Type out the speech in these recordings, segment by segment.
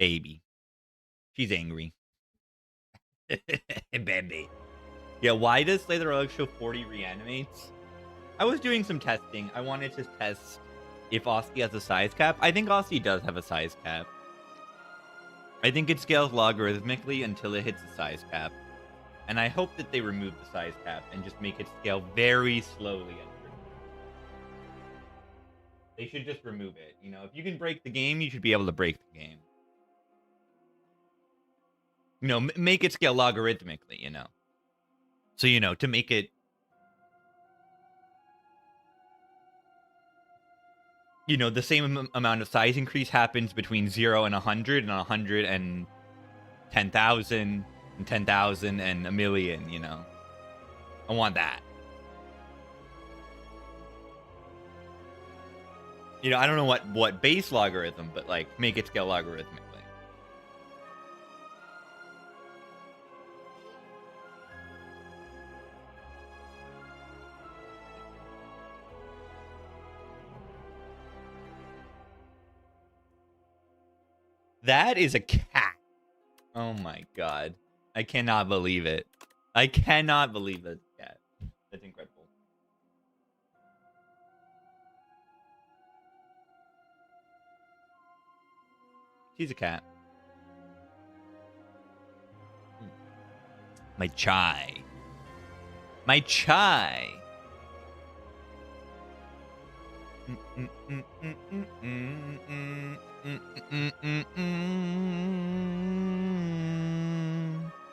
Baby. She's angry. Baby. Yeah, why does Slay the Relic show 40 reanimates? I was doing some testing. I wanted to test if Osti has a size cap. I think Osti does have a size cap. I think it scales logarithmically until it hits a size cap. And I hope that they remove the size cap and just make it scale very slowly. They should just remove it. You know, if you can break the game, you should be able to break the game. You know, make it scale logarithmically, you know. So, you know, to make it... You know, the same amount of size increase happens between 0 and 100, and 100 and 10,000, and 10,000 and a million, you know. I want that. You know, I don't know what base logarithm, but, like, make it scale logarithmically. That is a cat. Oh my god. I cannot believe it. I cannot believe that's a cat. That's incredible. She's a cat. My chai. My chai.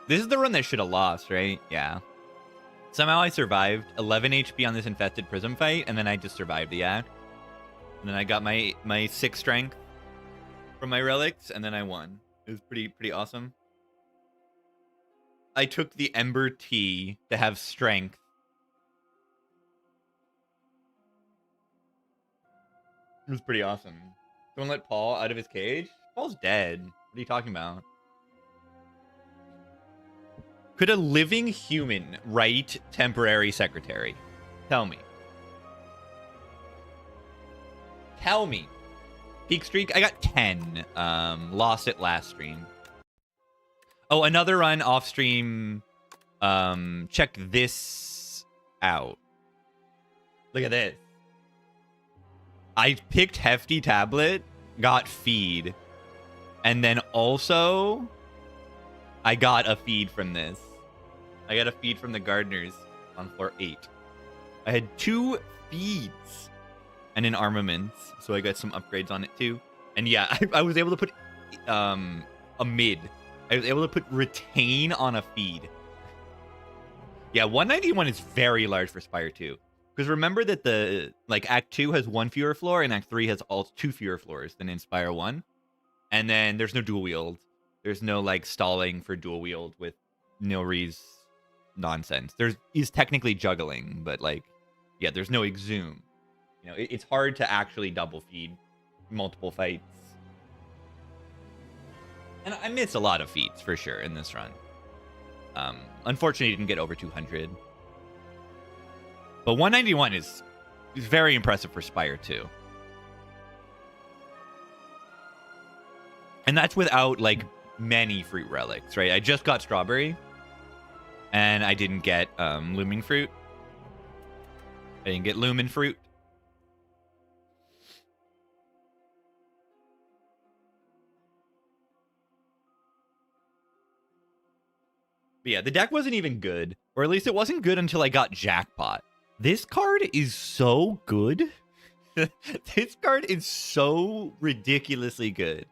This is the run that should have lost, right? Yeah. Somehow I survived 11 HP on this infested prism fight, and then I just survived the act. And then I got my 6 strength from my relics, and then I won. It was pretty awesome. I took the Ember Tea to have strength. It was pretty awesome. Don't let Paul out of his cage? Paul's dead. What are you talking about? Could a living human write temporary secretary? Tell me. Tell me. Peak streak? I got 10. Lost it last stream. Oh, another run off stream. Check this out. Look at this. I picked Hefty Tablet, got feed, and then also I got a feed from this. I got a feed from the gardeners on floor 8. I had 2 feeds and an armaments, so I got some upgrades on it too. And yeah, I was able to put a mid. I was able to put retain on a feed. Yeah, 191 is very large for Spire 2. Because remember that the Act 2 has 1 fewer floor and Act 3 has all 2 fewer floors than in Spire 1. And then there's no dual wield. There's no stalling for dual wield with Nilri's nonsense. He's technically juggling, but yeah, there's no exhume. You know, it's hard to actually double feed multiple fights. And I miss a lot of feats for sure in this run. Unfortunately, didn't get over 200. But 191 is very impressive for Spire 2. And that's without, many fruit relics, right? I just got Strawberry. And I didn't get Looming Fruit. I didn't get Lumen Fruit. But yeah, the deck wasn't even good. Or at least it wasn't good until I got Jackpot. This card is so good. This card is so ridiculously good.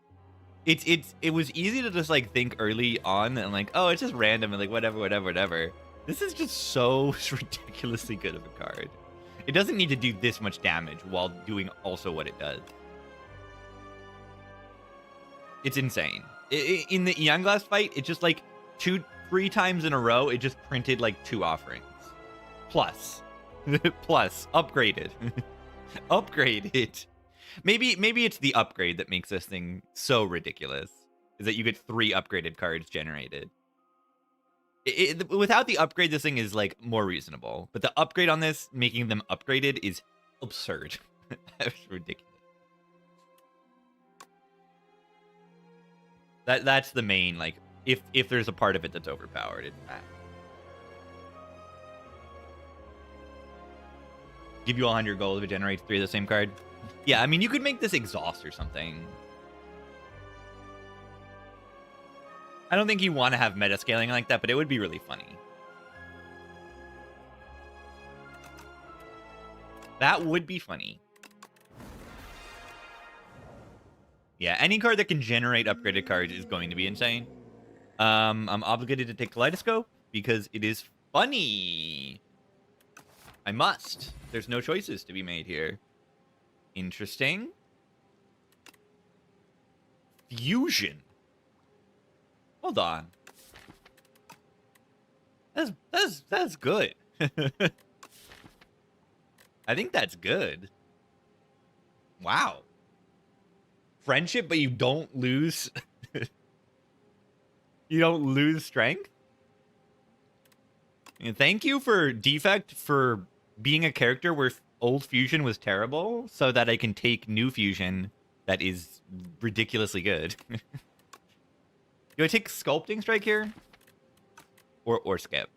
It was easy to just think early on and oh, it's just random and whatever. This is just so ridiculously good of a card. It doesn't need to do this much damage while doing also what it does. It's insane. In the Eon Glass fight, it just 3 times in a row, it just printed 2 offerings. Plus, upgraded. Upgraded. Maybe it's the upgrade that makes this thing so ridiculous. Is that you get 3 upgraded cards generated. Without the upgrade, this thing is more reasonable. But the upgrade on this, making them upgraded, is absurd. That's ridiculous. That's the main, like, if there's a part of it that's overpowered, it's that. Give you 100 gold if it generates 3 of the same card. Yeah, I mean, you could make this exhaust or something. I don't think you want to have meta scaling like that, but it would be really funny. That would be funny. Yeah, any card that can generate upgraded cards is going to be insane. I'm obligated to take Kaleidoscope because it is funny. I must. There's no choices to be made here. Interesting. Fusion. Hold on. That's good. I think that's good. Wow. Friendship, but you don't lose. You don't lose strength. And thank you for Defect for being a character where old fusion was terrible, so that I can take new fusion that is ridiculously good. Do I take Sculpting Strike here? Or skip?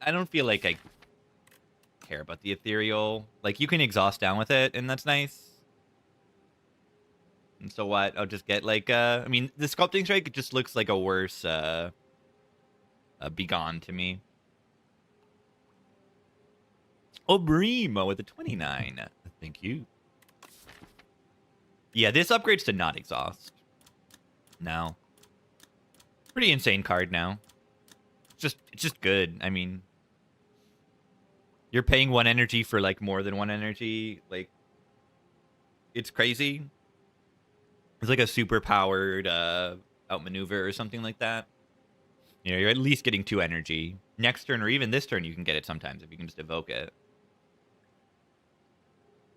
I don't feel like I care about the Ethereal. Like, you can exhaust down with it, and that's nice. And so what? I'll just get, like, I mean, the Sculpting Strike just looks like a worse, Begone to me. Obrimo with a 29. Thank you. Yeah, this upgrades to not exhaust. No. Pretty insane card now. It's just good. I mean, you're paying 1 energy for, like, more than 1 energy. Like, it's crazy. It's like a super powered outmaneuver or something like that. You know, you're at least getting 2 energy. Next turn or even this turn, you can get it sometimes if you can just evoke it.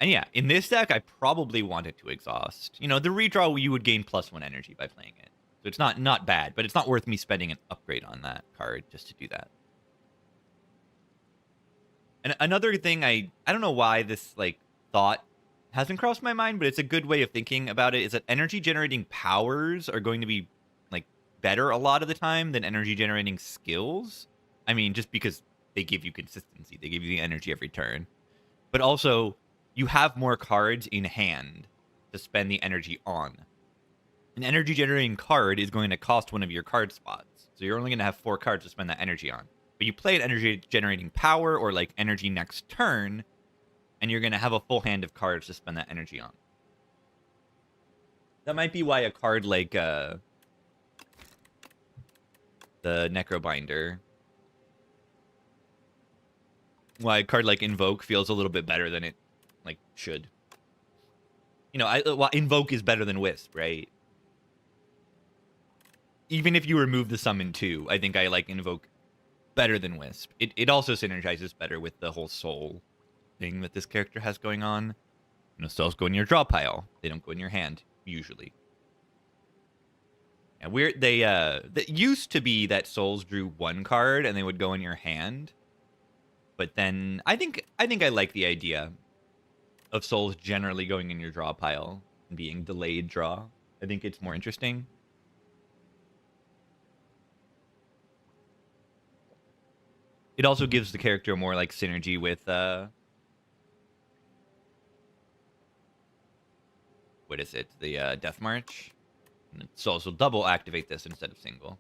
And yeah, in this deck, I probably want it to exhaust. You know, the redraw, you would gain +1 energy by playing it. So it's not bad, but it's not worth me spending an upgrade on that card just to do that. And another thing, I don't know why this, like, thought hasn't crossed my mind, but it's a good way of thinking about it, is that energy generating powers are going to be, like, better a lot of the time than energy generating skills. I mean, just because they give you consistency. They give you the energy every turn. But also, you have more cards in hand to spend the energy on. An energy generating card is going to cost 1 of your card spots. So you're only going to have 4 cards to spend that energy on. But you play an energy generating power or, like, energy next turn, and you're going to have a full hand of cards to spend that energy on. That might be why a card like the Necrobinder, why a card like Invoke feels a little bit better than it, like, should. You know, well, Invoke is better than Wisp, right? Even if you remove the summon too, I think I like Invoke better than Wisp. It also synergizes better with the whole soul thing that this character has going on. You know, souls go in your draw pile. They don't go in your hand, usually. And that used to be that souls drew 1 card and they would go in your hand. But then I think I like the idea of souls generally going in your draw pile and being delayed draw. I think it's more interesting. It also gives the character more, like, synergy with what is it? The Death March. And souls will double activate this instead of single.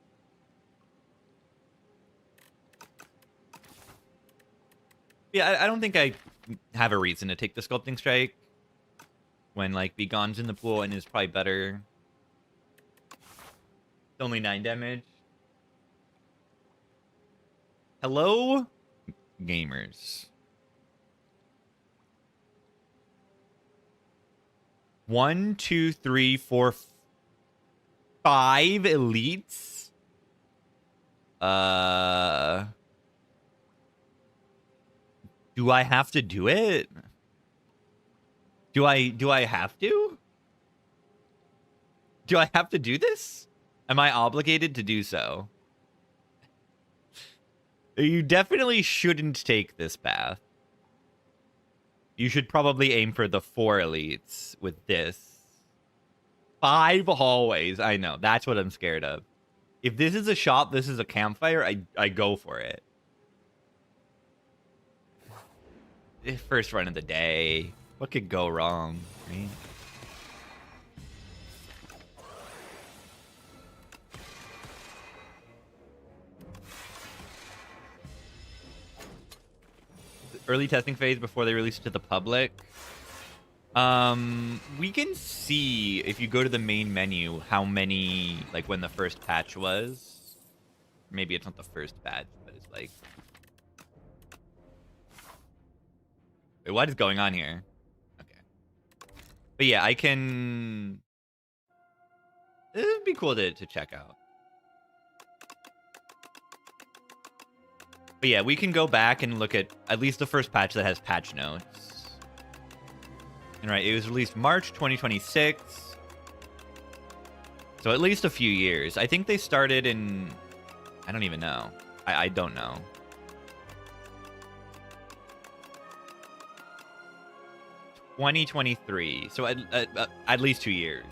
Yeah, I don't think I have a reason to take the Sculpting Strike when, like, Begone's in the pool and is probably better. It's only 9 damage. Hello, gamers. 1, 2, 3, 4, 5 elites. Do I have to do it? Do I have to? Do I have to do this? Am I obligated to do so? You definitely shouldn't take this path. You should probably aim for the 4 elites with this. 5 hallways. I know. That's what I'm scared of. If this is a shop, this is a campfire, I go for it. First run of the day. What could go wrong, right? Early testing phase before they release it to the public. We can see if you go to the main menu how many, like, when the first patch was. Maybe it's not the first patch, but it's like, wait, what is going on here? Okay, but yeah, I can. It'd be cool to check out. But yeah, we can go back and look at least the first patch that has patch notes. And right, it was released March 2026. So at least a few years. I think they started in... I don't even know. I don't know. ...2023. So at least 2 years.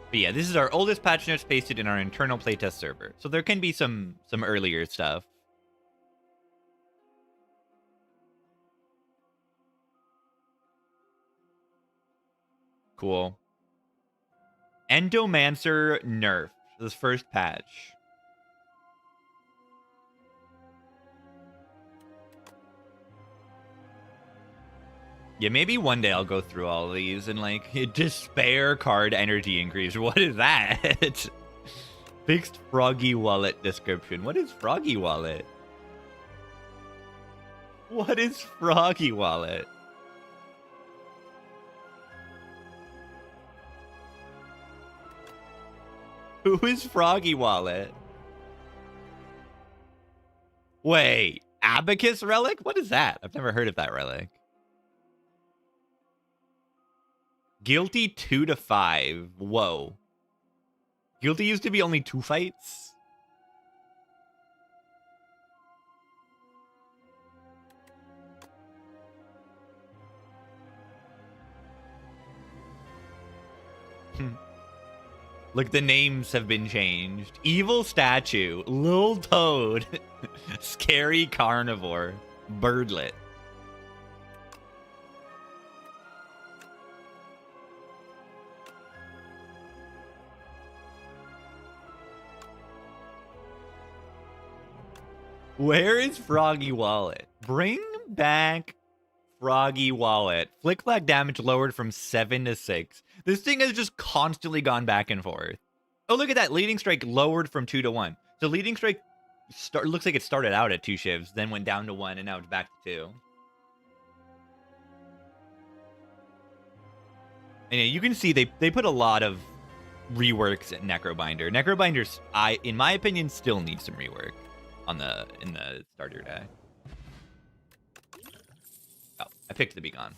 But yeah, this is our oldest patch notes pasted in our internal playtest server. So there can be some earlier stuff. Cool. Endomancer nerfed. This first patch. Yeah, maybe one day I'll go through all of these and, like, despair card energy increase. What is that? Fixed Froggy Wallet description. What is Froggy Wallet? What is Froggy Wallet? Who is Froggy Wallet? Wait, Abacus Relic? What is that? I've never heard of that relic. Guilty 2 to 5. Whoa. Guilty used to be only 2 fights? Look, the names have been changed. Evil Statue. Lil Toad. Scary Carnivore. Birdlet. Where is Froggy Wallet? Bring back Froggy Wallet. Flick Flag damage lowered from 7 to 6. This thing has just constantly gone back and forth. Oh, look at that. Leading Strike lowered from 2 to 1. So Leading Strike looks like it started out at 2 shivs, then went down to 1, and now it's back to 2. And yeah, you can see they put a lot of reworks at Necrobinder. Necrobinder's, in my opinion, still needs some rework in the starter deck. Oh, I picked the Beacon.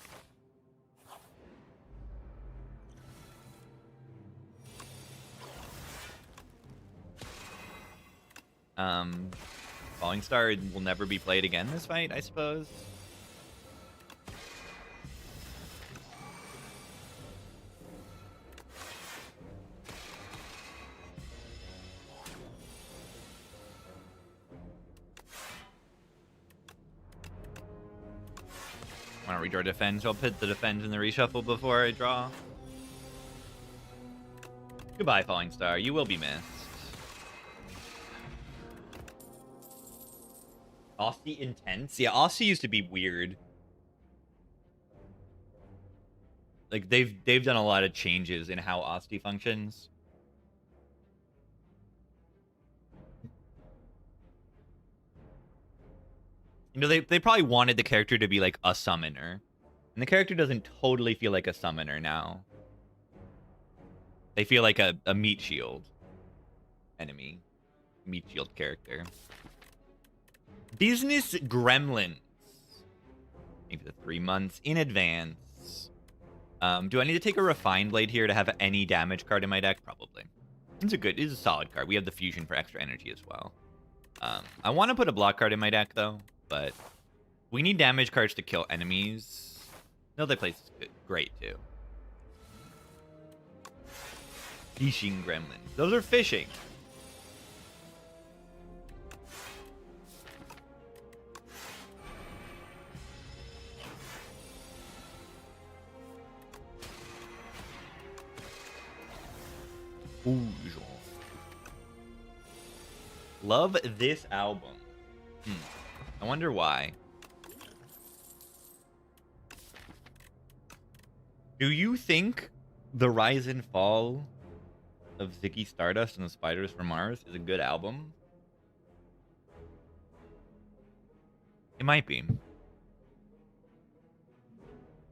Falling Star will never be played again this fight, I suppose. Want to redraw defend, so I'll put the defend in the reshuffle before I draw. Goodbye, Falling Star. You will be missed. Aussie Intense? Yeah, Aussie used to be weird. Like, they've done a lot of changes in how Aussie functions. You know, they probably wanted the character to be like a summoner. And the character doesn't totally feel like a summoner now. They feel like a meat shield enemy. Meat shield character. Business Gremlins. Maybe the 3 months in advance. Do I need to take a Refined Blade here to have any damage card in my deck? Probably. It's a solid card. We have the Fusion for extra energy as well. I want to put a block card in my deck, though. But we need damage cards to kill enemies. No, they play great, too. fishing gremlins. Those are fishing. Ooh, love this album. I wonder why. Do you think the Rise and Fall of Ziggy Stardust and the Spiders from Mars is a good album? It might be. It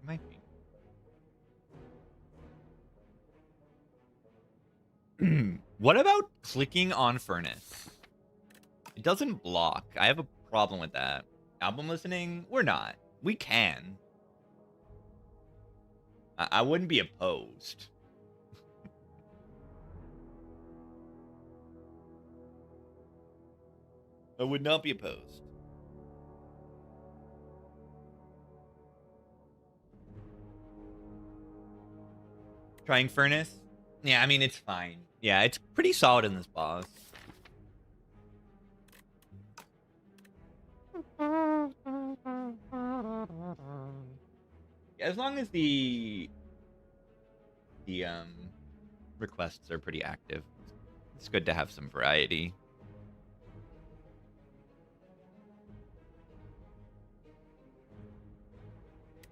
might be. What about clicking on Furnace? It doesn't block. I have a problem with that. Album listening? We're not. We can. I wouldn't be opposed. I would not be opposed. Trying Furnace? Yeah, I mean, it's fine. Yeah, it's pretty solid in this boss. As long as the requests are pretty active, it's good to have some variety.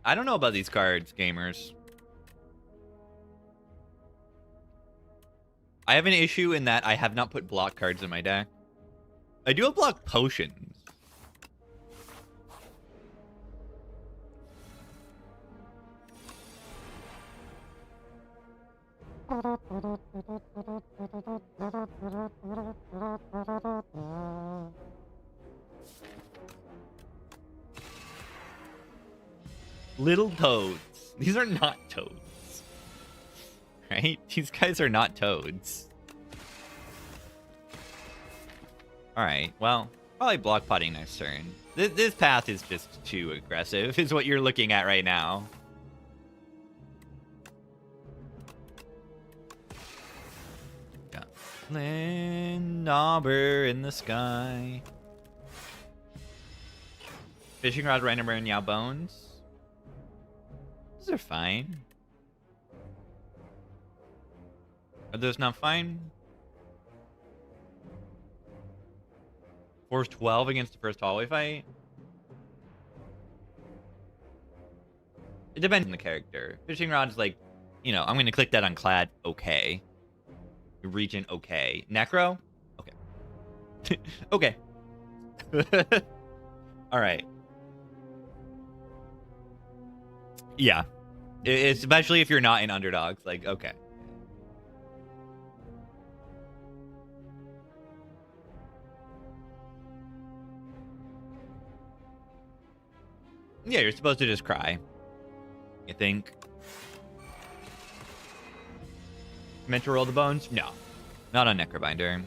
I don't know about these cards, gamers. I have an issue in that I have not put block cards in my deck. I do have block potions. Little toads. These are not toads. Right? These guys are not toads. Alright, well, probably block potting next turn. This path is just too aggressive, is what you're looking at right now. Knobber in the sky. Fishing rod, random and Yao bones. Those are fine. Are those not fine? Force 12 against the first hallway fight? It depends on the character. Fishing rod's like, you know, I'm going to click that on Clad. Okay. Regent, okay. Necro? Okay. Okay. Alright. Yeah. Especially if you're not in underdogs. Like, okay. Yeah, you're supposed to just cry. You think? Meant to roll the bones? No. Not on Necrobinder.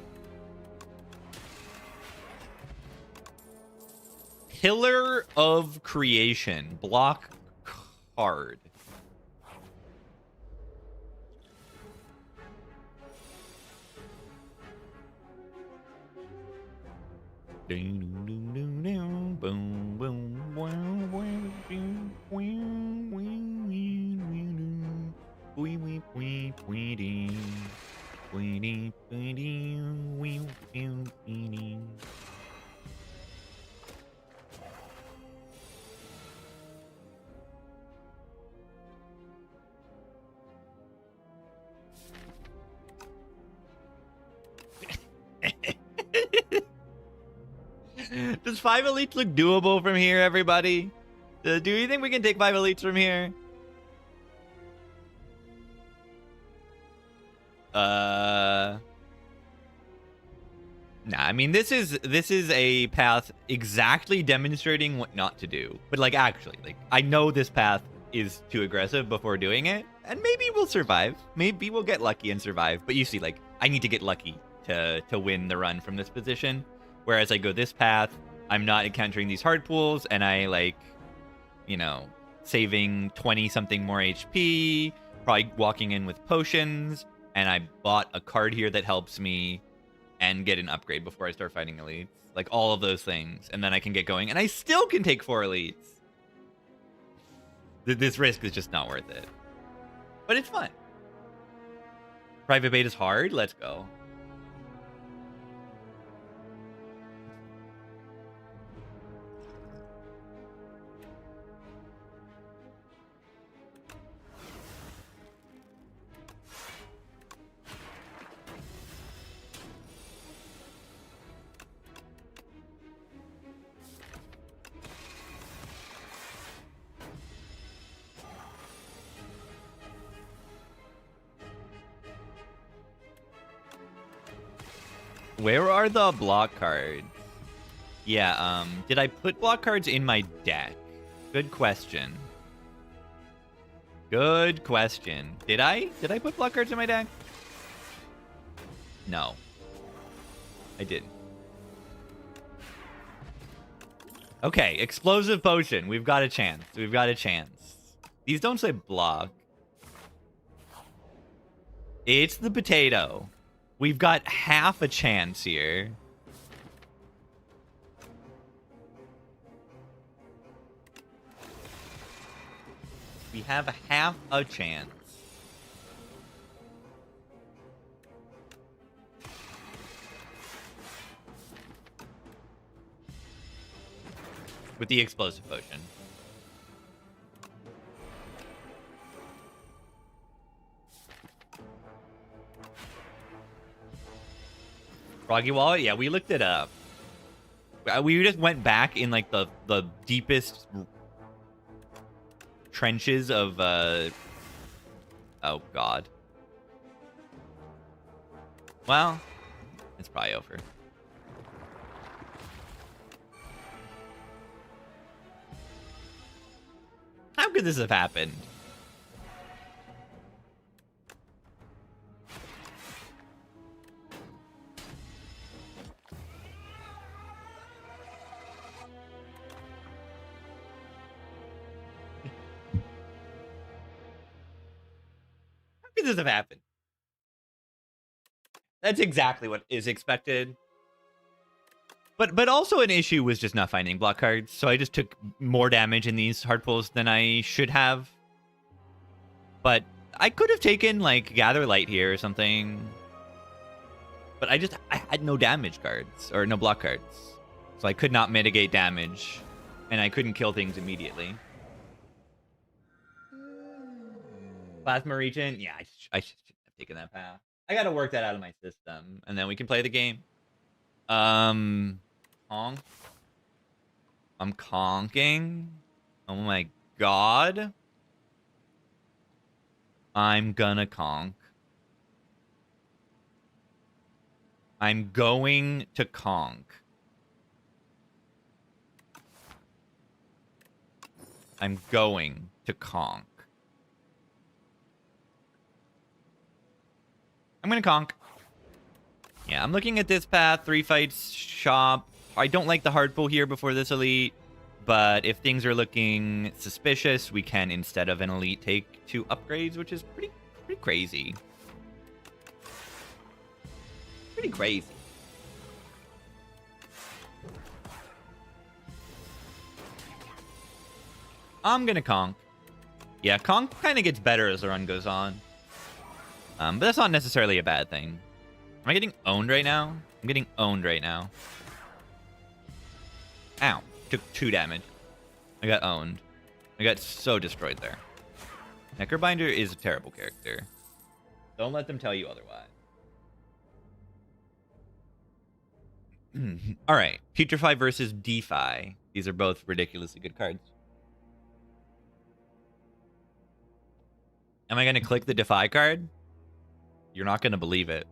Pillar of Creation. Block card. Does 5 elites look doable from here, everybody? Do you think we can take 5 elites from here? Nah, I mean, this is a path exactly demonstrating what not to do. But, like, actually, like, I know this path is too aggressive before doing it, and maybe we'll survive. Maybe we'll get lucky and survive. But you see, like, I need to get lucky to win the run from this position. Whereas I go this path, I'm not encountering these hard pools, and I, like, you know, saving 20-something more HP, probably walking in with potions, and I bought a card here that helps me and get an upgrade before I start fighting elites. Like, all of those things. And then I can get going, and I still can take 4 elites. This risk is just not worth it. But it's fun. Private bait is hard. Let's go. Where are the block cards? Yeah, did I put block cards in my deck? Good question. Good question. Did I? Did I put block cards in my deck? No. I didn't. Okay, explosive potion. We've got a chance. We've got a chance. These don't say block. It's the potato. We've got half a chance here. We have half a chance. With the explosive potion. Froggy Wallet? Yeah, we looked it up. We just went back in like the deepest trenches of oh god. Well, it's probably over. How could this have happened? How could this have happened? That's exactly what is expected. But also an issue was just not finding block cards, so I just took more damage in these hard pulls than I should have. But I could have taken, like, Gather Light here or something. But I had no damage cards, or no block cards. So I could not mitigate damage, and I couldn't kill things immediately. Plasma Regent? Yeah, I should have taken that path. I gotta work that out of my system, and then we can play the game. Conk. I'm conking. Oh my god. I'm gonna conk. I'm going to conk. I'm going to conk. I'm gonna conk. Yeah, I'm looking at this path. 3 fights, shop. I don't like the hard pull here before this elite, but if things are looking suspicious, we can, instead of an elite, take 2 upgrades, which is pretty crazy. Pretty crazy. I'm gonna conk. Yeah, conk kind of gets better as the run goes on. But that's not necessarily a bad thing. Am I getting owned right now? I'm getting owned right now. Ow. Took 2 damage. I got owned. I got so destroyed there. Necrobinder is a terrible character. Don't let them tell you otherwise. Alright. Putrefy versus Defy. These are both ridiculously good cards. Am I going to click the Defy card? You're not going to believe it.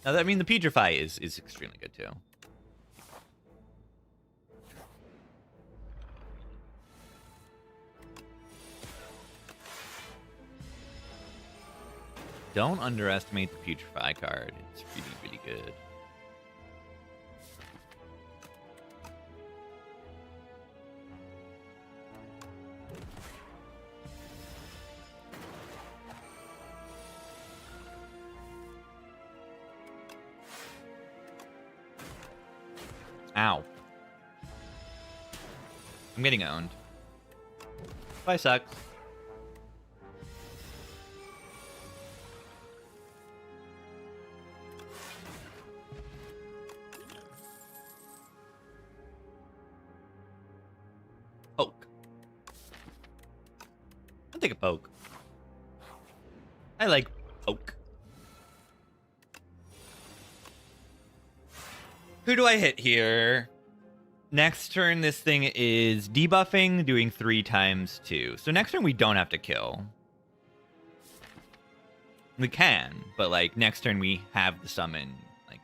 Now, I mean, the Putrefy is extremely good, too. Don't underestimate the Putrefy card. It's really good. Ow. I'm getting owned. Bye, sucks. Poke. I'll take a poke. I like poke. Who do I hit here? Next turn, this thing is debuffing, doing 3 times 2. So next turn, we don't have to kill. We can, but like next turn, we have the summon. Like,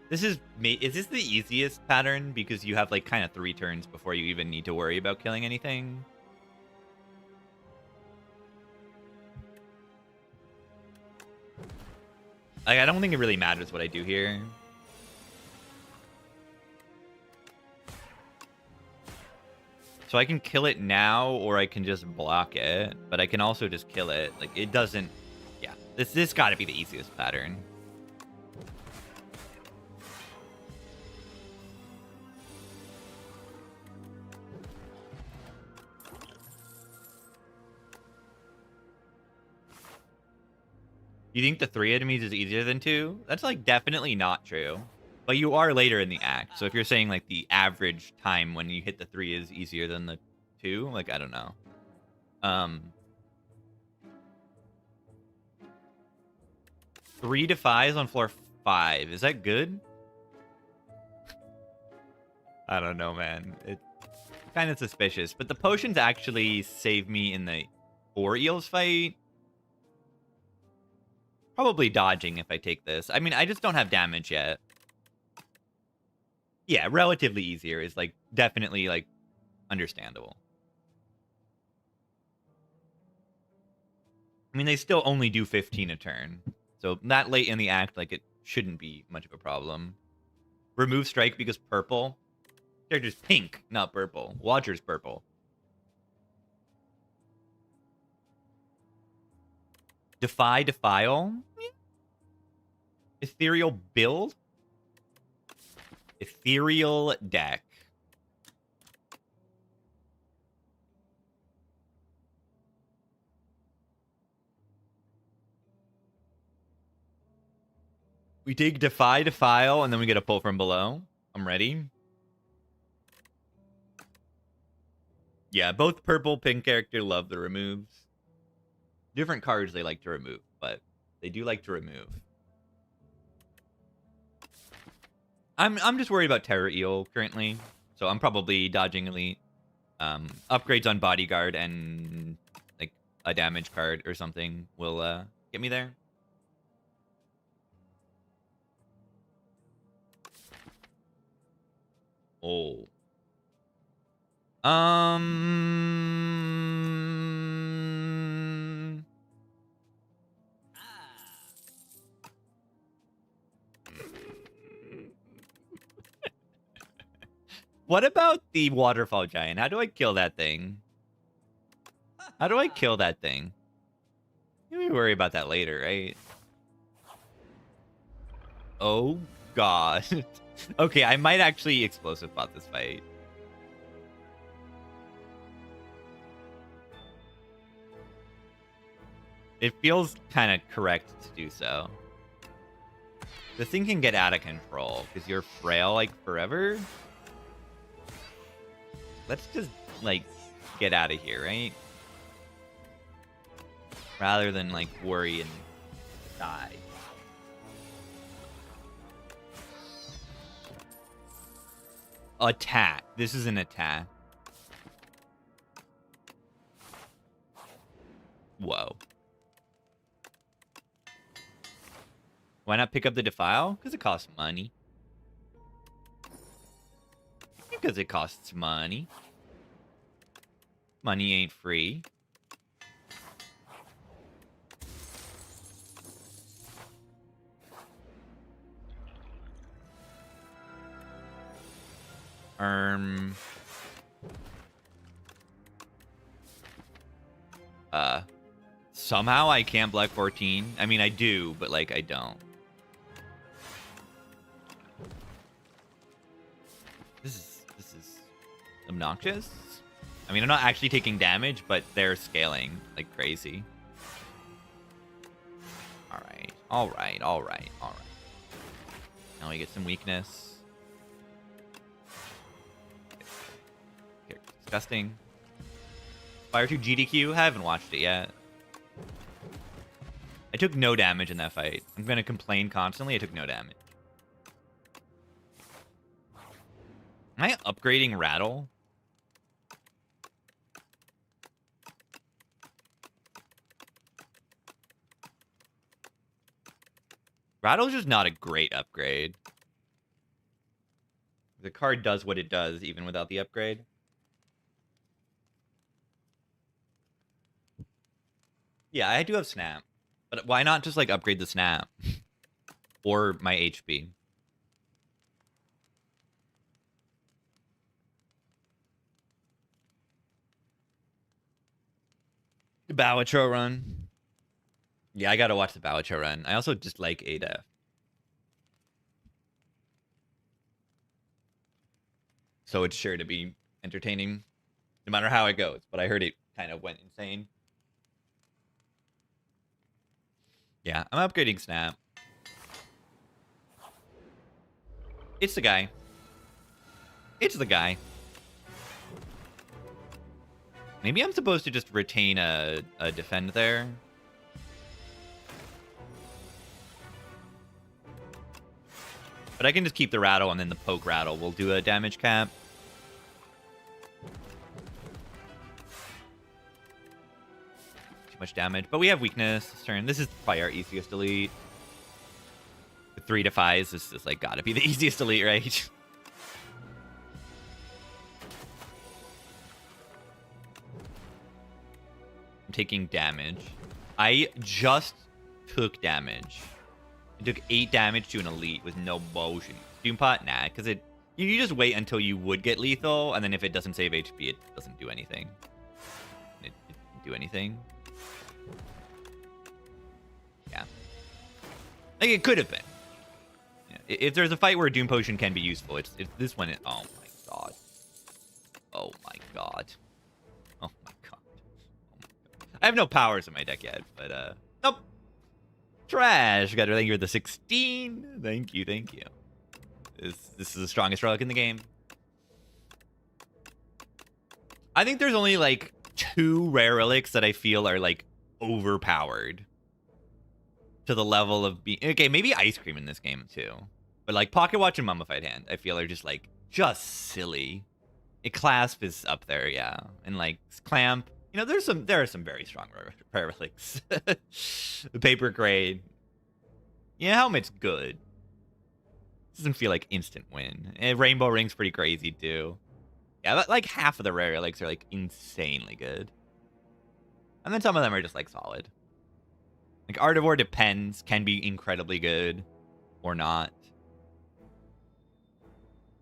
this is this the easiest pattern? Because you have like kind of 3 turns before you even need to worry about killing anything. Like, I don't think it really matters what I do here. So I can kill it now, or I can just block it. But I can also just kill it. Like, it doesn't... Yeah, this got to be the easiest pattern. You think the 3 enemies is easier than 2? That's, like, definitely not true. But you are later in the act, so if you're saying, like, the average time when you hit the 3 is easier than the 2, like, I don't know. 3 defies on floor 5. Is that good? I don't know, man. It's kind of suspicious. But the potions actually save me in the 4 eels fight. Probably dodging if I take this. I mean, I just don't have damage yet. Yeah, relatively easier is, like, definitely, like, understandable. I mean, they still only do 15 a turn. So that late in the act, like, it shouldn't be much of a problem. Remove strike because purple. They're just pink, not purple. Watcher's purple. Defy, defile. Ethereal build. Ethereal deck. We take defy, defile, and then we get a pull from below. I'm ready. Yeah, both purple, pink character love the removes. Different cards they like to remove, but they do like to remove. I'm just worried about Terror Eel currently, so I'm probably dodging Elite. Upgrades on Bodyguard and like a damage card or something will get me there. Oh. What about the Waterfall Giant? How do I kill that thing? How do I kill that thing? We worry about that later, right? Oh, God. Okay, I might actually explosive bot this fight. It feels kind of correct to do so. The thing can get out of control because you're frail like forever. Let's just, like, get out of here, right? Rather than, like, worry and die. Attack. This is an attack. Whoa. Why not pick up the Defile? Because it costs money. Because it costs money. Money ain't free. Somehow I can't Black 14. I mean, I do, but, like, I don't. obnoxious. I mean, I'm not actually taking damage, but they're scaling like crazy. Alright, alright, alright, alright. Now we get some weakness. Here, disgusting. Fire 2 GDQ, haven't watched it yet. I took no damage in that fight. I'm gonna complain constantly, I took no damage. Am I upgrading Rattle? Rattle's just not a great upgrade. The card does what it does, even without the upgrade. Yeah, I do have Snap. But why not just, like, upgrade the Snap? Or my HP? The Bowitro run. Yeah, I gotta watch the Bowitro run. I also just like A10. So it's sure to be entertaining, no matter how it goes. But I heard it kind of went insane. Yeah, I'm upgrading Snap. It's the guy. It's the guy. Maybe I'm supposed to just retain a defend there. But I can just keep the Rattle, and then the Poke Rattle will do a damage cap. Too much damage. But we have weakness this turn. This is probably our easiest elite. With 3 defies, this is like gotta be the easiest elite, right? I'm taking damage. I just took damage. I took 8 damage to an elite with no motion. Doompot? Nah, because you just wait until you would get lethal, and then if it doesn't save HP, it doesn't do anything. It didn't do anything. Yeah. Like, it could have been. Yeah. If there's a fight where a Doom Potion can be useful, it's this one. Oh my god. Oh my god. Oh my god. I have no powers in my deck yet, but nope. Trash. Got to thank you for the 16. Thank you, thank you. This is the strongest relic in the game. I think there's only like 2 rare relics that I feel are like overpowered to the level of being okay. Maybe Ice Cream in this game too, but like Pocket Watch and Mummified Hand, I feel are just silly. A Clasp is up there, yeah, and like Clamp. You know, there are some very strong rare relics. The Paper Grade. Yeah, Helmet's good. Doesn't feel like instant win. And Rainbow Ring's pretty crazy too. Yeah, but like half of the rare relics are like insanely good. And then some of them are just like solid. Like Artivore depends, can be incredibly good or not.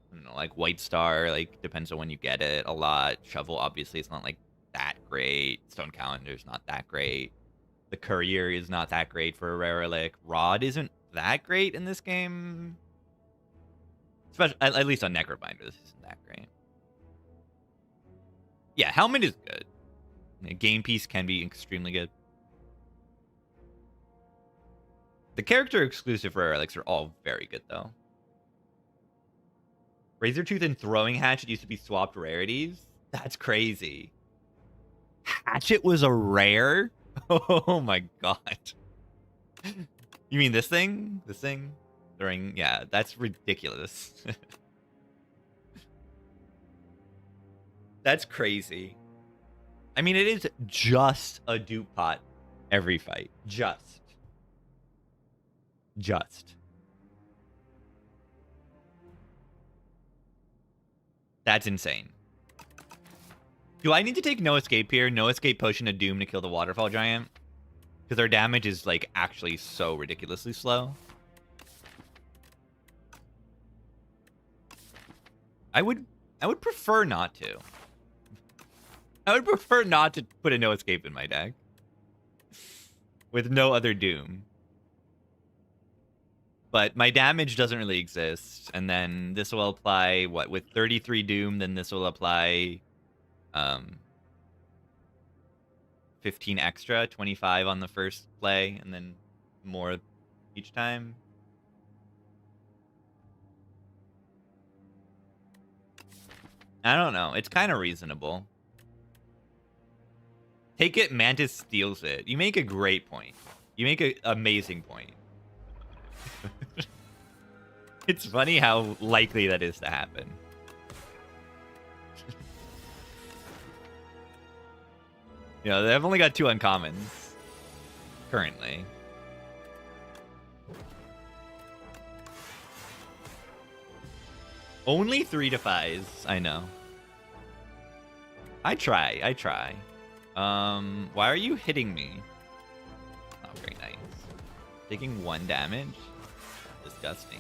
I don't know, like White Star, like depends on when you get it a lot. Shovel, obviously, it's not like that great. Stone Calendar's not that great. The Courier is not that great for a rare relic. Rod isn't that great in this game. Especially, at least on Necrobinder, this isn't that great. Yeah, Helmet is good. Game Piece can be extremely good. The character exclusive rare relics are all very good, though. Razor Tooth and Throwing Hatchet used to be swapped rarities? That's crazy. Hatchet was a rare? Oh my god. You mean this thing? This thing? Throwing, yeah, that's ridiculous. That's crazy. I mean, it is just a dupe pot every fight. Just. That's insane. Do I need to take No Escape here? No Escape Potion of Doom to kill the Waterfall Giant? Because their damage is, like, actually so ridiculously slow. I would prefer not to. I would prefer not to put a No Escape in my deck. With no other Doom. But my damage doesn't really exist. And then this will apply, what, with 33 Doom, then this will apply 15 extra, 25 on the first play, and then more each time. I don't know. It's kind of reasonable. Take it, Mantis steals it. You make a great point. You make an amazing point. It's funny how likely that is to happen. You know, they've only got 2 uncommons currently. Only 3 defies. I know. I try. Why are you hitting me? Oh, very nice. Taking 1 damage? Disgusting.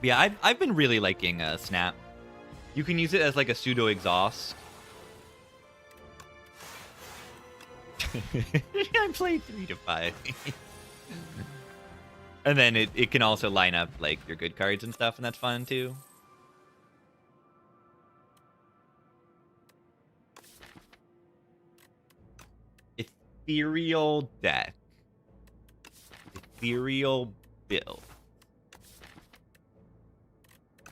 But yeah, I've been really liking Snap. You can use it as like a pseudo exhaust. I played 3 to 5. And then it can also line up like your good cards and stuff, and that's fun too. Ethereal deck. Ethereal build.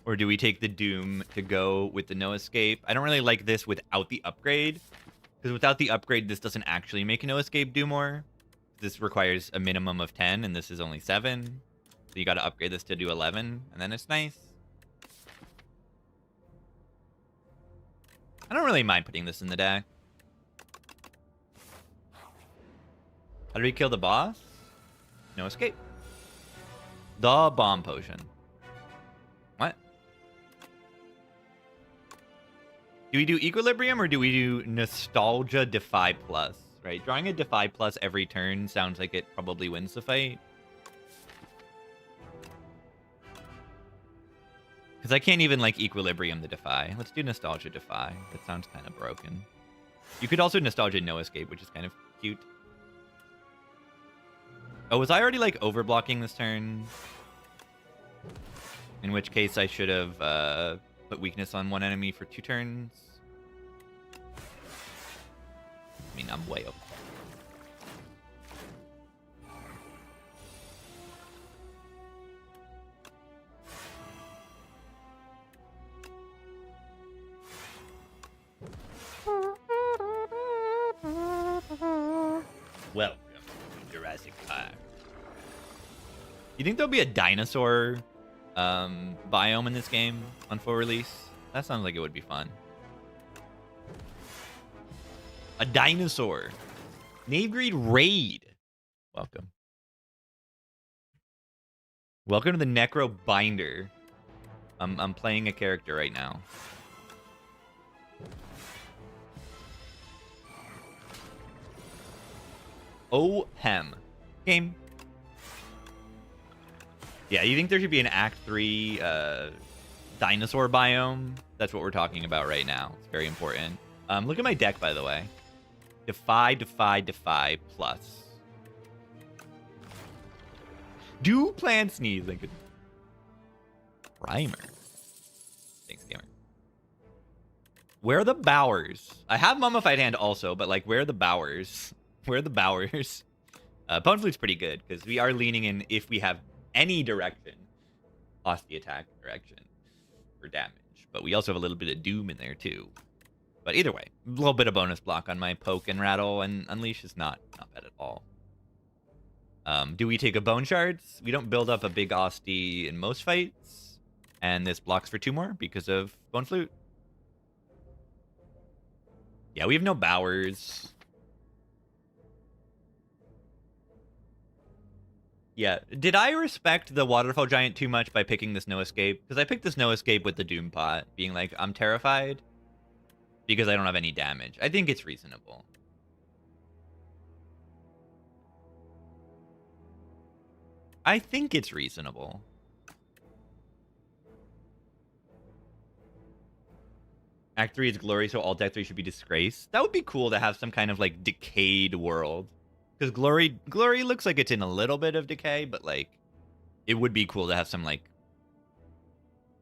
Or do we take the Doom to go with the No Escape? I don't really like this without the upgrade. Because without the upgrade, this doesn't actually make a No Escape do more. This requires a minimum of 10, and this is only 7. So you got to upgrade this to do 11, and then it's nice. I don't really mind putting this in the deck. How do we kill the boss? No Escape. The Bomb Potion. What? Do we do Equilibrium or do we do Nostalgia Defy Plus? Right, drawing a Defy Plus every turn sounds like it probably wins the fight. Because I can't even like Equilibrium the Defy. Let's do Nostalgia Defy. That sounds kind of broken. You could also Nostalgia No Escape, which is kind of cute. Oh, was I already like overblocking this turn? In which case I should have put weakness on one enemy for 2 turns. I mean, I'm way up. Welcome to Jurassic Park. You think there'll be a dinosaur biome in this game on full release? That sounds like it would be fun. A dinosaur. Navegreed Raid. Welcome. Welcome to the Necro Binder. I'm playing a character right now. Oh, hem. Game. Yeah, you think there should be an Act 3 dinosaur biome? That's what we're talking about right now. It's very important. Look at my deck, by the way. Defy, Defy, Defy, plus. Do plan sneeze like a primer. Thanks, gamer. Where are the Bowers? I have Mummified Hand also, but like, where are the Bowers? Where are the Bowers? Bone Flute's pretty good, because we are leaning in, if we have any direction, plus the attack direction for damage. But we also have a little bit of Doom in there, too. But either way, a little bit of bonus block on my Poke and Rattle, and Unleash is not bad at all. Do we take a Bone Shards? We don't build up a big Osty in most fights. And this blocks for 2 more because of Bone Flute. Yeah, we have no Bowers. Yeah, did I respect the Waterfall Giant too much by picking this No Escape? Because I picked this No Escape with the Doom Pot, being like, I'm terrified because I don't have any damage. I think it's reasonable. I think it's reasonable. Act 3 is glory, so all Deck 3 should be disgraced. That would be cool to have some kind of, like, decayed world. Because Glory looks like it's in a little bit of decay, but like it would be cool to have some like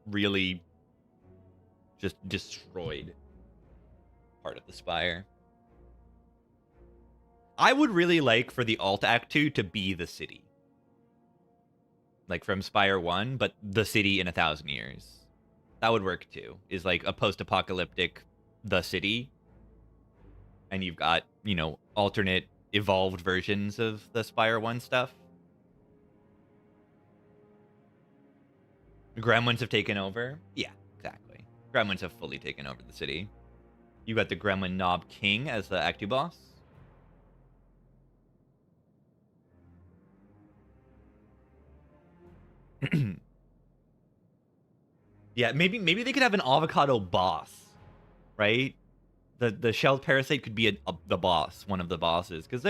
really just destroyed part of the spire. I would really like for the alt act 2 to be the city. Like from Spire 1, but the city in 1,000 years. That would work too. Is like a post-apocalyptic the city. And you've got, you know, alternate evolved versions of the Spire 1 stuff. Gremlins have taken over. Yeah, exactly. Gremlins have fully taken over the city. You got the Gremlin Knob King as the Act 2 boss. Yeah, maybe they could have an avocado boss, right? The shelled parasite could be the boss, one of the bosses, because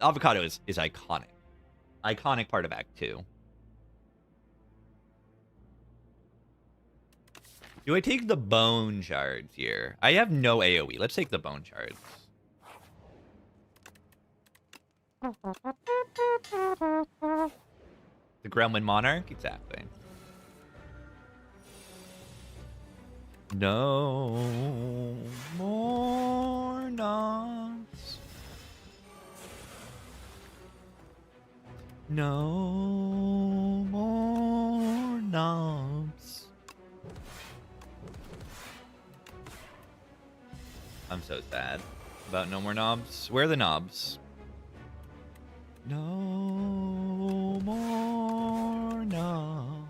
avocado is iconic part of Act 2. Do I take the bone shards here? I have no AoE. Let's take the bone shards. The Gremlin Monarch? Exactly. No more knobs. No more knobs. I'm so sad about no more knobs. Where are the knobs? No more knobs.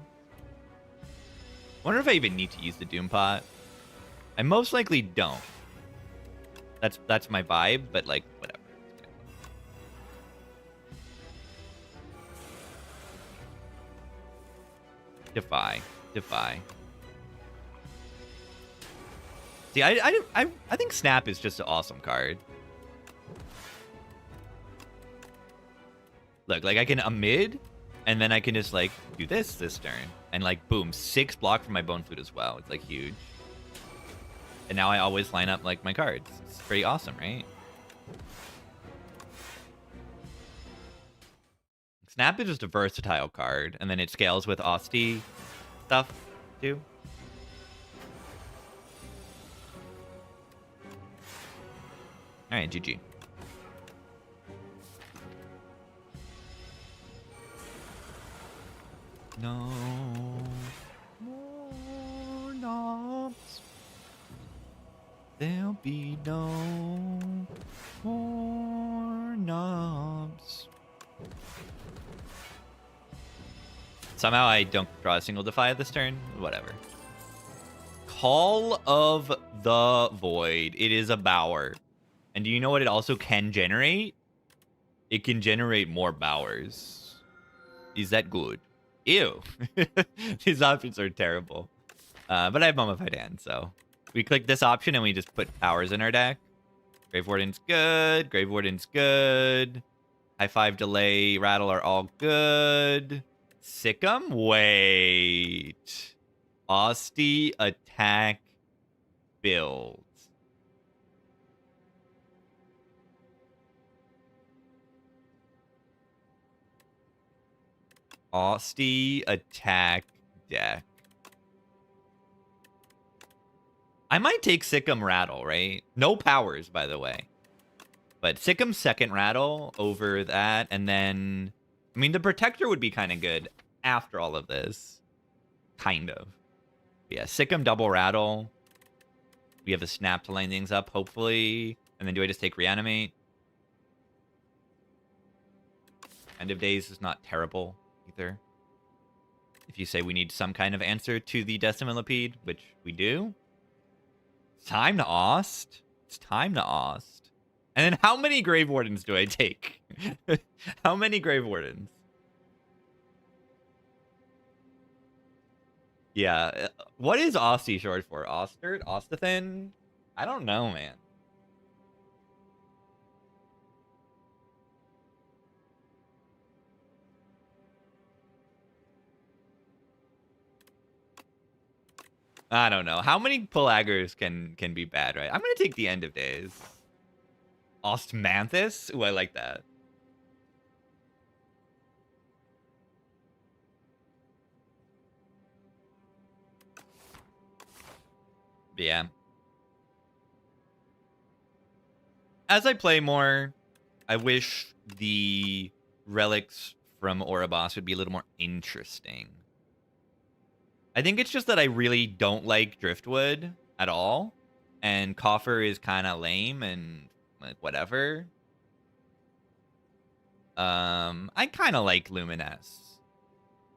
Wonder if I even need to use the Doom Pot. I most likely don't. That's my vibe, but like whatever. Defy. See, I think Snap is just an awesome card. Look, like I can mid, and then I can just like do this turn, and like boom, 6 block from my Bone Flute as well. It's like huge. And now I always line up like my cards. It's pretty awesome, right? Snap is just a versatile card, and then it scales with Austie stuff too. All right, GG. No more knobs. There'll be no more knobs. Somehow I don't draw a single Defy this turn. Whatever. Call of the Void. It is a Bower. And do you know what it also can generate? It can generate more Bowers. Is that good? Ew. These options are terrible. But I have Mummified Hand, so we click this option and we just put powers in our deck. Grave Warden's good. Grave Warden's good. High Five, Delay, Rattle are all good. Sick'em? Wait. Austie, attack, build. Austie, attack, deck. I might take Sick'em Rattle, right? No powers, by the way. But Sick'em second Rattle over that, and then... I mean, the Protector would be kind of good after all of this. Kind of. But yeah, Sick'em double Rattle. We have a Snap to line things up, hopefully. And then do I just take Reanimate? End of Days is not terrible either. If you say we need some kind of answer to the Decimillipede, which we do. It's time to Ost. It's time to Ost. And then how many Grave Wardens do I take? How many Grave Wardens? Yeah. What is Austie short for? Ostert? Ostathin? I don't know, man. I don't know. How many pull aggers can be bad, right? I'm gonna take the End of Days. Ostmanthus? Ooh, I like that. Yeah. As I play more, I wish the relics from Oribos would be a little more interesting. I think it's just that I really don't like Driftwood at all. And Coffer is kind of lame and like whatever. I kind of like Luminous.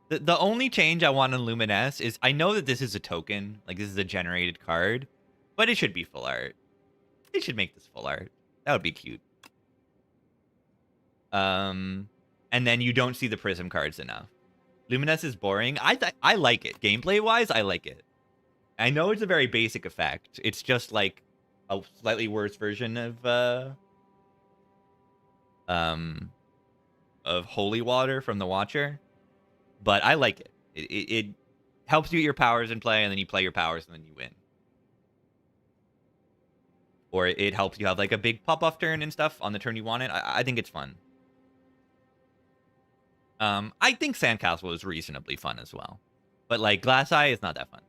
The only change I want in Luminous is I know that this is a token, like this is a generated card, but it should be full art. They should make this full art. That would be cute. And then you don't see the Prism cards enough. Luminous is boring. I like it. Gameplay wise, I like it. I know it's a very basic effect. It's just like a slightly worse version of Holy Water from the Watcher. But I like it. It helps you get your powers in play, and then you play your powers, and then you win. Or it helps you have like a big pop-off turn and stuff on the turn you want it. I think it's fun. I think Sandcastle is reasonably fun as well. But like Glass Eye is not that fun.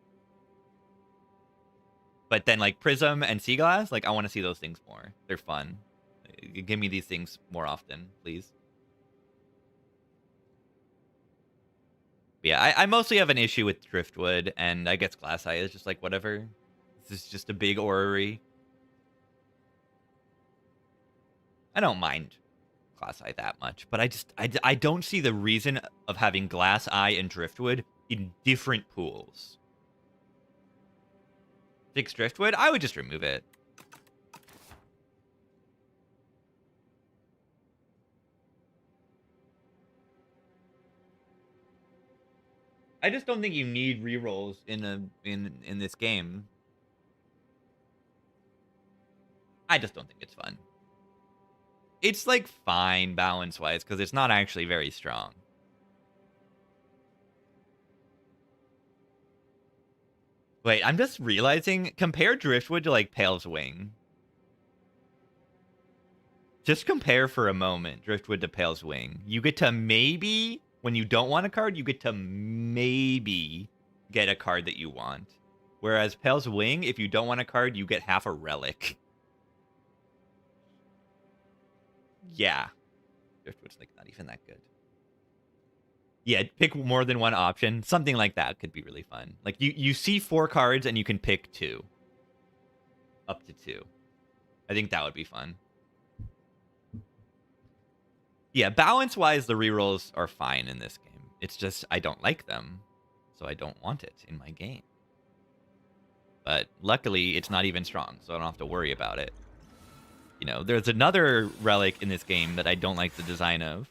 But then like Prism and Sea Glass, like I want to see those things more. They're fun. Give me these things more often, please. But yeah, I mostly have an issue with Driftwood, and I guess Glass Eye is just like whatever. This is just a big orrery. I don't mind Glass Eye that much, but I don't see the reason of having Glass Eye and Driftwood in different pools. 6 Driftwood, I would just remove it. I just don't think you need rerolls in this game. I just don't think it's fun. It's like fine balance-wise because it's not actually very strong. Wait, I'm just realizing, compare Driftwood to like Pale's Wing. Just compare for a moment Driftwood to Pale's Wing. You get to maybe, when you don't want a card, you get to maybe get a card that you want. Whereas Pale's Wing, if you don't want a card, you get half a relic. Yeah. Driftwood's like not even that good. Yeah, pick more than one option. Something like that could be really fun. Like you see 4 cards and you can pick 2. Up to 2. I think that would be fun. Yeah, balance-wise, the rerolls are fine in this game. It's just I don't like them, so I don't want it in my game. But luckily, it's not even strong, so I don't have to worry about it. You know, there's another relic in this game that I don't like the design of,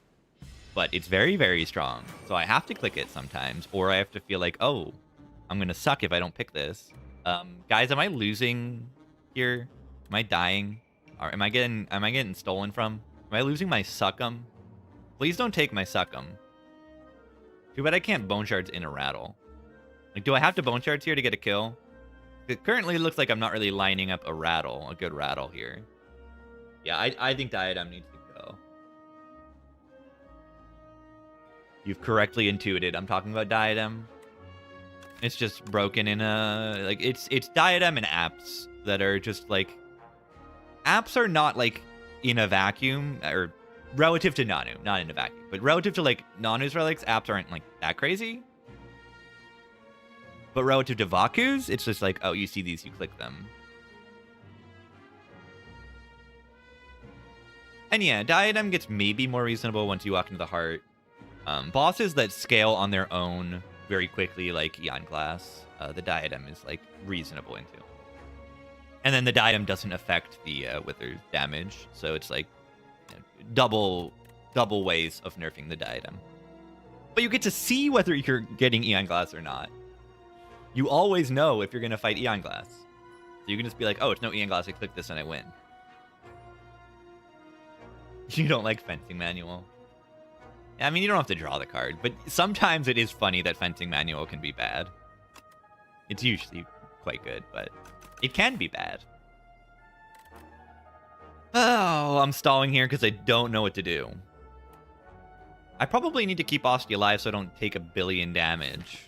but it's very, very strong. So I have to click it sometimes, or I have to feel like, oh, I'm going to suck if I don't pick this. Guys, am I losing here? Am I dying? Or am I getting stolen from? Am I losing my Succum? Please don't take my Succum. Too bad I can't Bone Shards in a Rattle. Like, do I have to Bone Shards here to get a kill? It currently looks like I'm not really lining up a Rattle, a good Rattle here. Yeah, I think Diadem needs to go. You've correctly intuited. I'm talking about Diadem. It's just broken in a... Like, it's Diadem and Apps that are just, like... Apps are not, like, in a vacuum, or relative to Nanu. Not in a vacuum. But relative to, like, Nanu's relics, Apps aren't, like, that crazy. But relative to Vaku's, it's just like, oh, you see these, you click them. And yeah, Diadem gets maybe more reasonable once you walk into the heart. Bosses that scale on their own very quickly, like Eon Glass, the Diadem is like reasonable into. And then the Diadem doesn't affect the Wither damage, so it's like double ways of nerfing the Diadem. But you get to see whether you're getting Eon Glass or not. You always know if you're going to fight Eon Glass. So you can just be like, oh, it's no Eon Glass, I click this and I win. You don't like Fencing Manual. I mean, you don't have to draw the card, but sometimes it is funny that Fencing Manual can be bad. It's usually quite good, but it can be bad. Oh, I'm stalling here because I don't know what to do. I probably need to keep Osti alive so I don't take 1 billion damage.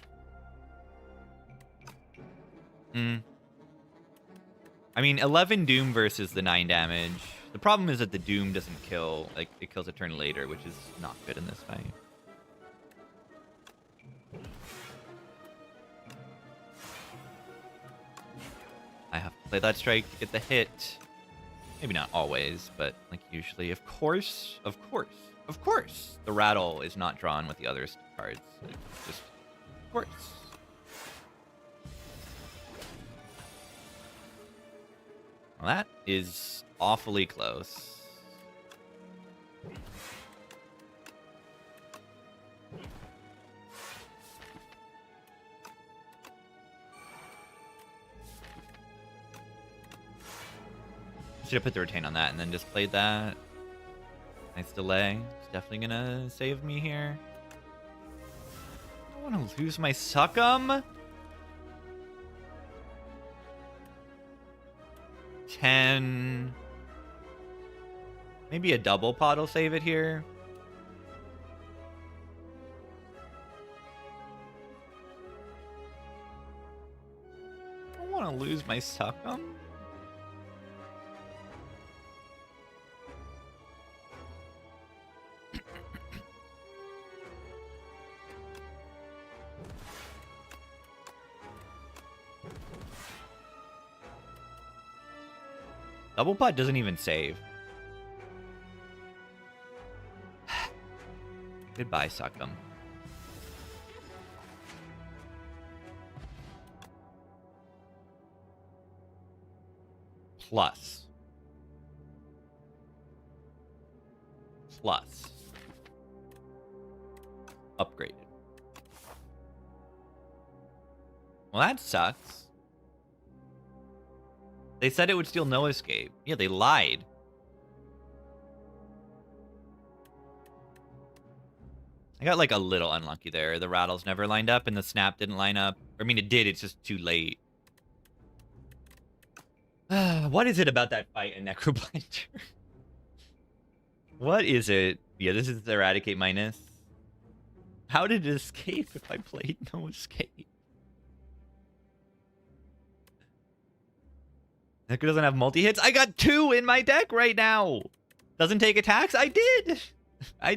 I mean, 11 Doom versus the 9 damage. The problem is that the Doom doesn't kill. Like, it kills a turn later, which is not good in this fight. I have to play that strike to get the hit. Maybe not always, but like usually. Of course. The rattle is not drawn with the other cards. It's just, of course. Well, that is awfully close. Should have put the retain on that and then just played that. Nice delay. It's definitely gonna save me here. I don't want to lose my Succum. 10. Maybe a double pot will save it here. I don't want to lose my Succum. Double pot doesn't even save. Goodbye, Succum. Plus. Upgraded. Well, that sucks. They said it would steal no escape. Yeah, they lied. I got like a little unlucky there. The rattles never lined up and the snap didn't line up. I mean, it did. It's just too late. What is it about that fight in Necroblinder? What is it? Yeah, this is the Eradicate minus. How did it escape if I played no escape? Necro doesn't have multi-hits. I got 2 in my deck right now. Doesn't take attacks. I did. I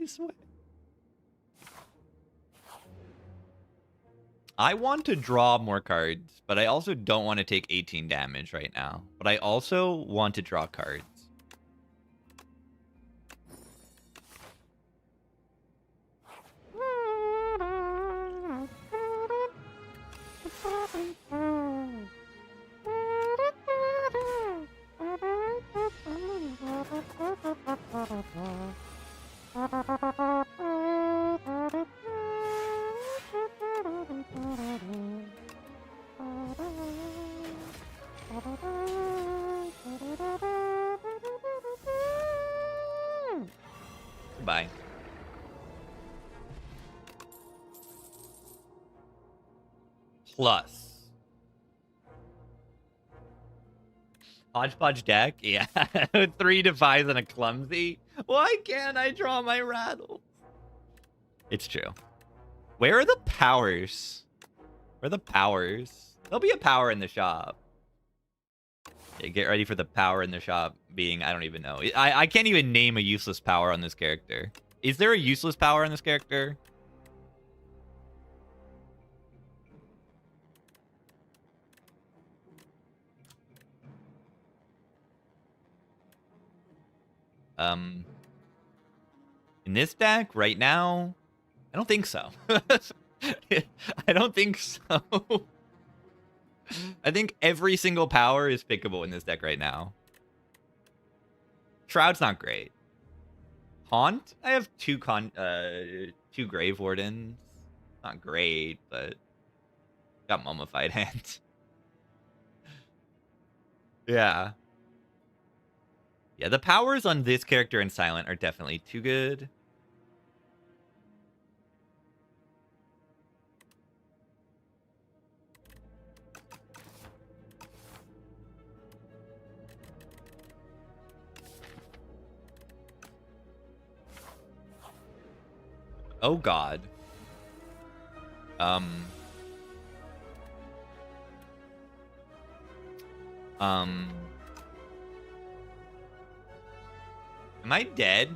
swear. I want to draw more cards, but I also don't want to take 18 damage right now. But I also want to draw cards. Goodbye. Plus. Hodgepodge deck? Yeah. 3 defies and a clumsy. Why can't I draw my rattles? It's true. Where are the powers? Where are the powers? There'll be a power in the shop. Yeah, get ready for the power in the shop being, I don't even know. I can't even name a useless power on this character. Is there a useless power on this character? In this deck right now, I don't think so. I don't think so. I think every single power is pickable in this deck right now. Shroud's not great. Haunt? I have 2 Grave Wardens. Not great, but got Mummified Hand. Yeah. Yeah, the powers on this character in Silent are definitely too good. Oh god. Am I dead?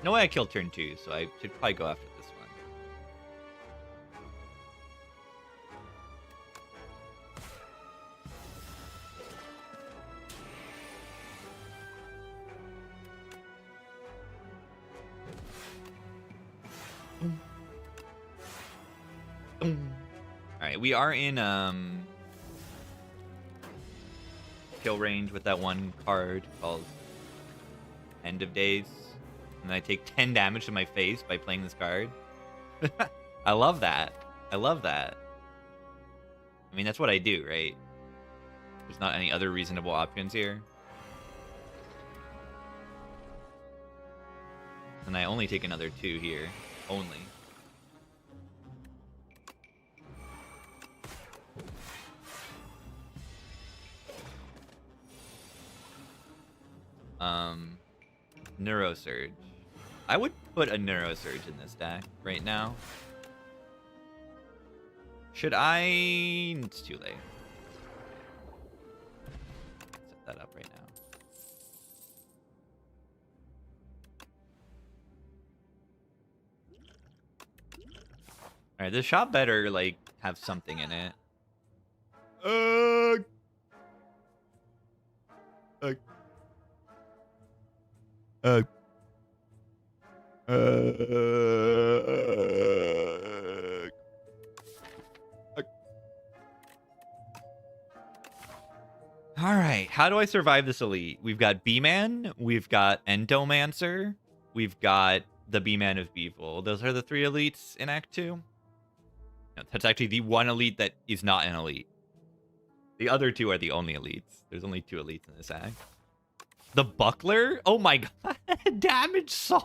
No way I killed turn 2, so I should probably go after this one. Alright, we are in kill range with that one card called End of Days. And I take 10 damage to my face by playing this card. I love that. I love that. I mean, that's what I do, right? There's not any other reasonable options here. And I only take another 2 here. Only. Neurosurge. I would put a Neurosurge in this deck right now. Should I? It's too late. Set that up right now. Alright, this shop better, like, have something in it. Alright, how do I survive this elite? We've got B-Man, we've got Endomancer, we've got the B-Man of Beevil. Those are the 3 elites in Act 2. No, that's actually the one elite that is not an elite. The other 2 are the only elites. There's only 2 elites in this act. The Buckler? Oh my god. Damage saw.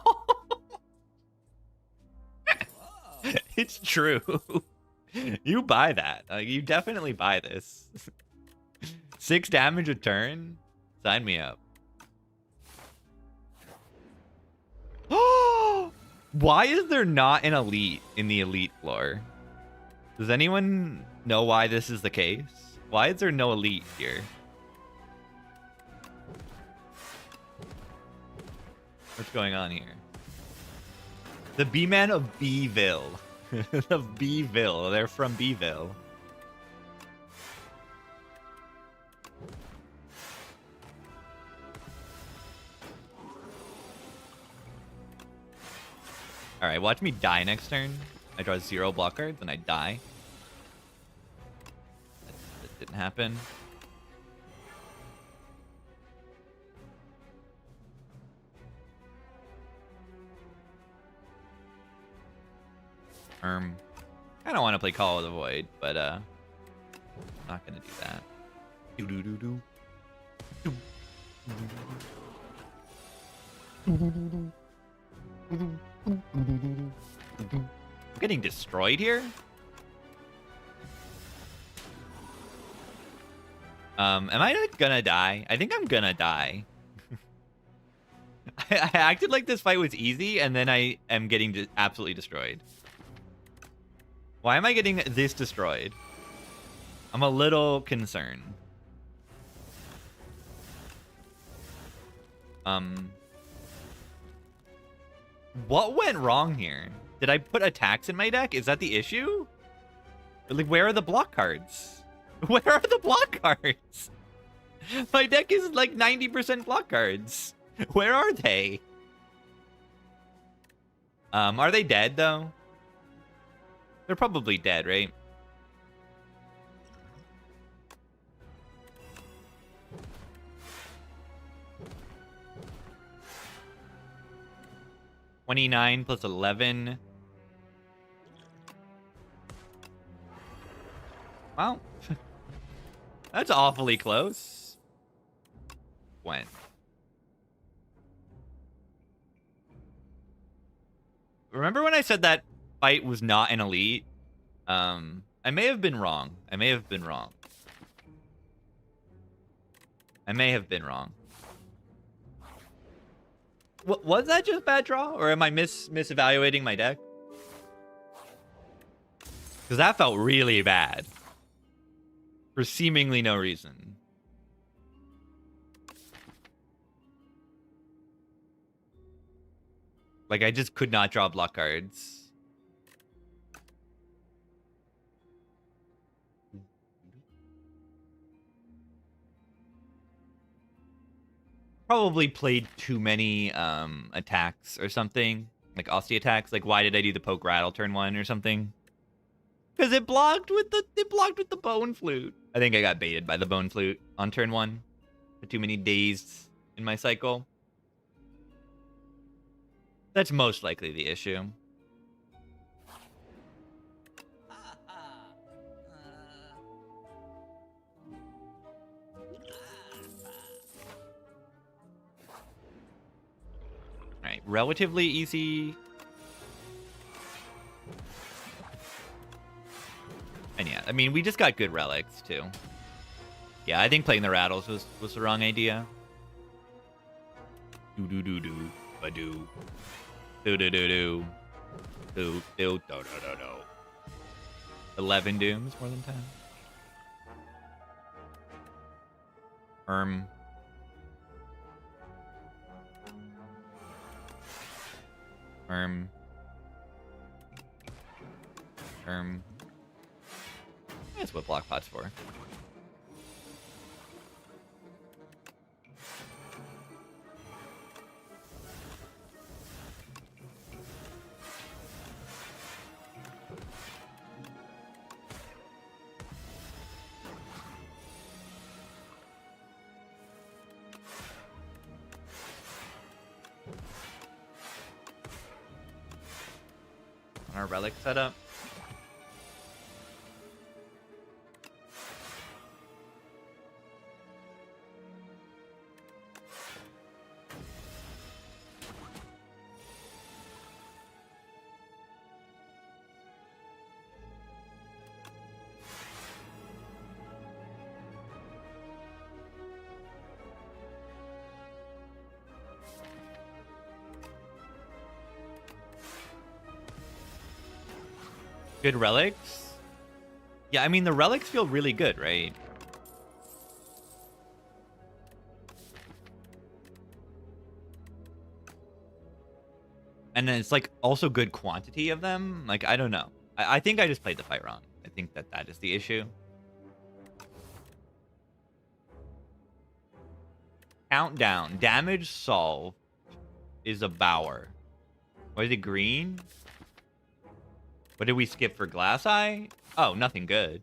It's true. You buy that. You definitely buy this. 6 damage a turn? Sign me up. Why is there not an elite in the elite floor? Does anyone know why this is the case? Why is there no elite here? What's going on here? The B-Man of Beeville. Of Beeville. They're from Beeville. Alright, watch me die next turn. I draw 0 block cards and I die. That didn't happen. I don't want to play Call of the Void, but I'm not gonna do that. I'm getting destroyed here. Am I like, gonna die? I think I'm gonna die. I acted like this fight was easy, and then I am getting absolutely destroyed. Why am I getting this destroyed? I'm a little concerned. What went wrong here? Did I put attacks in my deck? Is that the issue? Like, where are the block cards? Where are the block cards? My deck is like 90% block cards. Where are they? Are they dead though? They're probably dead, right? $29 plus 11. Wow. That's awfully close. When? Remember when I said that fight was not an elite? I may have been wrong. I may have been wrong. I may have been wrong. Was that just bad draw? Or am I misevaluating my deck? Because that felt really bad. For seemingly no reason. Like, I just could not draw block cards. Probably played too many attacks or something. Like Aussie attacks. Like, why did I do the poke rattle turn 1 or something? Because it blocked with the bone flute. I think I got baited by the bone flute on turn 1. For too many days in my cycle. That's most likely the issue. Alright, relatively easy. And yeah, I mean, we just got good relics, too. Yeah, I think playing the rattles was the wrong idea. Do-do-do-do. Ba-do. Do-do-do-do. Do-do-do-do-do-do. 11 dooms, more than 10. Erm. That's what block pot's for. On our relic setup. Good relics? Yeah, I mean, the relics feel really good, right? And then it's, like, also good quantity of them. Like, I don't know. I think I just played the fight wrong. I think that is the issue. Countdown. Damage solved is a Bower. What is it, green? What did we skip for Glass Eye? Oh, nothing good.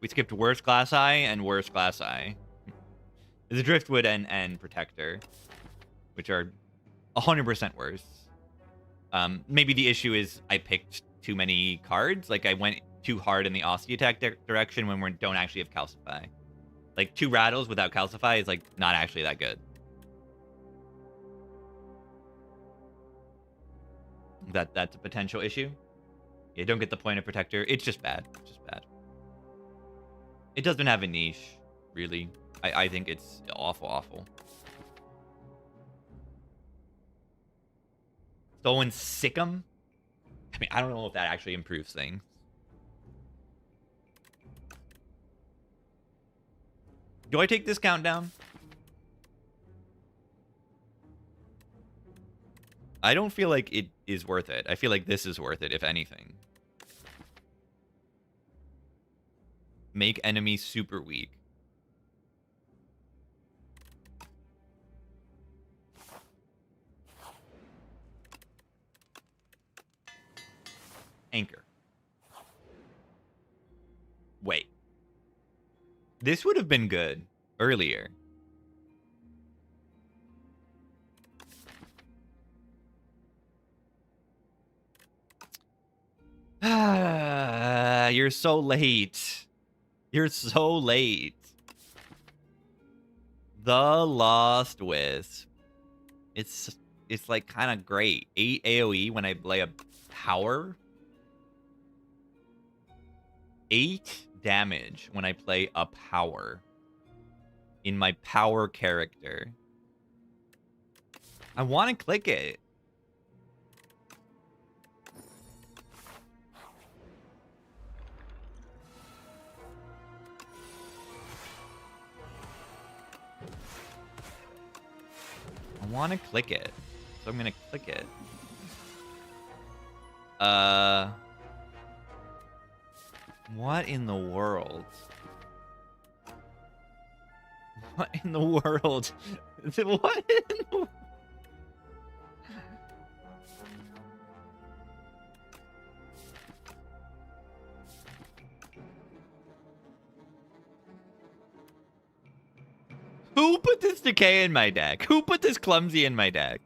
We skipped Worse Glass Eye and Worse Glass Eye. The Driftwood and Protector, which are 100% worse. Maybe the issue is I picked too many cards. Like, I went too hard in the Aussie attack direction when we don't actually have Calcify. Like, 2 Rattles without Calcify is, like, not actually that good. That's a potential issue. Yeah, don't get the point of Protector. It's just bad. It's just bad. It doesn't have a niche, really. I think it's awful, awful. Stolen Sikkim? I mean, I don't know if that actually improves things. Do I take this countdown? I don't feel like it is worth it. I feel like this is worth it, if anything. Make enemies super weak. Anchor. Wait. This would have been good earlier. You're so late. You're so late. The Lost Wisp. It's like kind of great. 8 AoE when I play a power. 8 damage when I play a power. in my power character. I want to click it. I want to click it. So I'm going to click it. What in the world? What in the world? What in the... Who put this decay in my deck? Who put this clumsy in my deck?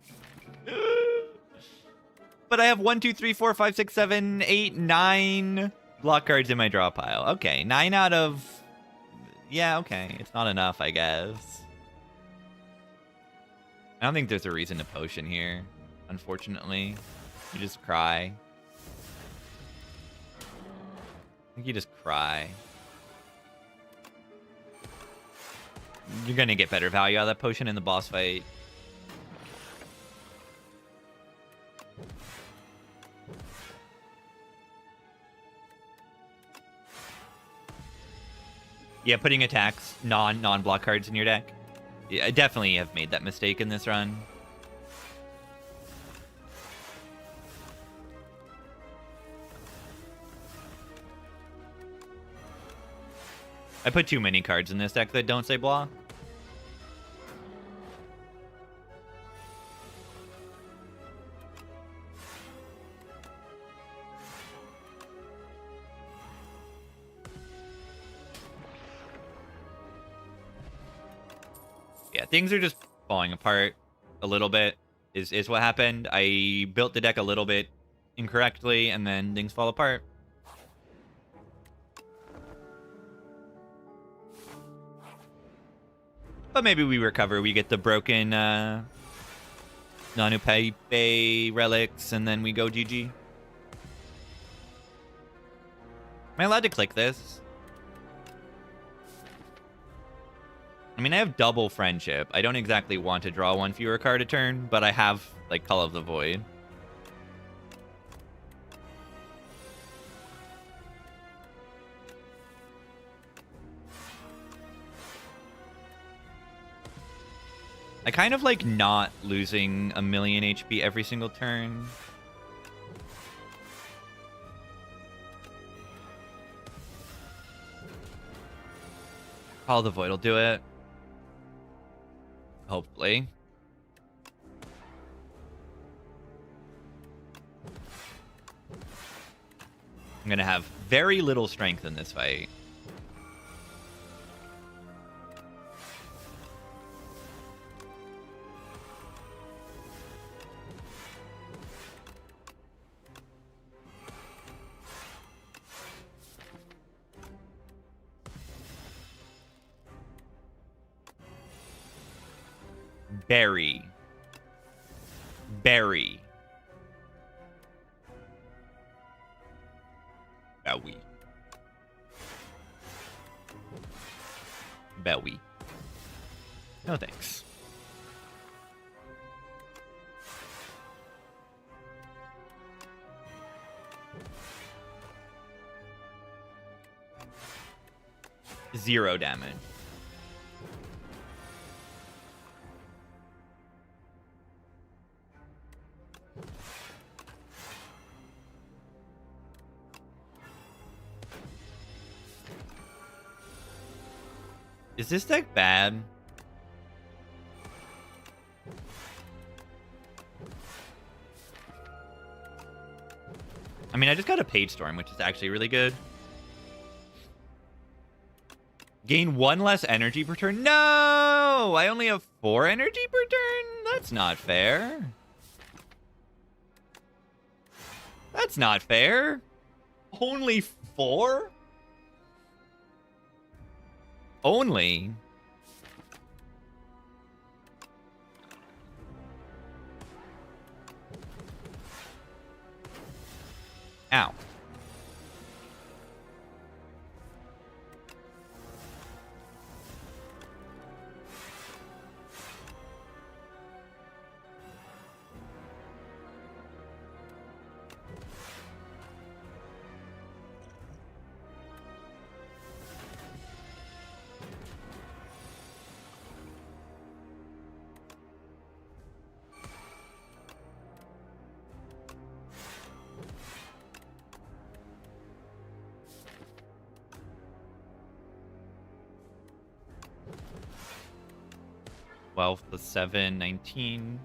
But I have 1, 2, 3, 4, 5, 6, 7, 8, 9 block cards in my draw pile. Okay, 9 out of... Yeah, okay. It's not enough, I guess. I don't think there's a reason to potion here, unfortunately. You just cry. I think you just cry. You're gonna get better value out of that potion in the boss fight. Yeah, putting attacks, non-block cards in your deck. Yeah, I definitely have made that mistake in this run. I put too many cards in this deck that don't say block. Yeah, things are just falling apart a little bit is what happened. I built the deck a little bit incorrectly, and then things fall apart. But maybe we recover. We get the broken Nanupepe relics, and then we go GG. Am I allowed to click this? I mean, I have double friendship. I don't exactly want to draw one fewer card a turn, but I have, like, Call of the Void. I kind of like not losing a million HP every single turn. Call of the Void will do it. Hopefully. I'm gonna have very little strength in this fight. Berry. Bowie. Bowie. No thanks. Zero damage. Is this deck bad? I mean, I just got a Page Storm, which is actually really good. Gain 1 less energy per turn? No! I only have 4 energy per turn? That's not fair. That's not fair. Only 4? Only? Ow. 12 plus 7, 19.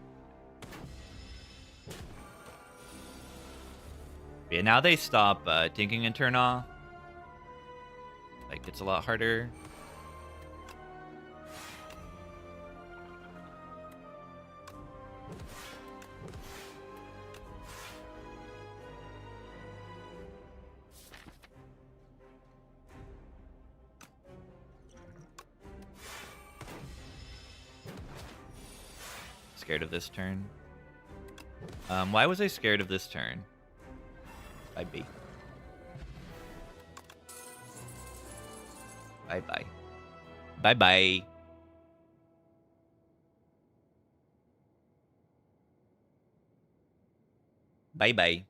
Yeah, now they stop tinking and turn off. Like, it's a lot harder. Scared of this turn. Why was I scared of this turn? Bye-bye. Bye-bye. Bye-bye. Bye-bye.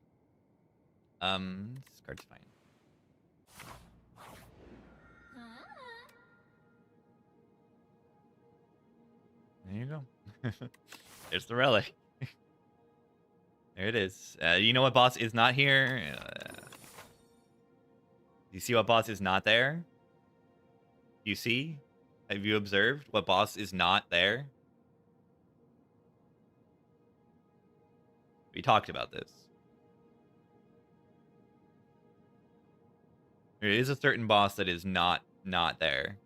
This card's fine. There you go. There's the relic. There it is. You know what boss is not here? You see what boss is not there? You see? Have you observed what boss is not there? We talked about this. There is a certain boss that is not there.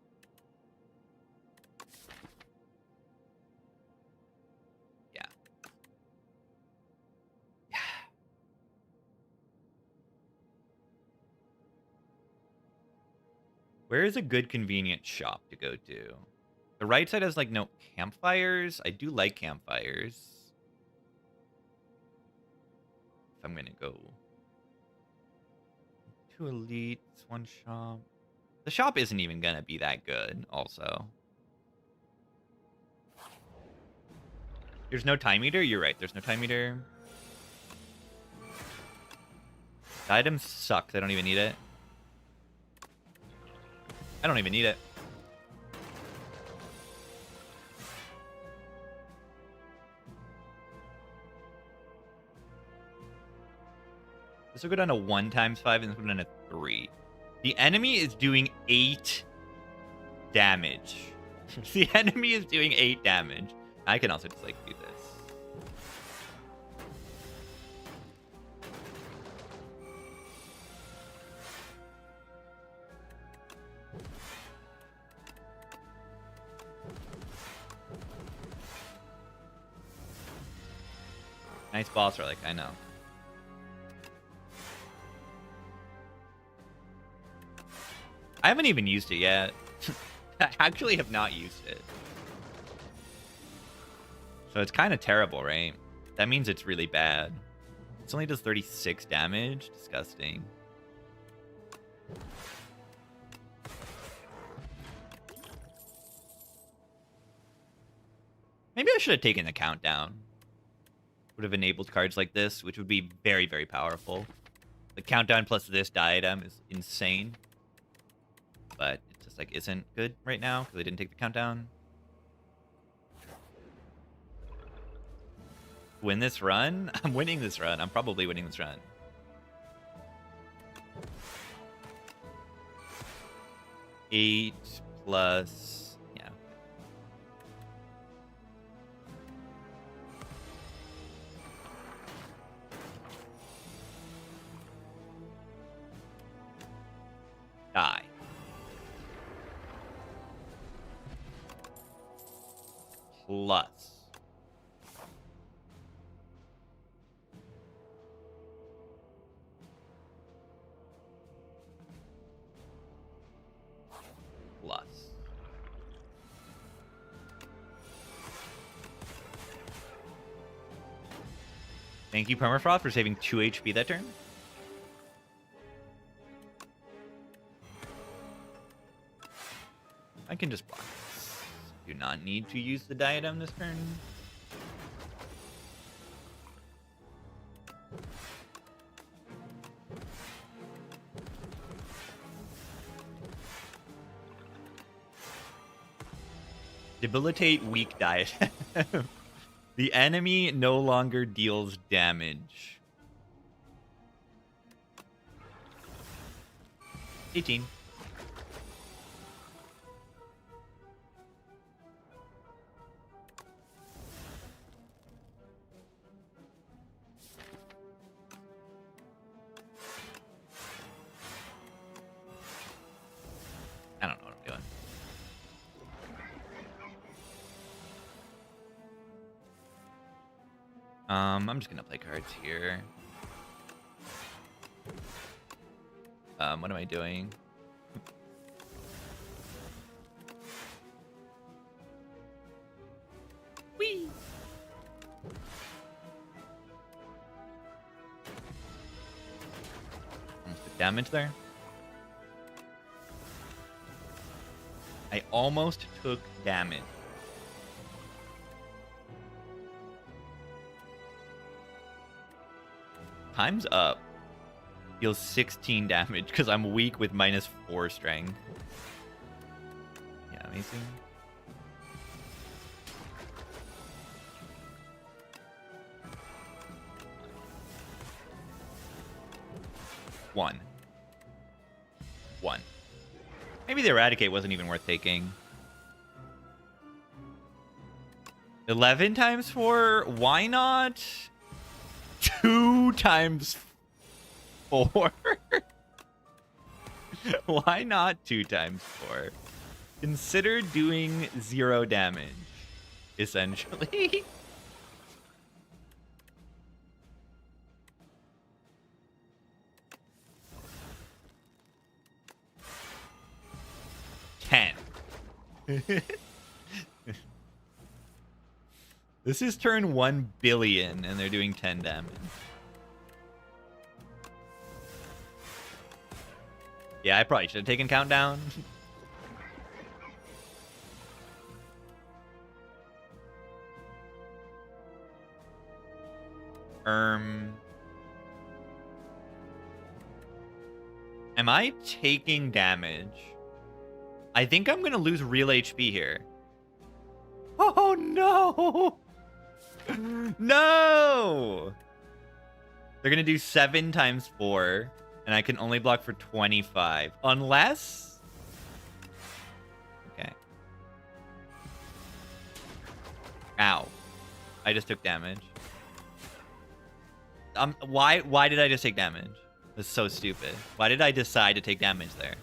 Yeah. Yeah. Where is a good convenient shop to go to? The right side has like no campfires. I do like campfires. If I'm gonna go 2 elites, 1 shop. The shop isn't even gonna be that good, also. There's no time meter? You're right, there's no time meter. The items suck. I don't even need it. I don't even need it. This will go down to 1 times 5 and this will go down to 3. The enemy is doing 8 damage. The enemy is doing 8 damage. I can also just like do this. Nice boss relic, I know. I haven't even used it yet. I actually have not used it. So it's kind of terrible, right? That means it's really bad. It only does 36 damage. Disgusting. Maybe I should have taken the countdown. Would have enabled cards like this, which would be very, very powerful. The countdown plus this diadem is insane. But it just like isn't good right now because I didn't take the countdown. Win this run? I'm winning this run. I'm probably winning this run. Eight plus, yeah. Die. Plus. Plus. Thank you, Permafrost, for saving 2 HP that turn. I can just block this. Do not need to use the diadem this turn. Debilitate weak diadem. The enemy no longer deals damage. 18. I'm just gonna play cards here. What am I doing? Whee! Almost took damage there. I almost took damage. Time's up. Deals 16 damage because I'm weak with -4 strength. Yeah, amazing. One. Maybe the Eradicate wasn't even worth taking. 11 times 4? Why not 2 times 4? Why not 2 times 4? Consider doing 0 damage, essentially. This is turn 1 billion, and they're doing 10 damage. Yeah, I probably should have taken Countdown. Am I taking damage? I think I'm gonna lose real HP here. Oh no! No! They're gonna do 7 times 4, and I can only block for 25. Unless... Okay. Ow. I just took damage. Why did I just take damage? That's so stupid. Why did I decide to take damage there?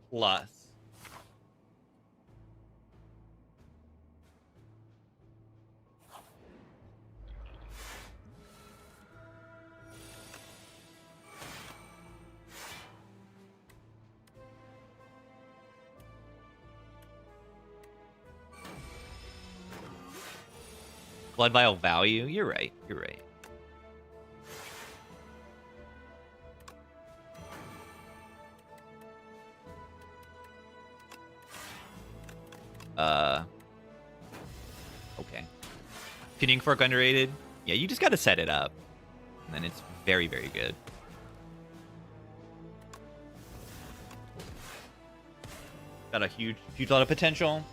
Plus. Blood Vial value? You're right. You're right. Okay. Tuning Fork underrated? Yeah, you just gotta set it up. And then it's very, very good. Got a huge lot of potential.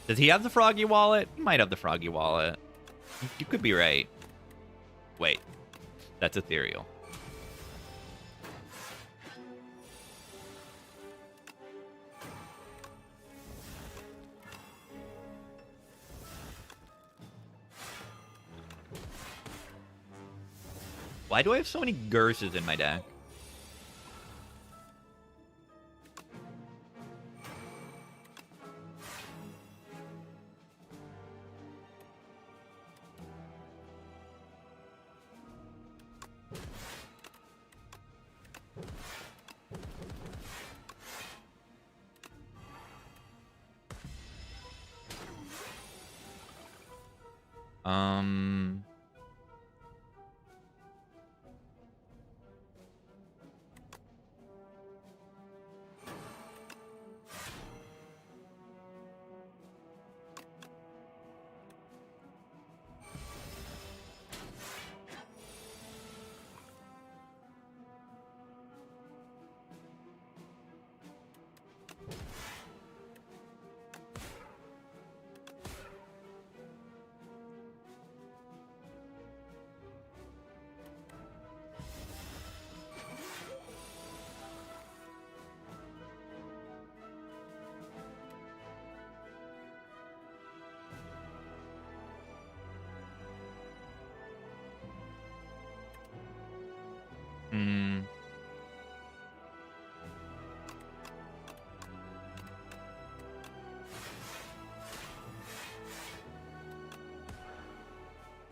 Does he have the Froggy Wallet? He might have the Froggy Wallet. You could be right. Wait. That's ethereal. Why do I have so many Gurses in my deck?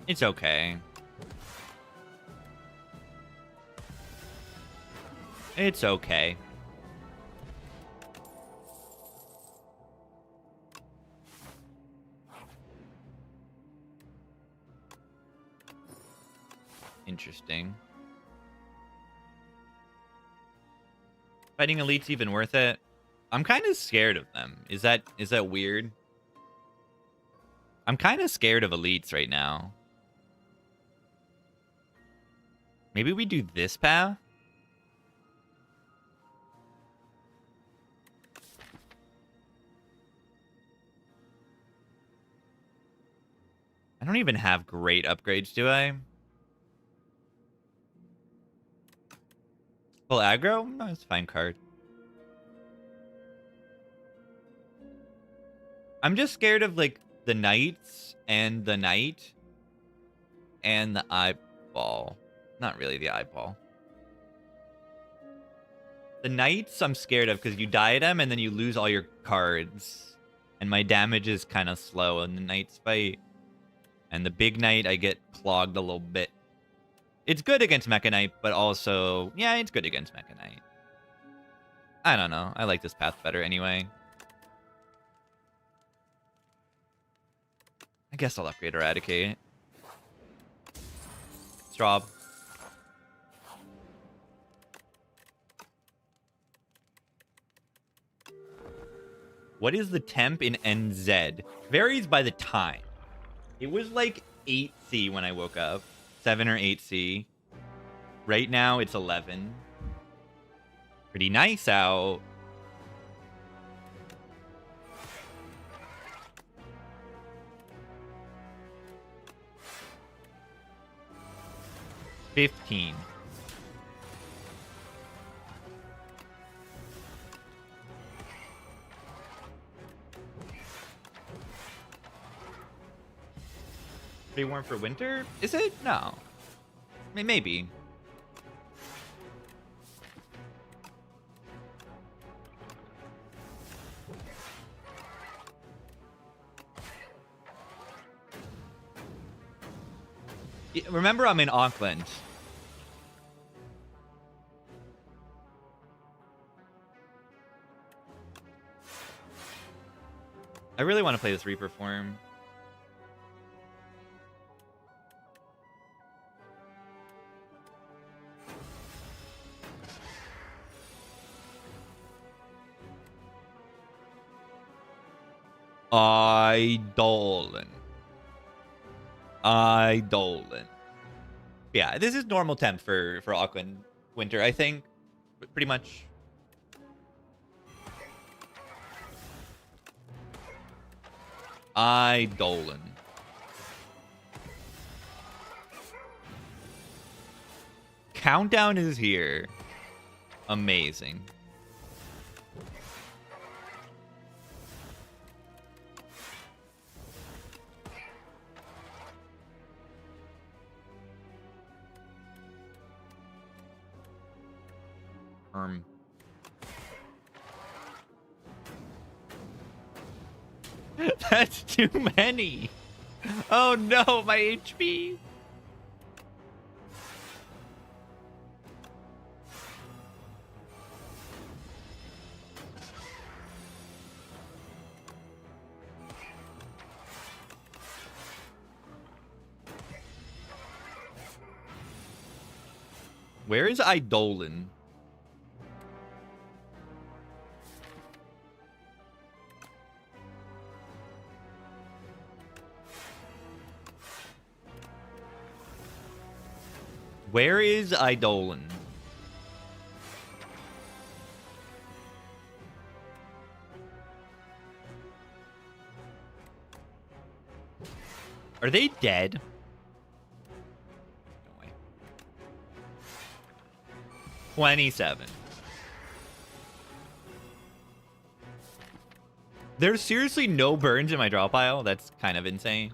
It's okay. It's okay. Interesting. Fighting elites even worth it? I'm kind of scared of them. Is that weird? I'm kind of scared of elites right now. Maybe we do this path? I don't even have great upgrades, do I? Full aggro? No, it's a fine card. I'm just scared of, like, the knights and the knight and the eyeball. Not really the eyeball. The knights I'm scared of because you diadem and then you lose all your cards. And my damage is kind of slow in the knight's fight. And the big knight, I get clogged a little bit. It's good against Mecha Knight, but also... Yeah, it's good against Mecha Knight. I don't know. I like this path better anyway. I guess I'll upgrade Eradicate. Straub. What is the temp in NZ? Varies by the time. It was like 8C when I woke up. 7 or 8C. Right now, it's 11. Pretty nice out. $15. Pretty warm for winter? Is it? No. I mean, maybe. Remember, I'm in Auckland. I really want to play this Reaper form. Eidolon. Yeah, this is normal temp for Auckland winter, I think. Pretty much. Eidolon. Countdown is here. Amazing. That's too many. Oh no, my HP. Where is Eidolon? Where is Eidolon? Are they dead? No way. 27. There's seriously no burns in my draw pile? That's kind of insane.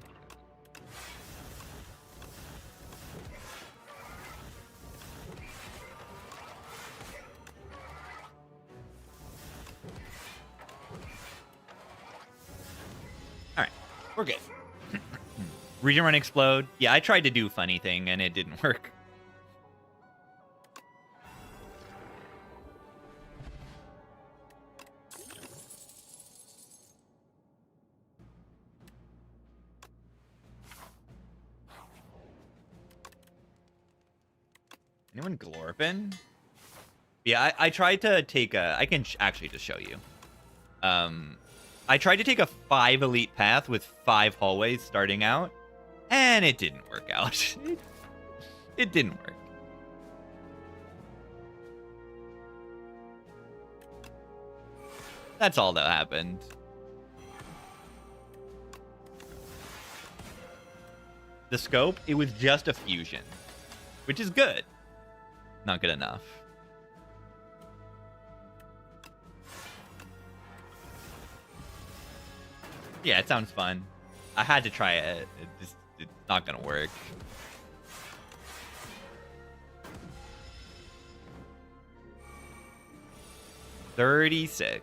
We're good. Region Run Explode. Yeah, I tried to do funny thing and it didn't work. Anyone glorping? Yeah, I tried to take a... I can actually just show you. I tried to take a 5 elite path with 5 hallways starting out, and it didn't work out. It didn't work. That's all that happened. The scope, it was just a fusion, which is good. Not good enough. Yeah, it sounds fun. I had to try it. It's not gonna work. $36.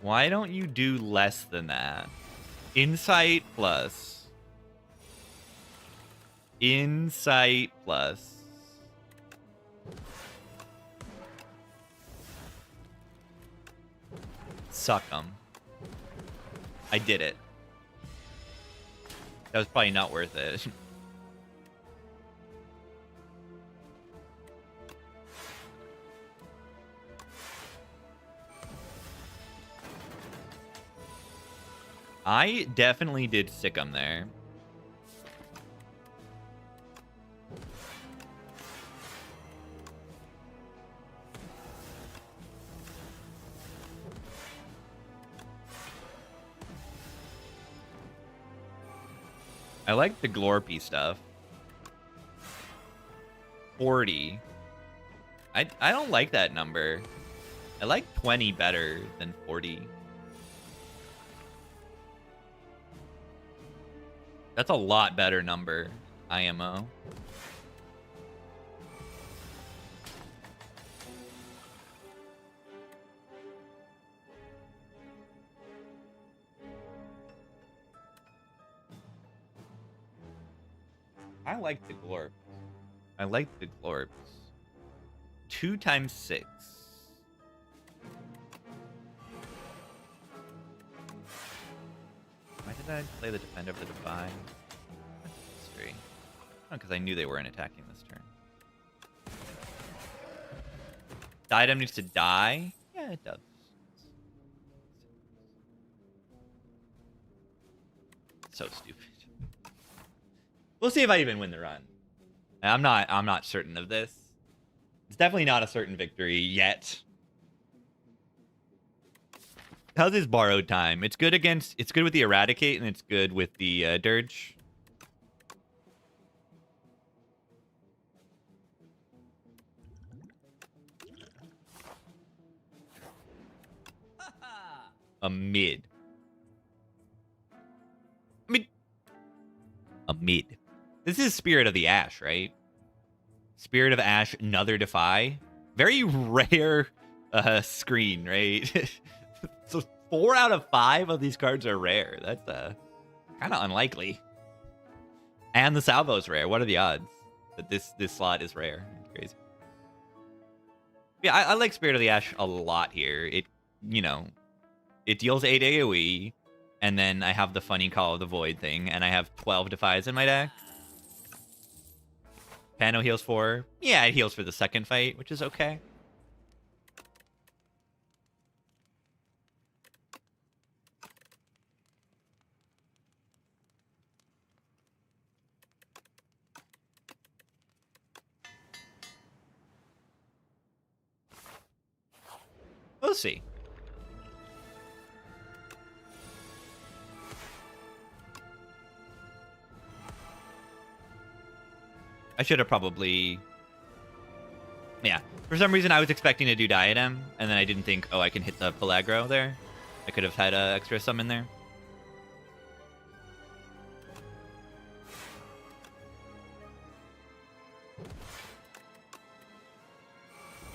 Why don't you do less than that? Insight plus. Insight plus. Suck 'em. I did it. That was probably not worth it. I definitely did sick 'em there. I like the glorpy stuff. 40. I don't like that number. I like 20 better than 40. That's a lot better number, IMO. I like the glorps. I like the glorps. 2 times 6. Why did I play the defend over the defy? History. Oh, because I knew they weren't attacking this turn. The item needs to die? Yeah, it does. So stupid. We'll see if I even win the run. I'm not certain of this. It's definitely not a certain victory yet. How's his borrowed time? It's good with the eradicate and it's good with the dirge. A mid. A mid. This is Spirit of the Ash, right? Spirit of Ash, another defy. Very rare screen, right? So 4 out of 5 of these cards are rare. That's kind of unlikely. And the salvo's rare. What are the odds that this slot is rare? It's crazy. Yeah, I like Spirit of the Ash a lot here. It, it deals 8 AoE, and then I have the funny Call of the Void thing, and I have 12 defies in my deck. Pano heals 4. Yeah, it heals for the second fight, which is okay. We'll see. I should have probably... Yeah. For some reason, I was expecting to do Diadem, and then I didn't think, oh, I can hit the Pelagro there. I could have had an extra summon there.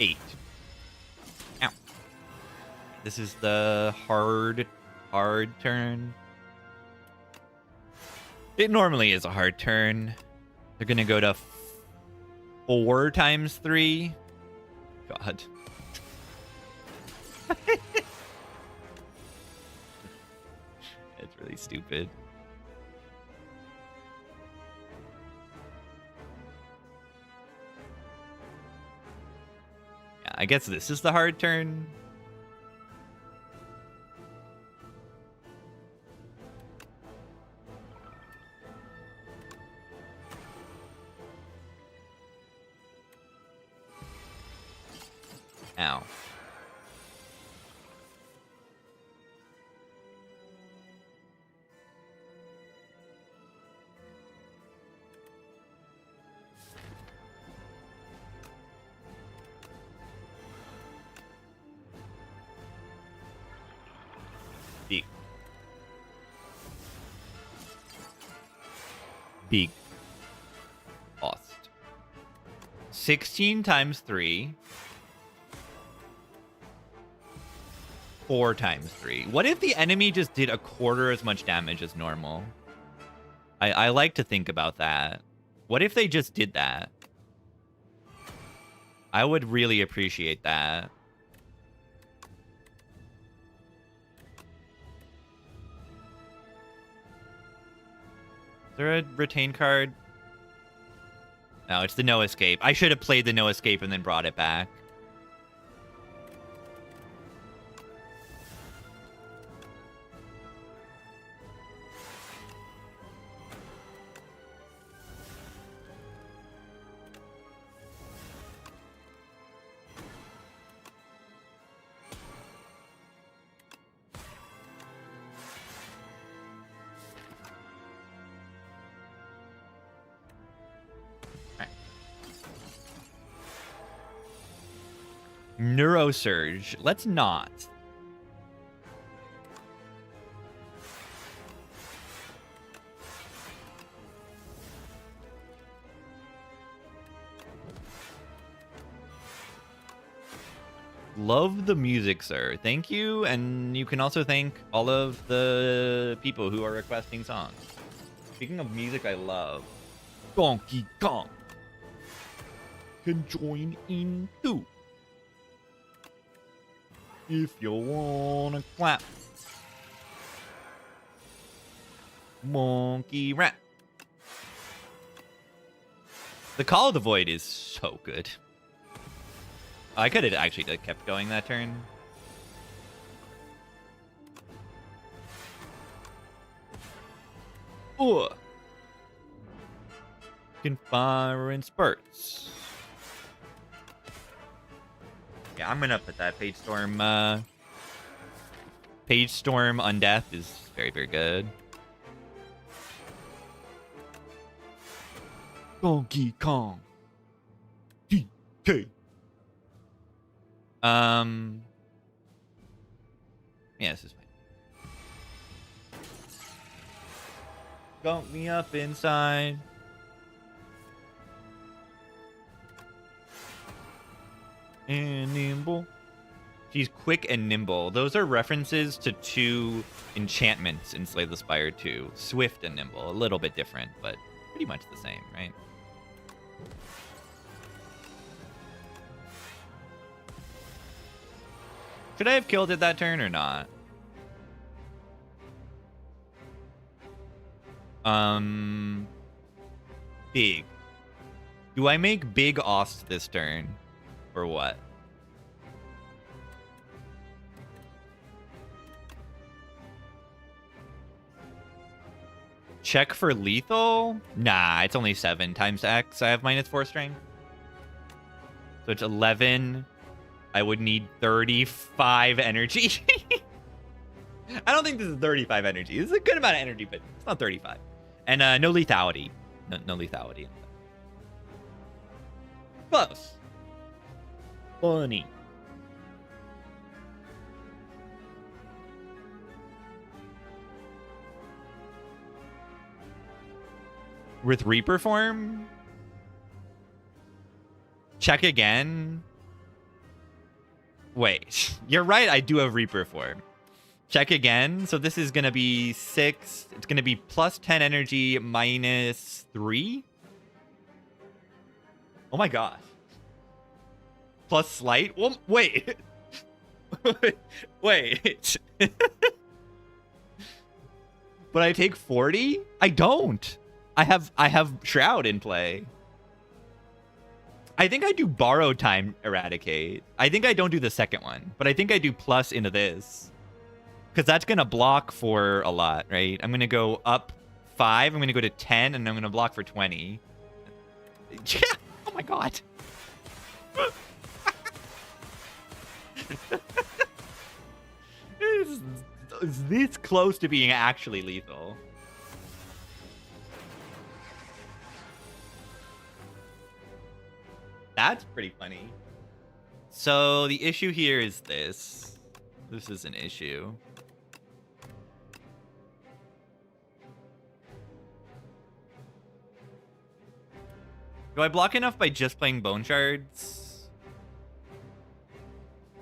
Eight. Ow. This is the hard turn. It normally is a hard turn. They're gonna go to 4 times 3. God. It's really stupid. Yeah, I guess this is the hard turn. Ow. Big. Lost. 16 times 3. 4 times 3. What if the enemy just did a quarter as much damage as normal? I like to think about that. What if they just did that? I would really appreciate that. Is there a retain card? No, it's the no escape. I should have played the no escape and then brought it back. Neurosurge. Let's not. Love the music, sir. Thank you, and you can also thank all of the people who are requesting songs. Speaking of music I love, Donkey Kong can join in too. If you wanna clap. Monkey Rat. The Call of the Void is so good. I could have actually kept going that turn. Ooh. Can fire in spurts. Yeah, I'm gonna put that Page Storm. Page Storm Undeath is very, very good. Donkey Kong. DK. Yeah, this is fine. Gunk me up inside. And nimble. She's quick and nimble. Those are references to 2 enchantments in Slay the Spire 2. Swift and nimble. A little bit different, but pretty much the same, right? Should I have killed it that turn or not? Big. Do I make big Ost this turn? Or what? Check for lethal? Nah, it's only 7 times X. I have -4 strength. So it's 11. I would need 35 energy. I don't think this is 35 energy. This is a good amount of energy, but it's not 35. And no lethality. No lethality. Close. Funny. With Reaper form? Check again. Wait, you're right. I do have Reaper form. Check again. So this is going to be 6. It's going to be plus 10 energy minus 3. Oh my gosh. Plus slight? Well, wait. Wait. But I take 40? I don't. I have Shroud in play. I think I do Borrow Time Eradicate. I think I don't do the second one, but I think I do plus into this. Because that's going to block for a lot, right? I'm going to go up 5, I'm going to go to 10, and I'm going to block for 20. Yeah! Oh my god. It's this close to being actually lethal. That's pretty funny. So the issue here is this. This is an issue. Do I block enough by just playing Bone Shards?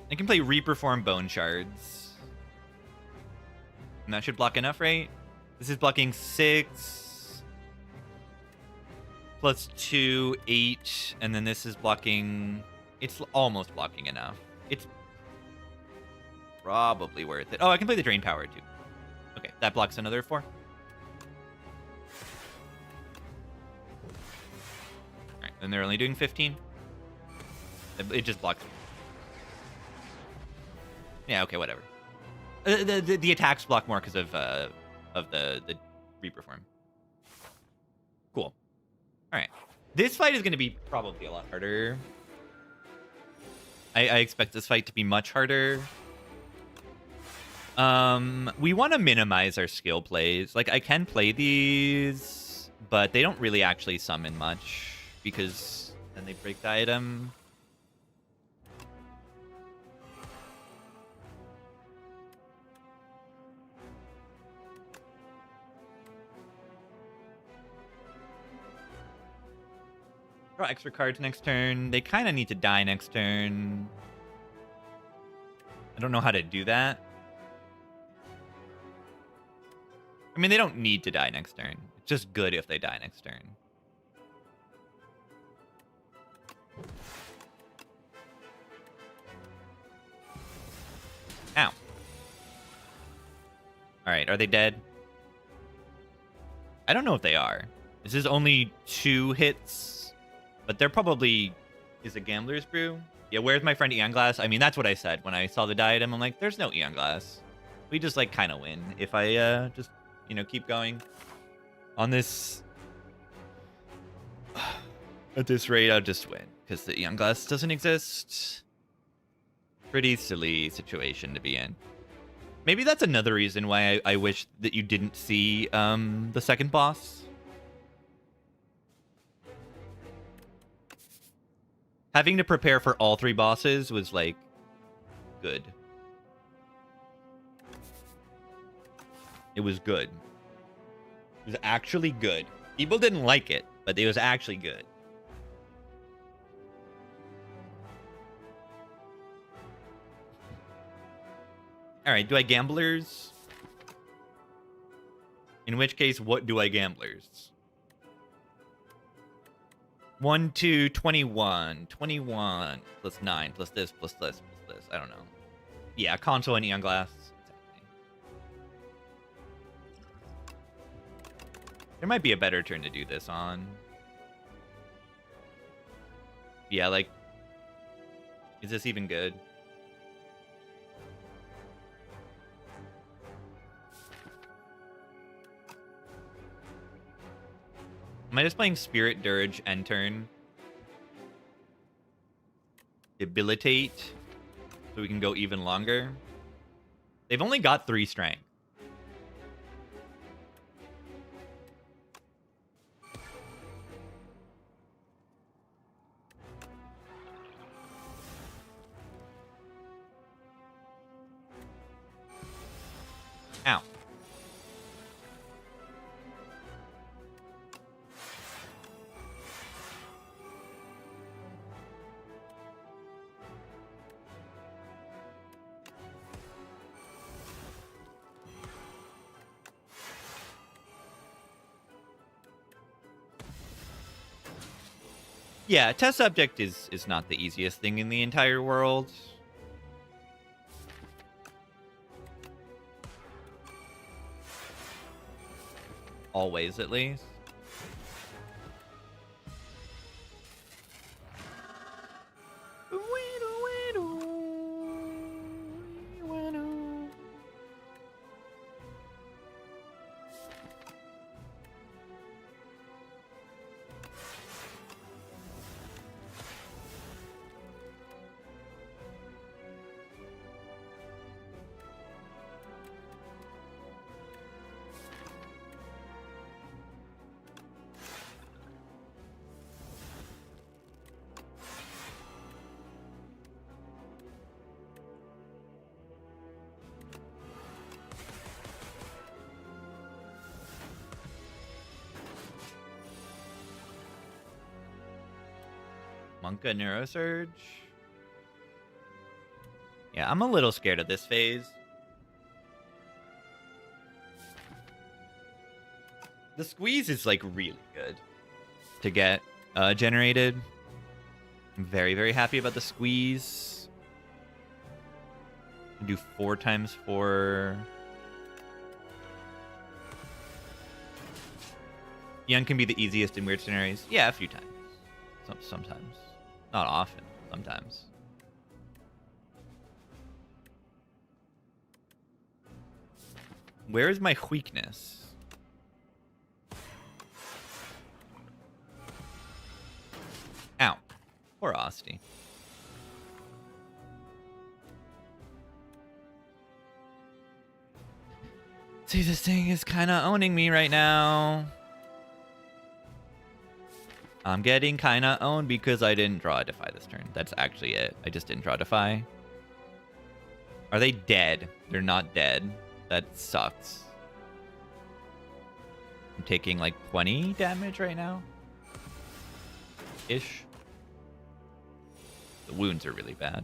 I can play Reaper form Bone Shards. And that should block enough, right? This is blocking 6. Plus 2, 8. And then this is blocking... It's almost blocking enough. It's probably worth it. Oh, I can play the Drain Power, too. Okay, that blocks another 4. Alright, and they're only doing 15. It just blocks. Yeah, okay, whatever. The attacks block more because of the Reaper form. Cool. All right. This fight is going to be probably a lot harder. I expect this fight to be much harder. We want to minimize our skill plays. Like, I can play these, but they don't really actually summon much because then they break the item. Draw extra cards next turn. They kind of need to die next turn. I don't know how to do that. I mean, they don't need to die next turn. It's just good if they die next turn. Ow. Alright, are they dead? I don't know if they are. This is only 2 hits. But there probably is a Gambler's Brew. Yeah, where's my friend Eon Glass? I mean, that's what I said when I saw the diadem. I'm like, there's no Eon Glass. We just, like, kind of win. If I just, you know, keep going on this... At this rate, I'll just win. Because the Eon Glass doesn't exist. Pretty silly situation to be in. Maybe that's another reason why I wish that you didn't see the second boss. Having to prepare for all 3 bosses was, like, good. It was good. It was actually good. People didn't like it, but it was actually good. Alright, do I gamblers? In which case, what do I gamblers? 1, 2, 21. 21 plus 9 plus this plus this plus this. I don't know. Yeah, console and Eon Glass. Exactly. There might be a better turn to do this on. Yeah, like... Is this even good? Am I just playing Spirit Dirge end turn? Debilitate. So we can go even longer. They've only got 3 strength. Ow. Yeah, test subject is not the easiest thing in the entire world. Always, at least. Monka Neurosurge. Yeah, I'm a little scared of this phase. The squeeze is like really good to get generated. I'm very, very happy about the squeeze. Do 4 times 4. Young can be the easiest in weird scenarios. Yeah, a few times. Sometimes. Not often. Sometimes. Where is my weakness? Ow. Poor Osti. See, this thing is kind of owning me right now. I'm getting kind of owned because I didn't draw a Defy this turn. That's actually it. I just didn't draw a Defy. Are they dead? They're not dead. That sucks. I'm taking like 20 damage right now. Ish. The wounds are really bad.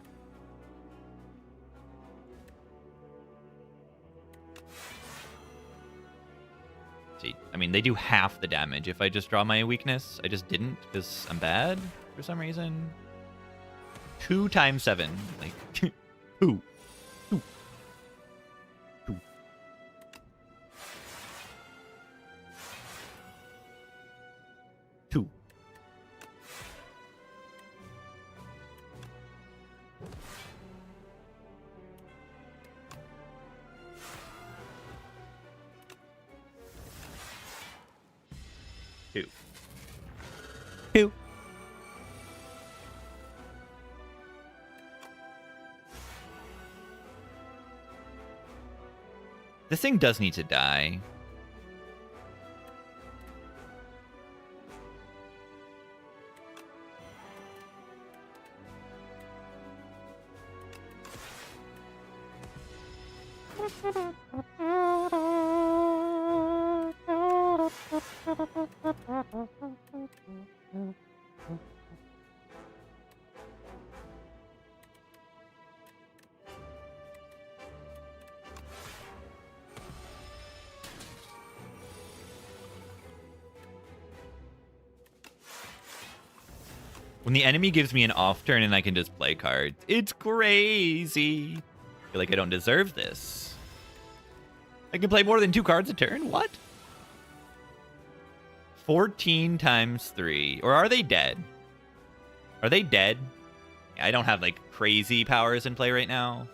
See, I mean, they do half the damage if I just draw my weakness. I just didn't because I'm bad for some reason. 2 times 7. Like, 2. 2. 2. 2. Two. This thing does need to die. When the enemy gives me an off turn and I can just play cards, it's crazy. I feel like I don't deserve this. I can play more than 2 cards a turn? What? 14 times 3. Or are they dead? Are they dead? I don't have like crazy powers in play right now.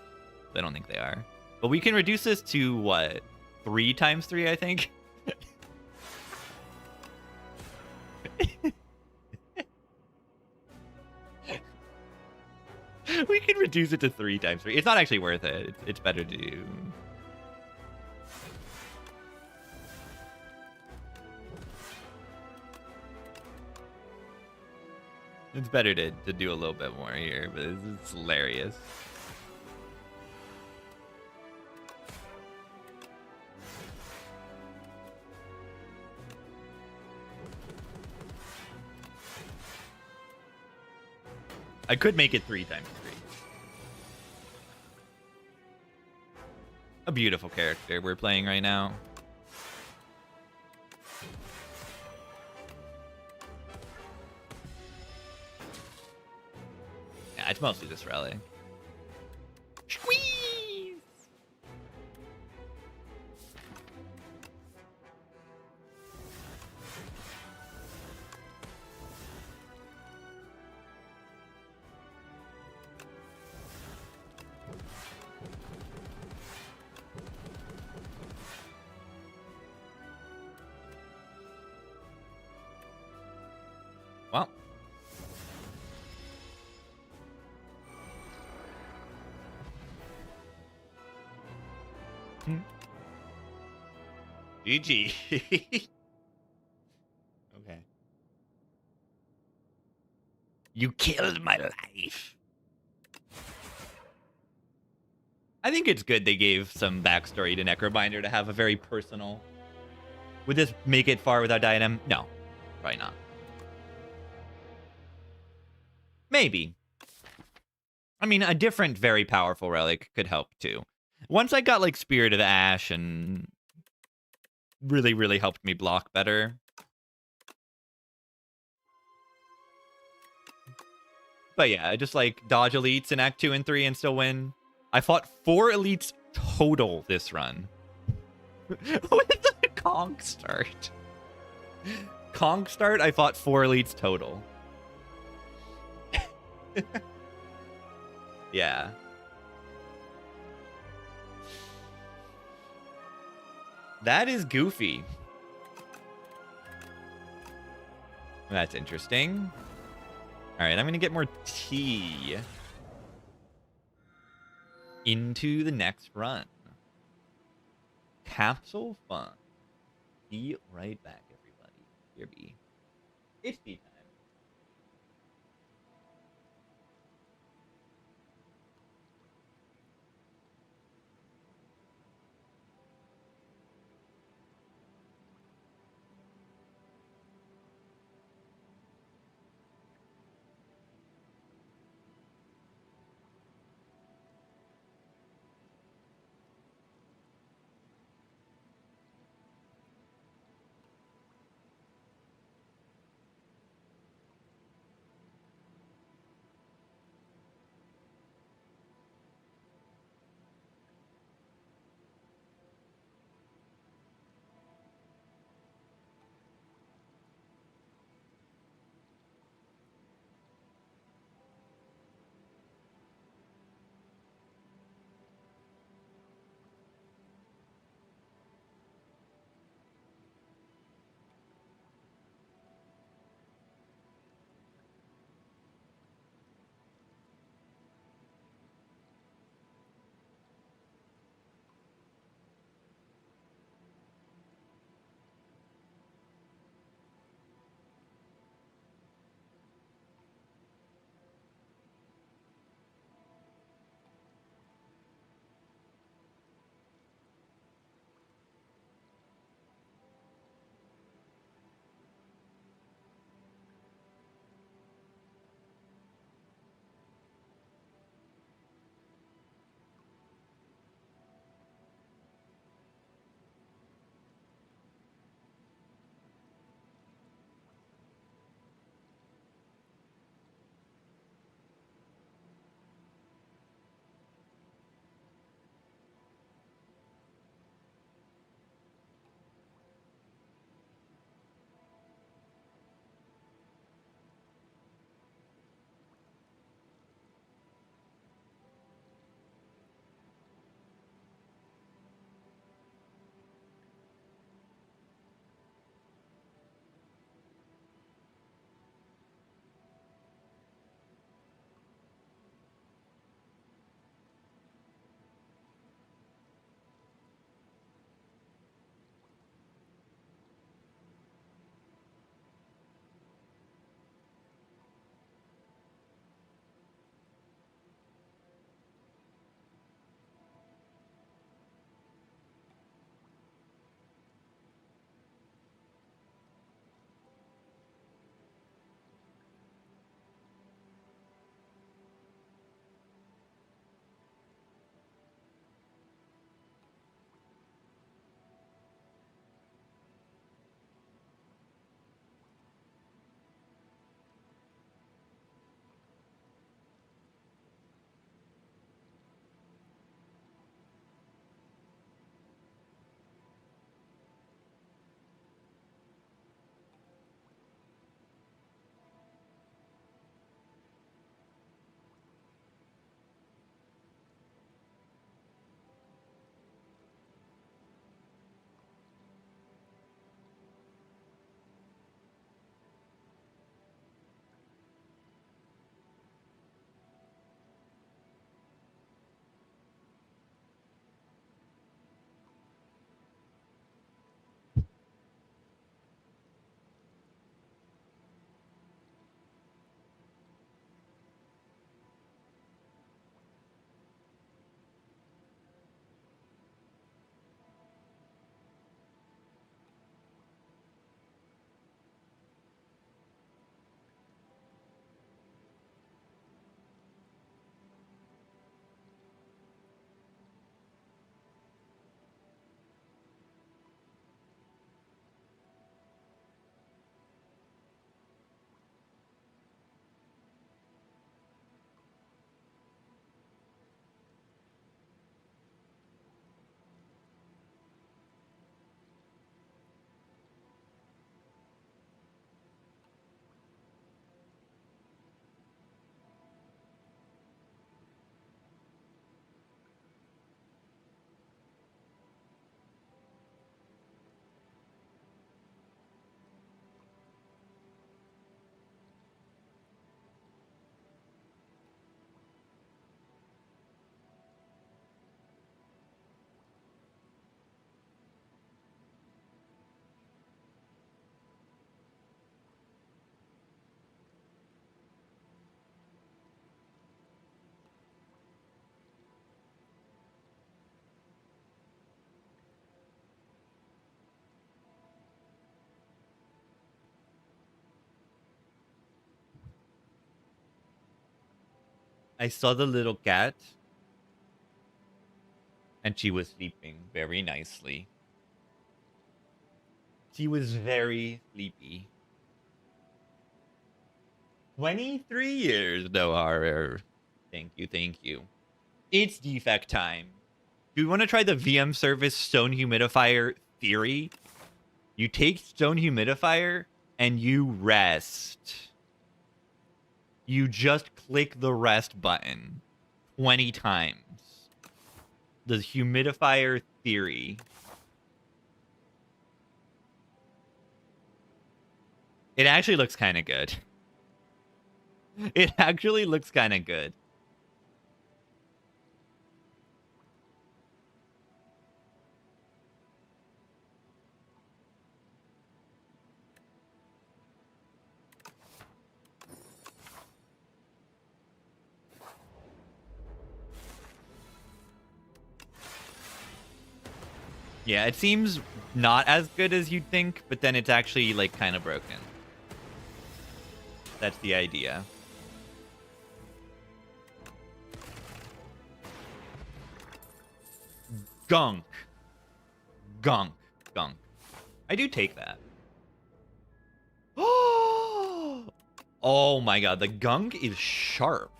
I don't think they are. But we can reduce this to what? 3 times 3, I think? We can reduce it to 3 times 3. It's not actually worth it. It's better to do. It's better to do a little bit more here, but it's hilarious. I could make it 3 times 3. A beautiful character we're playing right now. mostly this relic. Squeeze! Well. GG. Okay. You killed my life. I think it's good they gave some backstory to Necrobinder to have a very personal... Would this make it far without Diadem? No. Probably not. Maybe. I mean, a different, very powerful relic could help, too. Once I got, like, Spirit of the Ash and... really, really helped me block better. But yeah, I just, like, dodge elites in Act 2 and 3 and still win. I fought 4 elites total this run. With the Conk start. Conk start, I fought 4 elites total. Yeah. That is goofy. That's interesting. All right, I'm going to get more tea into the next run. Capsule fun. Be right back, everybody. Here be. It's tea time. I saw the little cat. And she was sleeping very nicely. She was very sleepy. 23 years, no horror. Thank you, thank you. It's defect time. Do we want to try the VM service stone humidifier theory? You take stone humidifier and you rest. You just click the rest button 20 times. The humidifier theory. It actually looks kind of good. It actually looks kind of good. Yeah, it seems not as good as you'd think, but then it's actually, like, kind of broken. That's the idea. Gunk. Gunk. Gunk. I do take that. Oh my god, the gunk is sharp.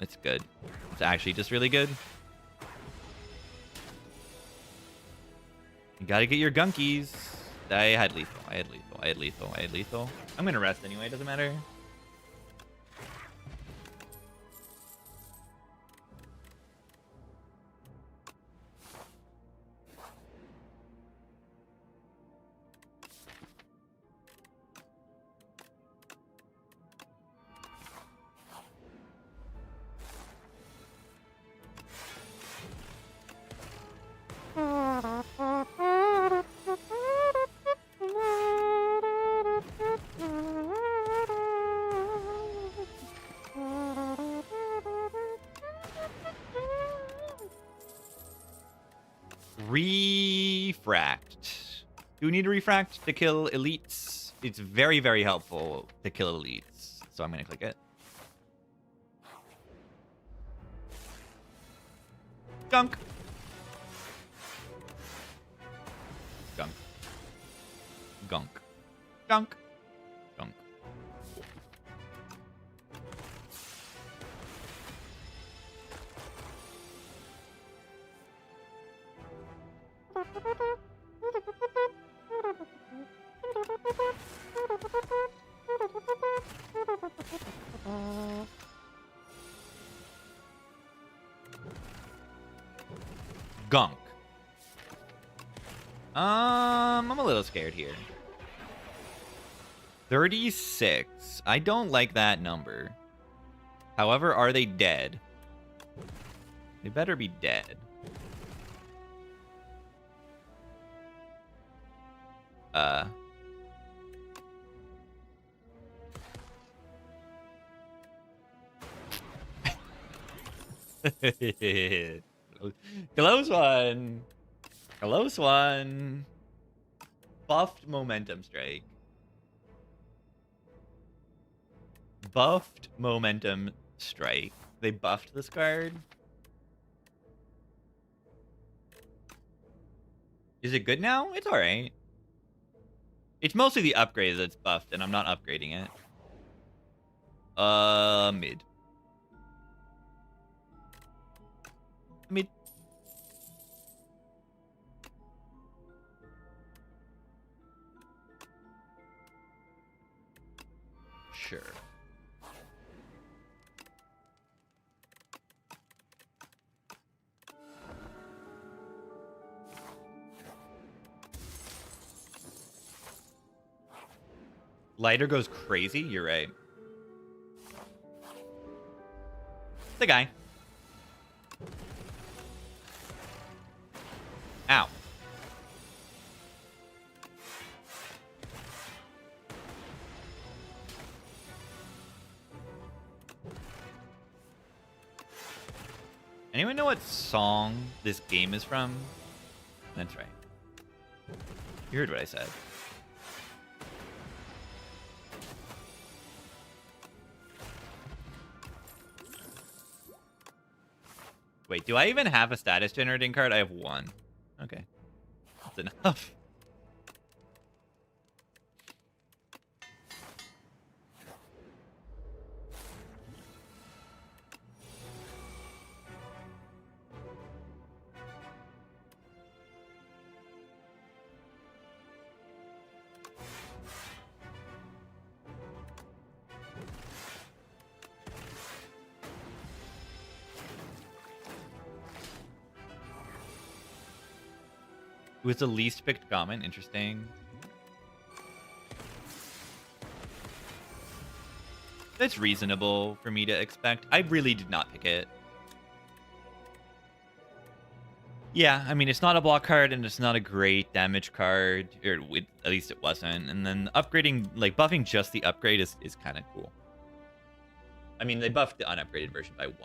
It's good. It's actually just really good. You gotta get your gunkies. I had lethal. I had lethal. I had lethal. I had lethal. I'm gonna rest anyway. Doesn't matter. Refract. Do we need to refract to kill elites? It's very, very helpful to kill elites. So I'm going to click it. Gunk. Gunk. Gunk. Gunk. Gunk. Gunk. I'm a little scared here. 36. I don't like that number. However, are they dead? They better be dead. Close one. Close one. Buffed momentum strike. Buffed momentum strike. They buffed this card. Is it good now? It's alright. It's mostly the upgrade that's buffed, and I'm not upgrading it. Mid. Mid. Sure. Lighter goes crazy? You're right. The guy. Ow. Anyone know what song this game is from? That's right. You heard what I said. Wait, do I even have a status generating card? I have one. Okay. That's enough. It was the least picked common. Interesting. That's reasonable for me to expect. I really did not pick it. Yeah, I mean, it's not a block card, and it's not a great damage card. Or at least it wasn't. And then upgrading, like, buffing just the upgrade is kind of cool. I mean, they buffed the unupgraded version by 1.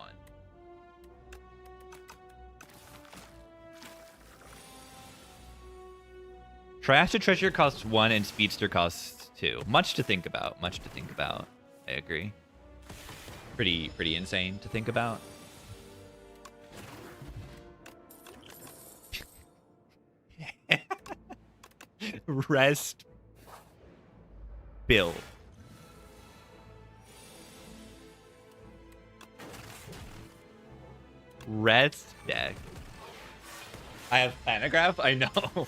Trash to Treasure costs 1 and Speedster costs 2. Much to think about. Much to think about. I agree. Pretty insane to think about. Rest. Bill. Rest deck. I have Panagraph? I know.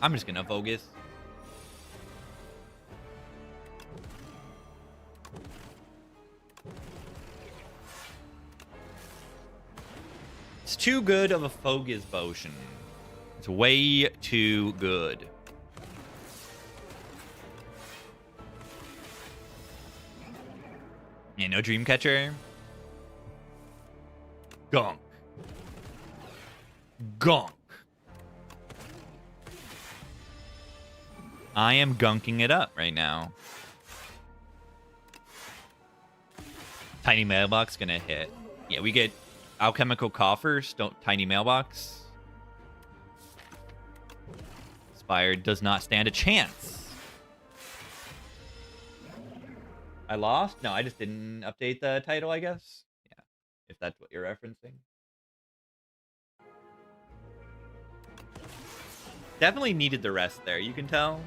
I'm just gonna Vogus. It's too good of a Vogus potion. It's way too good. Yeah, no Dreamcatcher. Gunk. Gunk. I am gunking it up right now. Tiny Mailbox gonna hit. Yeah, we get Alchemical Coffers, don't Tiny Mailbox. Inspired does not stand a chance. I lost? No, I just didn't update the title, I guess. Yeah, if that's what you're referencing. Definitely needed the rest there, you can tell.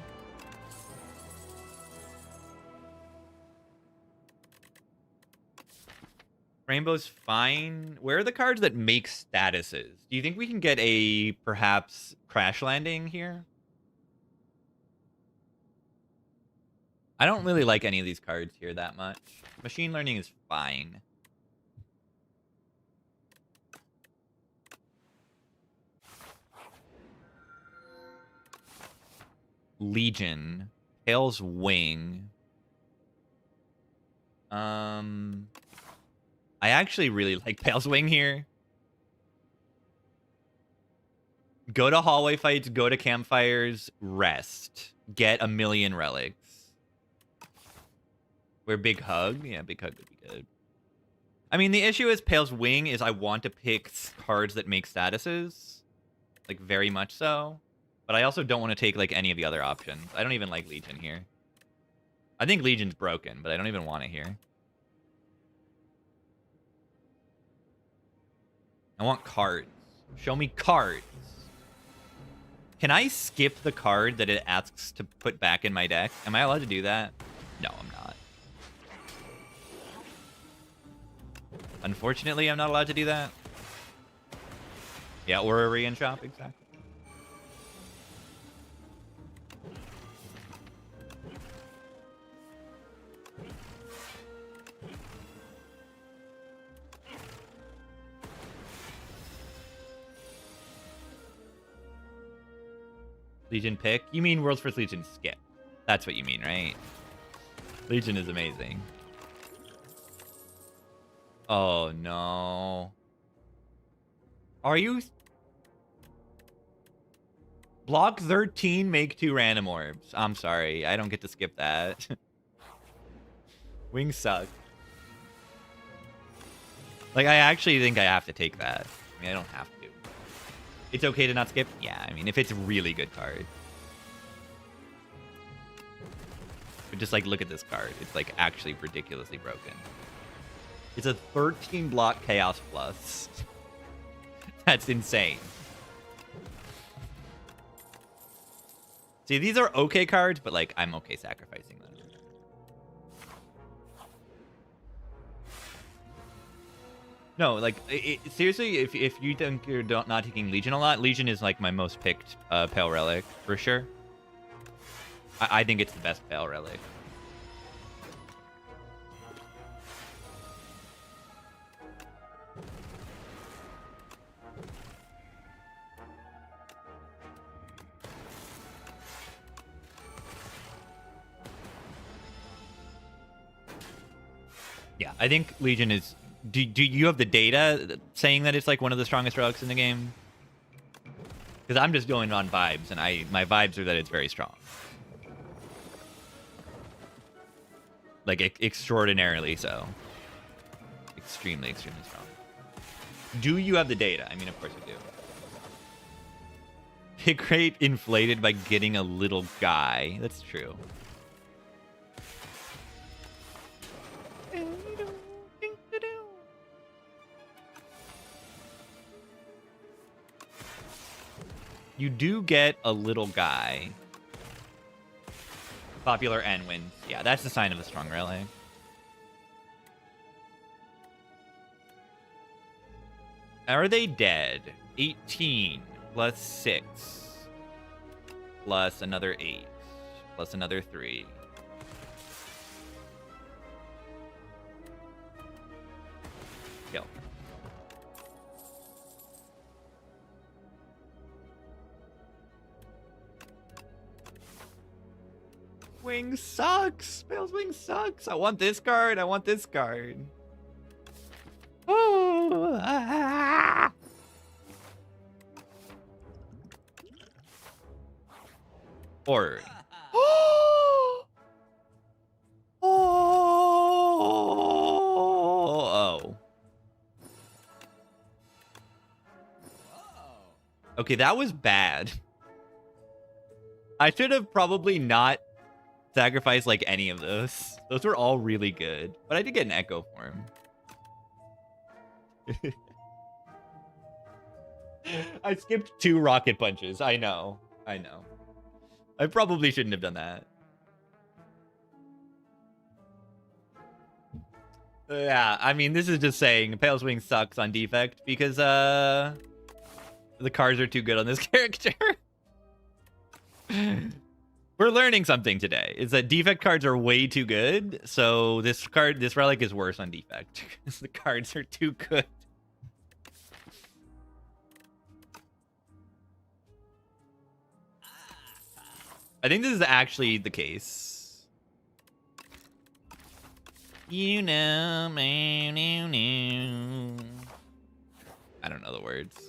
Rainbow's fine. Where are the cards that make statuses? Do you think we can get a, perhaps, Crash Landing here? I don't really like any of these cards here that much. Machine Learning is fine. Legion. Tail's Wing. I actually really like Pale's Wing here. Go to hallway fights, go to campfires, rest. Get a million relics. We're Big Hug? Yeah, Big Hug would be good. I mean, the issue is Pale's Wing is I want to pick cards that make statuses. Like, very much so. But I also don't want to take, like, any of the other options. I don't even like Legion here. I think Legion's broken, but I don't even want it here. I want cards. Show me cards. Can I skip the card that it asks to put back in my deck? Am I allowed to do that? No, I'm not. Unfortunately, I'm not allowed to do that. Yeah, or a re-in shop, exactly. Legion pick? You mean World's First Legion skip? That's what you mean, right? Legion is amazing. Oh, no. Are you... Block 13, make 2 random orbs. I'm sorry. I don't get to skip that. Wings suck. Like, I actually think I have to take that. I mean, I don't have to. It's okay to not skip? Yeah, I mean, if it's a really good card. But just, like, look at this card. It's, like, actually ridiculously broken. It's a 13 block Chaos Plus. That's insane. See, these are okay cards, but, like, I'm okay sacrificing them. No, like, seriously, if you think you're not taking Legion a lot, Legion is, like, my most picked Pale Relic, for sure. I think it's the best Pale Relic. Yeah, I think Legion is... Do you have the data saying that it's like one of the strongest relics in the game? Because I'm just going on vibes, and my vibes are that it's very strong. Like, extraordinarily so. Extremely, extremely strong. Do you have the data? I mean, of course you do. Pick rate inflated by getting a little guy. That's true. You do get a little guy. Popular N wins. Yeah, that's the sign of a strong relic. Are they dead? 18 plus 6 plus another 8 plus another 3. Kill. Wing sucks. Pale's Wing sucks. I want this card. I want this card. Oh. Ah. Or. Oh. Okay, that was bad. I should have probably not sacrificed like any of those. Those were all really good, but I did get an echo for him. I skipped 2 rocket punches. I know. I probably shouldn't have done that. Yeah, I mean, this is just saying Pale's Wing sucks on defect because the cards are too good on this character. We're learning something today. Is that defect cards are way too good, so this relic is worse on defect because the cards are too good. I think this is actually the case. You know, I don't know the words.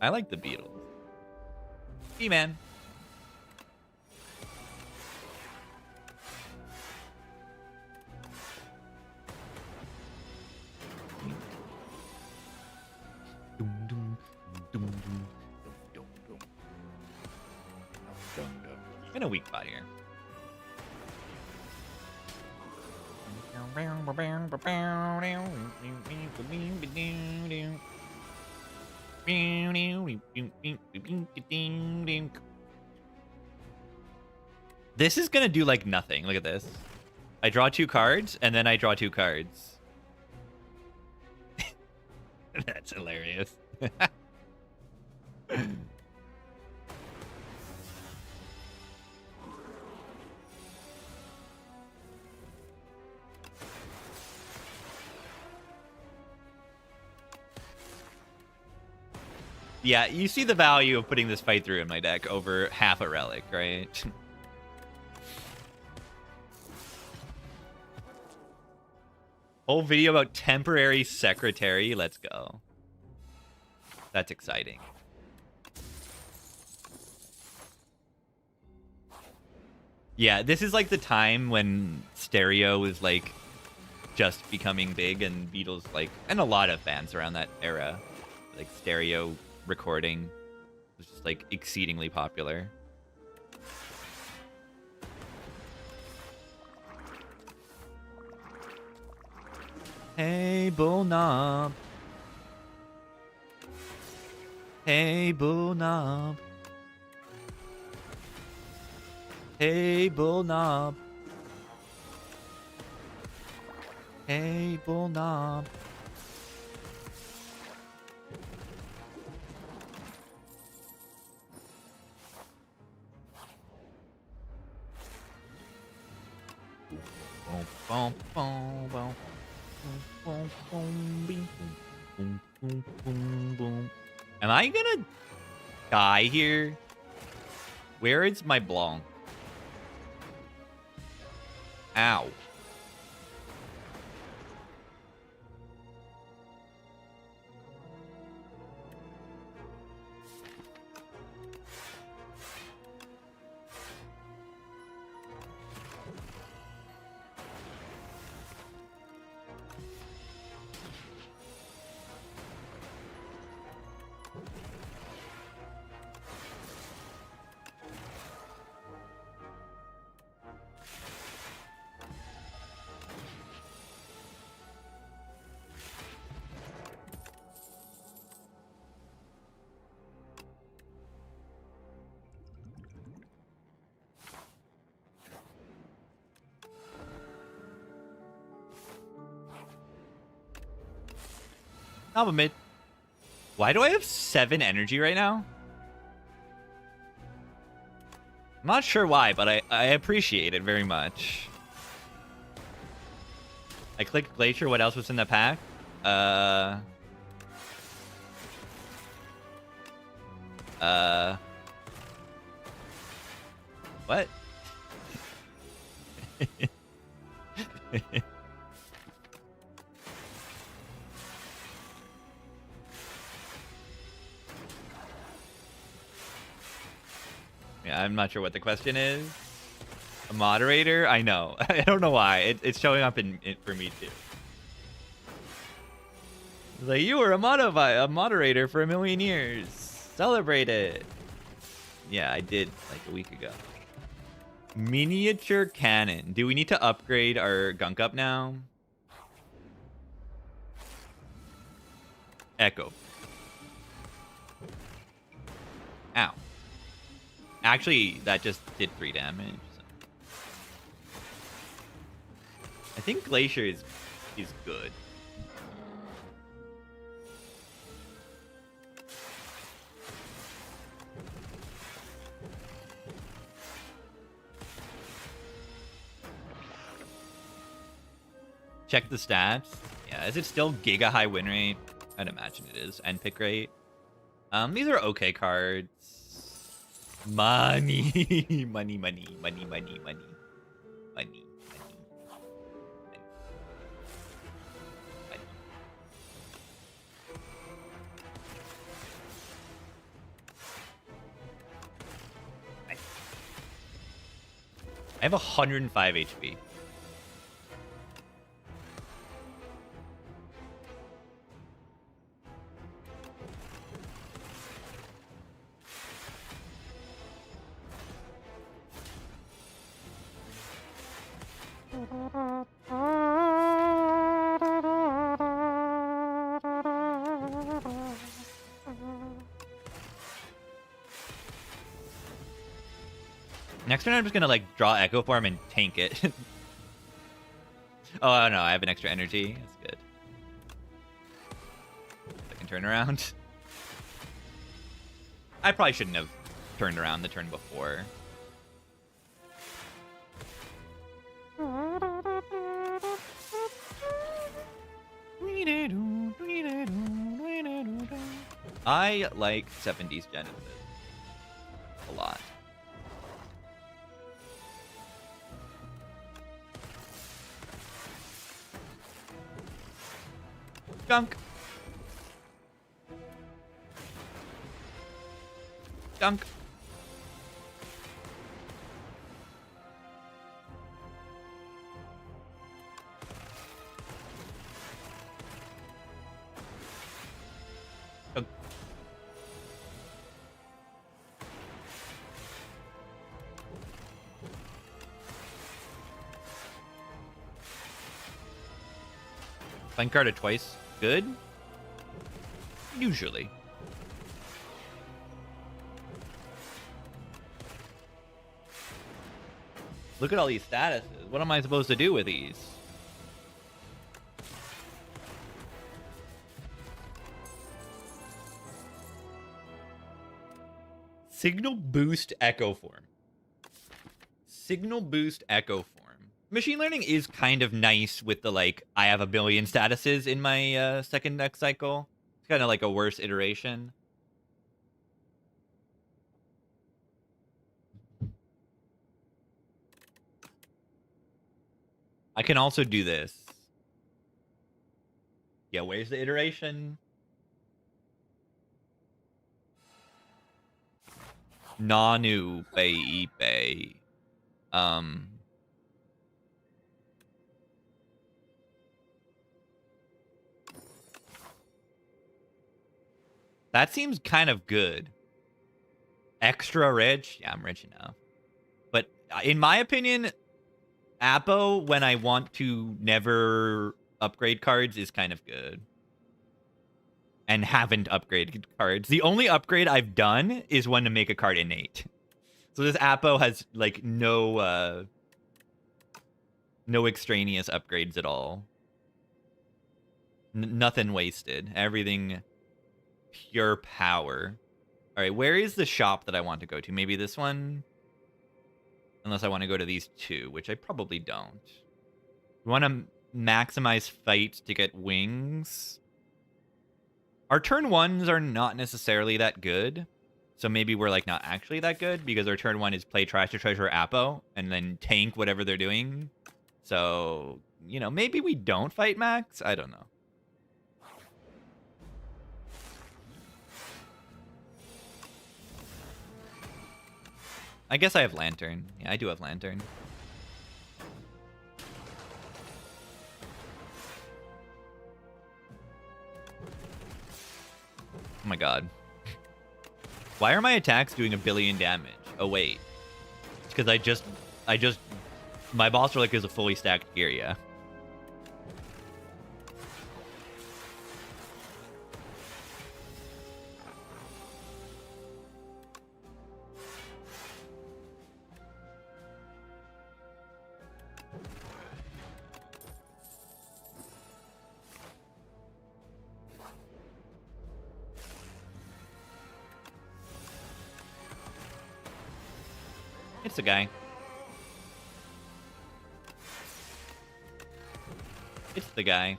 I like the Beatles. B-Man. In a weak spot here. This is gonna do like nothing. Look at this. I draw 2 cards, and then I draw 2 cards. That's hilarious. Yeah, you see the value of putting this fight through in my deck over half a relic, right? Whole video about temporary secretary. Let's go. That's exciting. Yeah, this is like the time when stereo was like just becoming big, and Beatles like, and a lot of bands around that era, like stereo recording was just like exceedingly popular. Hey, bull knob. Hey, bull knob. Hey, bull knob. Hey, bull knob. Boom, boom, boom, boom, boom, boom, boom, boom, boom, boom. Am I gonna die here? Where is my Blanc? Ow. I'll admit. Why do I have 7 energy right now? I'm not sure why, but I appreciate it very much. I clicked Glacier. What else was in the pack? What? Yeah, I'm not sure what the question is. A moderator? I know. I don't know why. It's showing up for me too. It's like, you were a moderator for a million years. Celebrate it. Yeah, I did like a week ago. Miniature cannon. Do we need to upgrade our gunk up now? Echo. Ow. Actually, that just did 3 damage. So. I think Glacier is good. Check the stats. Yeah, is it still Giga high win rate? I'd imagine it is. And pick rate. These are okay cards. Money. Money, money, money, money, money. Money. Money. I have 105 HP. Next turn, I'm just gonna like draw Echo Form and tank it. Oh no, I have an extra energy. That's good. I can turn around. I probably shouldn't have turned around the turn before. I like 70s Genesis a lot. Gunk. Gunk. Gunk. Find card it twice. Good? Usually. Look at all these statuses. What am I supposed to do with these? Signal Boost Echo Form. Signal Boost Echo Form. Machine learning is kind of nice with the, like, I have a billion statuses in my second next cycle. It's kind of like a worse iteration. I can also do this. Yeah, where's the iteration? Nanu Ipe. That seems kind of good. Extra rich? Yeah, I'm rich enough. But in my opinion, Apo, when I want to never upgrade cards, is kind of good. And haven't upgraded cards. The only upgrade I've done is one to make a card innate. So this Apo has, like, no extraneous upgrades at all. Nothing wasted. Everything pure power. All right, where is the shop that I want to go to? Maybe this one? Unless I want to go to these two, which I probably don't. We want to maximize fight to get wings. Our turn ones are not necessarily that good. So maybe we're, like, not actually that good, because our turn one is play trash to treasure Apo, and then tank whatever they're doing. So, you know, maybe we don't fight max? I don't know. I guess I have Lantern. Yeah, I do have Lantern. Oh my god. Why are my attacks doing 1 billion damage? Oh wait. It's because I just my boss relic is a fully stacked gear, yeah. It's the guy. It's the guy.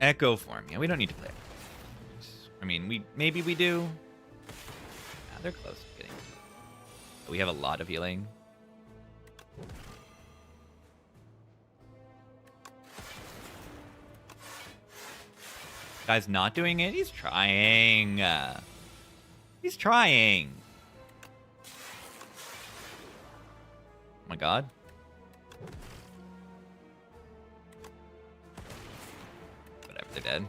Echo Form. Yeah, we don't need to play it. I mean, maybe we do. Yeah, they're close to getting. We have a lot of healing. Guy's not doing it. He's trying. He's trying. Oh my god. Whatever, they're dead.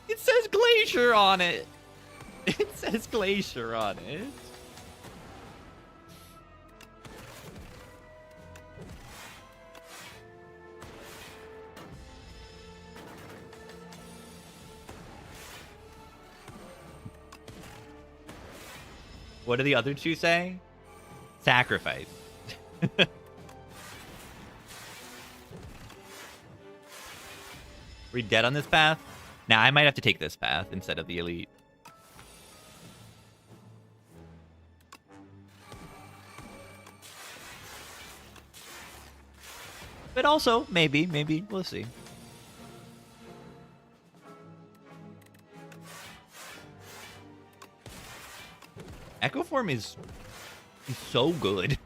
It says Glacier on it. It says Glacier on it. What do the other two say? Sacrifice. We dead on this path? Now I might have to take this path instead of the elite. But also, maybe, we'll see. Echo Form is so good.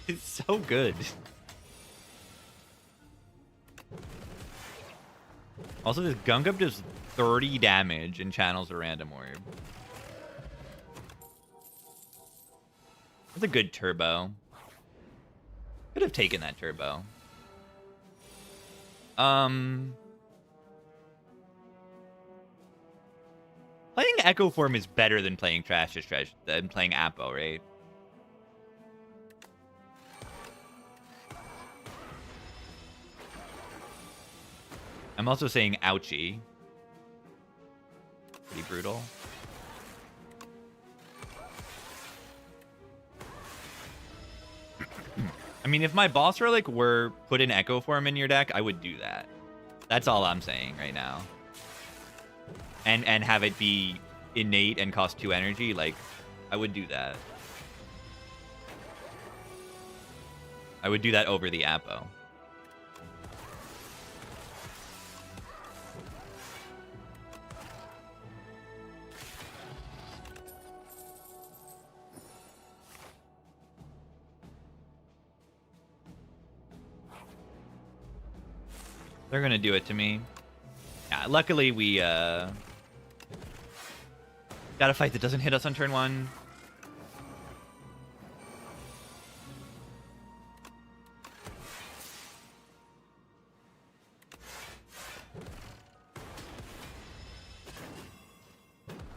It's so good. Also, this Gunk Up does 30 damage and channels a random orb. That's a good turbo. Could have taken that turbo. Playing Echo Form is better than playing Trash than playing Apo, right? I'm also saying ouchie. Pretty brutal. I mean, if my boss relic were put in Echo Form in your deck, I would do that. That's all I'm saying right now. And have it be innate and cost 2 energy, like, I would do that. I would do that over the Apo. They're gonna do it to me. Yeah, luckily we got a fight that doesn't hit us on turn 1.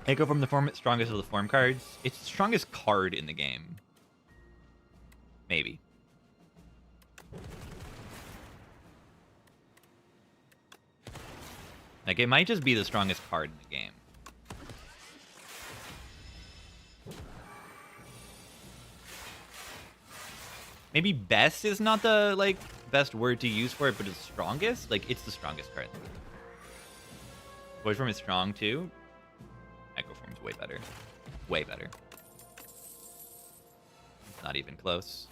Echo from the form, strongest of the form cards. It's the strongest card in the game. Maybe. Like, it might just be the strongest card in the game. Maybe best is not the, like, best word to use for it, but it's strongest? Like, it's the strongest card. Voice Form is strong, too. Echo Form's way better. Way better. It's not even close.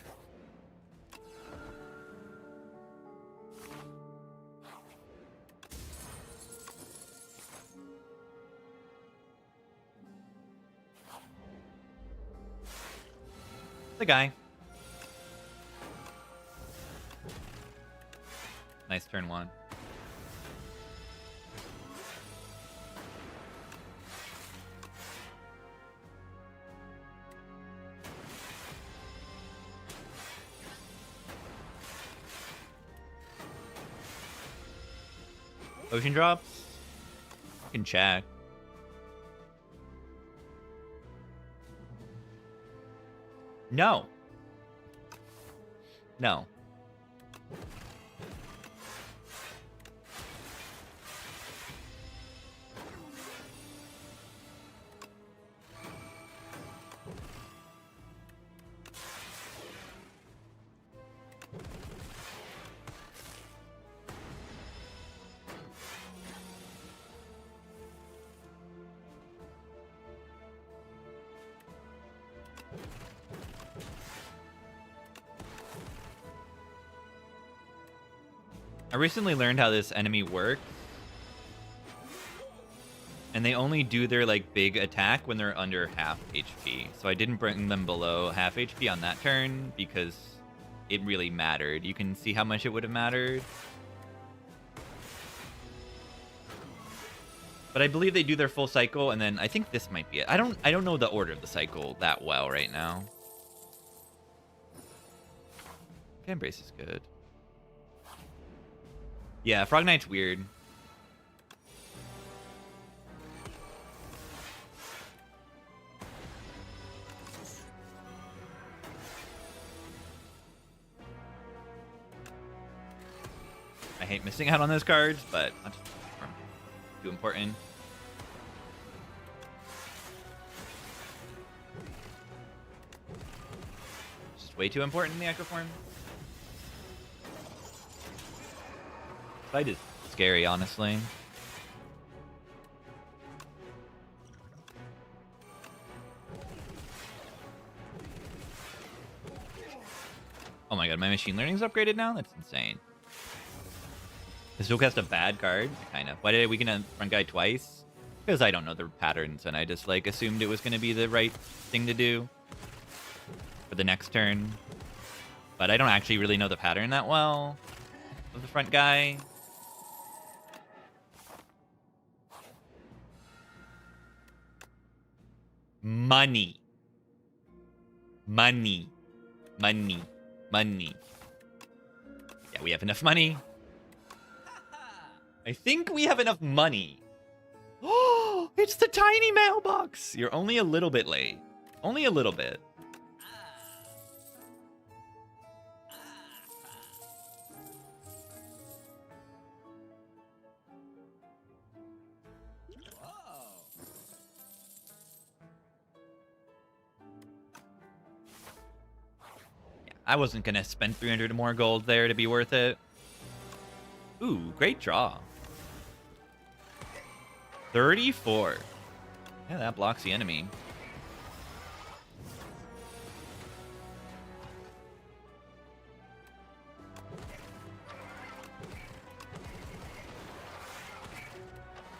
The guy. Nice turn 1. Ocean drops? I can check. No. No. I recently learned how this enemy works. And they only do their, like, big attack when they're under half HP. So I didn't bring them below half HP on that turn because it really mattered. You can see how much it would have mattered. But I believe they do their full cycle, and then I think this might be it. I don't know the order of the cycle that well right now. Fan Brace is good. Yeah, Frog Knight's weird. I hate missing out on those cards, but I'm just too important. Just way too important in the Echo Form. Fight is scary, honestly. Oh my god, good. My machine learning's upgraded now? That's insane. Is still cast a bad card? Kind of. Why did I weaken a front guy twice? Because I don't know the patterns, and I just, like, assumed it was going to be the right thing to do for the next turn. But I don't actually really know the pattern that well of the front guy. Money. Money. Money. Money. Yeah, we have enough money. I think we have enough money. Oh, it's the tiny mailbox. You're only a little bit late. Only a little bit. Yeah, I wasn't going to spend 300 more gold there to be worth it. Ooh, great draw. 34. Yeah, that blocks the enemy.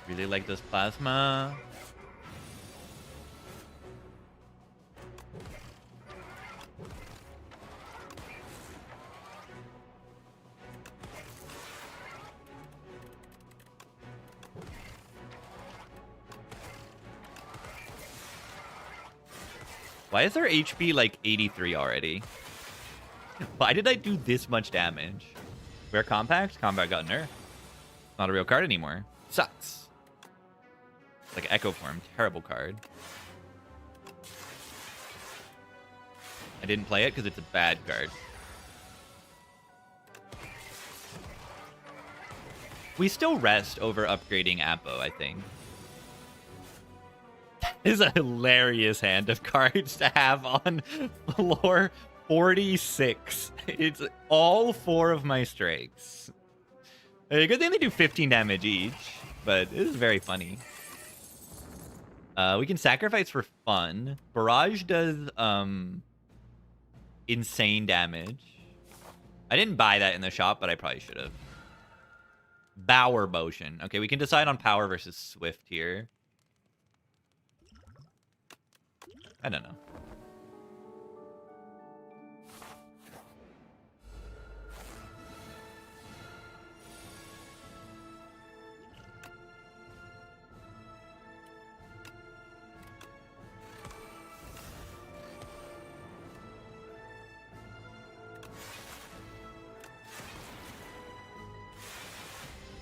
Really like this plasma. Why is their HP like 83 already? Why did I do this much damage? Rare Compact? Compact got nerfed. Not a real card anymore. Sucks. Like Echo Form. Terrible card. I didn't play it because it's a bad card. We still rest over upgrading Apo, I think. This is a hilarious hand of cards to have on floor 46. It's all 4 of my strikes. Good thing they do 15 damage each, but it is very funny. We can sacrifice for fun. Barrage does insane damage. I didn't buy that in the shop, but I probably should have. Bower Motion. Okay, we can decide on power versus swift here. I don't know.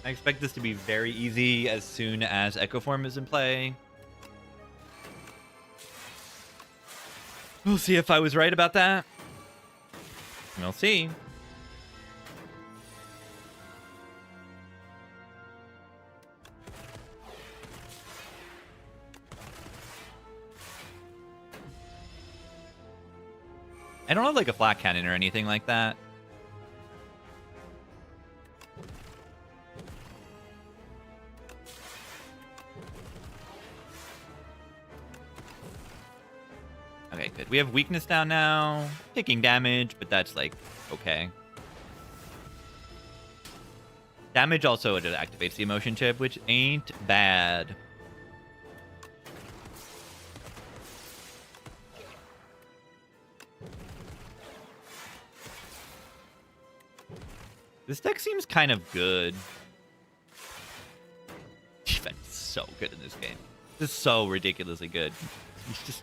I expect this to be very easy as soon as Echo Form is in play. We'll see if I was right about that. We'll see. I don't have like a flat cannon or anything like that. Okay, good. We have weakness down now. Taking damage, but that's, like, okay. Damage also it activates the emotion chip, which ain't bad. This deck seems kind of good. Defense is so good in this game. This is so ridiculously good.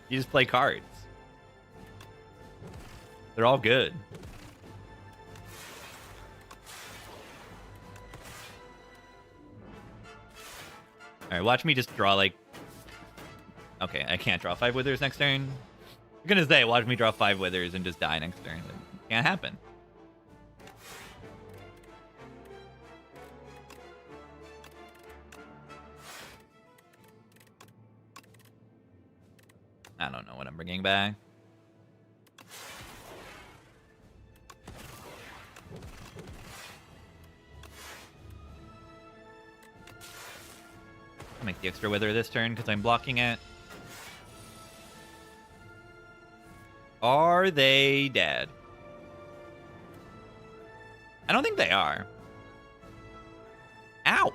You just play cards. They're all good. Alright, watch me just draw like... Okay, I can't draw 5 Withers next turn. I'm gonna say, watch me draw 5 Withers and just die next turn. It can't happen. I don't know what I'm bringing back. I'll make the extra Wither this turn because I'm blocking it. Are they dead? I don't think they are. Ow!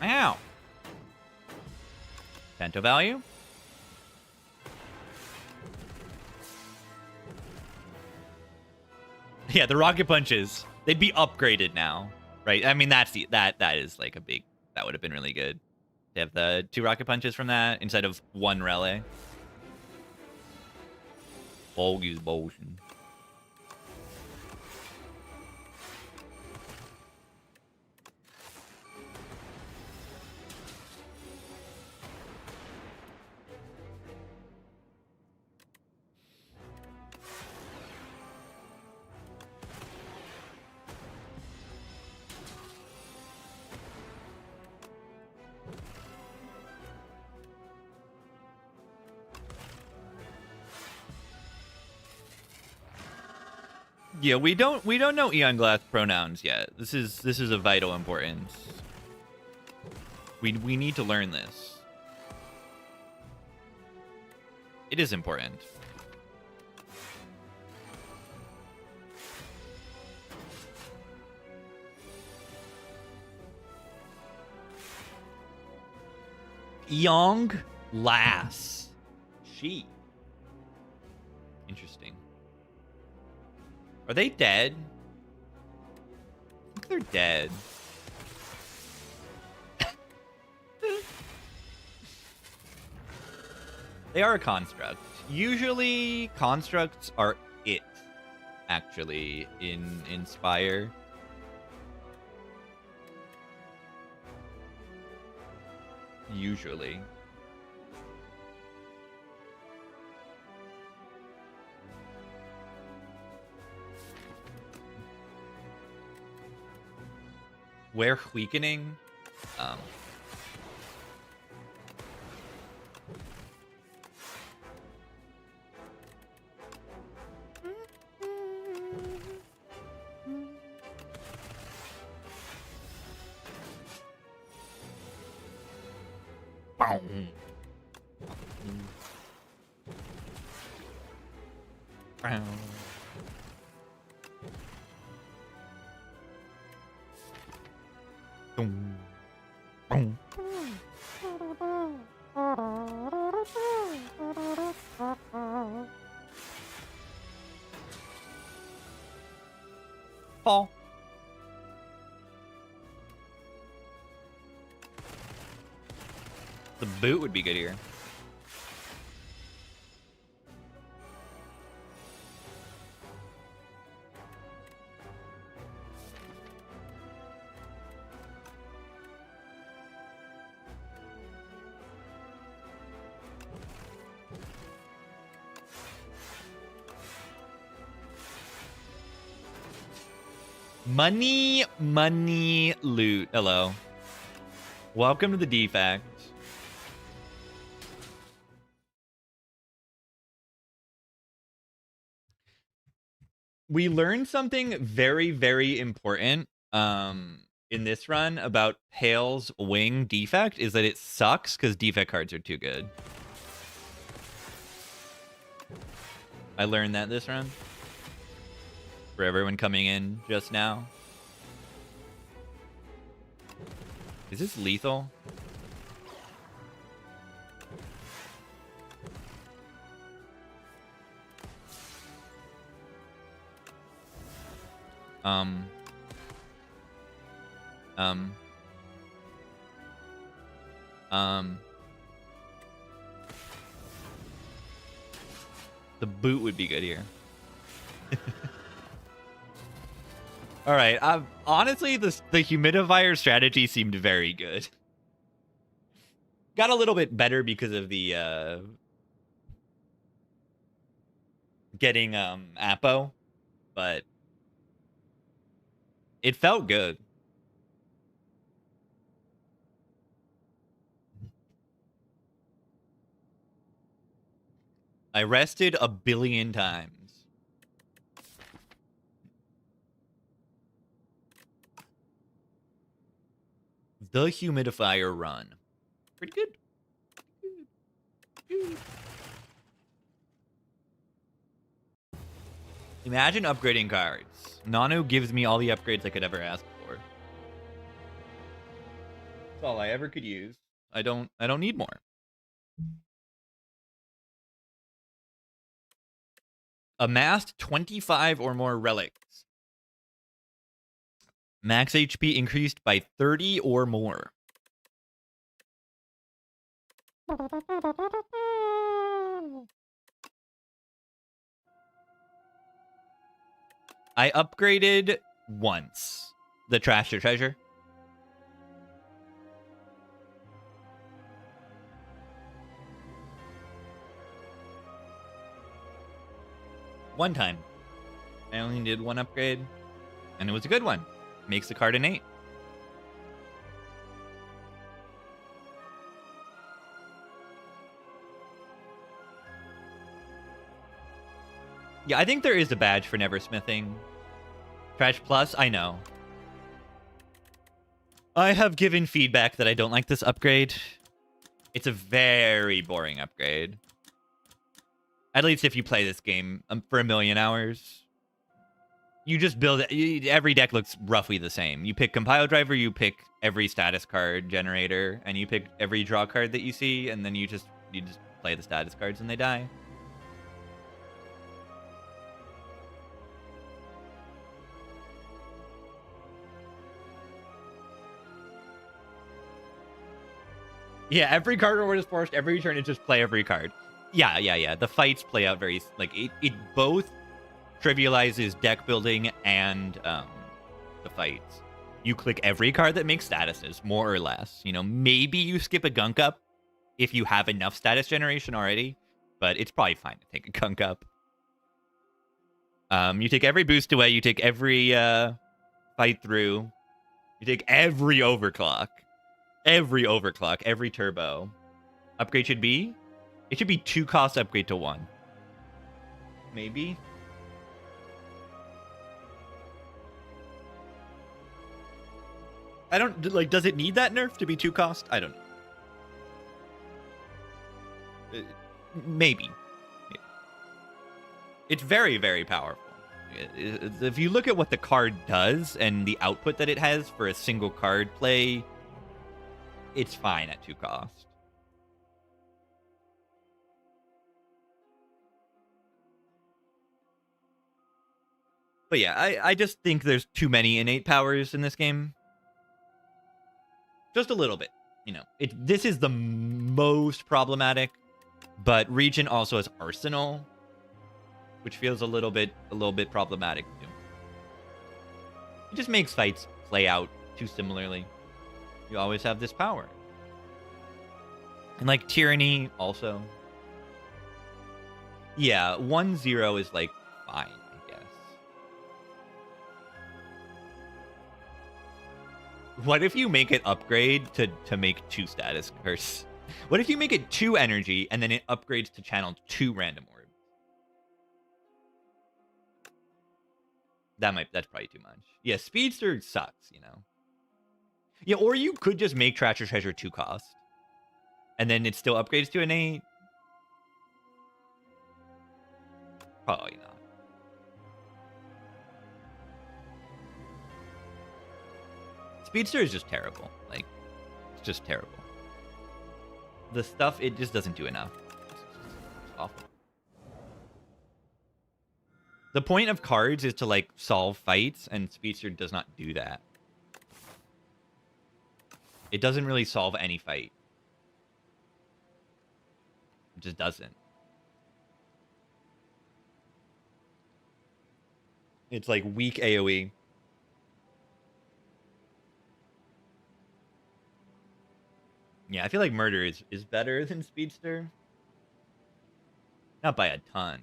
Ow! Pento value? Yeah, the rocket punches. They'd be upgraded now, right? I mean, that is like a big. That would have been really good. They have the 2 rocket punches from that instead of 1 relay. Bogus motion. Yeah, we don't know Eon Glass pronouns yet. This is of vital importance. We need to learn this. It is important. Eon Glass. She. Interesting. Are they dead? I think they're dead. They are a construct. Usually, constructs are it, actually, in Inspire. Usually. Where weakening? Fall. The boot would be good here. Money, money, loot. Hello. Welcome to the defect. We learned something very, very important in this run about Pale's wing defect is that it sucks because defect cards are too good. I learned that this run. For everyone coming in just now. Is this lethal? The boot would be good here. All right. Honestly, the humidifier strategy seemed very good. Got a little bit better because of the getting Apo, but it felt good. I rested 1 billion times. The humidifier run. Pretty good. Imagine upgrading cards. Nanu gives me all the upgrades I could ever ask for. That's all I ever could use. I don't need more. Amassed 25 or more relics. Max HP increased by 30 or more. I upgraded once. The trash to treasure. One time. I only did one upgrade. And it was a good one. Makes the card an 8. Yeah, I think there is a badge for never smithing. Trash Plus, I know. I have given feedback that I don't like this upgrade. It's a very boring upgrade. At least if you play this game for a million hours. You just build it. Every deck looks roughly the same. You pick Compile Driver, you pick every status card generator, and you pick every draw card that you see, and then you just play the status cards and they die. Yeah, every card reward is forced. Every turn, it just play every card. Yeah. The fights play out very... Like, it both trivializes deck building and the fights. You click every card that makes statuses, more or less. You know, maybe you skip a gunk up if you have enough status generation already, but it's probably fine to take a gunk up. You take every boost away. You take every fight through. You take every overclock. Every turbo. Upgrade should be? It should be 2 cost upgrade to 1. Maybe? I don't, like, does it need that nerf to be 2 cost? I don't know. Maybe. It's very, very powerful. If you look at what the card does and the output that it has for a single card play, it's fine at 2 cost. But yeah, I just think there's too many innate powers in this game. Just a little bit. You know, this is the most problematic, but Regent also has Arsenal, which feels a little bit problematic too. It just makes fights play out too similarly. You always have this power. And like Tyranny also. Yeah, 1-0 is like fine, I guess. What if you make it upgrade to make 2 status curse? What if you make it 2 energy and then it upgrades to channel 2 random orbs? That's probably too much. Yeah, Speedster sucks, you know. Yeah, or you could just make Trash or Treasure 2 cost. And then it still upgrades to an 8. Probably not. Speedster is just terrible. Like, it's just terrible. The stuff, it just doesn't do enough. It's awful. The point of cards is to, like, solve fights, and Speedster does not do that. It doesn't really solve any fight. It just doesn't. It's like weak AoE. Yeah, I feel like Murder is better than Speedster. Not by a ton.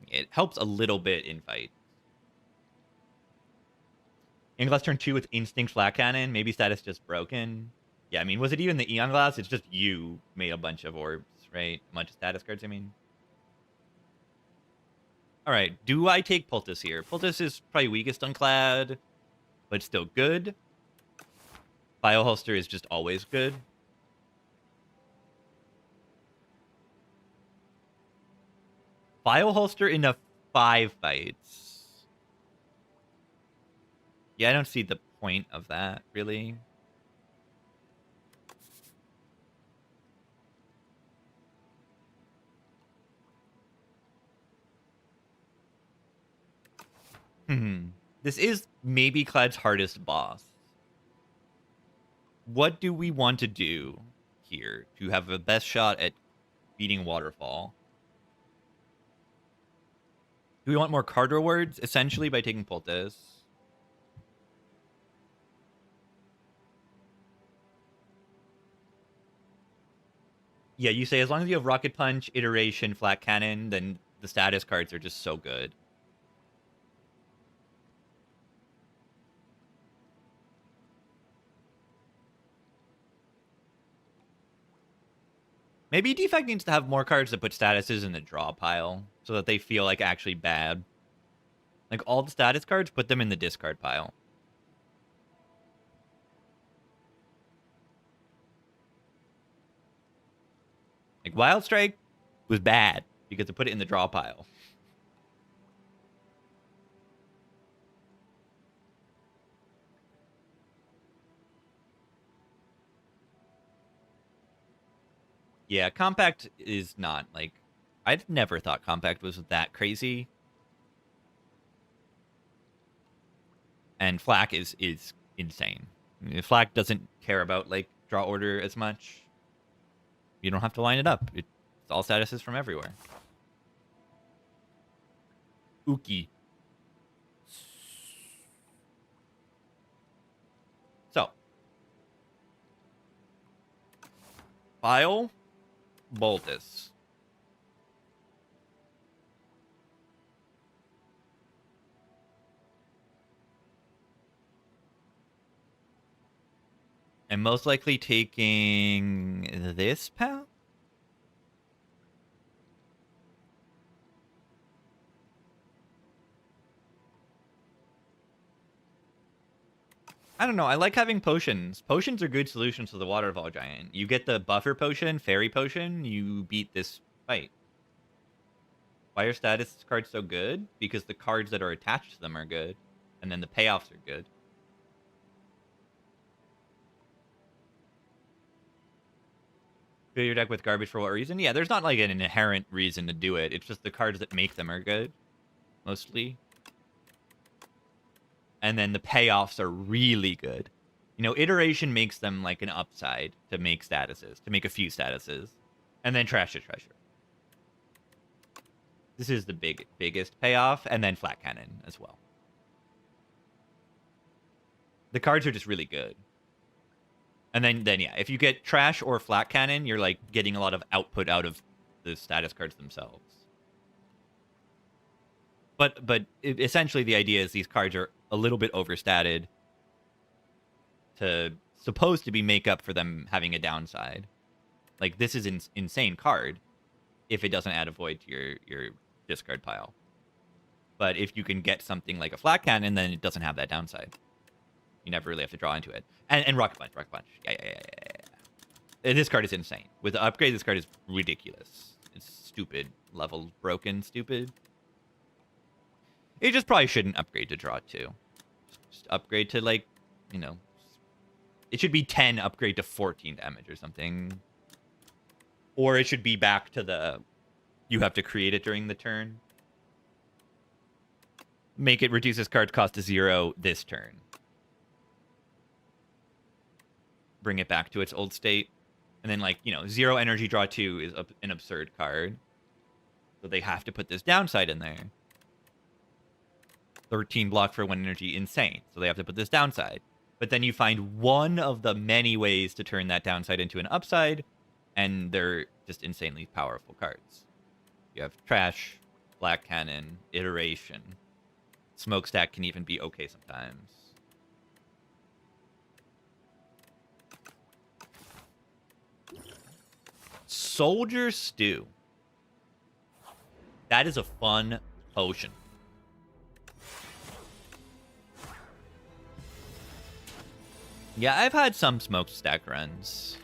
It helps a little bit in fights. Glass turn 2 with Instinct Flat Cannon. Maybe status just broken. Yeah, I mean, was it even the Eon Glass? It's just you made a bunch of orbs, right? A bunch of status cards, I mean. Alright, do I take Poultice here? Poultice is probably weakest on Clad, but still good. Bioholster is just always good. File holster into 5 fights. Yeah, I don't see the point of that, really. This is maybe Clad's hardest boss. What do we want to do here to have the best shot at beating Waterfall? Do we want more card rewards, essentially, by taking Poltes? Yeah, you say as long as you have Rocket Punch, Iteration, Flat Cannon, then the status cards are just so good. Maybe Defect needs to have more cards that put statuses in the draw pile so that they feel like actually bad. Like all the status cards, put them in the discard pile. Like Wild Strike was bad because it put it in the draw pile. Yeah, Compact is not, like... I've never thought Compact was that crazy. And Flak is insane. Flak doesn't care about, like, draw order as much. You don't have to line it up. It's all statuses from everywhere. Uki. So. File... Boltus. I'm most likely taking this path. I don't know. I like having potions. Potions are good solutions to the Waterfall Giant. You get the buffer potion, fairy potion, you beat this fight. Why are status cards so good? Because the cards that are attached to them are good. And then the payoffs are good. Fill your deck with garbage for what reason? Yeah, there's not like an inherent reason to do it. It's just the cards that make them are good. Mostly. And then the payoffs are really good. You know, Iteration makes them like an upside to make statuses, to make a few statuses. And then Trash to Treasure. This is the biggest payoff, and then Flat Cannon as well. The cards are just really good. And then yeah, if you get Trash or Flat Cannon, you're like getting a lot of output out of the status cards themselves. But essentially the idea is these cards are a little bit overstated to supposed to be make up for them having a downside. Like this is an insane card if it doesn't add a void to your discard pile. But if you can get something like a Flat Cannon, then it doesn't have that downside. You never really have to draw into it. And Rocket Punch. Yeah. And this card is insane. With the upgrade, this card is ridiculous. It's stupid. Level broken, stupid. It just probably shouldn't upgrade to draw 2. Just upgrade to, like, you know... It should be 10, upgrade to 14 damage or something. Or it should be back to the... You have to create it during the turn. Make it reduce this card's cost to 0 this turn. Bring it back to its old state. And then, like, you know, 0 energy draw 2 is an absurd card. So they have to put this downside in there. 13 block for 1 energy, insane. So they have to put this downside. But then you find one of the many ways to turn that downside into an upside, and they're just insanely powerful cards. You have Trash, Black Cannon, Iteration. Smokestack can even be okay sometimes. Soldier Stew. That is a fun potion. Yeah, I've had some smokestack runs.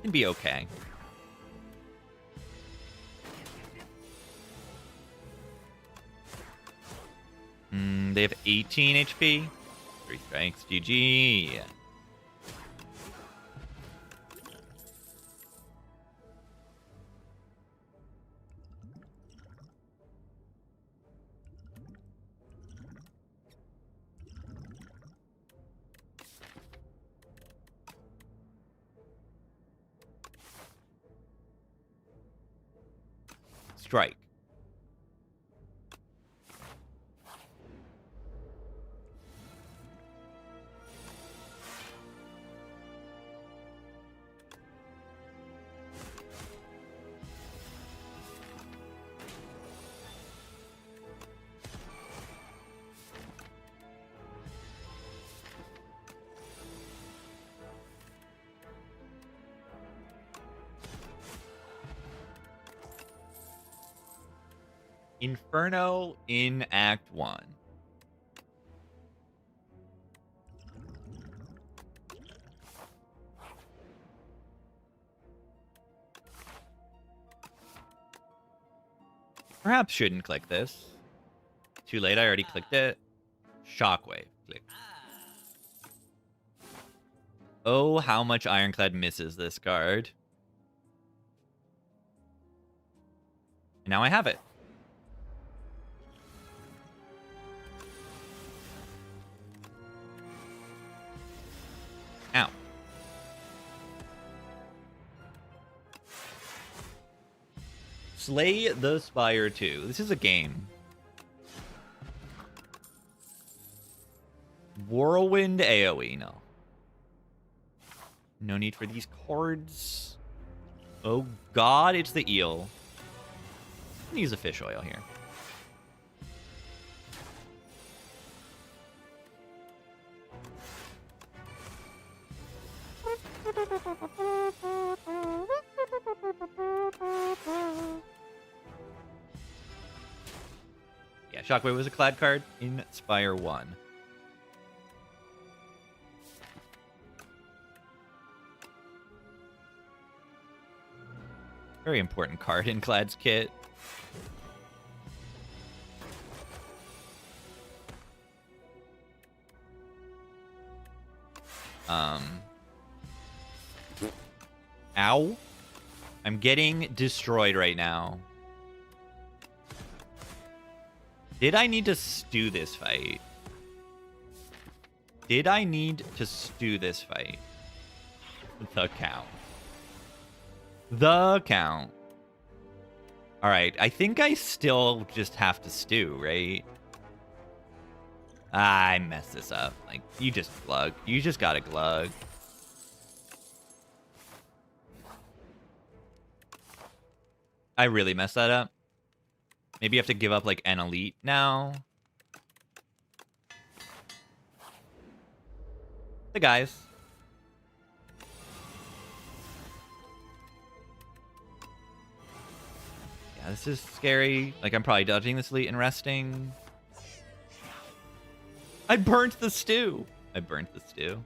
Can be okay. They have 18 HP. 3 strikes. GG. Strike. Inferno in Act 1. Perhaps shouldn't click this. Too late, I already clicked it. Shockwave. Click. Oh, how much Ironclad misses this card. And now I have it. Ow. Slay the Spire 2. This is a game. Whirlwind AoE. No. No need for these cards. Oh god, it's the eel. I'm gonna use a fish oil here. Yeah, Shockwave was a clad card in Spire 1. Very important card in Clad's kit. Ow. I'm getting destroyed right now. Did I need to stew this fight? Did I need to stew this fight? The count. The count. Alright, I think I still just have to stew, right? I messed this up. Like, you just glug. You just gotta glug. I really messed that up. Maybe you have to give up, like, an elite now. The guys. Yeah, this is scary. Like, I'm probably dodging this elite and resting. I burnt the stew. I burnt the stew.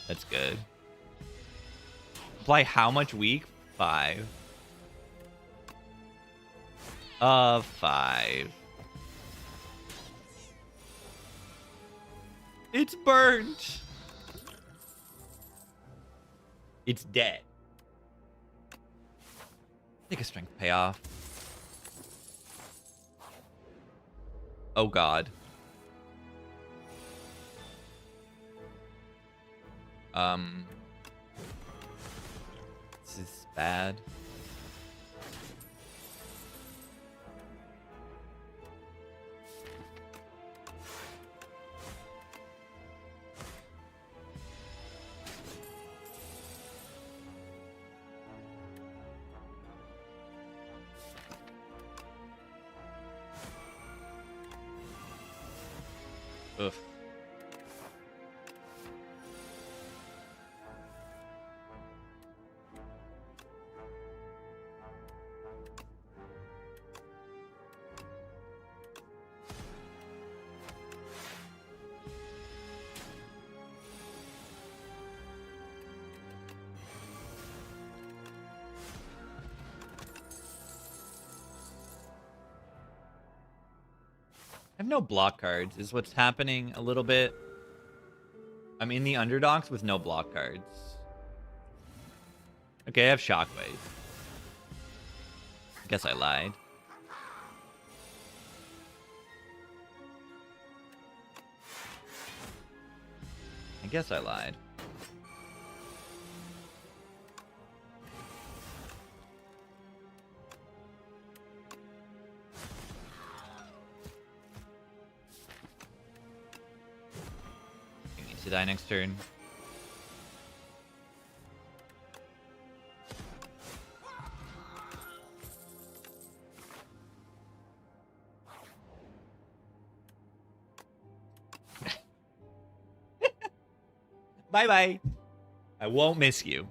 That's good. Apply how much weak? 5. 5. It's burnt. It's dead. Take a strength payoff. Oh god. This is bad. Oof. have no block cards, is what's happening a little bit. I'm in the underdogs with no block cards. Okay, I have Shockwave. Guess I lied. I guess I lied. He needs to die next turn. Bye-bye. I won't miss you.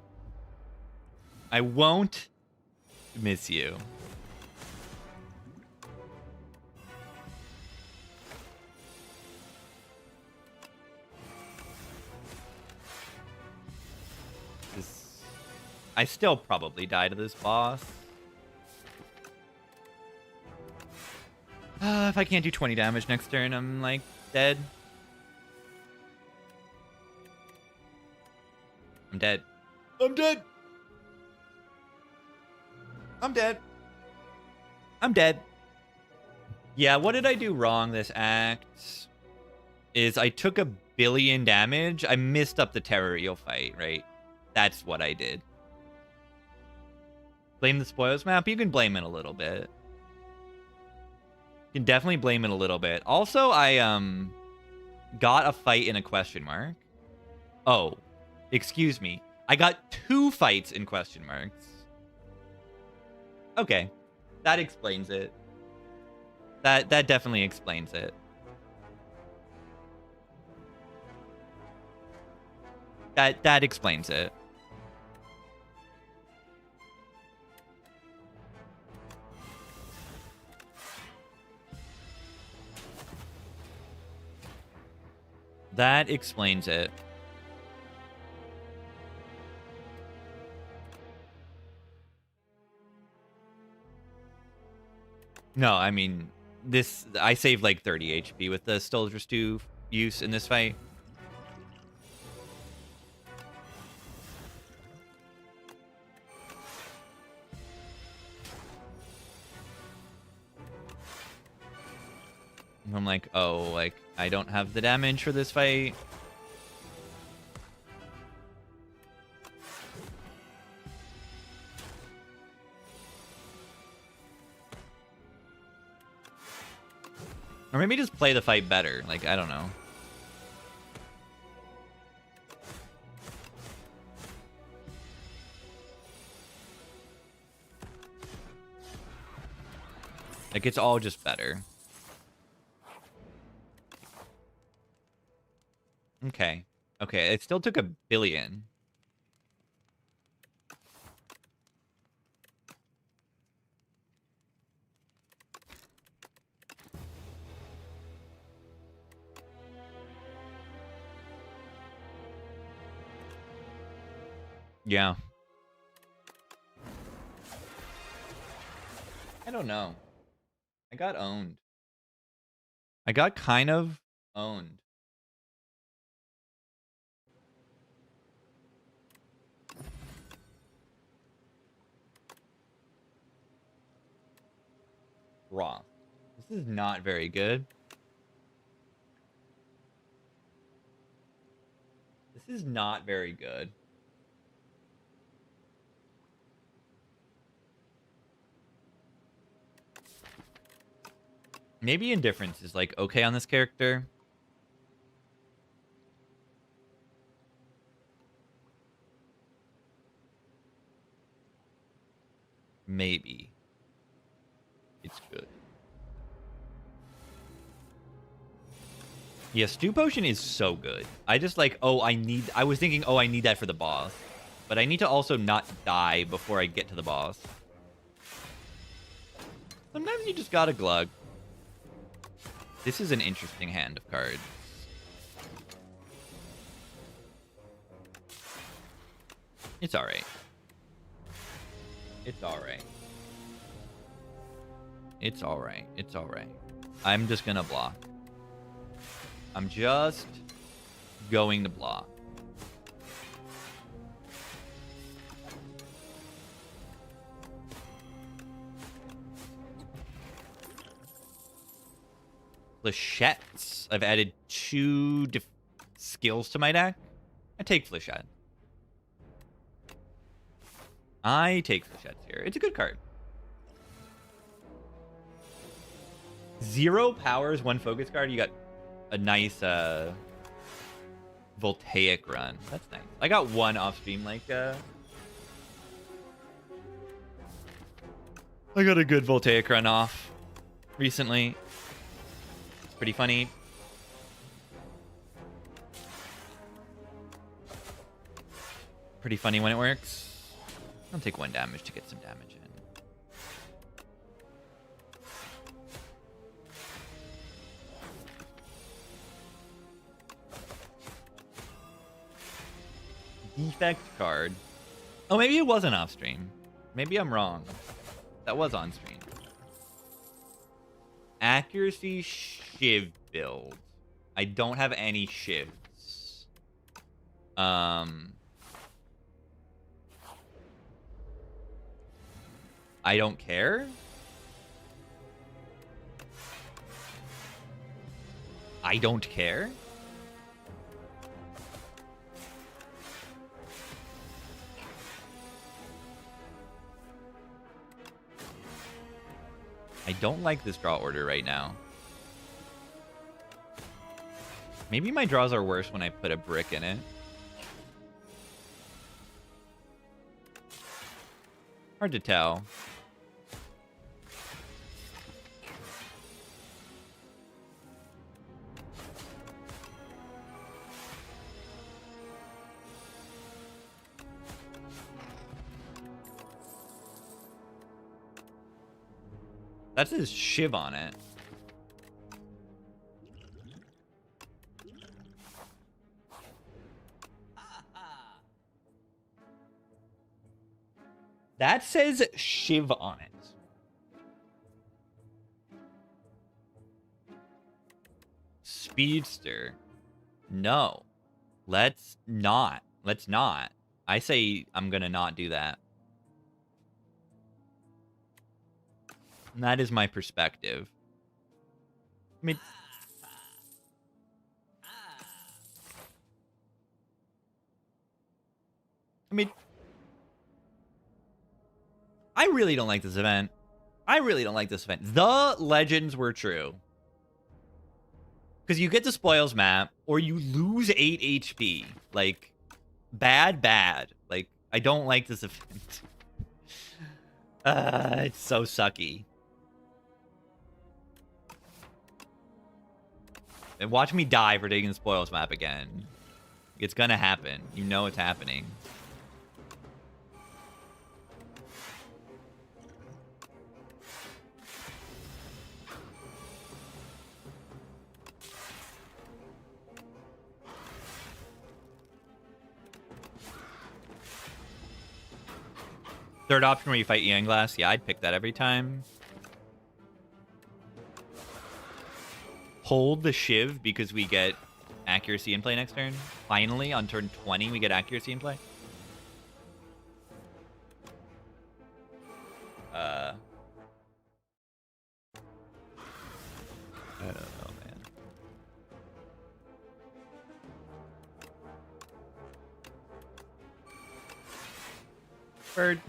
I won't miss you. I still probably die to this boss. If I can't do 20 damage next turn, I'm, like, dead. I'm dead. I'm dead. I'm dead. I'm dead. Yeah, what did I do wrong this act? Is I took 1 billion damage. I missed up the Terror Eel fight, right? That's what I did. Blame the spoils map? You can blame it a little bit. You can definitely blame it a little bit. Also, I got a fight in a question mark. Oh, excuse me. I got 2 fights in question marks. Okay. That explains it. That definitely explains it. That explains it. That explains it. No, I mean, this... I saved like 30 HP with the Soldier Stew use in this fight. I'm like, oh, like, I don't have the damage for this fight. Or maybe just play the fight better. Like, I don't know. Like, it's all just better. Okay. Okay, it still took 1 billion. Yeah. I don't know. I got owned. I got kind of owned. Raw. This is not very good. This is not very good. Maybe Indifference is, like, okay on this character. Maybe. It's good. Yeah, Stew Potion is so good. I just, like, I was thinking, I need that for the boss. But I need to also not die before I get to the boss. Sometimes you just gotta glug. This is an interesting hand of cards. It's alright. It's alright. It's alright. It's alright. I'm just gonna block. I'm just going to block. Flechettes. I've added 2 skills to my deck. I take Flechette. I take Flechettes here. It's a good card. 0 powers, 1 focus card. You got a nice Voltaic run. That's nice. I got 1 off stream, like I got a good Voltaic run off recently. It's pretty funny. Pretty funny when it works. I'll take 1 damage to get some damage in. Defect card. Oh, maybe it wasn't off stream. Maybe I'm wrong. That was on stream. Accuracy Shiv build. I don't have any shivs. I don't care. I don't care. I don't like this draw order right now. Maybe my draws are worse when I put a brick in it. Hard to tell. That says Shiv on it. That says Shiv on it. Speedster. No. Let's not. Let's not. I say I'm gonna not do that. And that is my perspective. I mean, I really don't like this event. I really don't like this event. The legends were true. Because you get the spoils map, or you lose 8 HP. Like, bad. Like, I don't like this event. It's so sucky. And watch me die for taking the spoils map again. It's gonna happen. You know it's happening. Third option where you fight Ian Glass. Yeah, I'd pick that every time. Hold the Shiv because we get accuracy in play next turn. Finally, on turn 20, we get accuracy in play. I don't know, man. Bird.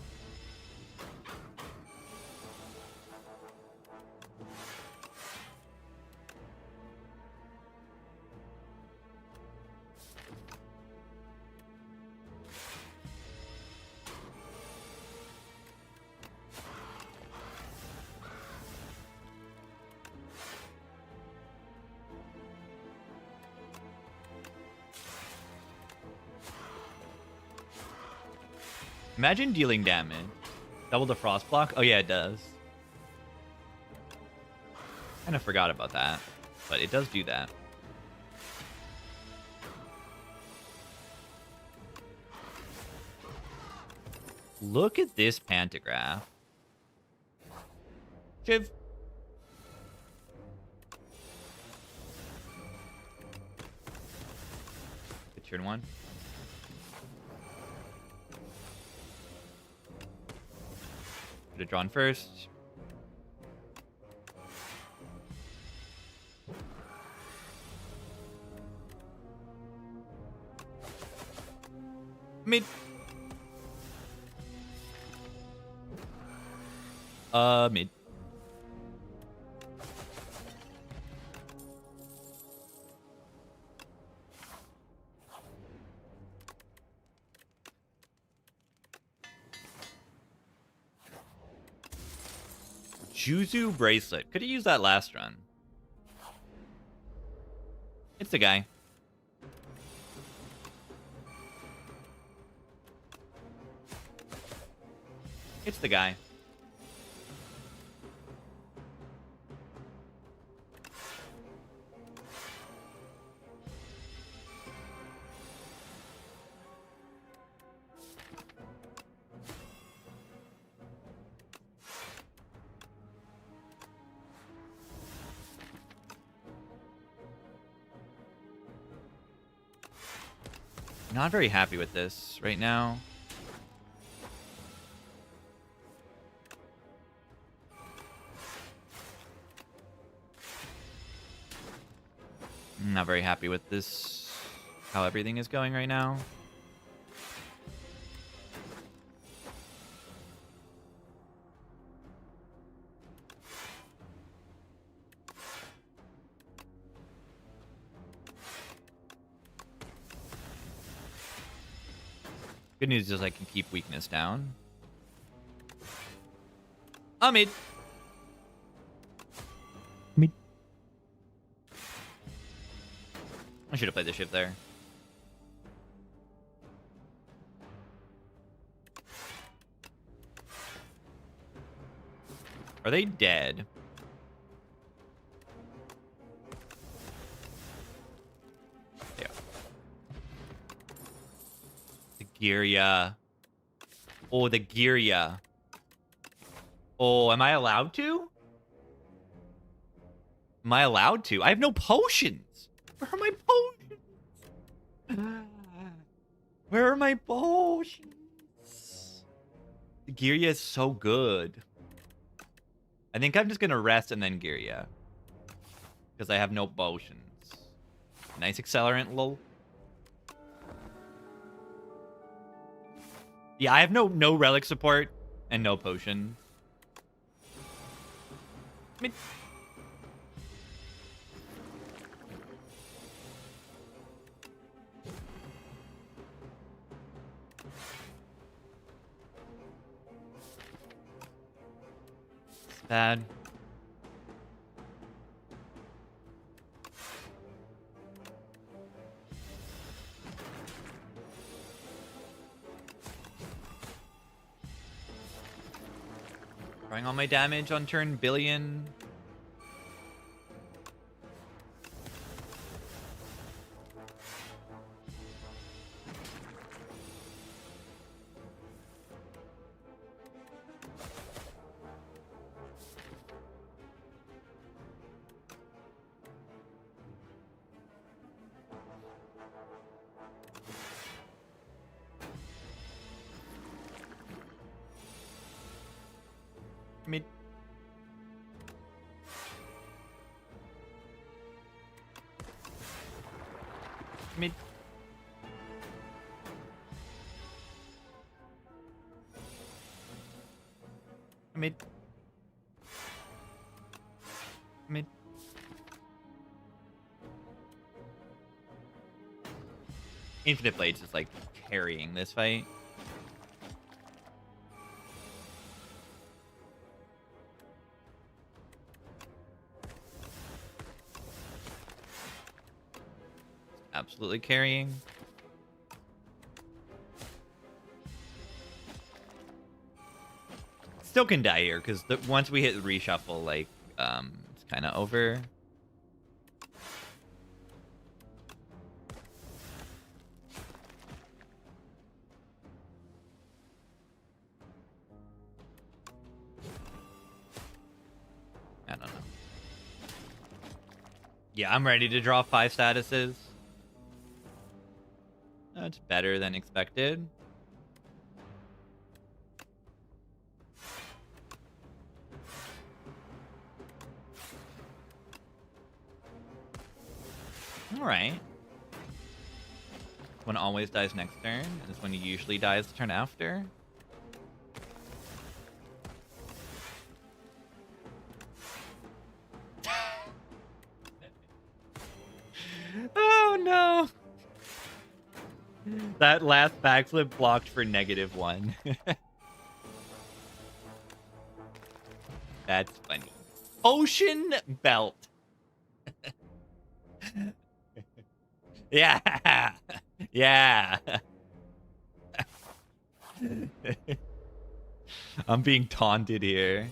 Imagine dealing damage. Double the frost block? Oh yeah, it does. Kind of forgot about that, but it does do that. Look at this pantograph. Shiv. turn 1. Should have drawn first. Mid. Mid. Juzu bracelet. Could have used that last run. It's the guy. It's the guy. Not very happy with this right now. Not very happy with this, how everything is going right now. Good news is I can keep weakness down. Mid. Mid. I should have played the shift there. Are they dead? Yeah. The Girya. Oh, the Girya. Oh, am I allowed to? Am I allowed to? I have no potions. Where are my potions? Where are my potions? The Girya is so good. I think I'm just going to rest and then Girya. Because I have no potions. Nice accelerant, lol. Yeah, I have no relic support and no potion. Mid. It's bad. Throwing all my damage on turn billion. Mid. Mid. Mid. Mid. Infinite Blades is like carrying this fight. Absolutely carrying. Still can die here because once we hit reshuffle, like it's kind of over. I don't know. Yeah, I'm ready to draw 5 statuses. That's better than expected. All right. One always dies next turn. This one usually dies the turn after. Oh no! That last backflip blocked for -1. That's funny. Ocean belt. Yeah. Yeah. I'm being taunted here.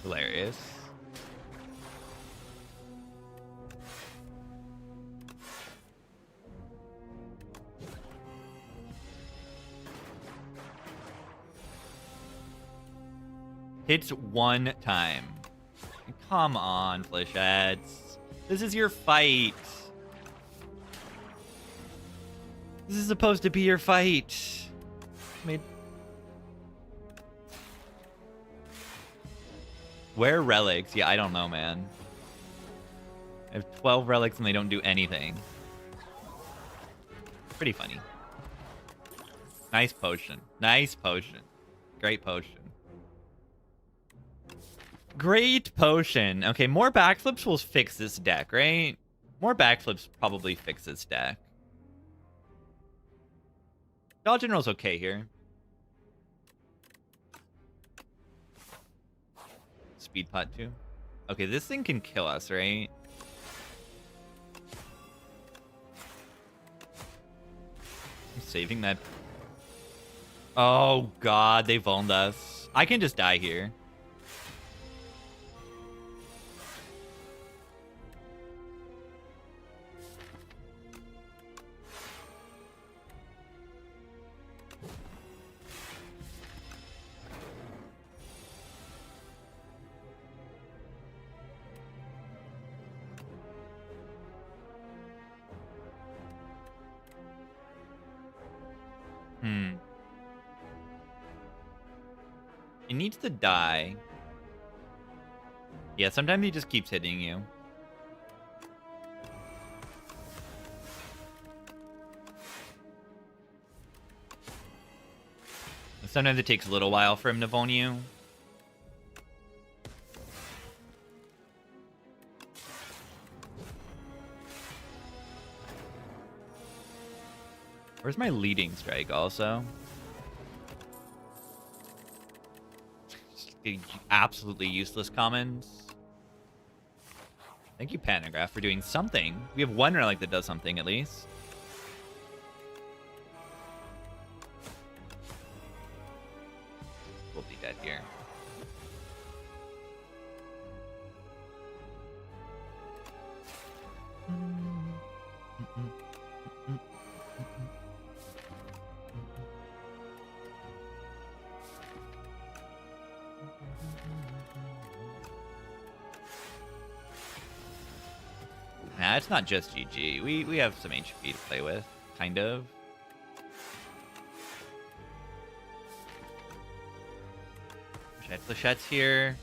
Hilarious. Hits one time. Come on, Flechettes. This is your fight. This is supposed to be your fight. Where relics? Yeah, I don't know, man. I have 12 relics and they don't do anything. Pretty funny. Nice potion. Nice potion. Great potion. Great potion. Okay, more backflips will fix this deck, right? More backflips probably fix this deck. Dollar General's okay here. Speed pot too. Okay, this thing can kill us, right? I'm saving that. Oh god, they've owned us. I can just die here. It needs to die. Yeah, sometimes he just keeps hitting you. Sometimes it takes a little while for him to phone you. Where's my leading strike also? Absolutely useless commons. Thank you, Panagraph, for doing something. We have one relic that does something at least. We'll be dead here. Nah, it's not just GG. We have some HP to play with, kind of. Flechette's here.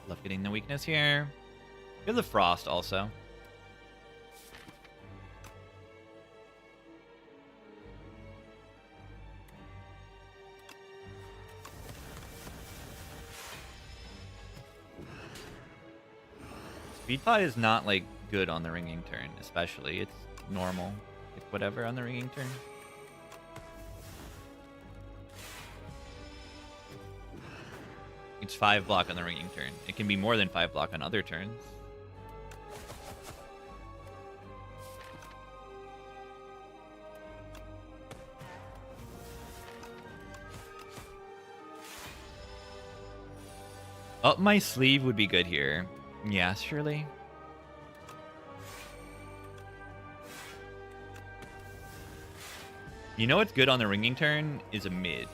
Love getting the weakness here. We have the frost also. Speedpot is not, like, good on the ringing turn, especially. It's normal. Like, whatever on the ringing turn. It's 5 block on the ringing turn. It can be more than 5 block on other turns. Up my sleeve would be good here. Yeah, surely. You know what's good on the ringing turn is a mid.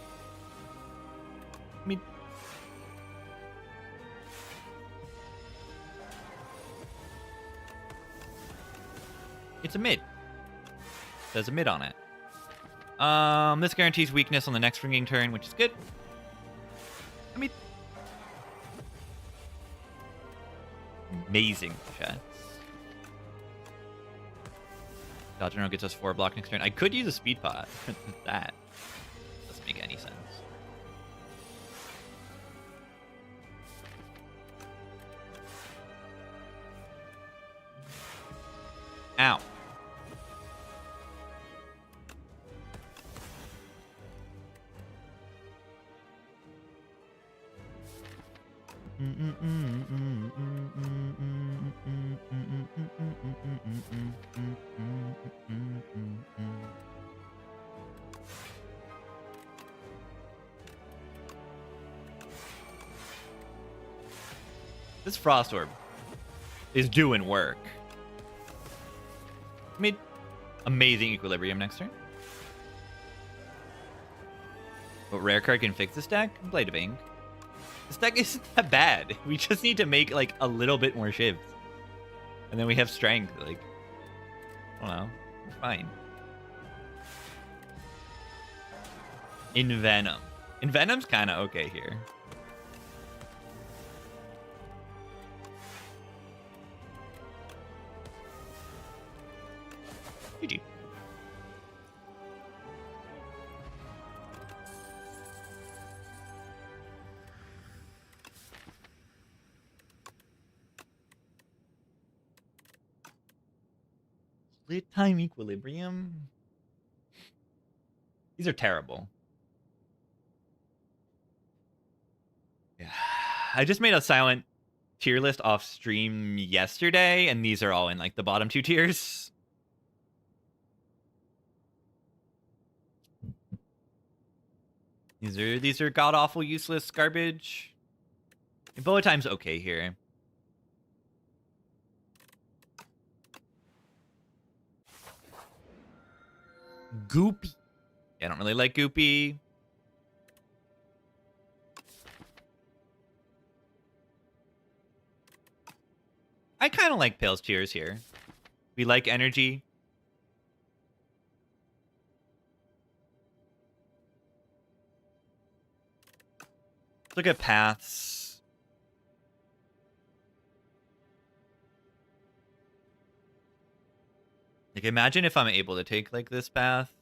Mid. It's a mid. There's a mid on it. This guarantees weakness on the next ringing turn, which is good. I mean, amazing shots. Dodge General gets us 4 block next turn. I could use a speed pot. That doesn't make any sense. Ow. This Frost Orb is doing work. I mean, amazing equilibrium next turn. What rare card can fix this deck? Blade of Ink. This deck isn't that bad. We just need to make, like, a little bit more shifts. And then we have strength. Like, I don't know. We're fine. Envenom. Envenom's kind of okay here. GG. Split time equilibrium. These are terrible. Yeah. I just made a silent tier list off stream yesterday, and these are all in like the bottom 2 tiers. These are god awful useless garbage. Bullet time's okay here. Goopy. Yeah, I don't really like Goopy. I kind of like Pale's Cheers here. We like energy. Let's look at paths. Like, imagine if I'm able to take, like, this path.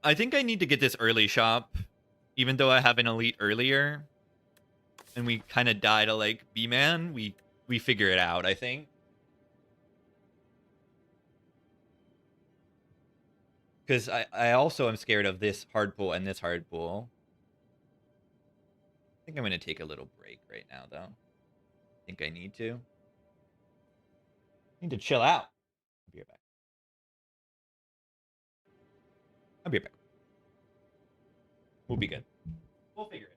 I think I need to get this early shop, even though I have an elite earlier. And we kind of die to, like, B-Man. We figure it out, I think. Because I also am scared of this hard pull and this hard pull. I think I'm going to take a little break right now, though. I think I need to. I need to chill out. I'll be right back. I'll be right back. We'll be good. We'll figure it out.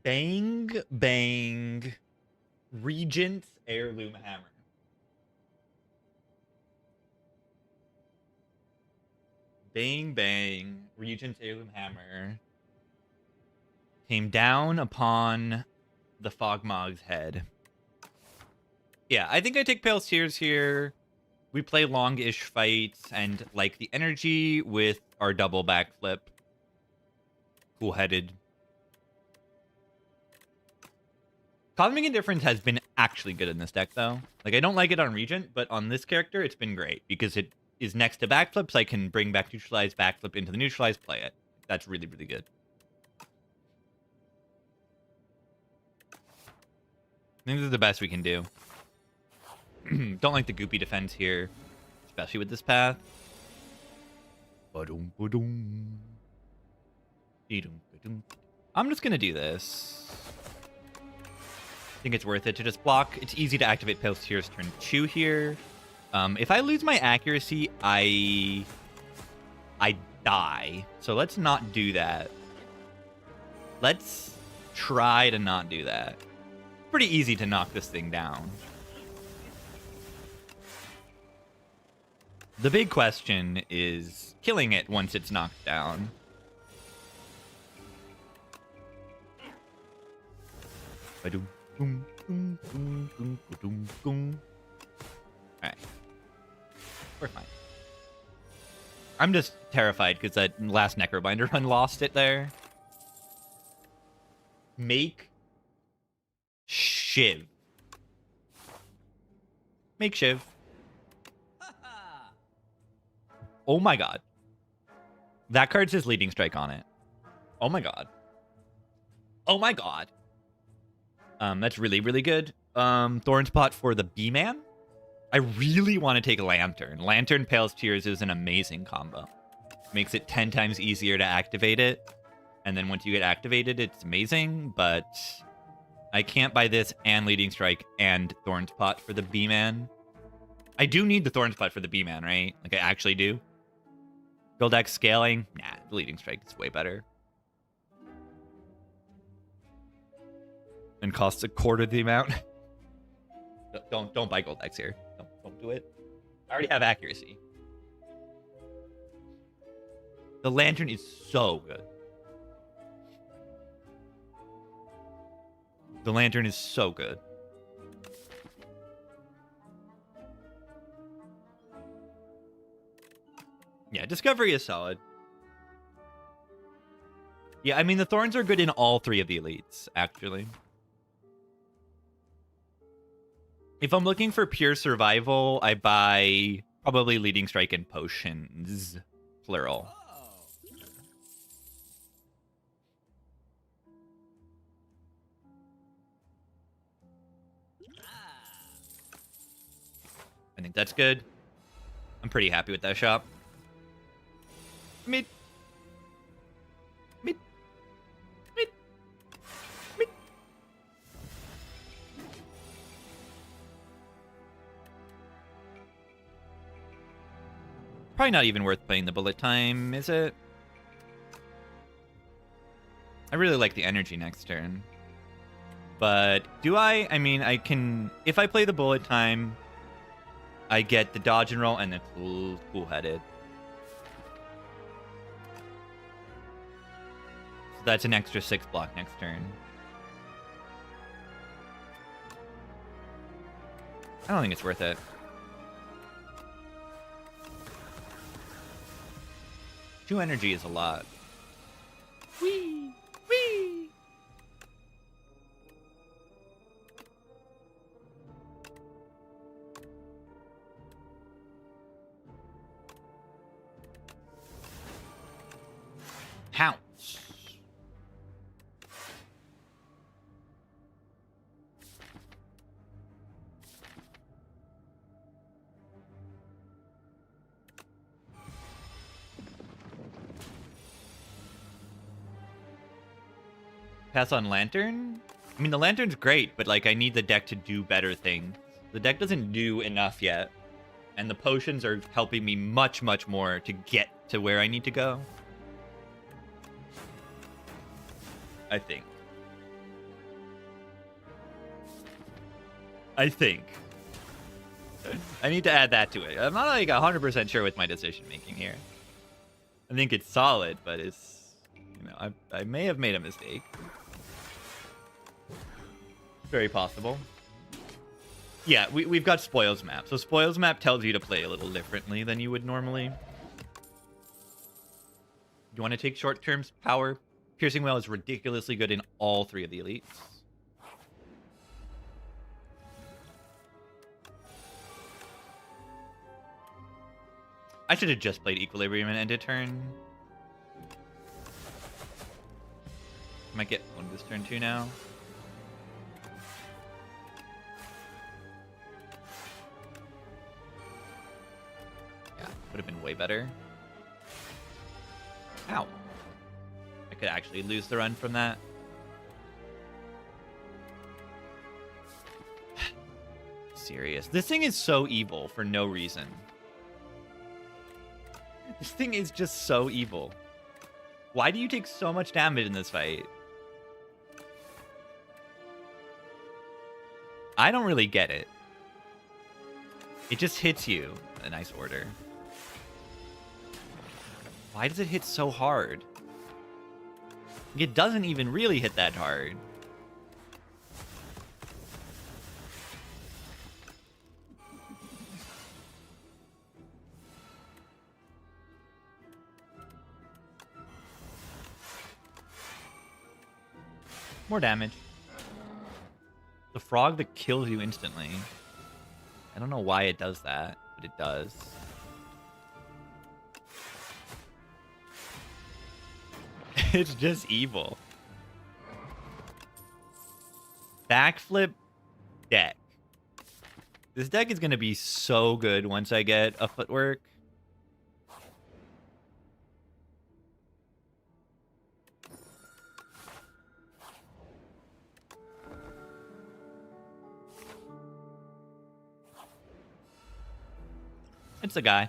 Bang, bang. Regent's Heirloom Hammer. Bang, bang. Regent's Heirloom Hammer came down upon the Fogmog's head. Yeah, I think I take Pale Tears here. We play long-ish fights and like the energy with our double backflip. Cool-headed. Cosmic Indifference has been actually good in this deck, though. Like, I don't like it on Regent, but on this character, it's been great because it is next to backflips. I can bring back neutralize, backflip into the neutralize, play it. That's really, really good. I think this is the best we can do. Don't like the goopy defense here, especially with this path. I'm just going to do this. I think it's worth it to just block. It's easy to activate Pale Tears turn 2 here. If I lose my accuracy, I die. So let's not do that. Let's try to not do that. Pretty easy to knock this thing down. The big question is killing it once it's knocked down. Alright. We're fine. I'm just terrified because that last Necrobinder run lost it there. Make Shiv. Make Shiv. Oh my god. That card says Leading Strike on it. Oh my god. Oh my god. That's really, really good. Thornspot for the B-Man. I really want to take Lantern. Lantern Pale's Tears is an amazing combo. Makes it 10 times easier to activate it. And then once you get activated, it's amazing. But I can't buy this and Leading Strike and Thornspot for the B-Man. I do need the Thornspot for the B-Man, right? Like, I actually do. Goldex scaling. Nah, the Leading Strike is way better. And costs a quarter the amount. Don't buy Goldex here. Don't do it. I already have accuracy. The Lantern is so good. The Lantern is so good. Yeah, Discovery is solid. Yeah, I mean, the Thorns are good in all 3 of the elites, actually. If I'm looking for pure survival, I buy probably Leading Strike and Potions, plural. I think that's good. I'm pretty happy with that shop. Mid. Probably not even worth playing the bullet time, is it? I really like the energy next turn. But do I? I mean, I can... If I play the bullet time, I get the dodge and roll and the cool-headed. So that's an extra 6 block next turn. I don't think it's worth it. Two energy is a lot. Whee! Whee! Pounce. Pass on Lantern? I mean, the Lantern's great, but, like, I need the deck to do better things. The deck doesn't do enough yet. And the potions are helping me much, much more to get to where I need to go. I think. I think. I need to add that to it. I'm not like 100% sure with my decision making here. I think it's solid, but it's, you know, I may have made a mistake. Very possible. Yeah, we've got Spoils Map. So Spoils Map tells you to play a little differently than you would normally. You want to take short-term power? Piercing Wail is ridiculously good in all 3 of the elites. I should have just played Equilibrium and ended turn. Might get owned this turn too now. Yeah, would have been way better. Ow. I could actually lose the run from that. Serious. This thing is so evil for no reason. This thing is just so evil. Why do you take so much damage in this fight? I don't really get it. It just hits you. A nice order. Why does it hit so hard? It doesn't even really hit that hard. More damage. The frog that kills you instantly. I don't know why it does that, but it does. It's just evil. Backflip deck. This deck is going to be so good once I get a footwork. It's a guy.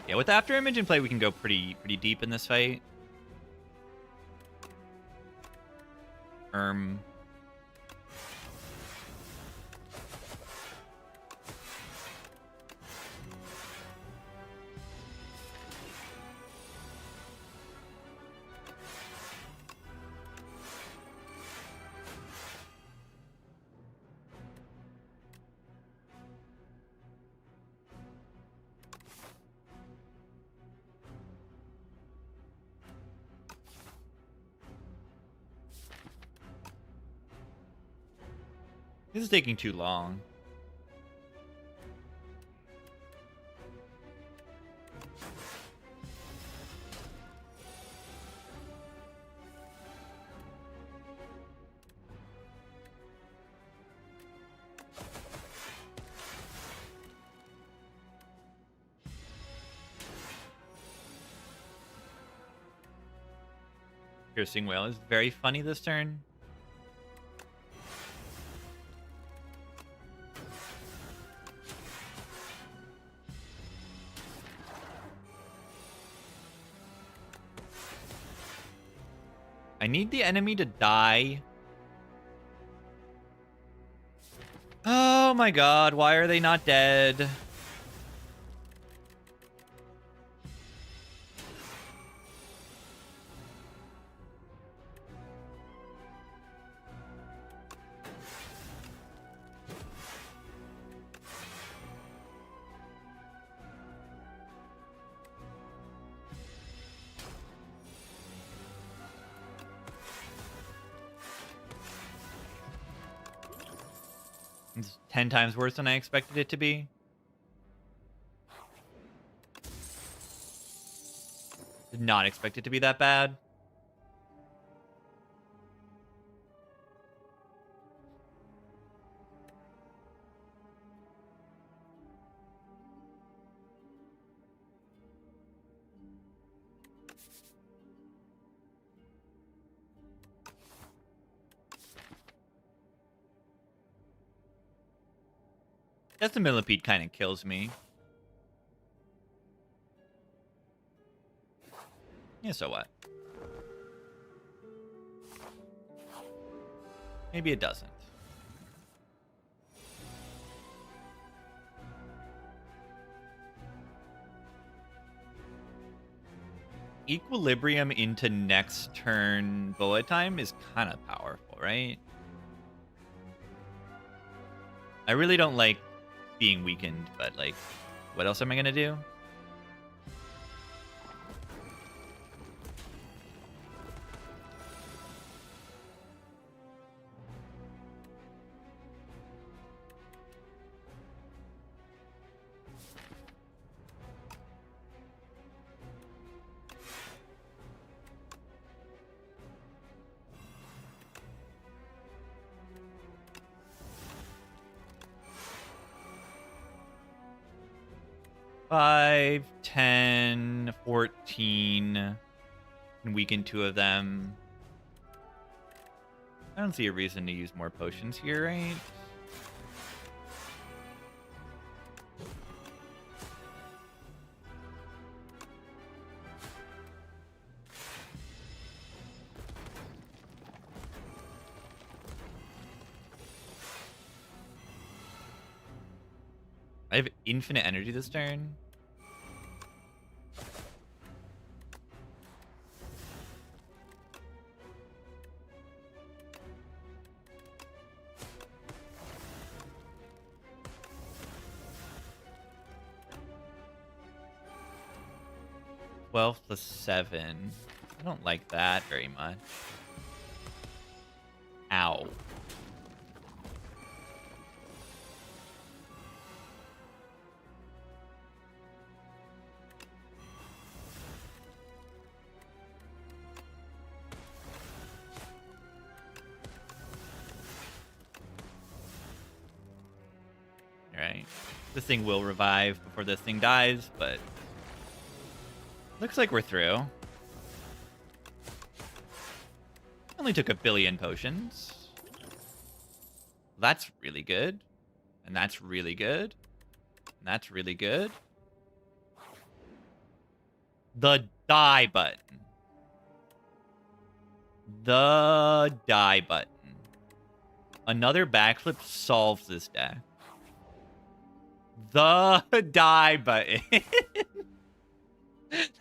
Yeah, with After Image in play, we can go pretty deep in this fight. This is taking too long. Piercing Wail is very funny this turn. I need the enemy to die. Oh my god, why are they not dead? It's 10 times worse than I expected it to be. Did not expect it to be that bad. Guess the millipede kind of kills me. Yeah, so what? Maybe it doesn't. Equilibrium into next turn bullet time is kind of powerful, right? I really don't like being weakened, but like, what else am I gonna do? Five, 10, 14, and weaken 2 of them. I don't see a reason to use more potions here, right? I have infinite energy this turn. Twelve plus 7. I don't like that very much. Ow. Alright. This thing will revive before this thing dies, but looks like we're through. Only took 1 billion potions. That's really good. And that's really good. And that's really good. The die button. The die button. Another backflip solves this deck. The die button.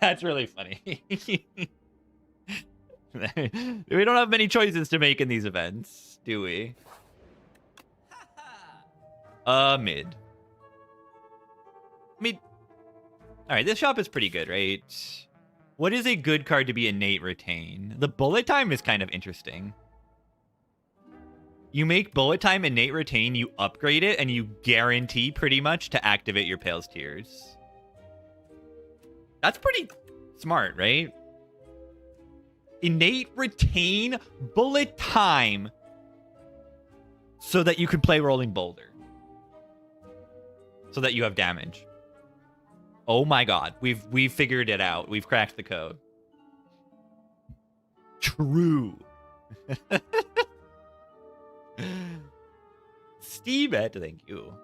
That's really funny. We don't have many choices to make in these events, do we? Mid. Mid. Alright, this shop is pretty good, right? What is a good card to be innate retain? The bullet time is kind of interesting. You make bullet time innate retain, you upgrade it, and you guarantee pretty much to activate your Pale's Tears. That's pretty smart, right? Innate retain bullet time so that you can play Rolling Boulder. So that you have damage. Oh my god, we've figured it out. We've cracked the code. True. Steebet, thank you.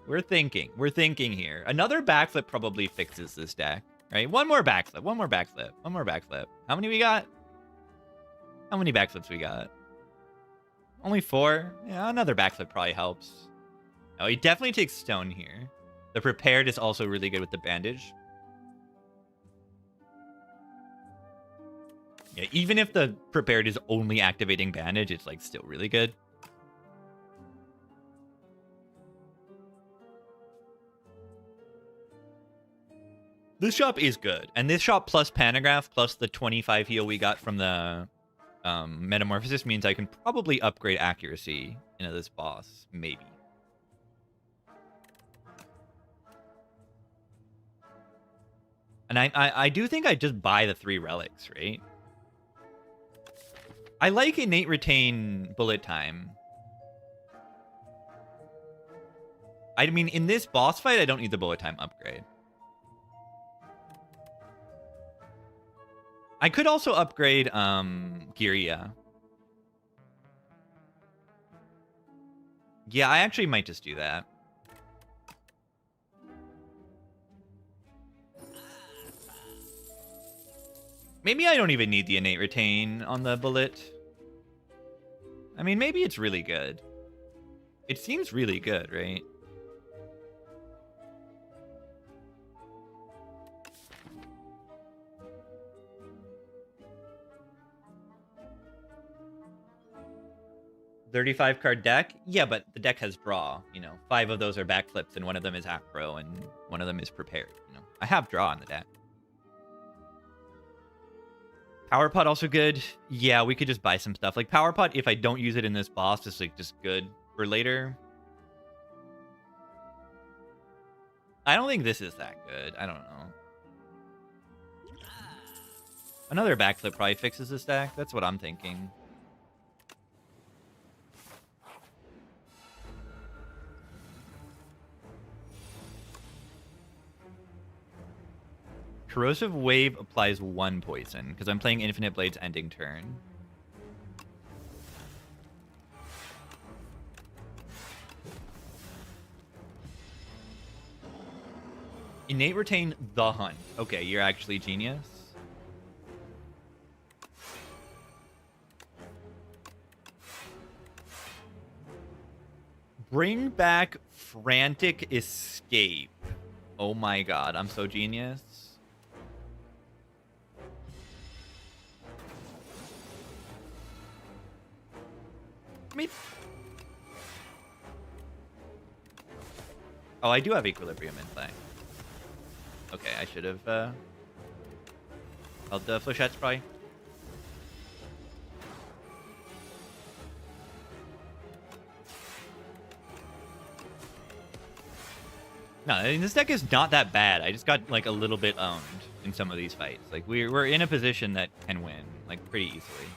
We're thinking here. Another backflip probably fixes this deck, right? One more backflip. How many we got? How many backflips we got? Only 4? Yeah, another backflip probably helps. Oh, he definitely takes stone here. The prepared is also really good with the bandage. Yeah, even if the prepared is only activating bandage, it's like still really good. This shop is good. And this shop plus Panagraph plus the 25 heal we got from the Metamorphosis means I can probably upgrade accuracy into this boss. Maybe. And I do think I just buy the 3 relics, right? I like innate retain bullet time. I mean, in this boss fight, I don't need the bullet time upgrade. I could also upgrade Giria. Yeah, I actually might just do that. Maybe I don't even need the innate retain on the bullet. I mean, maybe it's really good. It seems really good, right? $35 card deck? Yeah, but the deck has draw. You know, 5 of those are backflips, and 1 of them is acro, and 1 of them is prepared. You know, I have draw on the deck. Power Pot also good. Yeah, we could just buy some stuff. Like Power Pot, if I don't use it in this boss, is like just good for later. I don't think this is that good. I don't know. Another backflip probably fixes this deck. That's what I'm thinking. Corrosive Wave applies 1 poison, because I'm playing Infinite Blades ending turn. Innate retain the hunt. Okay, you're actually genius. Bring back Frantic Escape. Oh my god, I'm so genius. Oh, I do have Equilibrium in play. Okay, I should have held the Flechettes probably. No, I mean, this deck is not that bad. I just got like a little bit owned in some of these fights. Like we're in a position that can win like pretty easily.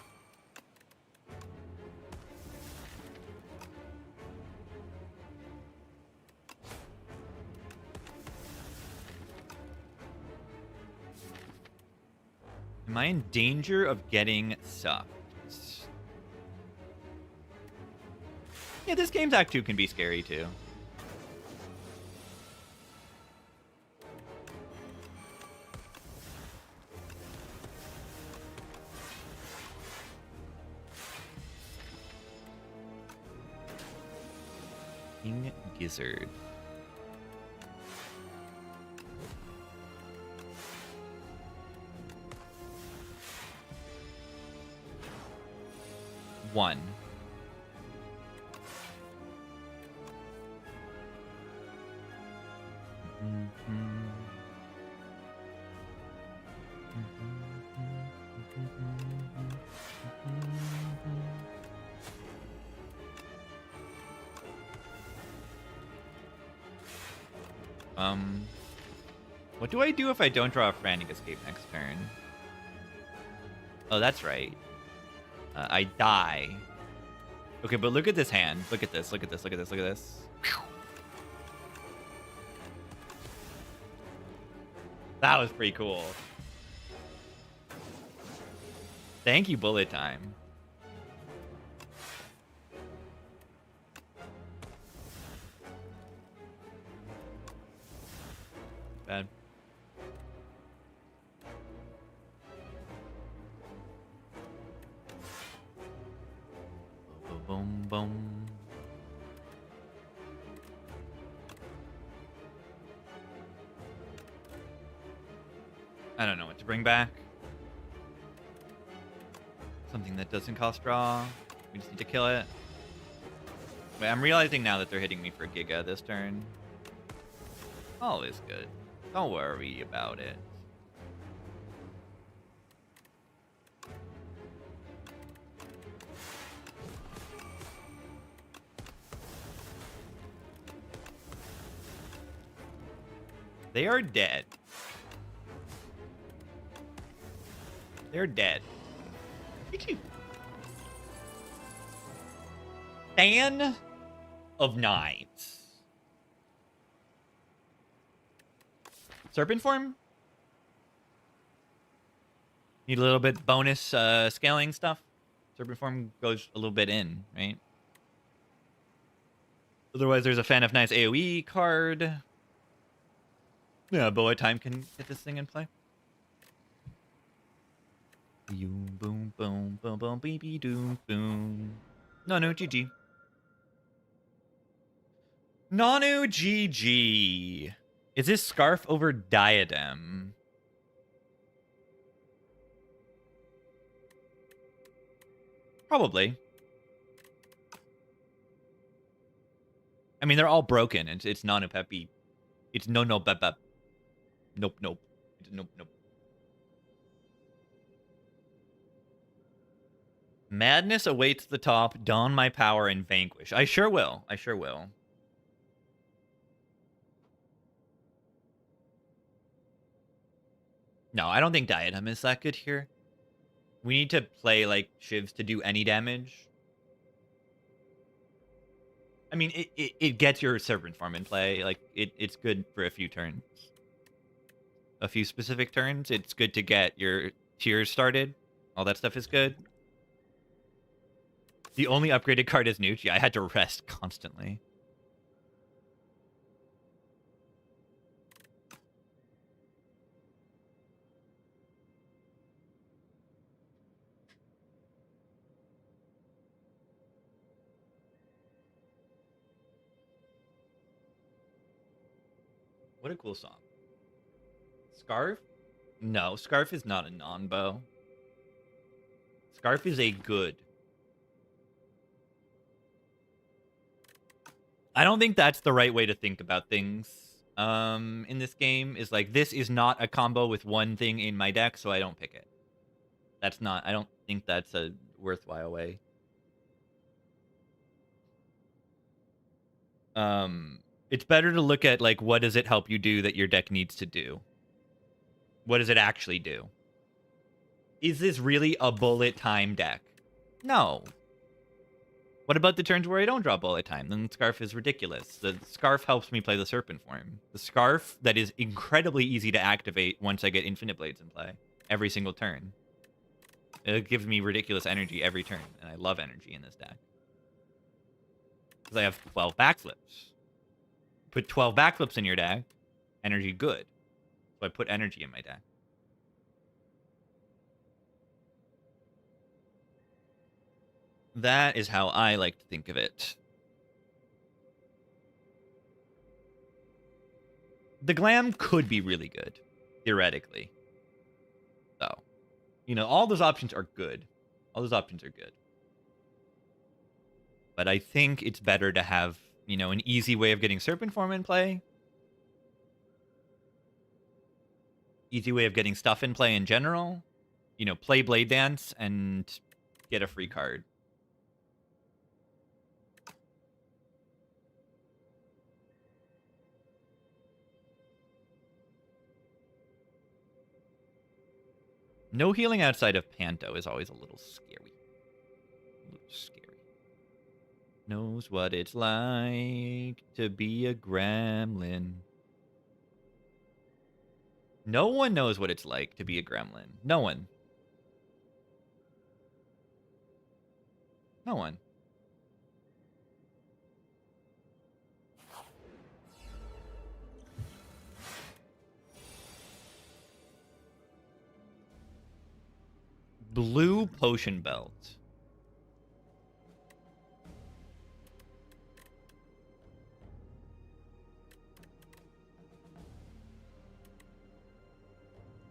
Am I in danger of getting sucked? Yeah, this game's Act 2 can be scary too. King Gizzard. One. What do I do if I don't draw a Frantic Escape next turn? Oh, that's right. I die. Okay, but look at this hand. Look at this. Look at this. Look at this. Look at this. That was pretty cool. Thank you, Bullet Time. Bad. Boom, boom. I don't know what to bring back. Something that doesn't cost draw. We just need to kill it. Wait, I'm realizing now that they're hitting me for Giga this turn. All is good. Don't worry about it. They are dead. They're dead. GG. Fan of Knives. Serpent form? Need a little bit bonus scaling stuff. Serpent form goes a little bit in, right? Otherwise, there's a Fan of Knives AoE card. Yeah, Boa Time can get this thing in play. Boom, boom, boom, boom, boom, baby, doom, boom. No, GG. Nanu GG. Is this Scarf over Diadem? Probably. I mean, they're all broken. It's Nanu Peppy. It's no pep. Nope. Nope. Madness awaits the top. Don my power and vanquish. I sure will. No, I don't think Diadem is that good here. We need to play like Shivs to do any damage. I mean, it gets your Serpent form in play. Like, it's good for a few turns. A few specific turns. It's good to get your tiers started. All that stuff is good. The only upgraded card is Nucci. I had to rest constantly. What a cool song. Scarf? No, Scarf is not a non-bow. Scarf is a good. I don't think that's the right way to think about things in this game. Is like, this is not a combo with one thing in my deck, so I don't pick it. That's not... I don't think that's a worthwhile way. It's better to look at, like, what does it help you do that your deck needs to do? What does it actually do? Is this really a bullet time deck? No. What about the turns where I don't draw bullet time? Then Scarf is ridiculous. The Scarf helps me play the Serpent form. The Scarf that is incredibly easy to activate once I get Infinite Blades in play. Every single turn. It gives me ridiculous energy every turn. And I love energy in this deck. Because I have 12 backflips. Put 12 backflips in your deck. Energy good. So I put energy in my deck. That is how I like to think of it. The Glam could be really good, theoretically. So, you know, all those options are good. All those options are good. But I think it's better to have, you know, an easy way of getting Serpent form in play. Easy way of getting stuff in play in general. You know, play Blade Dance and get a free card. No healing outside of Panto is always a little scary. Knows what it's like to be a gremlin. No one knows what it's like to be a gremlin. No one. No one. Blue potion belt.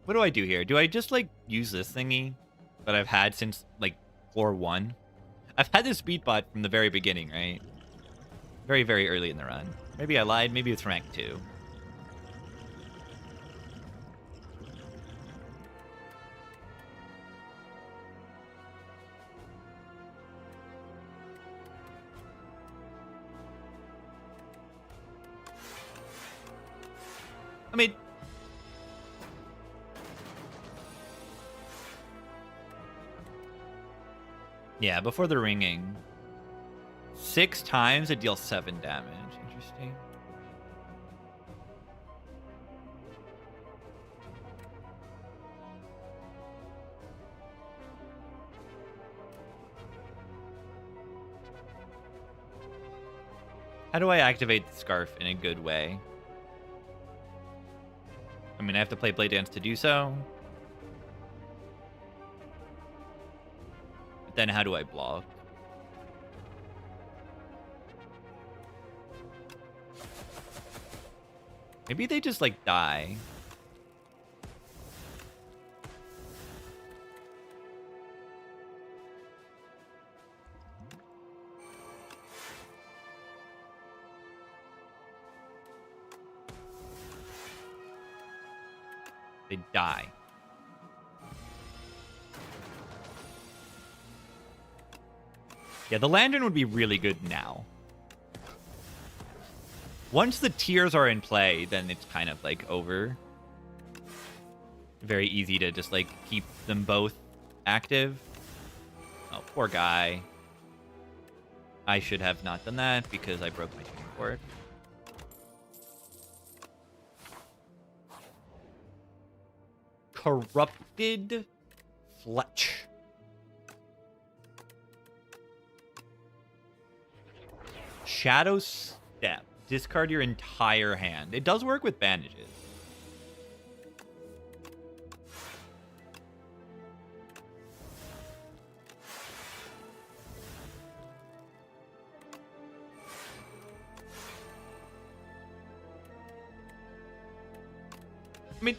What do I do here? Do I just, like, use this thingy that I've had since, like, floor 1? I've had this speed bot from the very beginning, right? Very, very early in the run. Maybe I lied. Maybe it's from Act 2. I mean... Yeah, before the ringing. 6 times it deals 7 damage. Interesting. How do I activate the scarf in a good way? I mean, I have to play Blade Dance to do so. But then how do I block? Maybe they just, like, die. They die. Yeah, the lantern would be really good now. Once the tiers are in play, then it's kind of, like, over. Very easy to just, like, keep them both active. Oh, poor guy. I should have not done that because I broke my tuning fork. Corrupted Fletch. Shadow Step. Discard your entire hand. It does work with bandages. I mean,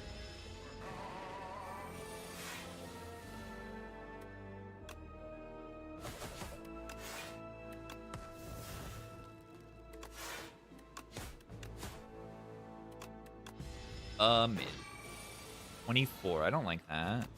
mid. 24. I don't like that.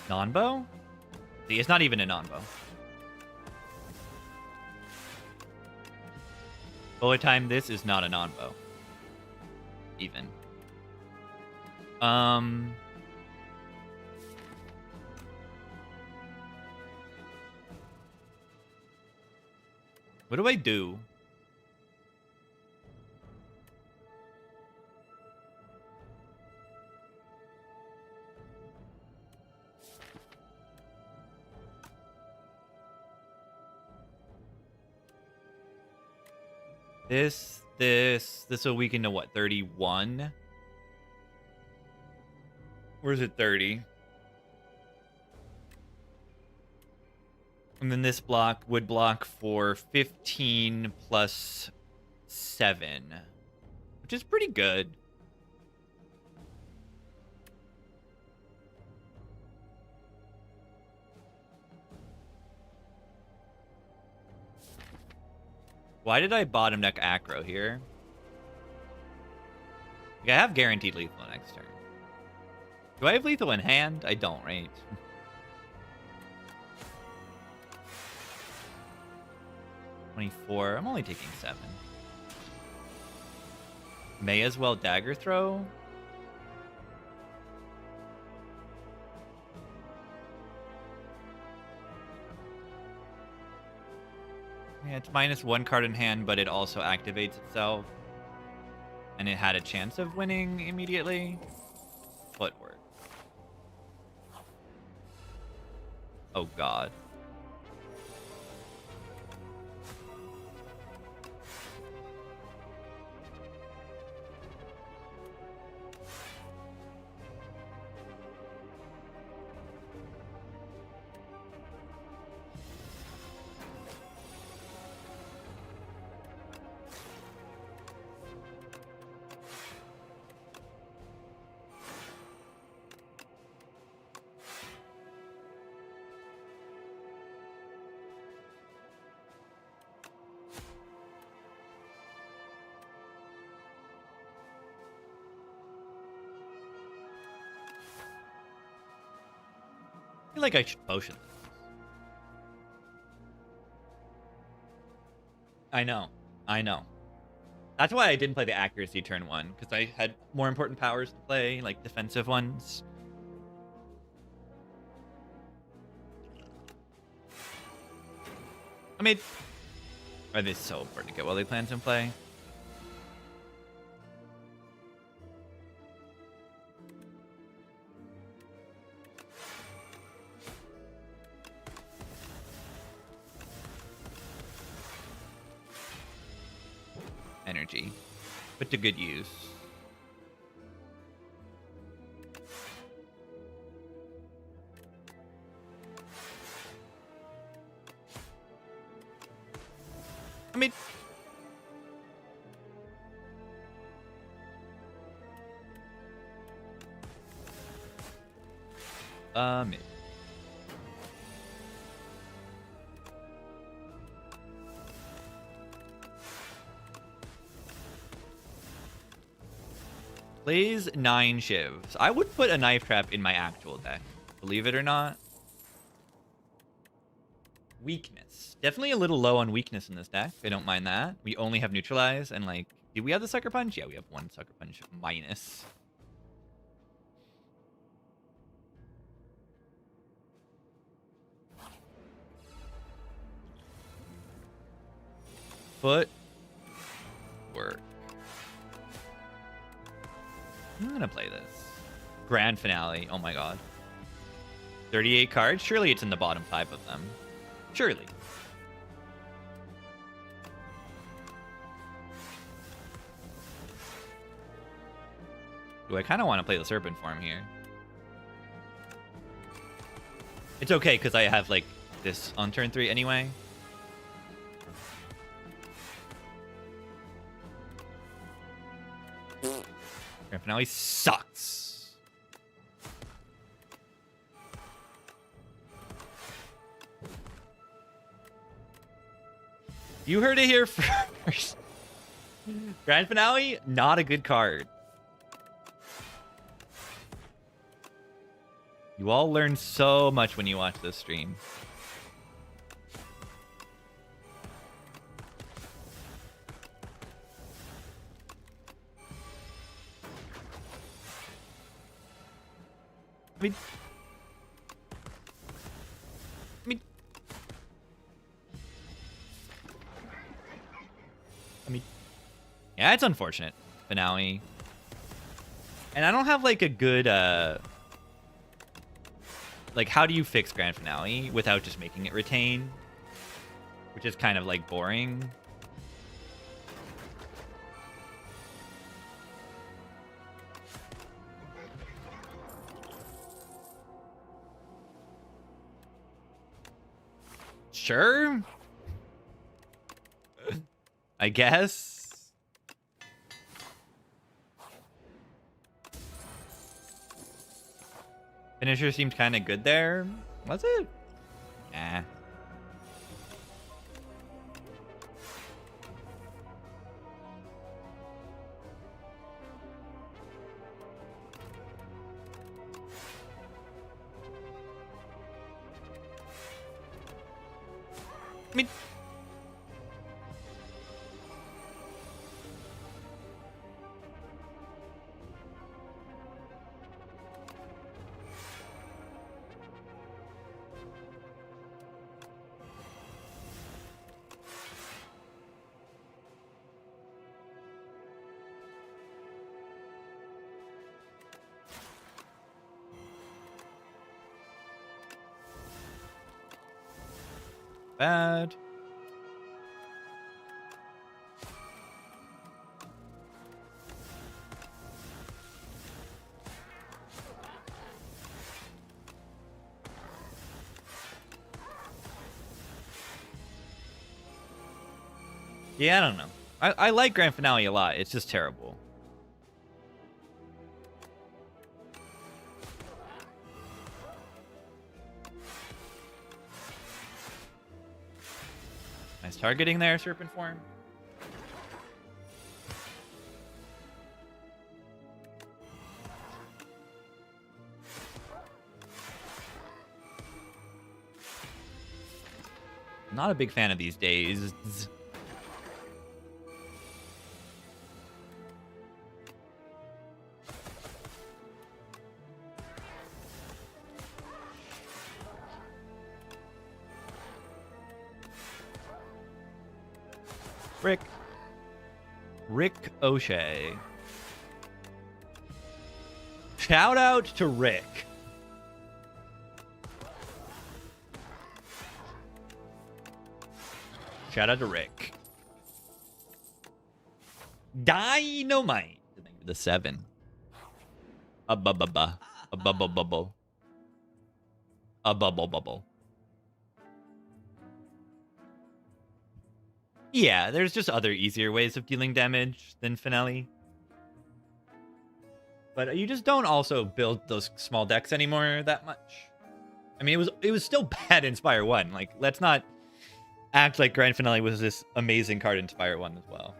Non-bow? See, it's not even a non-bow. Bullet time, this is not a non-bow. Even. What do I do? This will weaken to what, 31? Or is it 30? And then this block would block for 15 plus 7, which is pretty good. Why did I bottom deck Acro here? Like, I have guaranteed lethal next turn. Do I have lethal in hand? I don't, right? 24. I'm only taking 7. May as well dagger throw. Yeah, it's -1 card in hand, but it also activates itself. And it had a chance of winning immediately. Footwork. Oh, God. feel like I should potion this. I know. I know. That's why I didn't play the accuracy turn 1, because I had more important powers to play, like defensive ones. I mean, are they so important to get while they plans in play? Energy. Put to good use. I mean, plays 9 shivs. I would put a knife trap in my actual deck, believe it or not. Weakness. Definitely a little low on weakness in this deck. I don't mind that. We only have neutralize and like, do we have the sucker punch? Yeah, we have 1 sucker punch minus. Foot work. I'm gonna play this. Grand finale. Oh my god. 38 cards? Surely it's in the bottom 5 of them. Surely. Ooh, I kind of want to play the Serpent form here. It's okay, because I have, like, this on turn 3 anyway. Grand finale sucks. You heard it here first. Grand finale, not a good card. You all learn so much when you watch this stream. I mean, yeah, it's unfortunate. Finale. And I don't have, like, a good, like, how do you fix Grand Finale without just making it retain? Which is kind of, like, boring. Sure. I guess. Finisher seemed kind of good there. Was it? Nah. I mean, bad. Yeah, I don't know. I like Grand Finale a lot. It's just terrible. Nice targeting there, Serpent form. Not a big fan of these days. Rick O'Shea. Shout out to Rick. Shout out to Rick. Dynamite. The 7. A bubba. A bubble bubble. A bubble bubble. Yeah, there's just other easier ways of dealing damage than Finale. But you just don't also build those small decks anymore that much. I mean, it was still bad in Spire 1. Like, let's not act like Grand Finale was this amazing card in Spire 1 as well.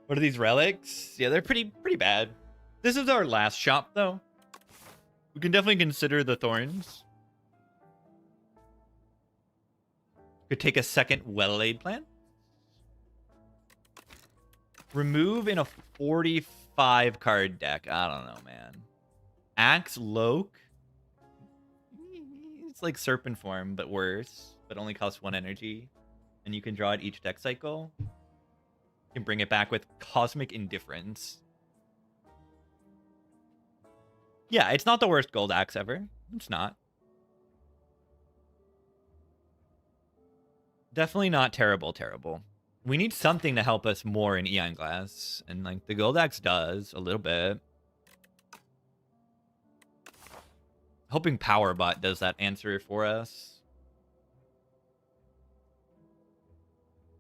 What are these relics? Yeah, they're pretty bad. This is our last shop, though. We can definitely consider the Thorns. Could take a second Well-Laid plan. Remove in a 45 card deck. I don't know, man. Axe Loke. It's like Serpent form, but worse. But only costs 1 energy. And you can draw it each deck cycle. You can bring it back with Cosmic Indifference. Yeah, it's not the worst gold axe ever. It's not. Definitely not terrible. We need something to help us more in Eon Glass. And, like, the Gold Axe does a little bit. Hoping Power Bot does that answer for us.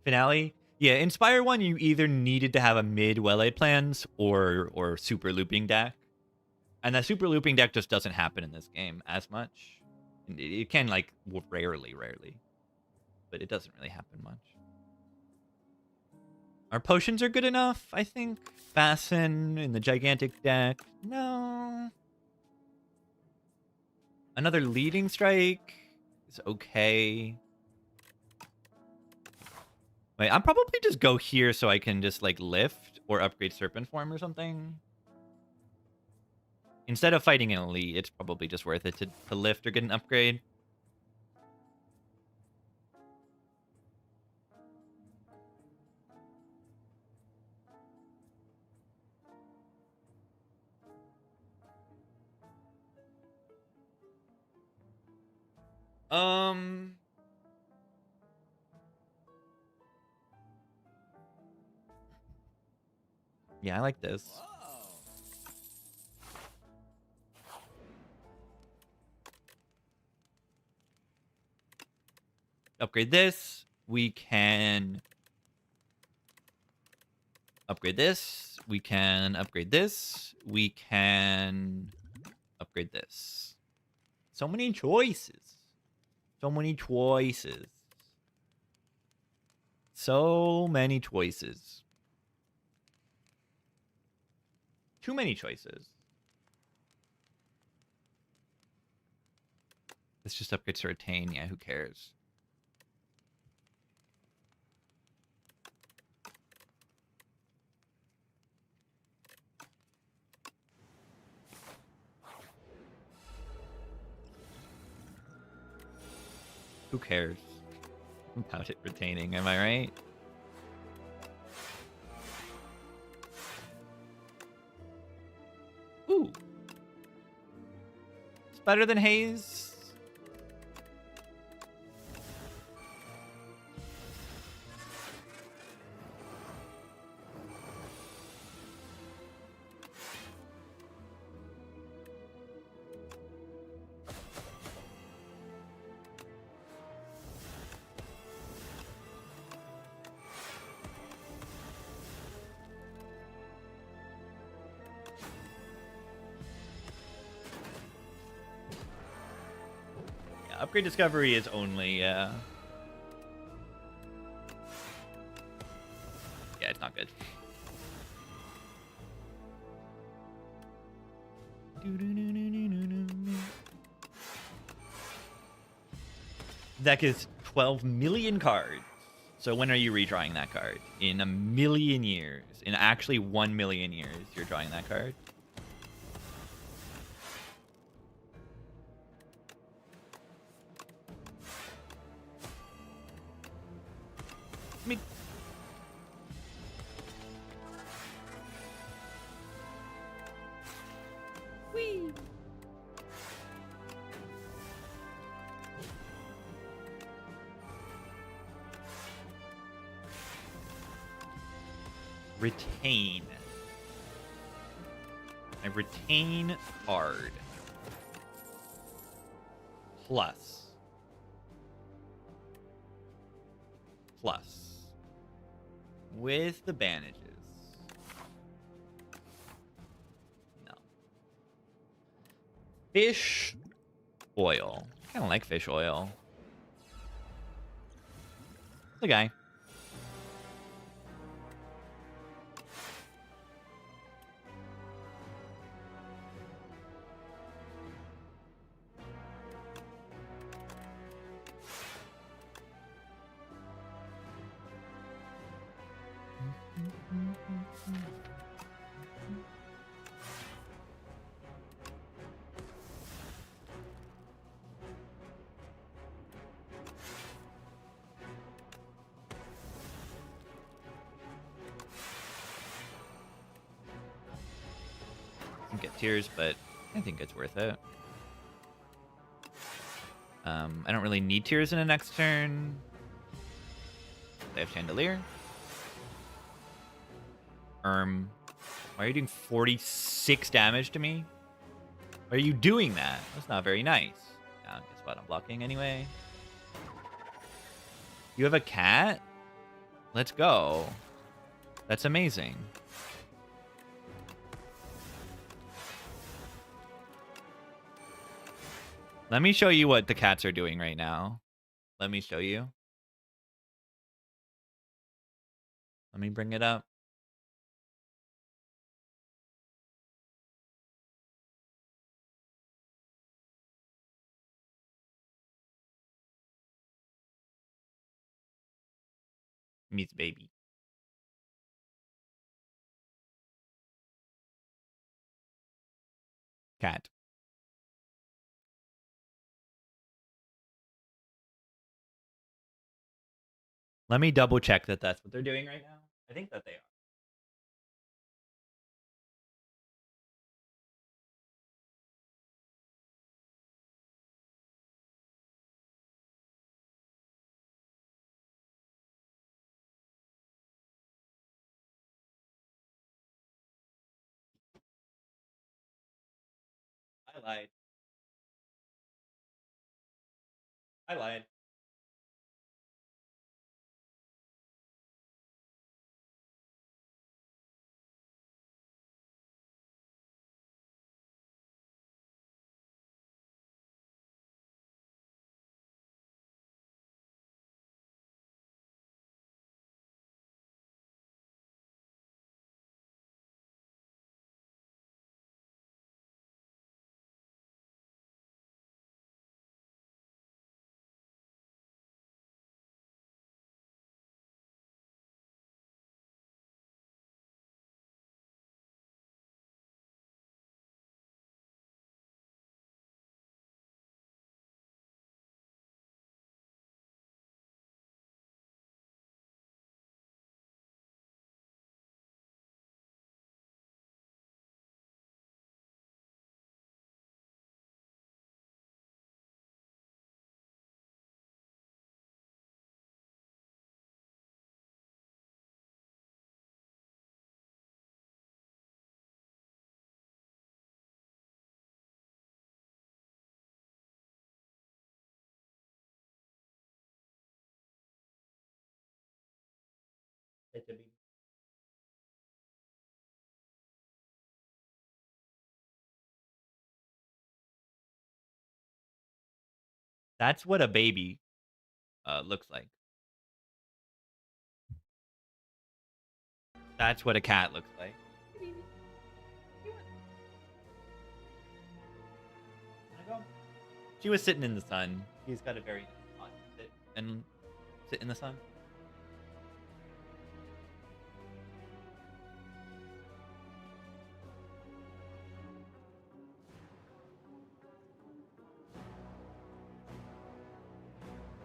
Finale? Yeah, in Spire 1, you either needed to have a mid Well-Laid plans or super looping deck. And that super looping deck just doesn't happen in this game as much. It can, like, rarely. But it doesn't really happen much. Our potions are good enough, I think. Fasten in the gigantic deck. No. Another leading strike is okay. Wait, I'll probably just go here so I can just, like, lift or upgrade Serpent Form or something. Instead of fighting an elite, it's probably just worth it to lift or get an upgrade. Yeah, I like this. Upgrade this. We can upgrade this. We can upgrade this. We can upgrade this. So many choices. So many choices. So many choices. Too many choices. Let's just upgrade to retain. Yeah, who cares? Who cares about it retaining? Am I right? Ooh. It's better than Haze. Upgrade Discovery is only, yeah, it's not good. Deck is 12 million cards. So when are you redrawing that card? In a million years. In actually 1 million years, you're drawing that card. I mean, whee. Retain. I retain card. Plus. With the bandages. No. Fish oil. I kind of like fish oil. The guy. Get tears, but I think it's worth it. I don't really need tears in the next turn. They have Chandelier. Why are you doing 46 damage to me? Why are you doing that? That's not very nice. Guess what? I'm blocking anyway. You have a cat? Let's go. That's amazing. Let me show you what the cats are doing right now. Let me show you. Let me bring it up. Meets baby. Cat. Let me double check that that's what they're doing right now. I think that they are. I lied. I lied. That's what a baby looks like. That's what a cat looks like. She was sitting in the sun. He's got a very hot sit. and sit in the sun.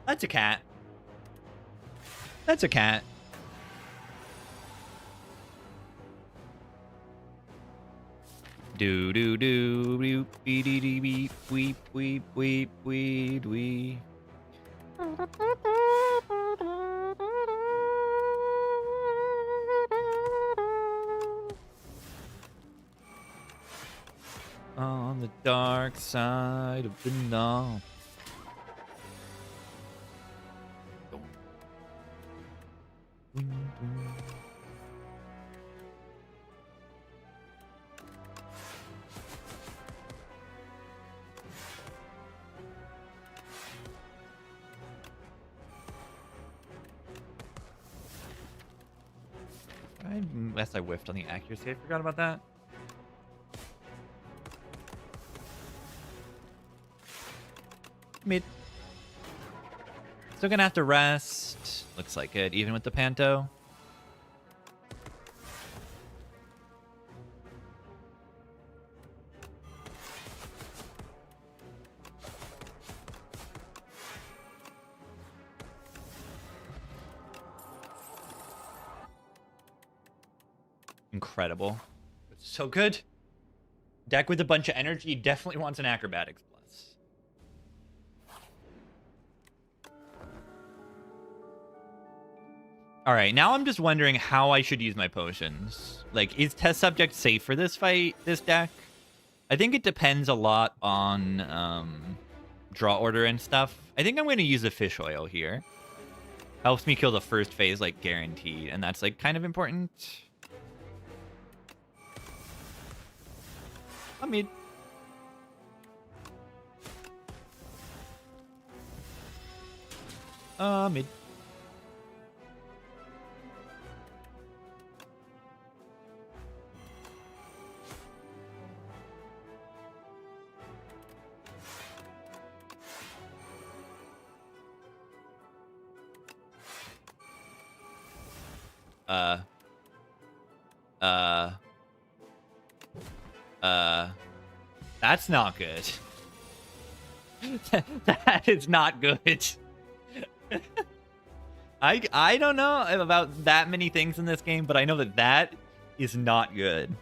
That's a cat. That's a cat. Do do do beep beep beep beep weep weep weep weep weep. On the dark side of the night. Unless I whiffed on the accuracy, I forgot about that. Mid. Still gonna have to rest. Looks like it, even with the Panto. Incredible. It's so good. Deck with a bunch of energy definitely wants an acrobatics plus. All right, now I'm just wondering how I should use my potions. Like, is test subject safe for this fight, this deck? I think it depends a lot on draw order and stuff. I think I'm going to use the fish oil here. Helps me kill the first phase, like, guaranteed. And that's, like, kind of important. I'm mid. Mid. That's not good. That is not good. I don't know about that many things in this game, but I know that that is not good.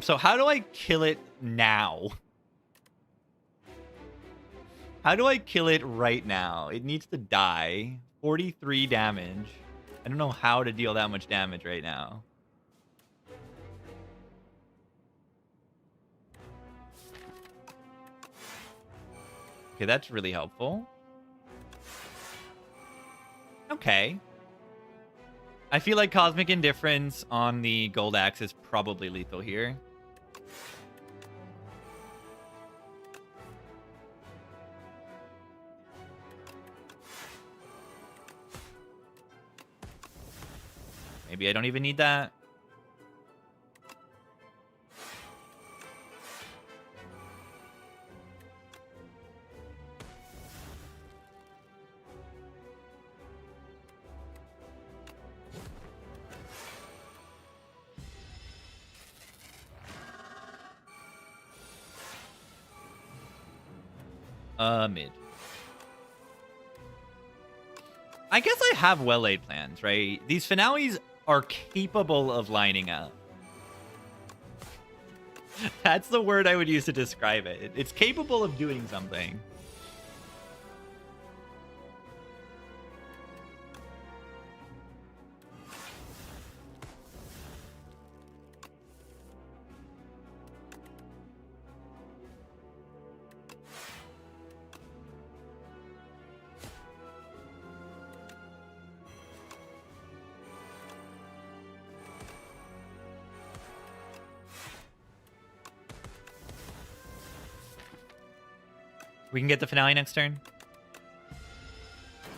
So how do I kill it now? How do I kill it right now? It needs to die. 43 damage. I don't know how to deal that much damage right now. Okay, that's really helpful. Okay. I feel like Cosmic Indifference on the gold axe is probably lethal here. Maybe I don't even need that. Mid. I guess I have well-laid plans, right? These finales are capable of lining up. That's the word I would use to describe it. It's capable of doing something. We can get the finale next turn.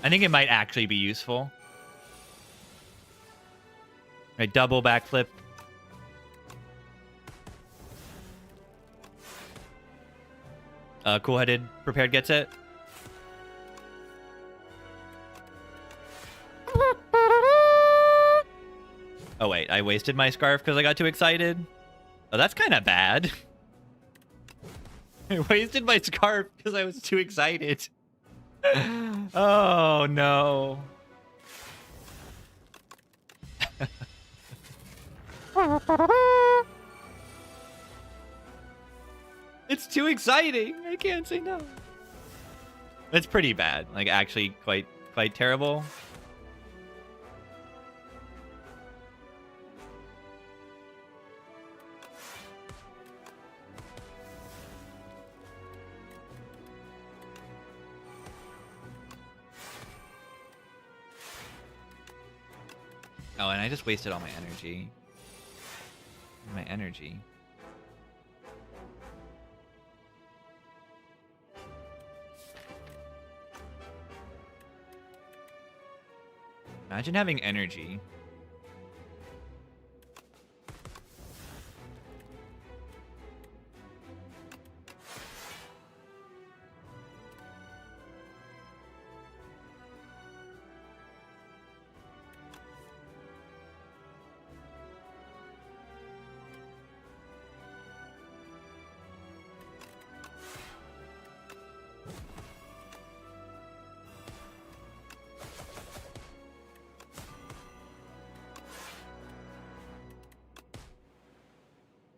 I think it might actually be useful. Right, double backflip. Cool-headed prepared gets it. Oh wait, I wasted my scarf because I got too excited. Oh, that's kind of bad. I wasted my scarf because I was too excited. Oh no. It's too exciting. I can't say no. It's pretty bad. Like actually quite terrible. Oh, and I just wasted all my energy. My energy. Imagine having energy.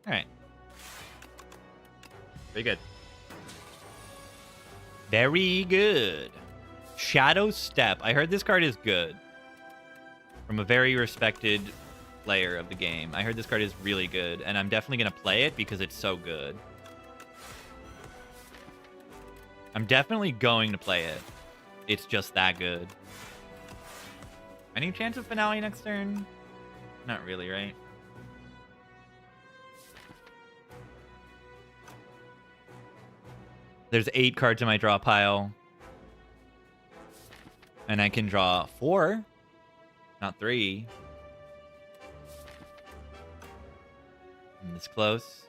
All right. Very good. Very good. Shadow Step. I heard this card is good. From a very respected player of the game. I heard this card is really good, and I'm definitely going to play it because it's so good. I'm definitely going to play it. It's just that good. Any chance of finale next turn? Not really, right? There's 8 cards in my draw pile. And I can draw 4. Not 3. I'm this close.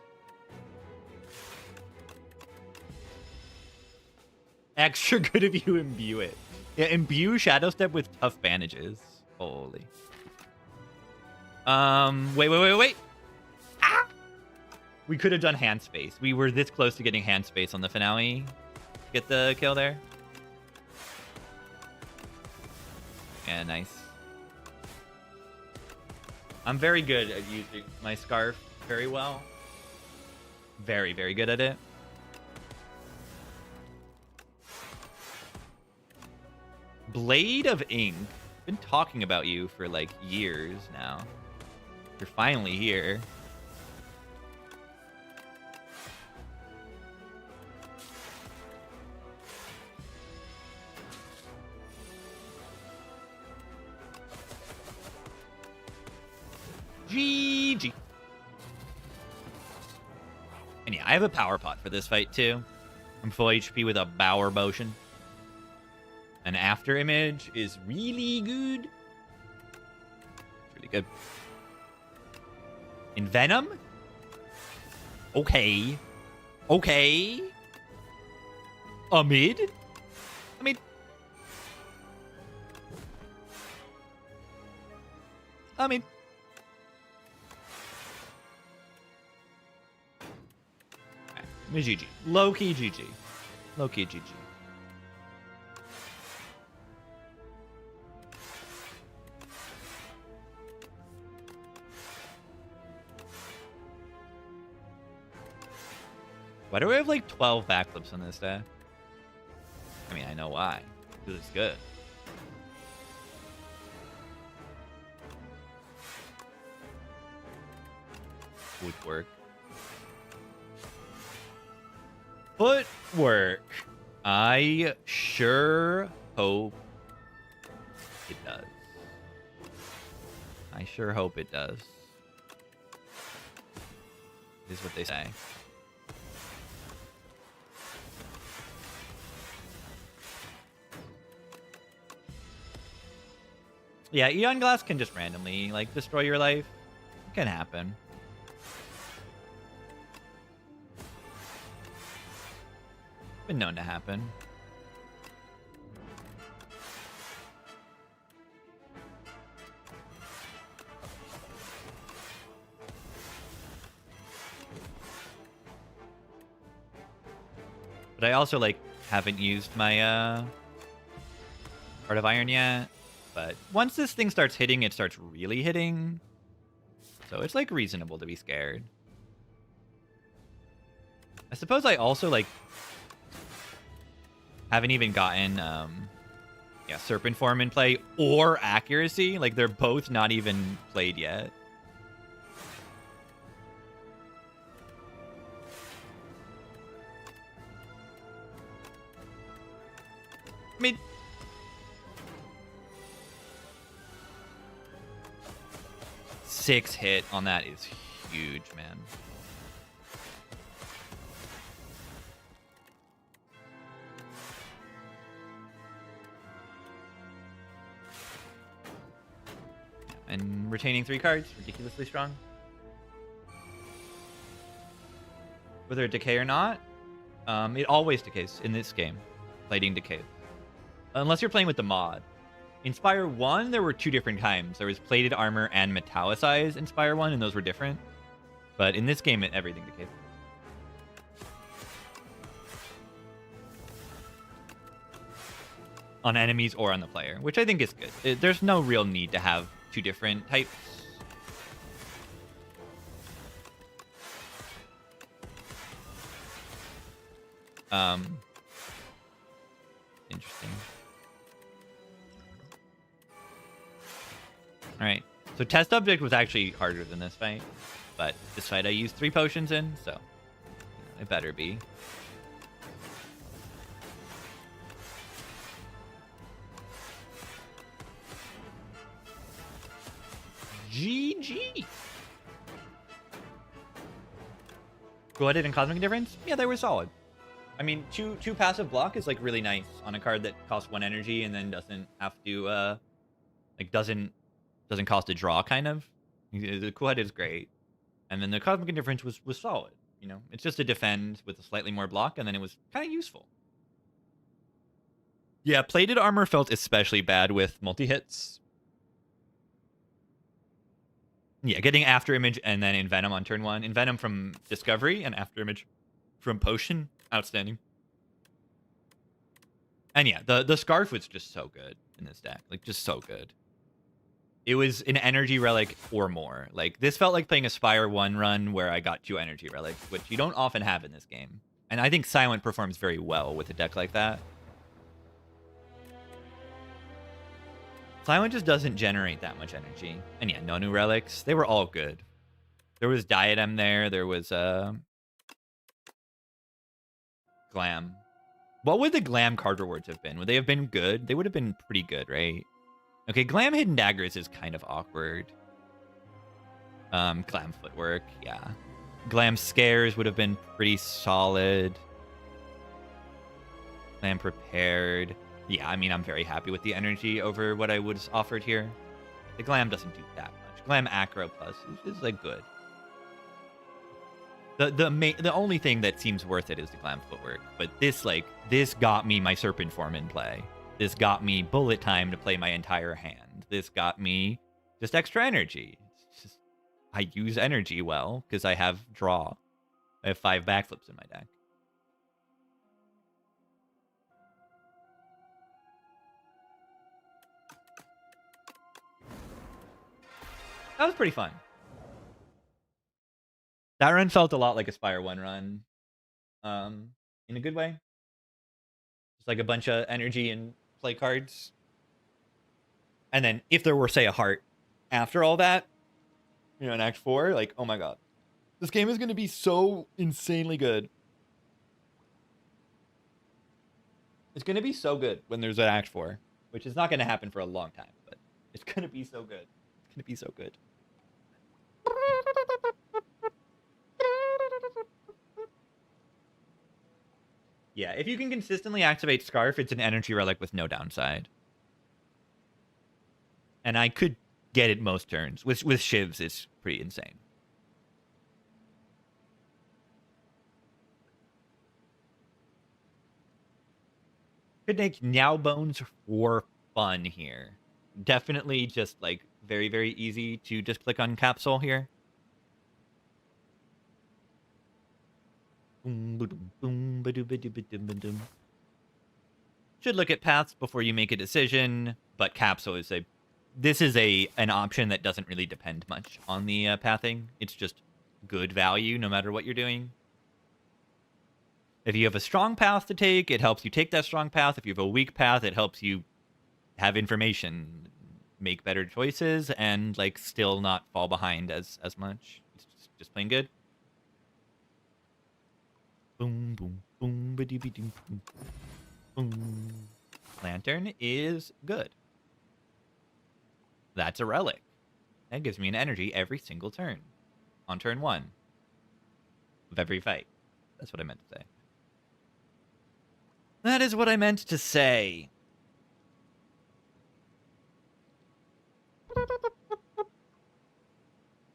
Extra good if you imbue it. Yeah, imbue Shadow Step with tough bandages. Holy. Wait. Ah! We could have done hand space. We were this close to getting hand space on the finale. Get the kill there. Yeah, nice. I'm very good at using my scarf very well. Very, very good at it. Blade of Ink. I've been talking about you for like years now. You're finally here. GG. And yeah, I have a power pot for this fight too. I'm full HP with a Bower Motion. An after image is really good. It's really good. In Venom? Okay. Okay. Amid? I mean. GG. Low-key GG. Low-key GG. Why do I have like 12 backflips on this deck? I mean, I know why. Because it's good. Footwork. Footwork. I sure hope it does. I sure hope it does. Is what they say. Yeah, Eon Glass can just randomly, like, destroy your life. It can happen. Been known to happen. But I also, like, haven't used my, Heart of Iron yet. But once this thing starts hitting, it starts really hitting. So it's, like, reasonable to be scared. I suppose I also, like, haven't even gotten, yeah, Serpent Form in play or Accuracy. Like, they're both not even played yet. I mean, six hit on that is huge, man. And retaining 3 cards, ridiculously strong. Whether it decay or not, it always decays in this game. Plating decay. Unless you're playing with the mod. Inspire 1, there were 2 different kinds. There was plated armor and metallicized Inspire 1, and those were different. But in this game, everything decays. On enemies or on the player, which I think is good. There's no real need to have 2 different types. Interesting. Alright, so test object was actually harder than this fight. But this fight I used 3 potions in, so it better be. GG. Go-Headed and Cosmic Indifference? Yeah, they were solid. I mean, two passive block is, like, really nice on a card that costs 1 energy and then doesn't have to, like, doesn't cost a draw, kind of. The Cool-Headed is great. And then the Cosmic Indifference was solid, you know? It's just a defend with a slightly more block, and then it was kind of useful. Yeah, plated armor felt especially bad with multi-hits. Yeah, getting After Image and then Envenom on turn 1. Envenom from Discovery and After Image from Potion. Outstanding. And yeah, the Scarf was just so good in this deck. Like, just so good. It was an Energy Relic or more. Like, this felt like playing a Spire 1 run where I got 2 Energy Relics, which you don't often have in this game. And I think Silent performs very well with a deck like that. Silent just doesn't generate that much energy. And yeah, no new relics. They were all good. There was Diadem there. There was Glam. What would the Glam card rewards have been? Would they have been good? They would have been pretty good, right? Okay, Glam Hidden Daggers is kind of awkward. Glam Footwork, yeah. Glam Scares would have been pretty solid. Glam Prepared. Yeah, I mean, I'm very happy with the energy over what I was offered here. The Glam doesn't do that much. Glam Acro Plus is like, good. The only thing that seems worth it is the Glam Footwork. But this got me my Serpent Form in play. This got me Bullet Time to play my entire hand. This got me just extra energy. It's just, I use energy well because I have draw. I have 5 backflips in my deck. That was pretty fun. That run felt a lot like a Spire 1 run. In a good way. Just like a bunch of energy and play cards. And then if there were, say, a heart after all that, you know, in Act 4, like, oh my god. This game is going to be so insanely good. It's going to be so good when there's an Act 4, which is not going to happen for a long time, but it's going to be so good. It's going to be so good. Yeah, if you can consistently activate Scarf, it's an energy relic with no downside. And I could get it most turns. With shivs, it's pretty insane. Could make Meow Bones for fun here. Definitely just like very, very easy to just click on capsule here. Should look at paths before you make a decision, but capsule is an option that doesn't really depend much on the pathing. It's just good value no matter what you're doing. If you have a strong path to take, it helps you take that strong path. If you have a weak path, it helps you have information, make better choices, and like still not fall behind as much. It's just plain good. Boom, boom, boom, ba-dee-ba-doom, boom, boom. Lantern is good. That's a relic. That gives me an energy every single turn. On turn 1 of every fight. That's what I meant to say. That is what I meant to say.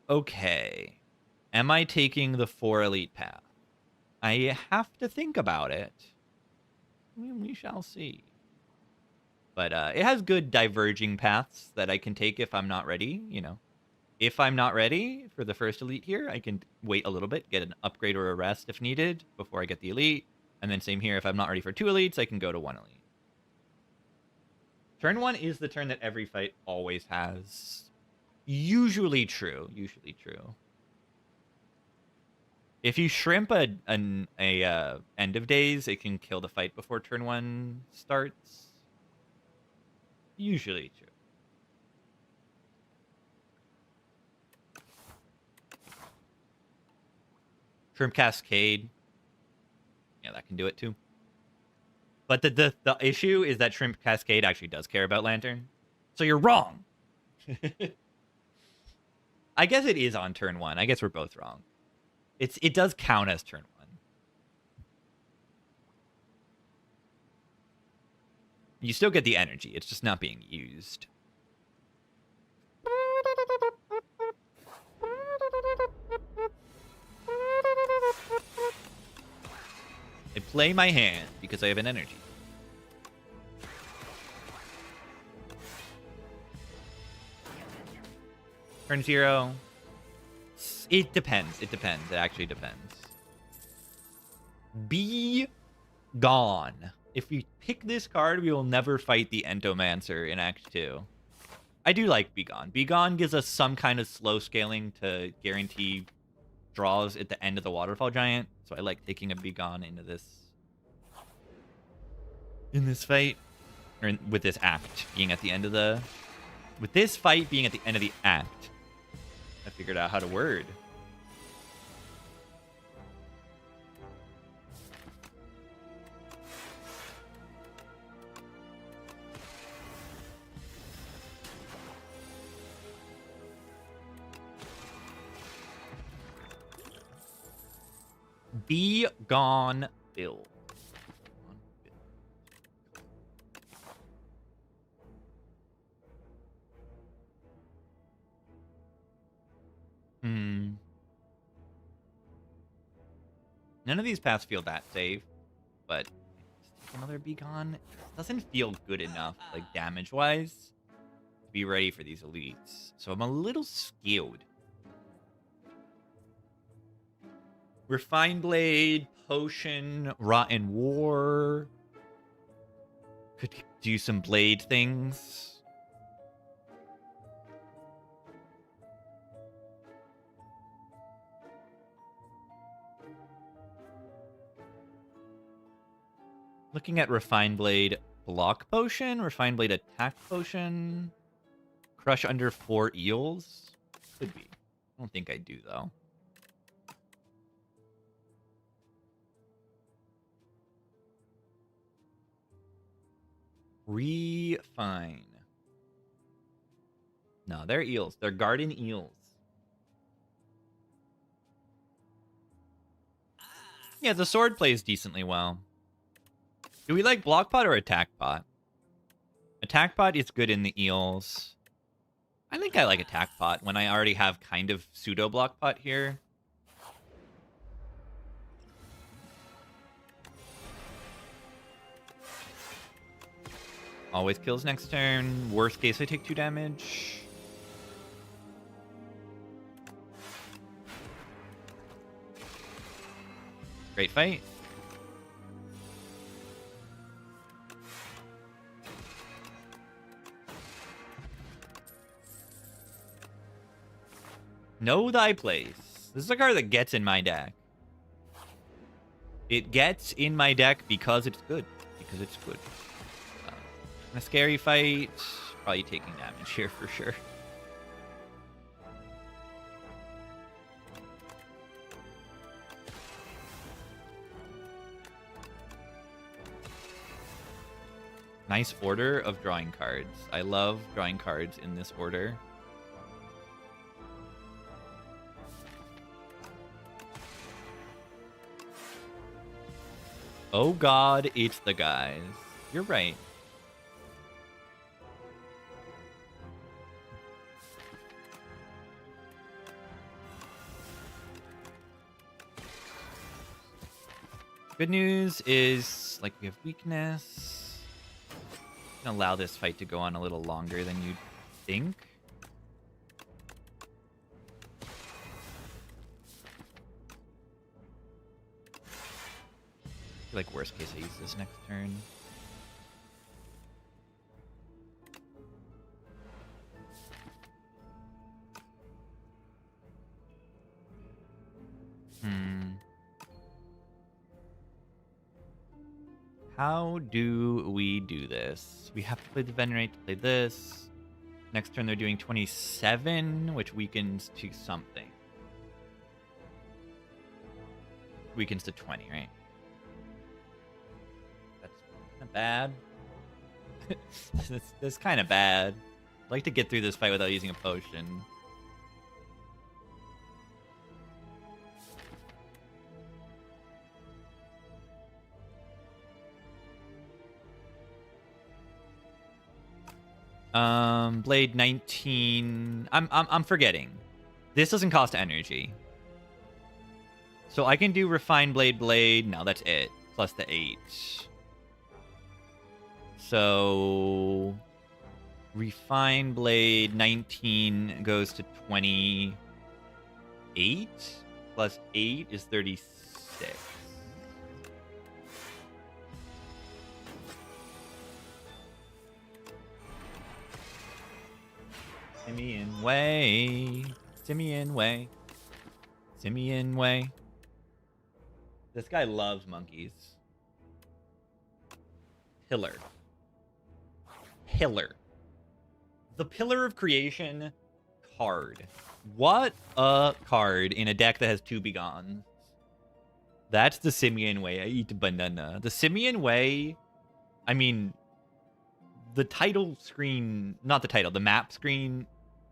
Okay. Am I taking the 4 elite path? I have to think about it. We shall see. But it has good diverging paths that I can take if I'm not ready, you know. If I'm not ready for the first elite here, I can wait a little bit, get an upgrade or a rest if needed before I get the elite. And then same here, if I'm not ready for 2 elites, I can go to 1 elite. Turn 1 is the turn that every fight always has. Usually true. Usually true. If you shrimp a end of days, it can kill the fight before turn 1 starts. Usually true. Shrimp Cascade. Yeah, that can do it too. But the issue is that Shrimp Cascade actually does care about Lantern. So you're wrong. I guess it is on turn 1. I guess we're both wrong. It does count as turn 1. You still get the energy. It's just not being used. I play my hand because I have an energy. Turn 0. It depends. It depends. It actually depends. Be gone. If we pick this card, we will never fight the Entomancer in Act 2. I do like Be Gone. Be Gone gives us some kind of slow scaling to guarantee draws at the end of the Waterfall Giant. So I like taking a Be Gone into this. In this fight. Or with this act being at the end of the... With this fight being at the end of the act. I figured out how to word. Be gone, Bill. None of these paths feel that safe, but another Be Gone doesn't feel good enough, like damage-wise, to be ready for these elites. So I'm a little skewed. Refined Blade, Potion, Rotten War. Could do some blade things. Looking at Refined Blade, Block Potion, Refined Blade Attack Potion, Crush under 4 eels. Could be. I don't think I do, though. Refine. No, they're eels. They're garden eels. Yeah, the sword plays decently well. Do we like Block Pot or Attack Pot? Attack Pot is good in the eels. I think I like attack pot when I already have kind of pseudo block pot here. Always kills next turn. Worst case, I take 2 damage. Great fight. Know thy place. This is a card that gets in my deck. It gets in my deck because it's good. Because it's good. A scary fight. Probably taking damage here for sure. Nice order of drawing cards. I love drawing cards in this order. Oh god, it's the guys. You're right. Good news is, like, we have weakness. I'm gonna allow this fight to go on a little longer than you'd think. I feel like worst case I use this next turn. How do we do this? We have to play the Venerate to play this. Next turn they're doing 27, which weakens to something. Weakens to 20, right? That's kind of bad. That's kind of bad. I'd like to get through this fight without using a potion. Blade 19. I'm forgetting. This doesn't cost energy. So I can do Refine Blade. No, that's it. Plus the 8. So Refine Blade 19 goes to 28. Plus 8 is 36. Simeon way. Simeon way. Simeon way. This guy loves monkeys. Pillar. Pillar. The Pillar of Creation card. What a card in a deck that has 2 Begons. That's the Simeon way. I eat banana. The Simeon way, I mean, the title screen, not the title, the map screen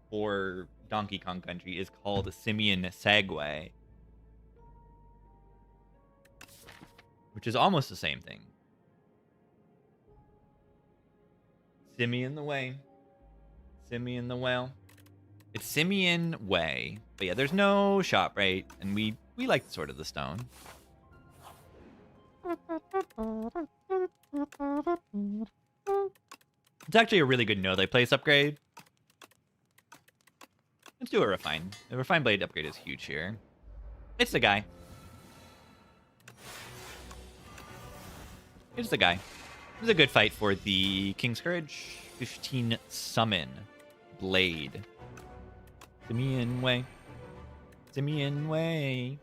for Donkey Kong Country is called Simeon Segway, which is almost the same thing. Simeon the way. Simeon the whale. It's Simeon way. But yeah, there's no shop, right? And we like the Sword of the Stone. It's actually a really good no they place upgrade. Let's do a Refine. The Refine Blade upgrade is huge here. It's the guy. It's the guy. It was a good fight for the King's Courage. 15 Summon Blade. Simeon way. Simeon way.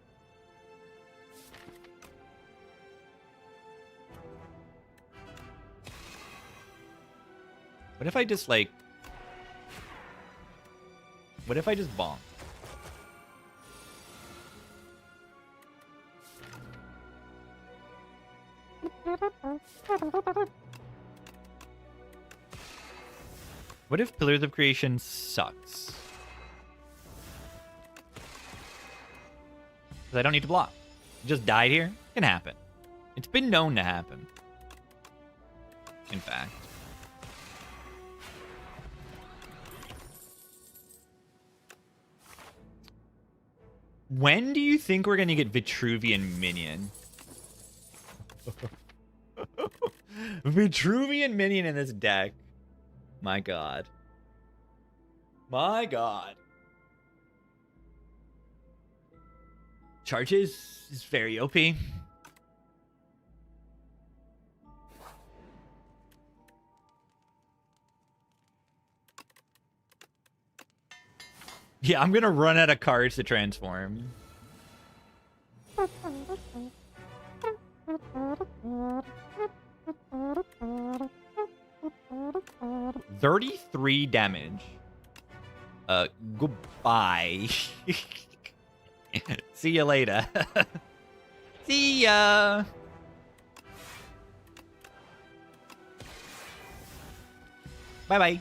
What if I just, like... What if I just bonk? What if Pillars of Creation sucks? Because I don't need to block. It just died here? It can happen. It's been known to happen. In fact. When do you think we're gonna get Vitruvian Minion? Vitruvian Minion in this deck. My god. My god. Charges is very OP. Yeah, I'm gonna run out of cards to transform. 33 damage. Goodbye. See you later. See ya. Bye-bye.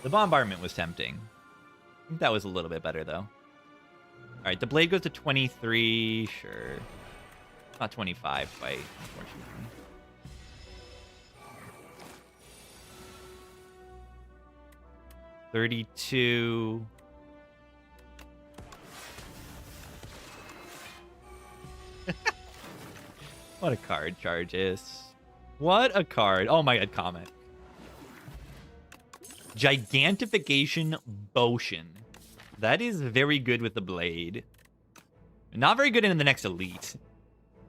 The bombardment was tempting. I think that was a little bit better, though. All right, the blade goes to 23. Sure. Not 25, quite, unfortunately. $32. What a card, Charges. What a card. Oh my god, comment. Gigantification Potion. That is very good with the blade. Not very good in the next elite.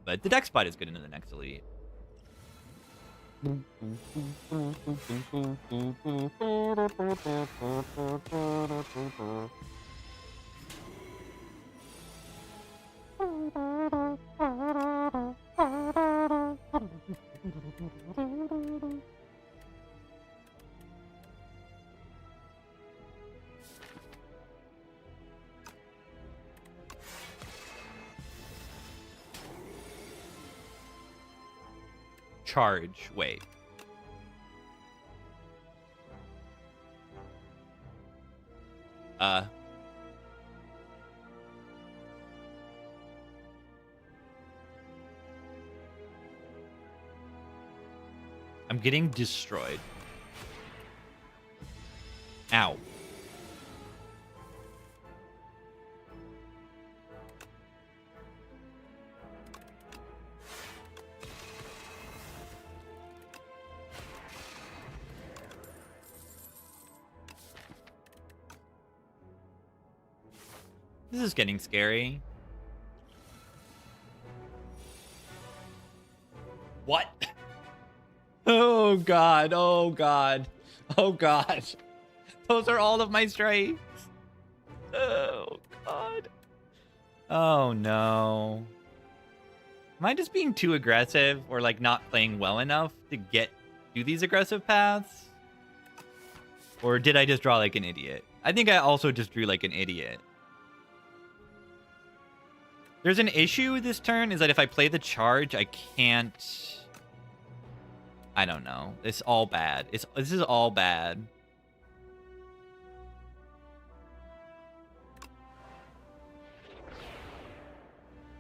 But the deck spot is good in the next elite. Charge. Wait. I'm getting destroyed. Ow. This is getting scary. What? Oh god, oh god, oh god. Those are all of my strikes. Oh god. Oh no. Am I just being too aggressive or like not playing well enough to do these aggressive paths? Or did I just draw like an idiot? I think I also just drew like an idiot. There's an issue this turn is that if I play the charge, I can't... I don't know. It's all bad. This is all bad.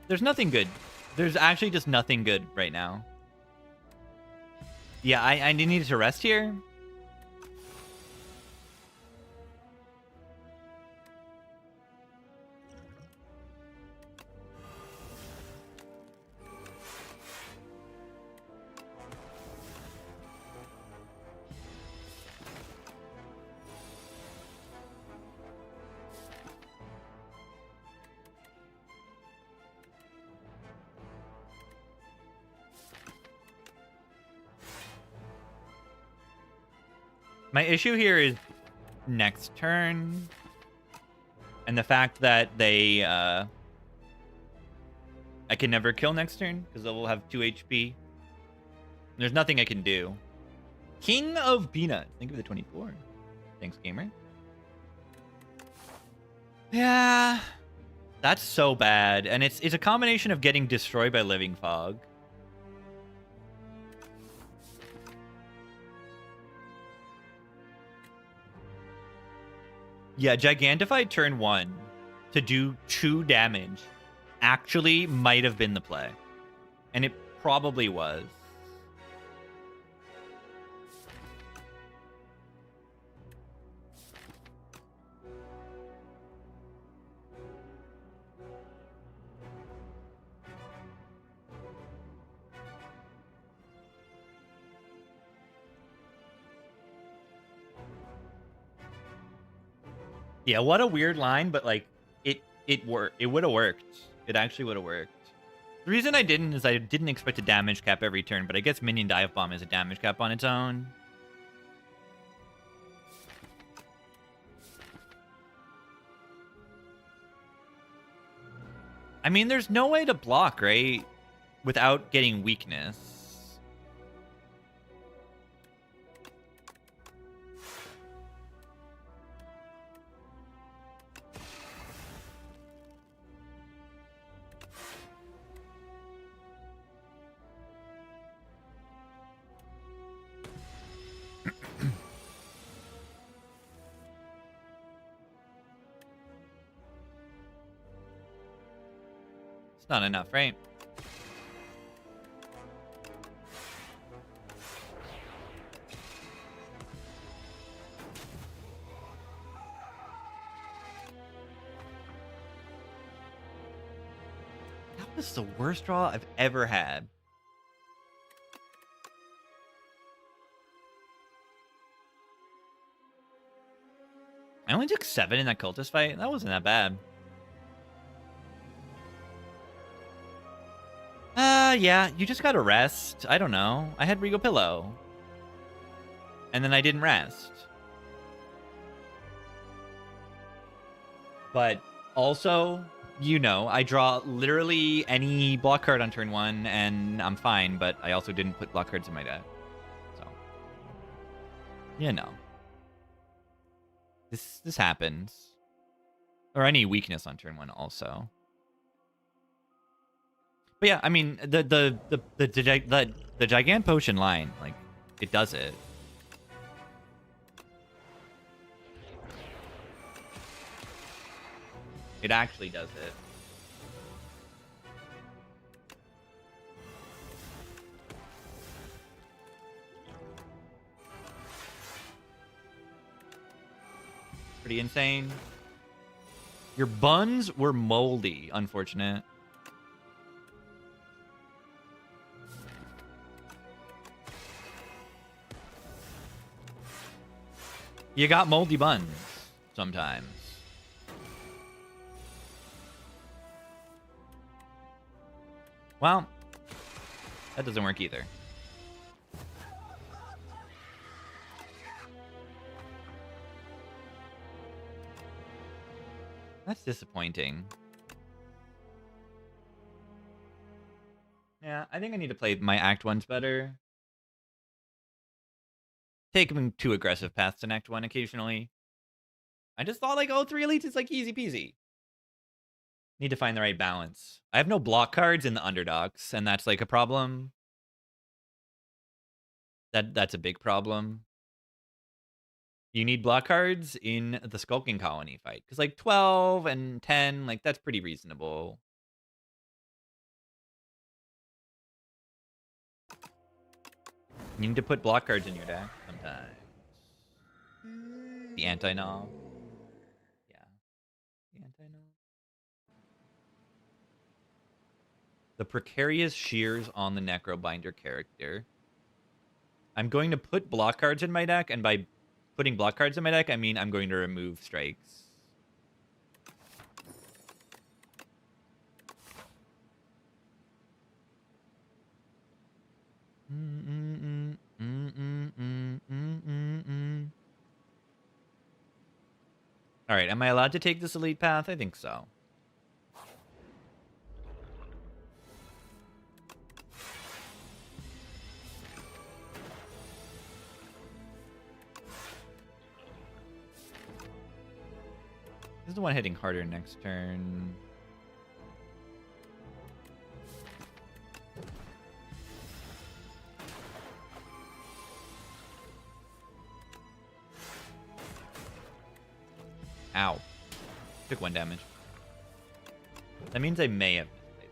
There's nothing good. There's actually just nothing good right now. Yeah, I need to rest here. My issue here is next turn. And the fact that they... I can never kill next turn because they will have 2 HP. There's nothing I can do. King of Peanut. Think of the 24. Thanks, gamer. Yeah. That's so bad. And it's a combination of getting destroyed by Living Fog. Yeah, Gigantify turn 1 to do 2 damage actually might have been the play. And it probably was. Yeah, what a weird line, but like it worked. It would have worked. It actually would have worked. The reason I didn't is I didn't expect a damage cap every turn, but I guess minion dive bomb is a damage cap on its own. I mean, there's no way to block, right? Without getting weakness. It's not enough, right? That was the worst draw I've ever had. I only took 7 in that cultist fight. That wasn't that bad. Yeah, you just gotta rest. I don't know. I had Regal Pillow. And then I didn't rest. But also, you know, I draw literally any block card on turn 1, and I'm fine, but I also didn't put block cards in my deck. So, you know. This happens. Or any weakness on turn 1 also. But yeah, I mean, the Gigant Potion line, like, it does it. It actually does it. Pretty insane. Your buns were moldy, unfortunate. You got moldy buns sometimes. Well, that doesn't work either. That's disappointing. Yeah, I think I need to play my Act 1s better. Take them to aggressive paths in Act 1 occasionally. I just thought, like, oh, 3 elites is, like, easy peasy. Need to find the right balance. I have no block cards in the underdogs, and that's, like, a problem. That's a big problem. You need block cards in the Skulking Colony fight. Because, like, 12 and 10, like, that's pretty reasonable. You need to put block cards in your deck sometimes. The anti-null. Yeah. The anti-null. The Precarious Shears on the Necrobinder character. I'm going to put block cards in my deck, and by putting block cards in my deck, I mean I'm going to remove strikes. All right, am I allowed to take this elite path? I think so. This is the one hitting harder next turn. Ow. Took 1 damage. That means I may have misplayed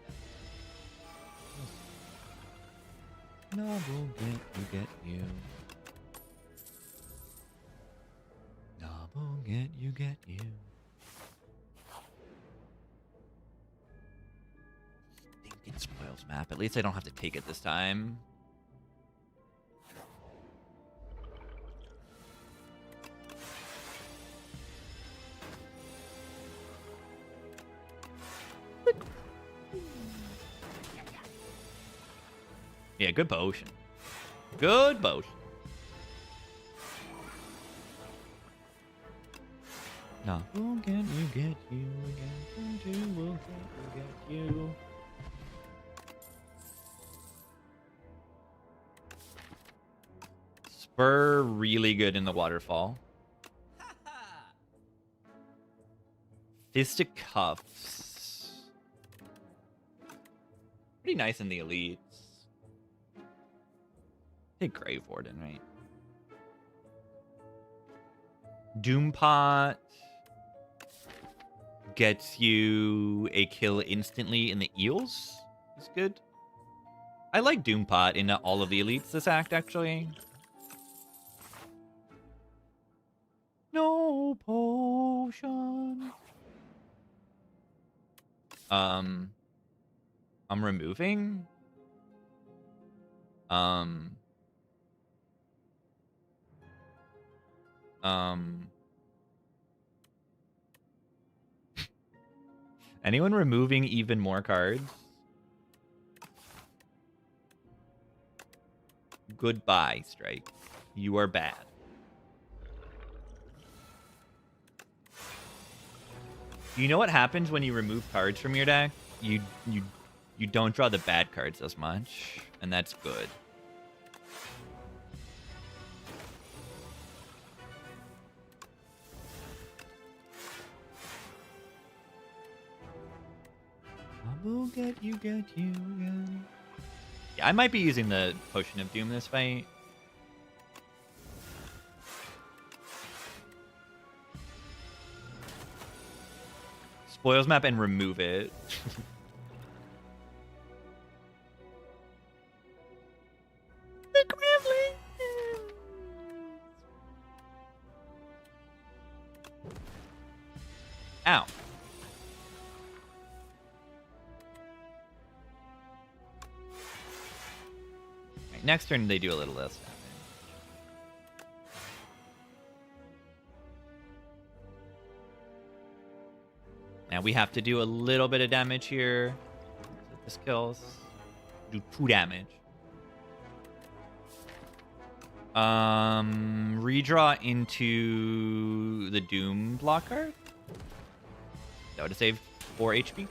that. Noble get you. Noble get you. Stinking spoils map. At least I don't have to take it this time. Yeah, good potion. Good potion. No. We'll get you again. We'll get you. Spur really good in the waterfall. Fisticuffs. Pretty nice in the elites. Take Grave Warden, right? Doompot gets you a kill instantly in the eels. Is good. I like Doompot in all of the elites this act, actually. No potion. I'm removing. Anyone removing even more cards? Goodbye, Strike. You are bad. You know what happens when you remove cards from your deck? You don't draw the bad cards as much, and that's good. I will get you again. Yeah, I might be using the Potion of Doom this fight. Spoils map and remove it. The Gremlins! Ow. Right, next turn they do a little less damage. Now we have to do a little bit of damage here. So this kills. Do 2 damage. Redraw into the Doom block card. That would have saved 4 HP.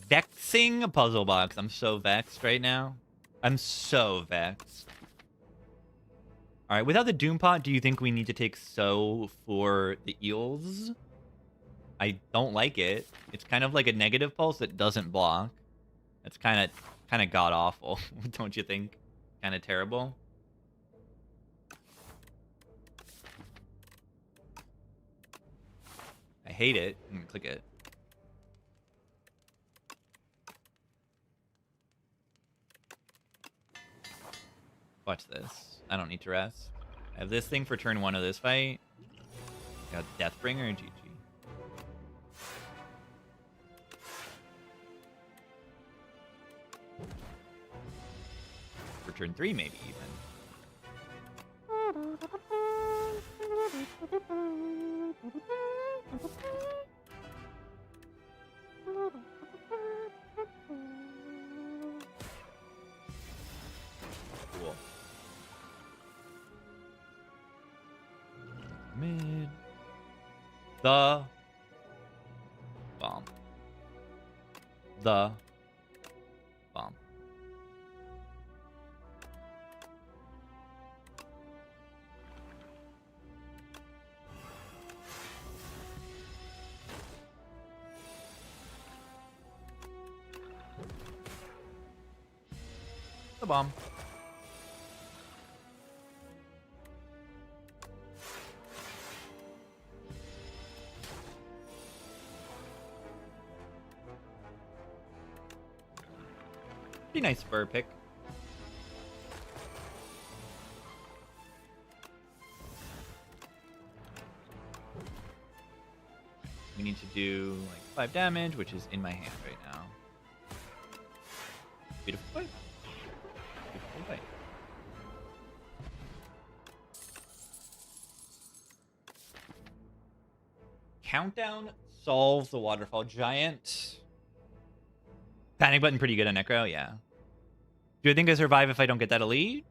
Vexing a puzzle box. I'm so vexed right now. I'm so vexed. All right, without the Doom pot, do you think we need to take So for the eels? I don't like it. It's kind of like a negative pulse that doesn't block. That's kind of god awful, don't you think? Kind of terrible. I hate it. I'm gonna click it. Watch this. I don't need to rest. I have this thing for turn 1 of this fight. Got Deathbringer and GG. For turn 3, maybe even. Cool. Mid. The bomb. The bomb. The bomb. Pretty nice spur pick. We need to do like 5 damage, which is in my hand right now. Beautiful fight. Beautiful fight. Countdown solves the waterfall giant. Panic button pretty good on Necro, yeah. Do I think I survive if I don't get that elite?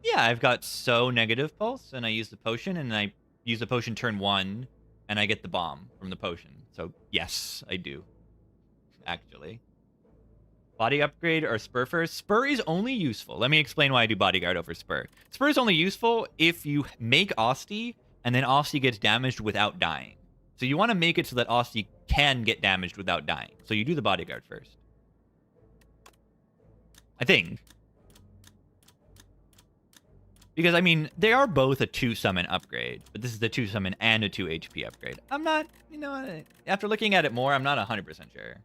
Yeah, I've got so negative pulse, and I use the potion, and I use the potion turn 1, and I get the bomb from the potion. So, yes, I do. Actually. Body upgrade or Spur first? Spur is only useful. Let me explain why I do Bodyguard over Spur. Spur is only useful if you make Osti, and then Osti gets damaged without dying. So you want to make it so that Osti can get damaged without dying. So you do the Bodyguard first. I think. Because, I mean, they are both a 2-summon upgrade, but this is the 2-summon and a 2 HP upgrade. I'm not, you know, after looking at it more, I'm not 100% sure.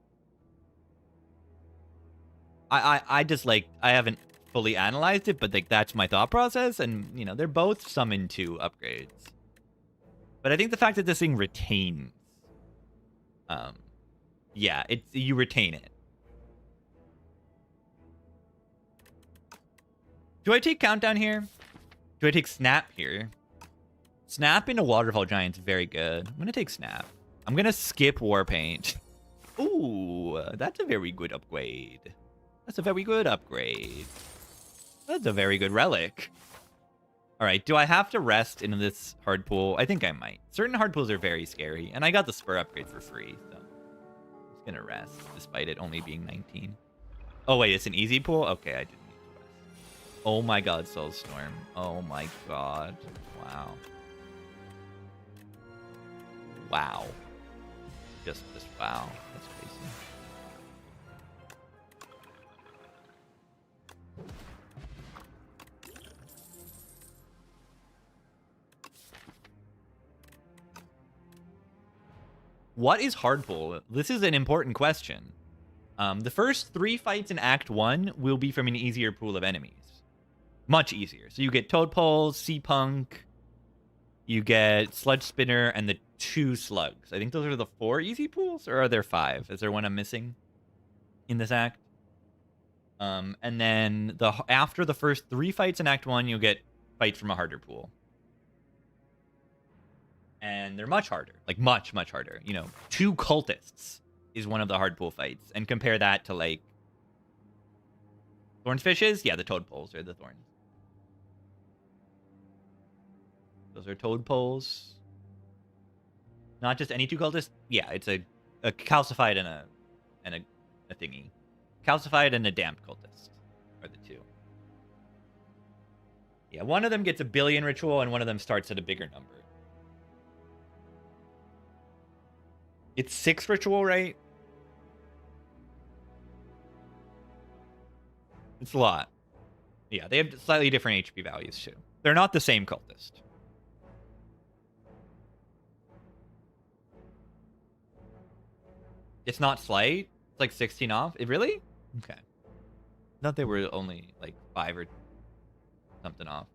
I just, like, I haven't fully analyzed it, but, like, that's my thought process, and, you know, they're both summon 2 upgrades. But I think the fact that this thing retains, yeah, you retain it. Do I take Countdown here? Do I take Snap here? Snap into Waterfall Giant's very good. I'm gonna take Snap. I'm gonna skip Warpaint. Ooh, that's a very good upgrade. That's a very good upgrade. That's a very good relic. All right, do I have to rest into this hard pool? I think I might. Certain hard pools are very scary, and I got the Spur upgrade for free, so I'm just gonna rest, despite it only being 19. Oh wait, it's an easy pool? Okay, I didn't need to rest. Oh my god, Soulstorm. Oh my god. Wow. Wow. Just wow. That's crazy. What is hard pull? This is an important question. The first 3 fights in Act 1 will be from an easier pool of enemies. Much easier. So you get Toadpoles, Sea Punk, you get Sludge Spinner, and the 2 Slugs. I think those are the 4 easy pools, or are there 5? Is there one I'm missing in this act? And then after the first 3 fights in Act 1, you'll get fights from a harder pool. And they're much harder. Like, much, much harder. You know, 2 Cultists is one of the hard pool fights. And compare that to, like, Thornfishes? Yeah, the Toadpoles are the Thorns. Those are Toadpoles. Not just any 2 Cultists. Yeah, it's a Calcified and a thingy. Calcified and a Damped Cultist are the 2. Yeah, one of them gets a billion ritual, and one of them starts at a bigger number. It's 6 ritual, right? It's a lot. Yeah, they have slightly different HP values, too. They're not the same cultist. It's not slight? It's like 16 off? It really? Okay. I thought they were only like 5 or something off.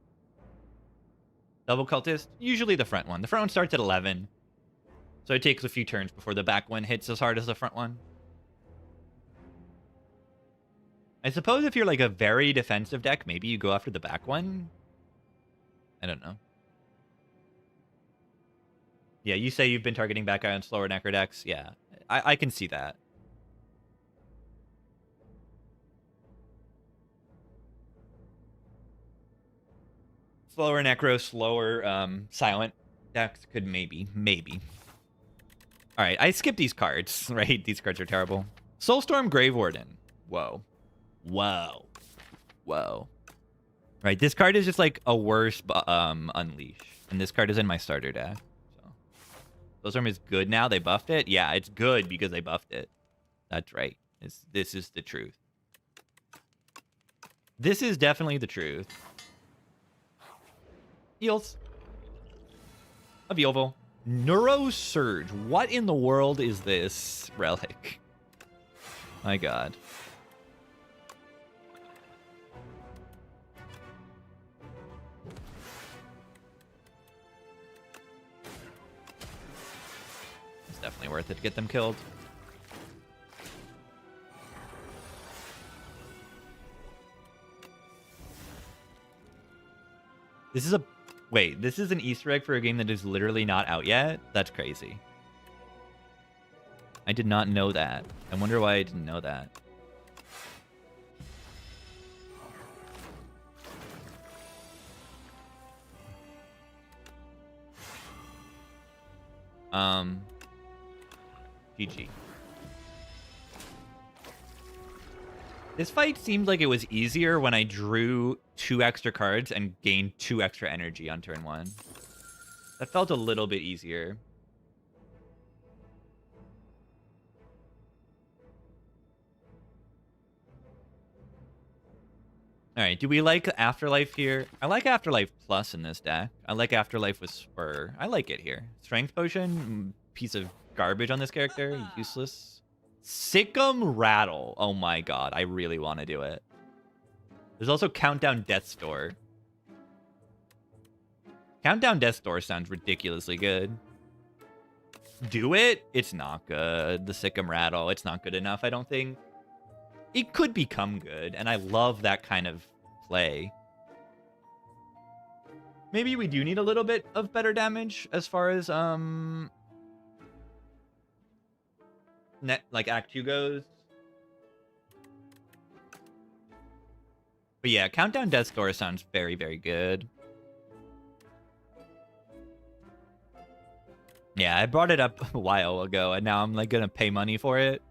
Double cultist? Usually the front one. The front one starts at 11. So it takes a few turns before the back one hits as hard as the front one. I suppose if you're like a very defensive deck, maybe you go after the back one. I don't know. Yeah, you say you've been targeting back guy on slower necro decks. Yeah, I can see that. Slower necro, slower silent decks could maybe. All right, I skipped these cards, right? These cards are terrible. Soulstorm Grave Warden. Whoa. Right, this card is just like a worse Unleash. And this card is in my starter deck. So Soulstorm is good now. They buffed it. Yeah, it's good because they buffed it. That's right. This is the truth. This is definitely the truth. Eels. A Veilvul. Neurosurge. What in the world is this relic? My god. It's definitely worth it to get them killed. This is a... Wait, this is an Easter egg for a game that is literally not out yet? That's crazy. I did not know that. I wonder why I didn't know that. GG. This fight seemed like it was easier when I drew 2 extra cards and gained 2 extra energy on turn 1. That felt a little bit easier. All right, do we like Afterlife here? I like Afterlife Plus in this deck. I like Afterlife with Spur. I like it here. Strength Potion, piece of garbage on this character, useless. Sick'em Rattle. Oh my god, I really want to do it. There's also Countdown Death's Door. Countdown Death's Door sounds ridiculously good. Do it? It's not good. The Sick'em Rattle, it's not good enough, I don't think. It could become good, and I love that kind of play. Maybe we do need a little bit of better damage as far as like Act 2 goes. But yeah, Countdown Death's Door sounds very, very good. Yeah, I brought it up a while ago, and now I'm like gonna pay money for it.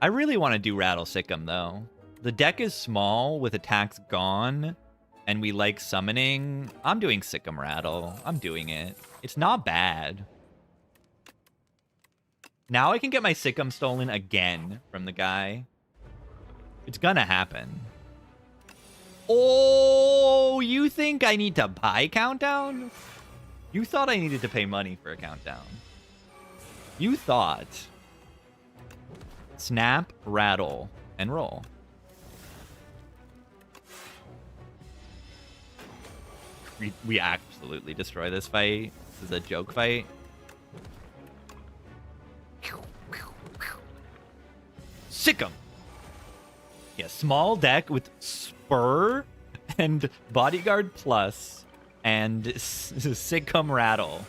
I really want to do Rattle Sick'em, though. The deck is small with attacks gone, and we like summoning. I'm doing Sick'em Rattle. I'm doing it. It's not bad. Now I can get my Sick'em stolen again from the guy. It's gonna happen. Oh, you think I need to buy Countdown? You thought I needed to pay money for a Countdown. You thought. Snap, rattle, and roll. We absolutely destroy this fight. This is a joke fight. Sick'em. Yeah, small deck with Spur and Bodyguard Plus and Sick'em Rattle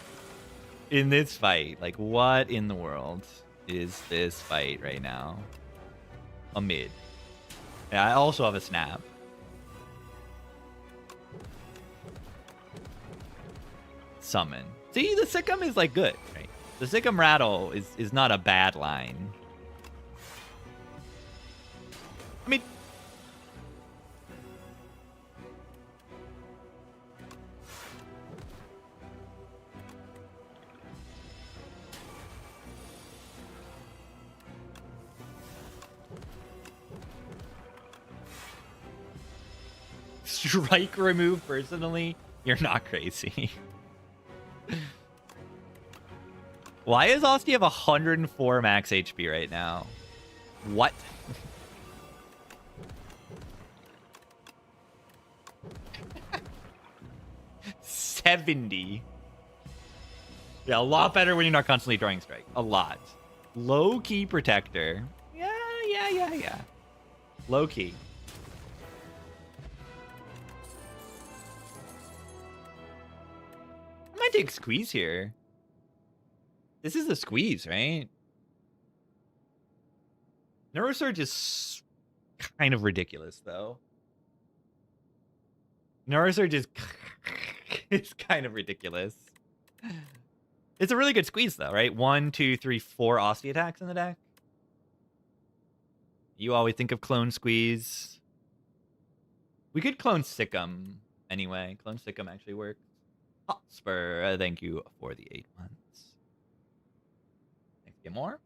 in this fight. Like, what in the world is this fight right now? A mid. Yeah, I also have a snap. Summon. See, the Sick'em is like good, right? The Sick'em Rattle is not a bad line. I mean, strike remove personally? You're not crazy. Why does Osti have 104 max HP right now? What? $70. Yeah, a lot better when you're not constantly drawing strike. A lot. Low-key protector. Yeah. Low-key. I might take squeeze here. This is a squeeze, right? Neurosurge is kind of ridiculous, though. Neurosurge is it's kind of ridiculous. It's a really good squeeze, though, right? 1, 2, 3, 4 Osti attacks in the deck. You always think of clone squeeze. We could clone Sick'em anyway. Clone Sick'em actually works. Hotspur, thank you for the 8 months. Get more?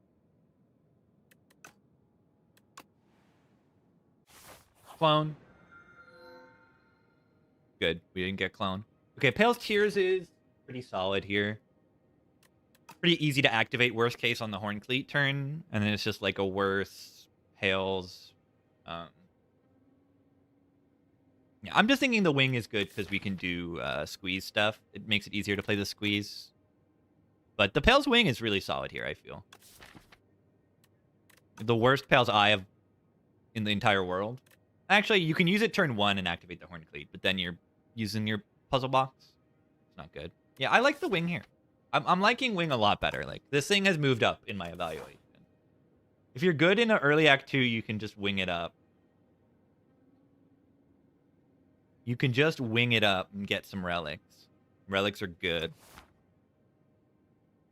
Clone. Good. We didn't get clone. Okay, Pale's Tears is pretty solid here. Pretty easy to activate. Worst case on the Horn Cleat turn. And then it's just like a worse Pale's. Yeah, I'm just thinking the wing is good because we can do squeeze stuff. It makes it easier to play the squeeze. But the Pale's Wing is really solid here, I feel. The worst Pale's Eye of in the entire world. Actually, you can use it turn 1 and activate the Horn Cleat, but then you're using your puzzle box. It's not good. Yeah, I like the wing here. I'm liking wing a lot better. Like, this thing has moved up in my evaluation. If you're good in an early Act 2, you can just wing it up. You can just wing it up and get some relics. Relics are good.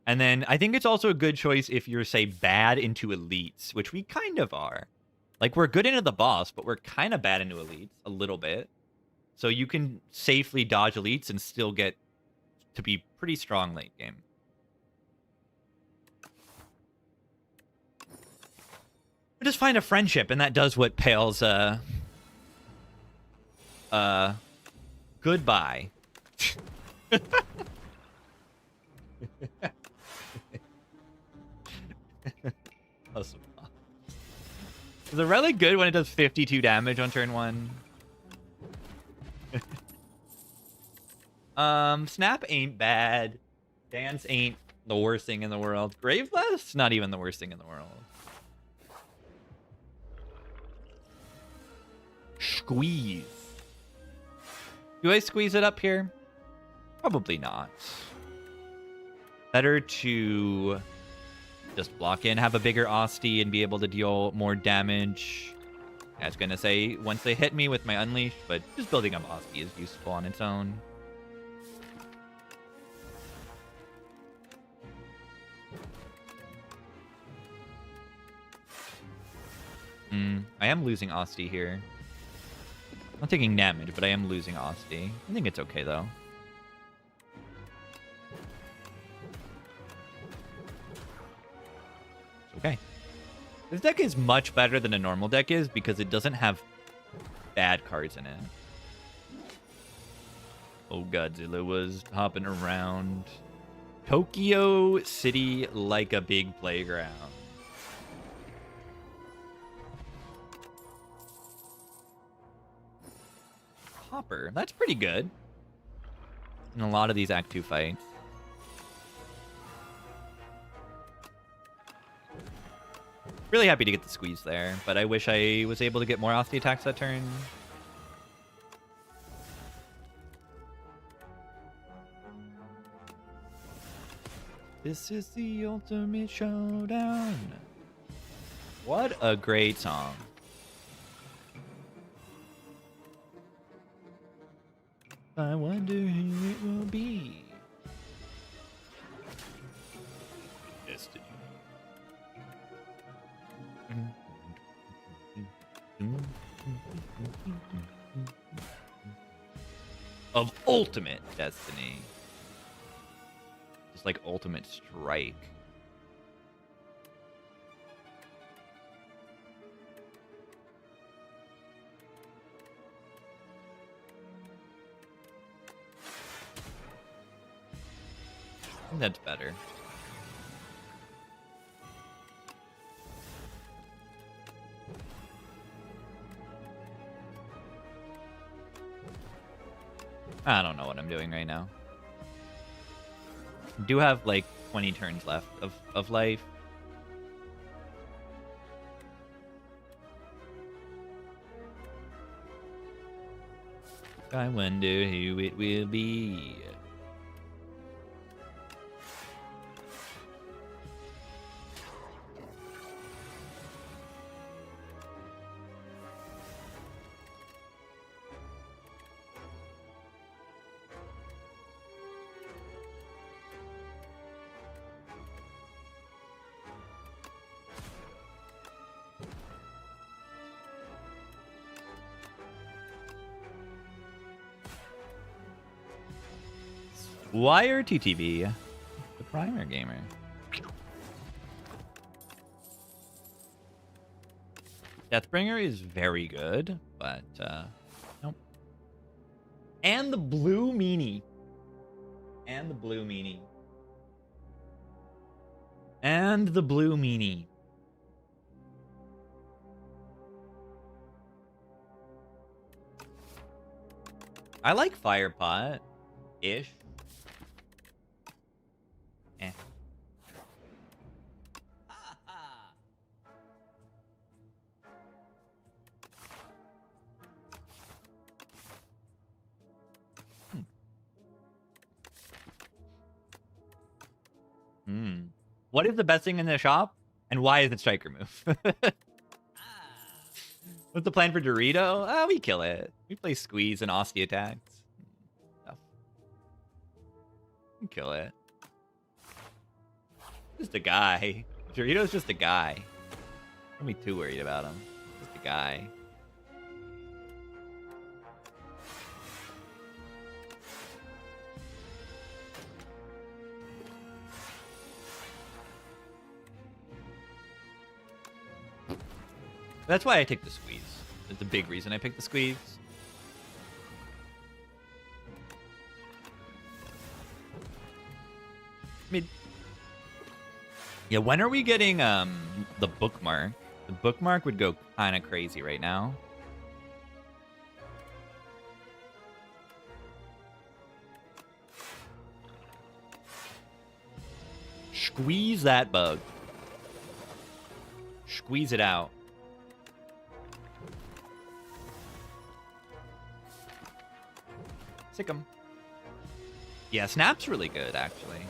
And then I think it's also a good choice if you're, say, bad into elites, which we kind of are. Like, we're good into the boss, but we're kind of bad into elites a little bit. So you can safely dodge elites and still get to be pretty strong late game. Or just find a friendship, and that does what Pale's, goodbye. Awesome. Is the relic good when it does 52 damage on turn 1? Snap ain't bad. Dance ain't the worst thing in the world. Graveless? Not even the worst thing in the world. Squeeze. Do I squeeze it up here? Probably not. Better to just block in, have a bigger Osti, and be able to deal more damage. I was going to say, once they hit me with my Unleash, but just building up Osti is useful on its own. I am losing Osti here. I'm taking damage, but I am losing Osti. I think it's okay, though. It's okay. This deck is much better than a normal deck is because it doesn't have bad cards in it. Oh, Godzilla was hopping around. Tokyo City like a big playground. Hopper. That's pretty good in a lot of these Act 2 fights. Really happy to get the squeeze there, but I wish I was able to get more Osti attacks that turn. This is the ultimate showdown. What a great song. I wonder who it will be. Destiny. Of ultimate destiny. Just like ultimate strike. I think that's better. I don't know what I'm doing right now. I do have like 20 turns left of life. I wonder who it will be. Wire TTV, the primer gamer. Deathbringer is very good, but nope. And the blue meanie. And the blue meanie. And the blue meanie. I like Firepot-ish. Eh. What is the best thing in the shop? And why is it striker move? What's the plan for Dorito? We kill it. We play squeeze and Osti attacks. We kill it. Just a guy. Dorito's just a guy. Don't be too worried about him. Just a guy. That's why I take the squeeze. That's a big reason I pick the squeeze. I mean, yeah, when are we getting the bookmark? The bookmark would go kind of crazy right now. Squeeze that bug. Squeeze it out. Sick 'em. Yeah, Snap's really good, actually.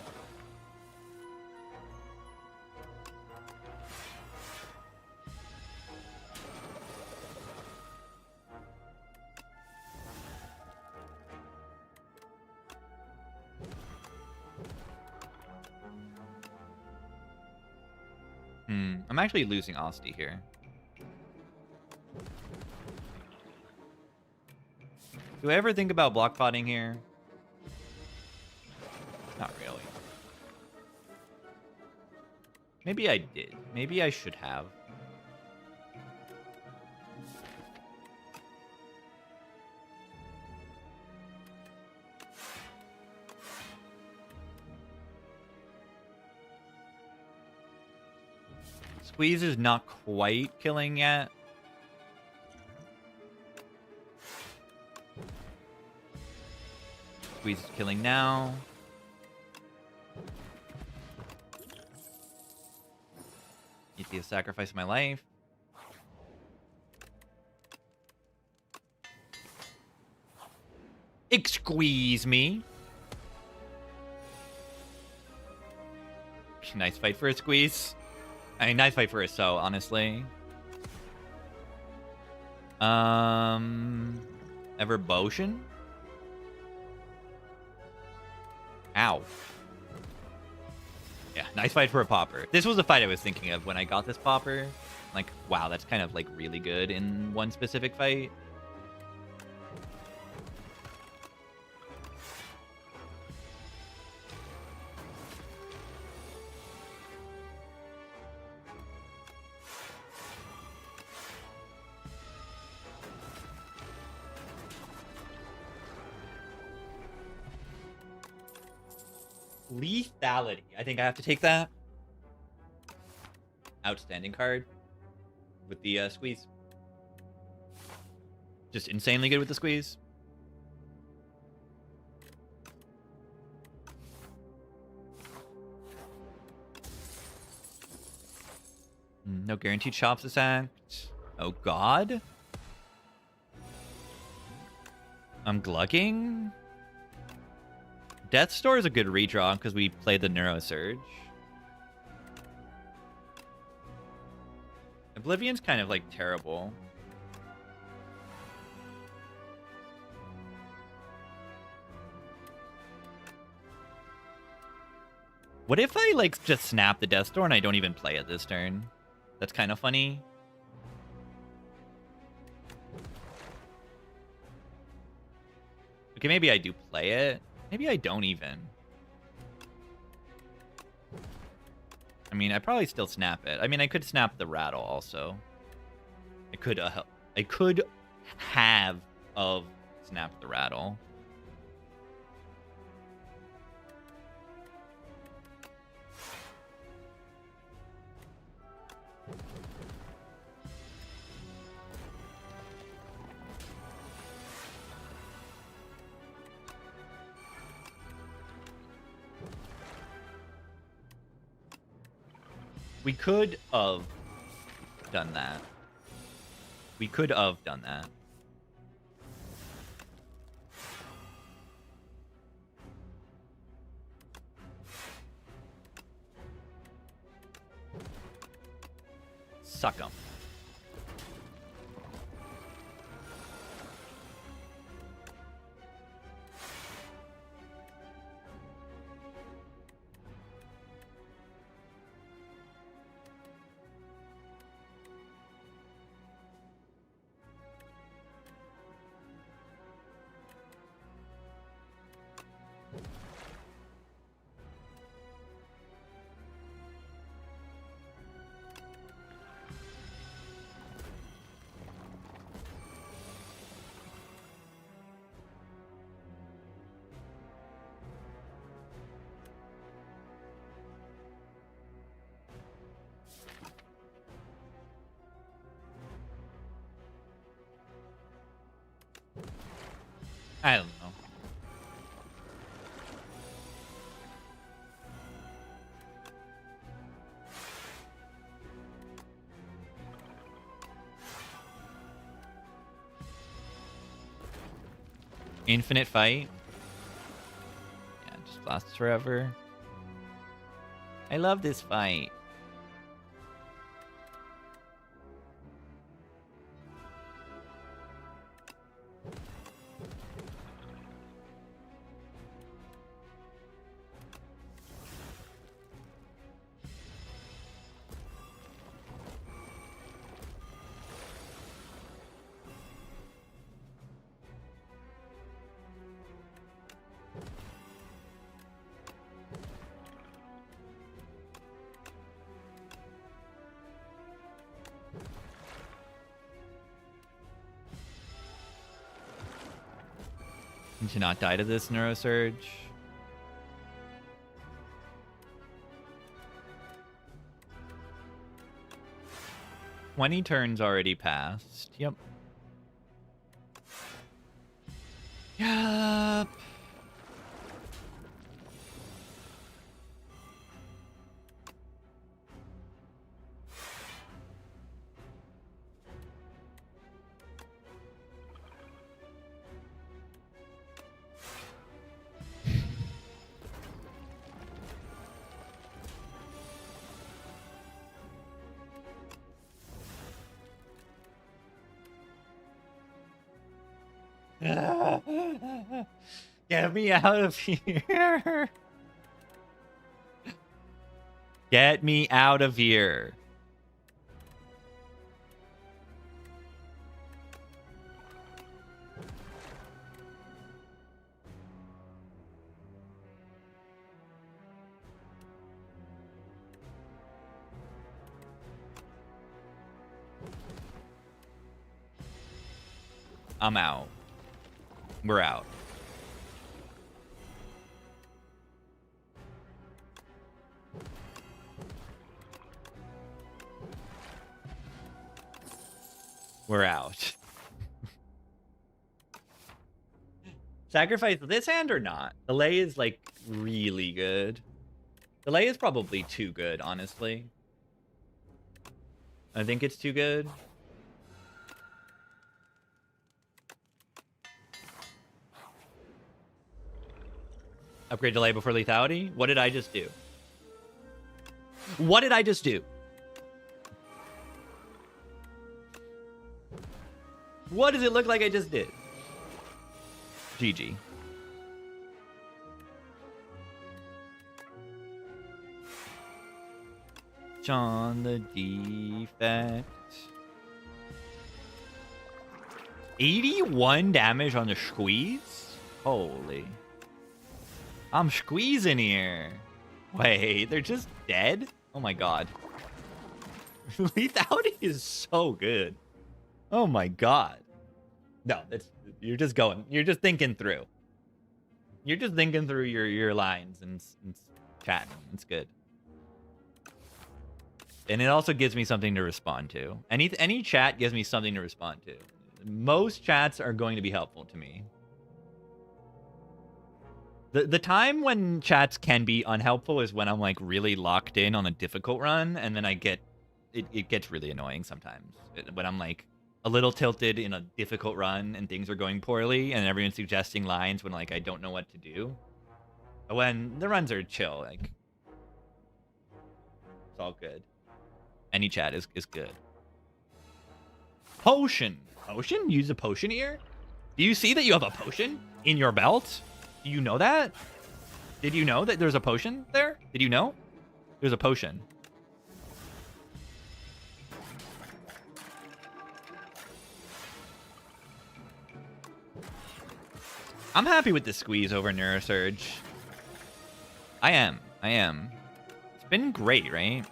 I'm actually losing Osti here. Do I ever think about block potting here? Not really. Maybe I did. Maybe I should have. Squeeze is not quite killing yet. Squeeze is killing now. Need to sacrifice my life. Squeeze me. Nice fight for a squeeze. I mean, nice fight for a so, honestly. Ever Potion? Ow. Yeah, nice fight for a popper. This was the fight I was thinking of when I got this popper. Like, wow, that's kind of like really good in one specific fight. Lethality. I think I have to take that. Outstanding card. With the squeeze. Just insanely good with the squeeze. No guaranteed chops this act. Oh god. I'm glugging. Death Store is a good redraw because we played the Neuro Surge. Oblivion's kind of like terrible. What if I like just snap the Death Store and I don't even play it this turn? That's kind of funny. Okay, maybe I do play it. Maybe I don't even. I mean, I probably still snap it. I mean, I could snap the rattle also. I could have of snapped the rattle. We could have done that. We could have done that. Suck 'em. I don't know. Infinite fight. Yeah, it just lasts forever. I love this fight. To not die to this neurosurge. Twenty turns already passed. Yep. Yup. Get me out of here. Get me out of here. I'm out. We're out. We're out. Sacrifice this hand or not? Delay is like really good. Delay is probably too good, honestly. I think it's too good. Upgrade delay before lethality? What did I just do? What did I just do? What does it look like I just did? GG. John the defect. 81 damage on the squeeze? Holy. I'm squeezing here. Wait, they're just dead? Oh my god. Lethality is so good. Oh my god. No, you're just going. You're just thinking through. You're just thinking through your lines and chatting. It's good. And it also gives me something to respond to. Any chat gives me something to respond to. Most chats are going to be helpful to me. The time when chats can be unhelpful is when I'm like really locked in on a difficult run, and then I get it gets really annoying sometimes. When I'm like a little tilted in a difficult run and things are going poorly and everyone's suggesting lines when like I don't know what to do. But when the runs are chill, like it's all good. Any chat is good. Potion. Potion? Use a potion here? Do you see that you have a potion in your belt? Do you know that? Did you know that there's a potion there? Did you know? There's a potion. I'm happy with this squeeze over Neurosurge. I am. It's been great, right?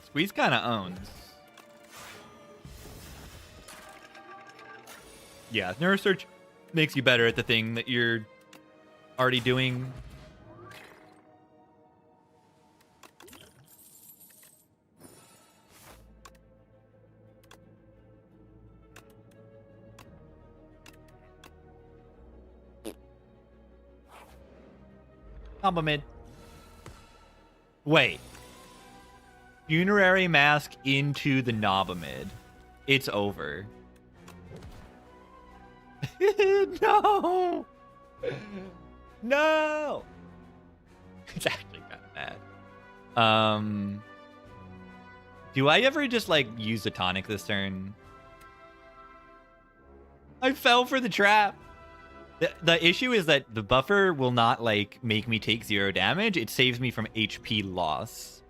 Squeeze kind of owns. Yeah, Neurosurge makes you better at the thing that you're already doing Combo mid. Wait. Funerary Mask into the Naba mid. It's over. No! No! It's actually kind of bad. Do I ever just, like, use the tonic this turn? I fell for the trap. The issue is that the buffer will not, like, make me take 0 damage. It saves me from HP loss.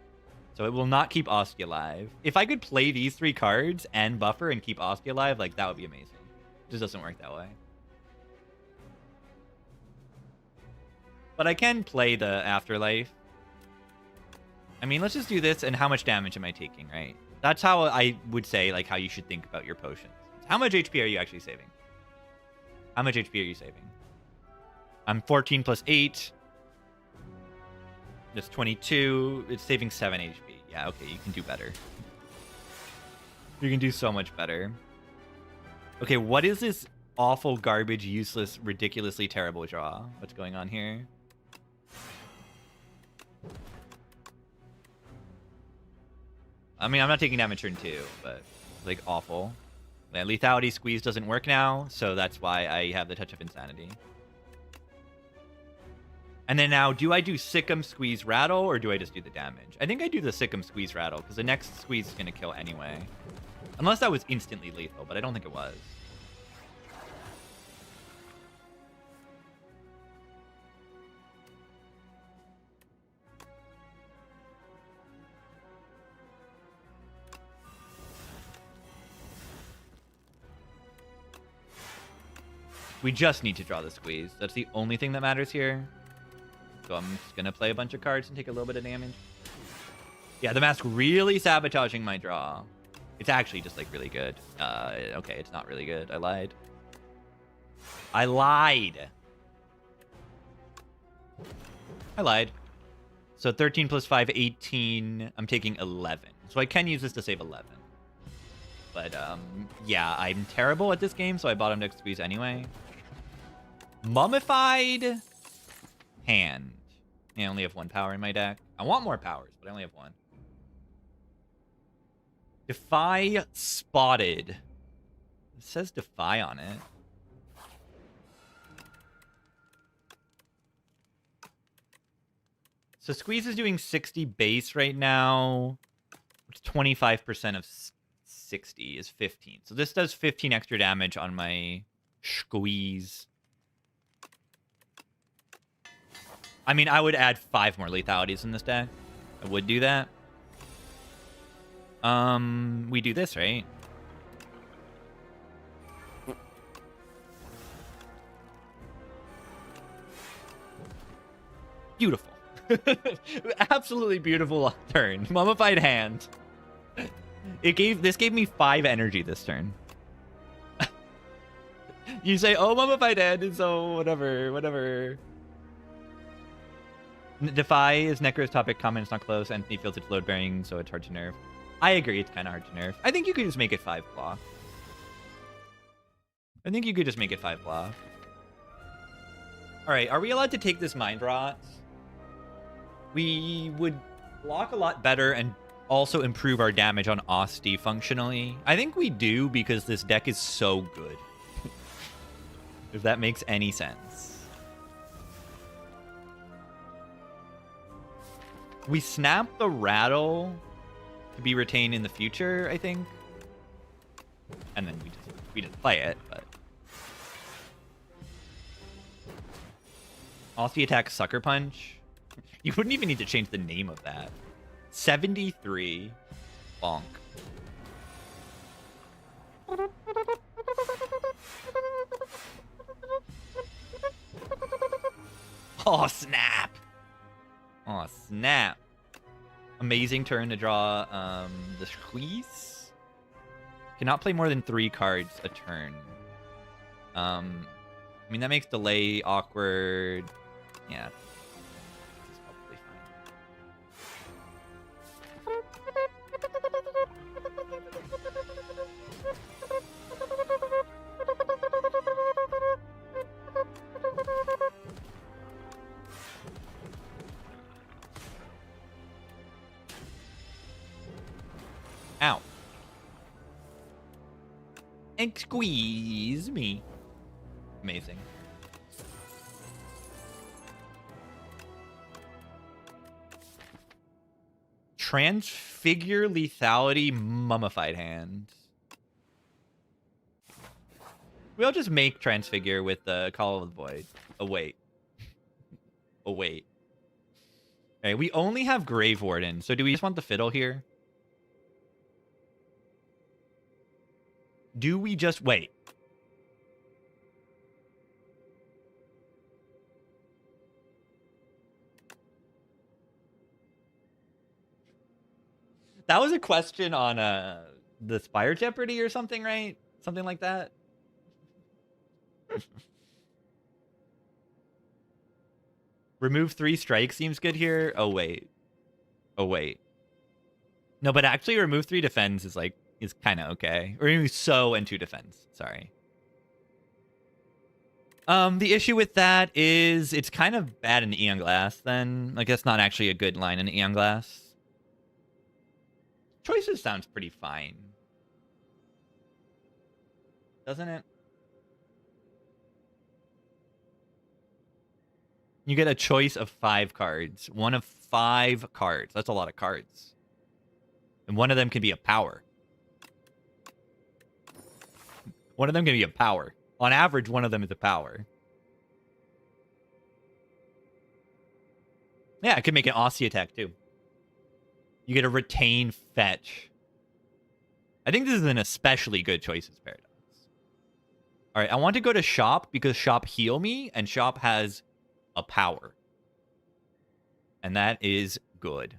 So it will not keep Oski alive. If I could play these 3 cards and buffer and keep Oski alive, like, that would be amazing. It just doesn't work that way. But I can play the Afterlife. I mean, let's just do this, and how much damage am I taking, right? That's how I would say, like, how you should think about your potions. How much HP are you actually saving? How much HP are you saving? I'm 14 plus 8. That's 22. It's saving 7 HP. Yeah, okay, you can do better. You can do so much better. Okay, what is this awful, garbage, useless, ridiculously terrible draw? What's going on here? I mean, I'm not taking damage turn 2, but, like, awful. The lethality squeeze doesn't work now, so that's why I have the Touch of Insanity. And then now, do I do Sick'em, Squeeze, Rattle, or do I just do the damage? I think I do the Sick'em, Squeeze, Rattle, because the next squeeze is going to kill anyway. Unless that was instantly lethal, but I don't think it was. We just need to draw the squeeze. That's the only thing that matters here. So I'm just going to play a bunch of cards and take a little bit of damage. Yeah, the mask really sabotaging my draw. It's actually just, like, really good. Okay, it's not really good. I lied. I lied. I lied. So 13 plus 5, 18. I'm taking 11. So I can use this to save 11. But, yeah, I'm terrible at this game, so I bottom deck squeeze anyway. Mummified Hand. I only have 1 power in my deck. I want more powers, but I only have 1. Defy Spotted. It says Defy on it. So Squeeze is doing 60 base right now. It's 25% of 60 is 15. So this does 15 extra damage on my Squeeze. I mean, I would add 5 more lethalities in this deck. I would do that. We do this, right? Beautiful. Absolutely beautiful turn. Mummified Hand. This gave me 5 energy this turn. You say, oh, Mummified Hand, and so whatever. Defy is Necro's topic. Comment is not close. Anthony feels it's load bearing, so it's hard to nerf. I agree, it's kind of hard to nerf. I think you could just make it 5 block. Alright, are we allowed to take this Mind Rot? We would block a lot better and also improve our damage on Osti functionally. I think we do because this deck is so good. If that makes any sense. We snap the Rattle to be retained in the future, I think. And then we didn't play it, but Osti attack Sucker Punch. You wouldn't even need to change the name of that. 73 bonk. Oh, snap. Oh, snap. Amazing turn to draw the Squeeze. Cannot play more than 3 cards a turn. I mean, that makes delay awkward. Yeah. This is probably fine. and squeeze me. Amazing. Transfigure lethality mummified hand. We'll just make transfigure with the Call of the Void. Oh wait. Oh wait. Okay, we only have Grave Warden, so do we just want the fiddle here? Do we just wait? That was a question on the Spire Jeopardy or something, right? Something like that. Remove 3 strikes seems good here. Oh wait. Oh wait. No, but actually remove 3 defends is kind of okay. Or remove so and 2 defends. Sorry. The issue with that is it's kind of bad in Eon Glass then. Like that's not actually a good line in Eon Glass. Choices sounds pretty fine. Doesn't it? You get a choice of 5 cards. One of 5 cards. That's a lot of cards. And one of them can be a power. One of them can be a power. On average, one of them is a power. Yeah, it could make an Aussie attack too. You get a retain fetch. I think this is an especially good choices paradox. All right, I want to go to shop because shop heal me and shop has a power. And that is good.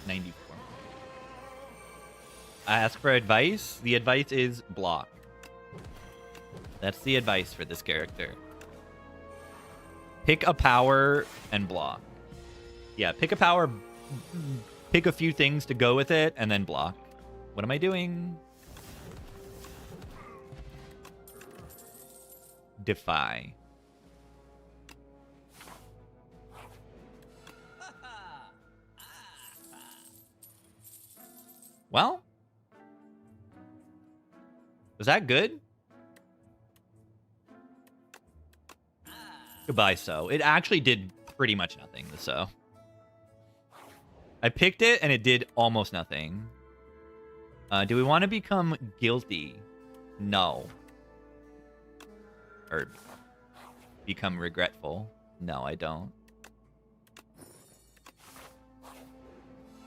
$94. I ask for advice. The advice is block. That's the advice for this character. Pick a power and block. Yeah, pick a power, pick a few things to go with it, and then block. What am I doing? Defy. Well, was that good? Goodbye, so. It actually did pretty much nothing, the so. I picked it, and it did almost nothing. Do we want to become guilty? No. Or become regretful? No, I don't.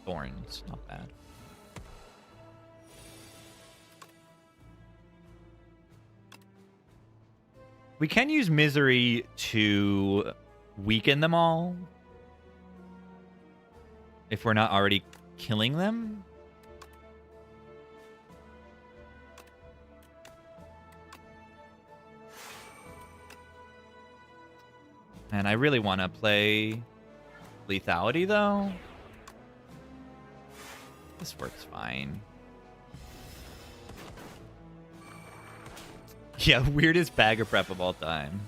Thorns, not bad. We can use Misery to weaken them all. If we're not already killing them. And I really want to play Lethality, though. This works fine. Yeah, weirdest bag of prep of all time.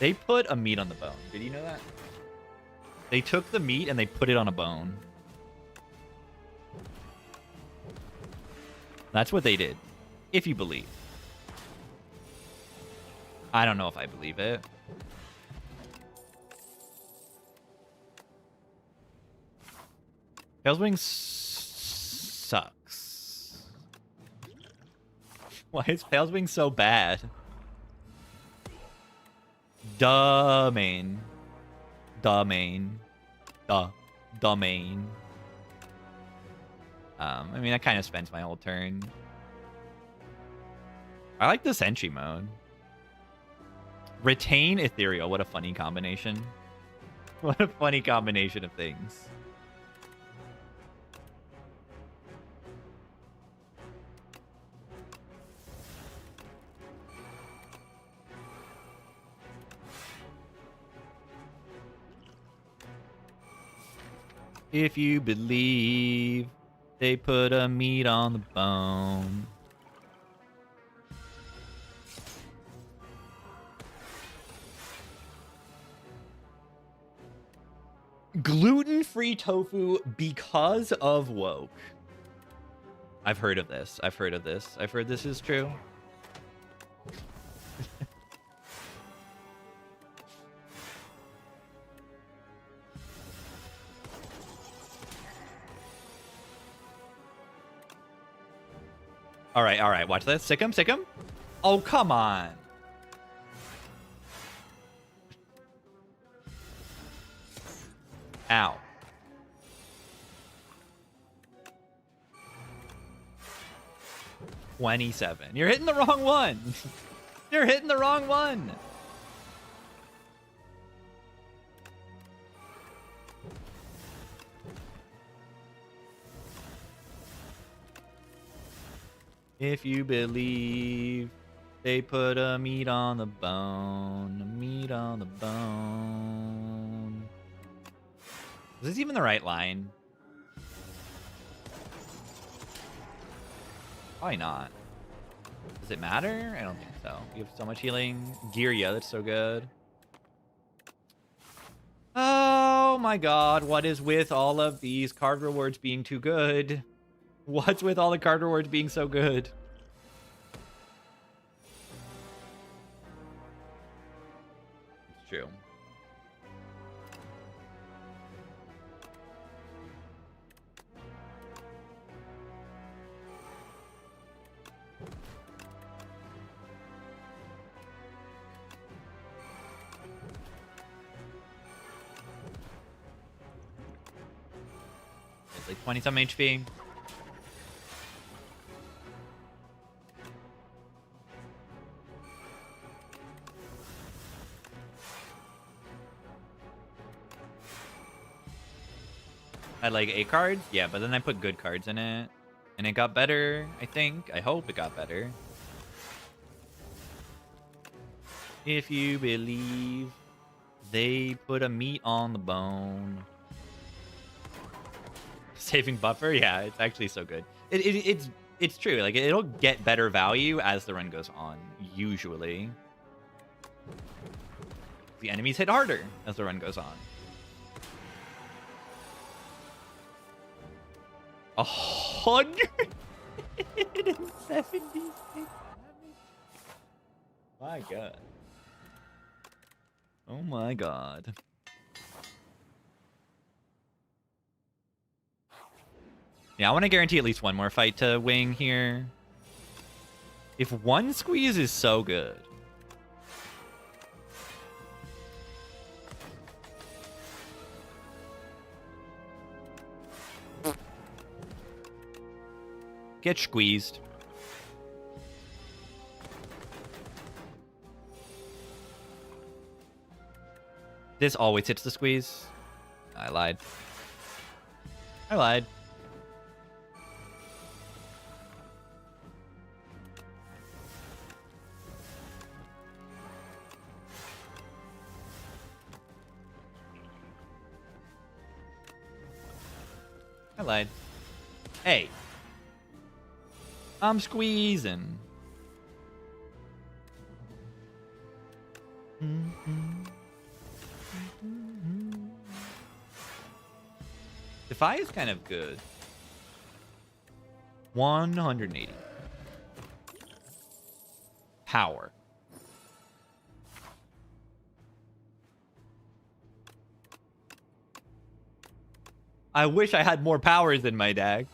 They put a meat on the bone. Did you know that? They took the meat and they put it on a bone. That's what they did. If you believe. I don't know if I believe it. Tailswing sucks. Why is Tailswing so bad? Domain. Domain. Domain. I mean, that kind of spends my whole turn. I like the Sentry mode. Retain Ethereal. What a funny combination. What a funny combination of things. If you believe they put a meat on the bone. Gluten-free tofu because of woke. I've heard of this. I've heard this is true. All right. Watch this. Sick him. Oh, come on. Ow. $27. You're hitting the wrong one. You're hitting the wrong one. If you believe they put a meat on the bone, a meat on the bone. Is this even the right line? Probably not. Does it matter? I don't think so. You have so much healing. Girya, that's so good. Oh my god, what is with all of these card rewards being too good? What's with all the card rewards being so good? It's true. It's like 20 some HP. I had like 8 cards? Yeah, but then I put good cards in it. And it got better, I think. I hope it got better. If you believe they put a meat on the bone. Saving buffer? Yeah, it's actually so good. It's true. Like, it'll get better value as the run goes on, usually. The enemies hit harder as the run goes on. 176 damage. My god. Oh my god. Yeah, I want to guarantee at least one more fight to wing here. If one squeeze is so good. Get squeezed. This always hits the squeeze. I lied. I lied. I lied. Hey. I'm squeezing. Defy is kind of good. 180. Power. I wish I had more powers in my deck.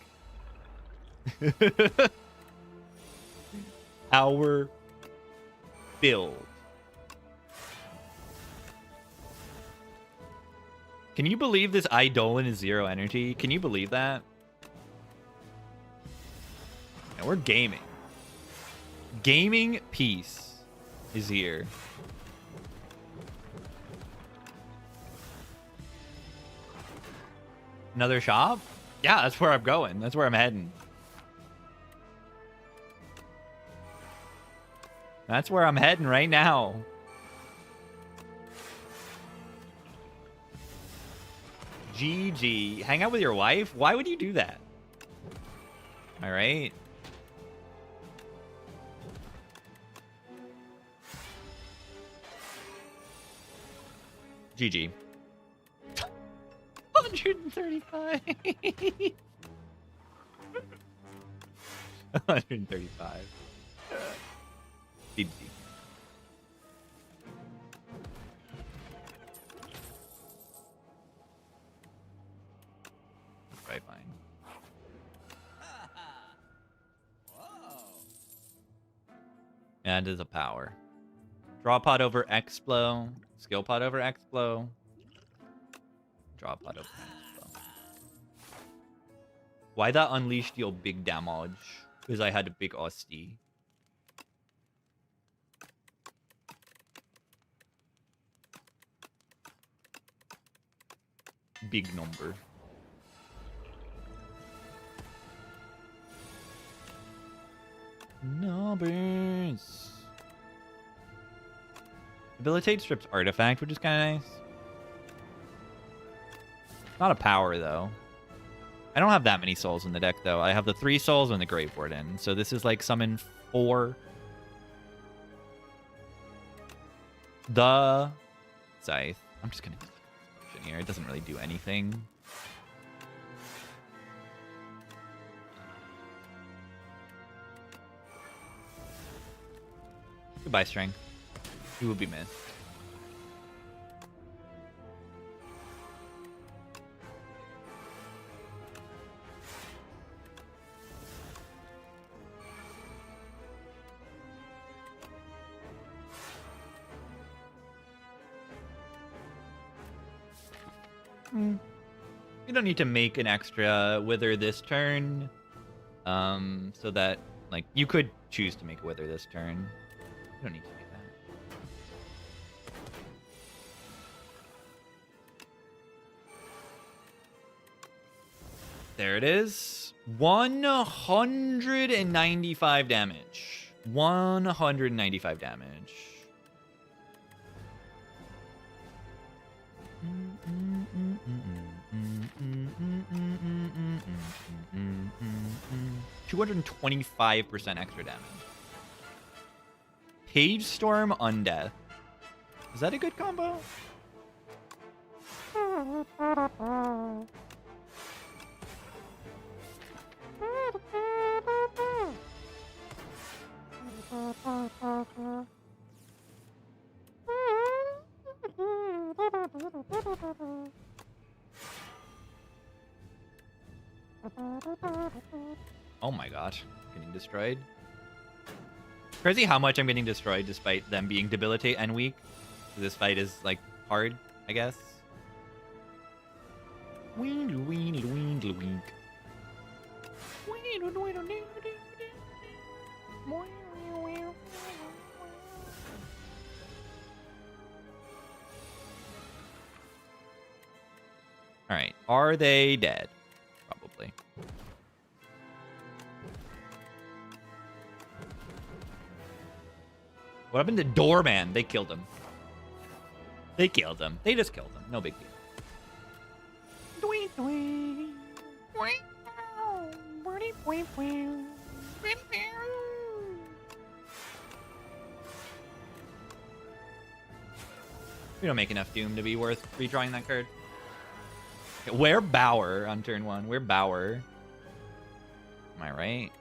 Power build. Can you believe this Eidolon is 0 energy? Can you believe that? And we're gaming. Gaming peace is here. Another shop? Yeah, that's where I'm going. That's where I'm heading. That's where I'm heading right now. GG. Hang out with your wife? Why would you do that? All right. GG. 135. 135. GG. Right, fine. And is a power. Draw pod over Explo. Skill pod over Explo. Draw pod over Explo. Why that unleash deal big damage? Because I had a big Osti. Big number. Numbers. Debilitate strips artifact, which is kind of nice. Not a power, though. I don't have that many souls in the deck, though. I have the 3 souls and the Grave Warden. So this is like summon 4. The Scythe. I'm just going to click here. It doesn't really do anything. Goodbye, Strength. You will be missed. You don't need to make an extra Wither this turn. So that, like, you could choose to make a Wither this turn. You don't need to do that. There it is. 195 damage. 195 damage. $225% extra damage. Page Storm Undeath. Is that a good combo? Oh my gosh, getting destroyed. Crazy how much I'm getting destroyed despite them being debilitate and weak. This fight is like hard, I guess. Alright, are they dead? Probably. What happened to Doorman? They killed him. They killed him. They just killed him. No big deal. We don't make enough Doom to be worth redrawing that card. Okay, where Bower on turn 1? Where Bower? Am I right?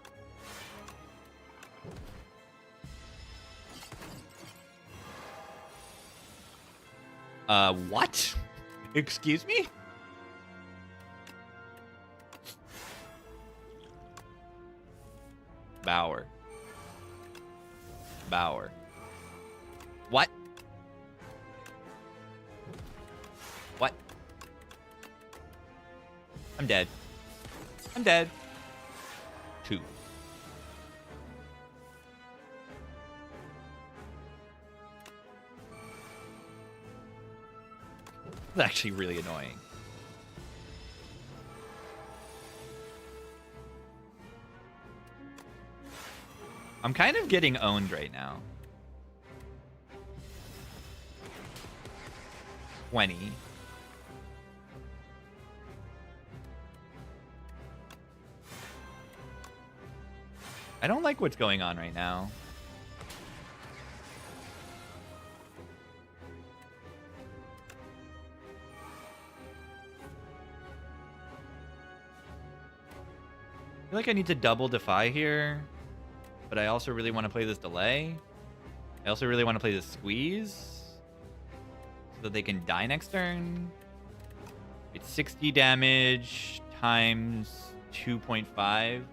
What? Excuse me? Bower. Bower. What? What? I'm dead. I'm dead. 2. It's actually really annoying. I'm kind of getting owned right now. 20. I don't like what's going on right now. I feel like I need to double defy here, but I also really want to play this delay. I also really want to play this squeeze so that they can die next turn. It's 60 damage times 2.5. Are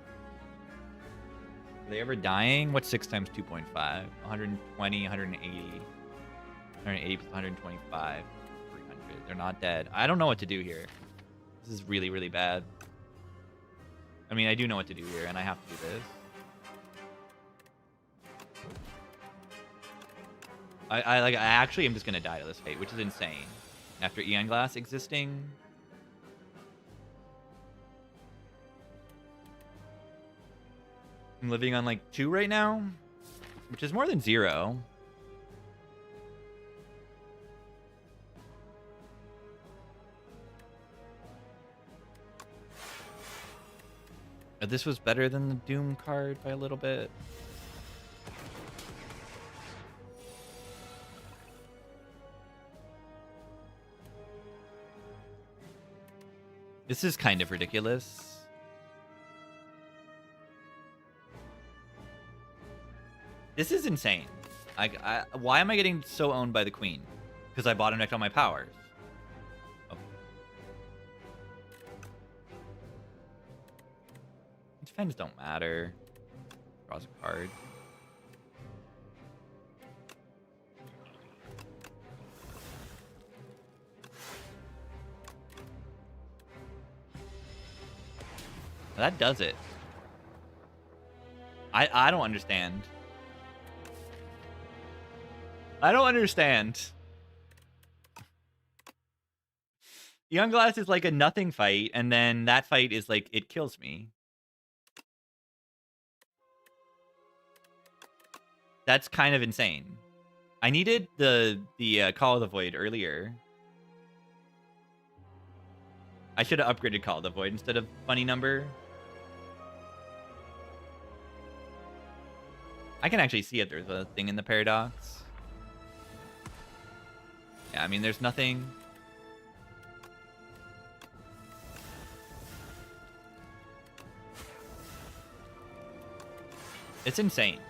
they ever dying? What's 6 times 2.5? 120, 180. 180 plus 125. 300. They're not dead. I don't know what to do here. This is really, really bad. I mean, I do know what to do here, and I have to do this. I actually am just gonna die to this fate, which is insane. After Eon Glass existing. I'm living on like 2 right now, which is more than 0. This was better than the Doom card by a little bit. This is kind of ridiculous. This is insane. Why am I getting so owned by the Queen? Because I bottom decked all my powers. Oh. Defense don't matter. Draws a card. That does it. I don't understand. I don't understand. Young Glass is like a nothing fight, and then that fight is like, it kills me. That's kind of insane. I needed the Call of the Void earlier. I should have upgraded Call of the Void instead of Funny Number. I can actually see if there's a thing in the Paradox. Yeah, I mean, there's nothing. It's insane.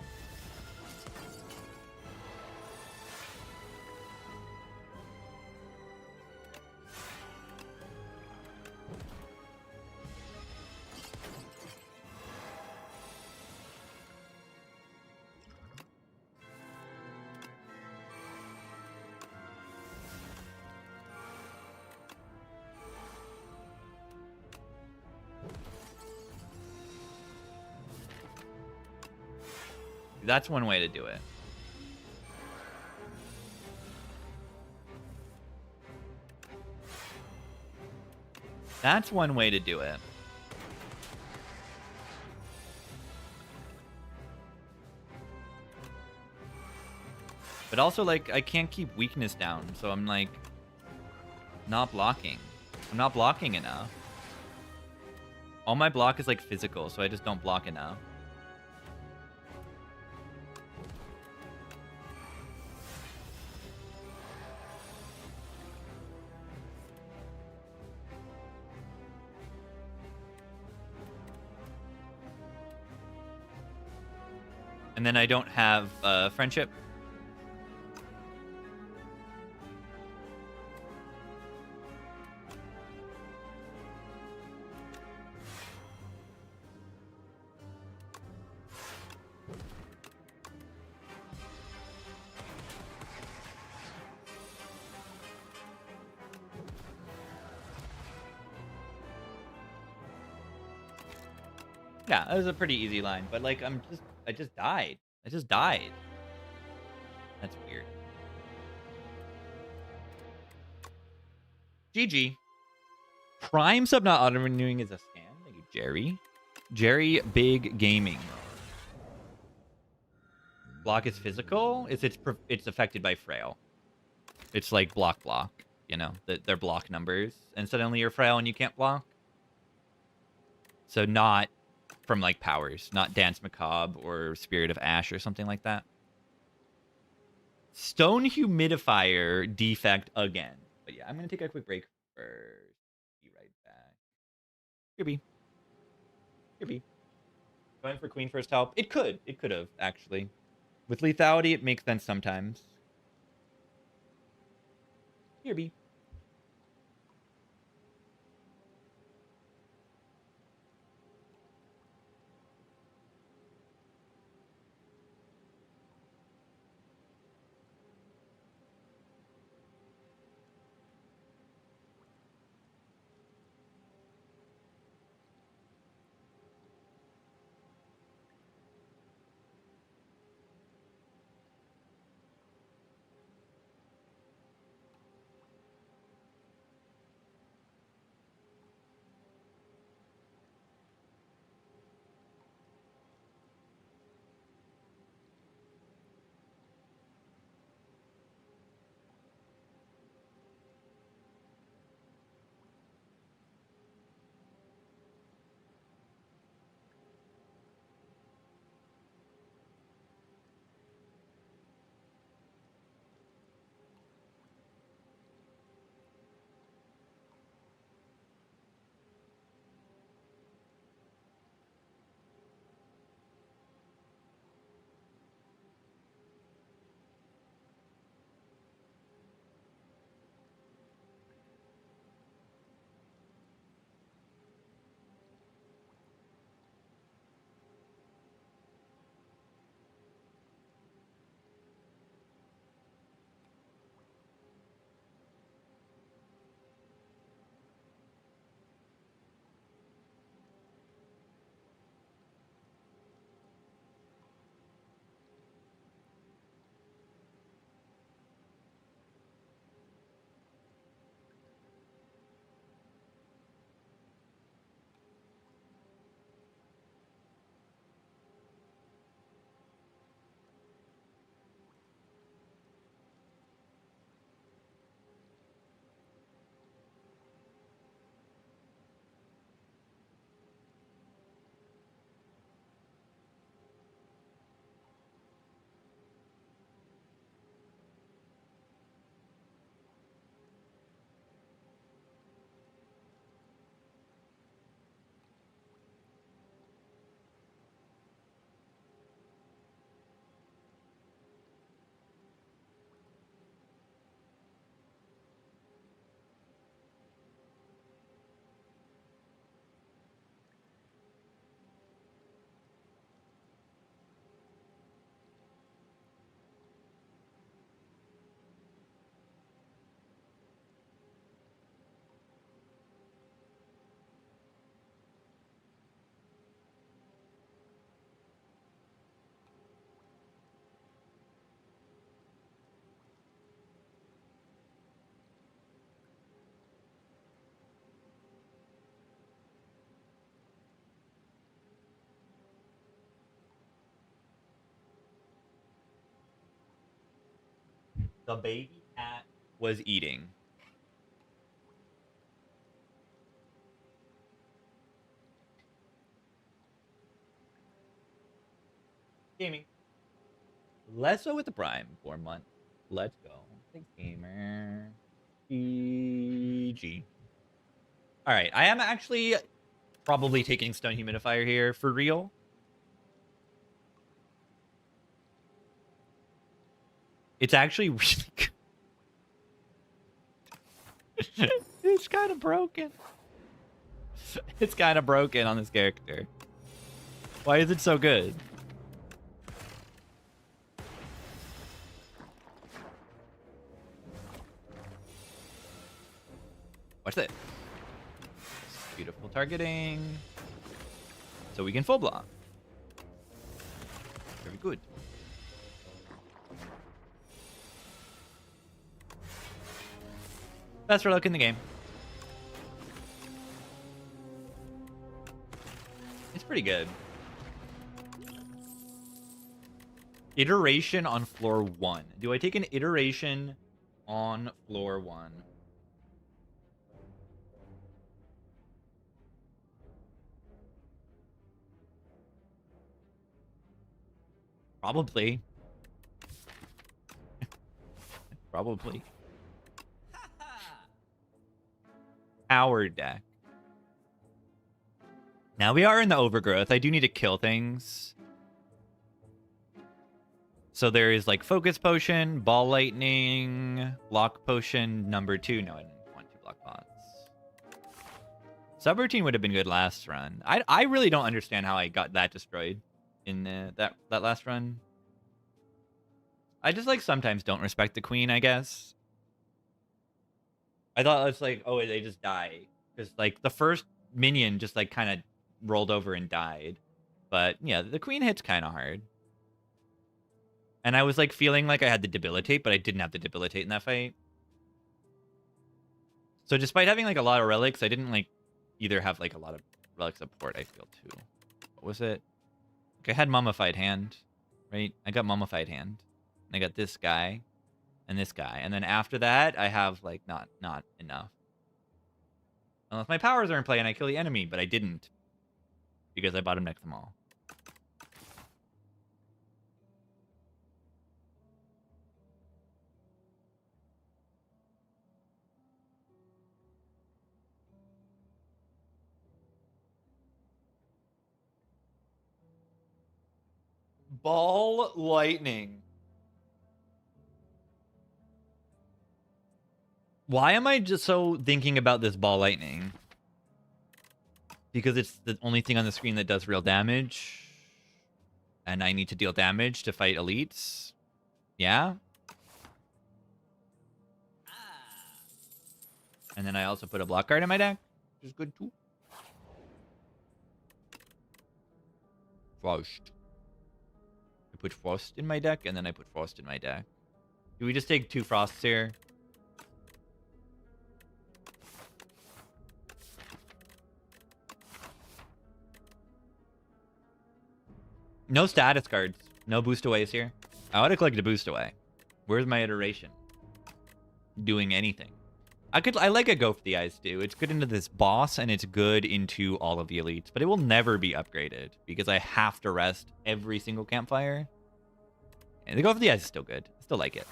That's one way to do it. That's one way to do it. But also, like, I can't keep weakness down, so I'm, like, not blocking. I'm not blocking enough. All my block is, like, physical, so I just don't block enough. And then I don't have friendship. Yeah, it was a pretty easy line, but like I just died. I just died. That's weird. GG. Prime sub not auto-renewing is a scam. Thank you, Jerry. Jerry Big Gaming. Block is physical. It's affected by frail. It's like block, you know, they're block numbers. And suddenly you're frail and you can't block. So not from like powers, not Dance Macabre or Spirit of Ash or something like that. Stone Humidifier defect again. But yeah, I'm gonna take a quick break first. Be right back. Here be. Here be. Going for Queen first help. It could. It could have, actually. With lethality, it makes sense sometimes. Here be. The baby cat was eating. Gaming. Let's go with the Prime. 4 month. Let's go. Thanks, gamer. GG. All right. I am actually probably taking Stone Humidifier here for real. It's actually really good. It's kind of broken. It's kind of broken on this character. Why is it so good? Watch this. Beautiful targeting. So we can full block. Very good. Best for luck in the game. It's pretty good. Iteration on floor 1. Do I take an iteration on floor 1? Probably. Probably. Power deck. Now we are in the overgrowth. I do need to kill things. So there is like focus potion, ball lightning, block potion, number 2. No, I didn't want 2 block pots. Subroutine would have been good last run. I really don't understand how I got that destroyed in that last run. I just like sometimes don't respect the queen, I guess. I thought it's like, oh, they just die. Because like the first minion just like kind of rolled over and died. But yeah, the queen hits kind of hard. And I was like feeling like I had the debilitate, but I didn't have the debilitate in that fight. So despite having like a lot of relics, I didn't like either have like a lot of relic support, I feel too. What was it? Like I had mummified hand, right? I got mummified hand. I got this guy and this guy. And then after that, I have like not enough. Unless my powers are in play and I kill the enemy, but I didn't. Because I bottom decked them all. Ball lightning. Why am I just so thinking about this ball lightning? Because it's the only thing on the screen that does real damage. And I need to deal damage to fight elites. Yeah? And then I also put a block card in my deck, which is good too. Frost. I put Frost in my deck, and then I put Frost in my deck. Do we just take 2 Frosts here? No status cards. No boost aways here. I would have collected a boost away. Where's my iteration? Doing anything. I like a go for the eyes too. It's good into this boss and it's good into all of the elites, but it will never be upgraded because I have to rest every single campfire. And the go for the eyes is still good. I still like it.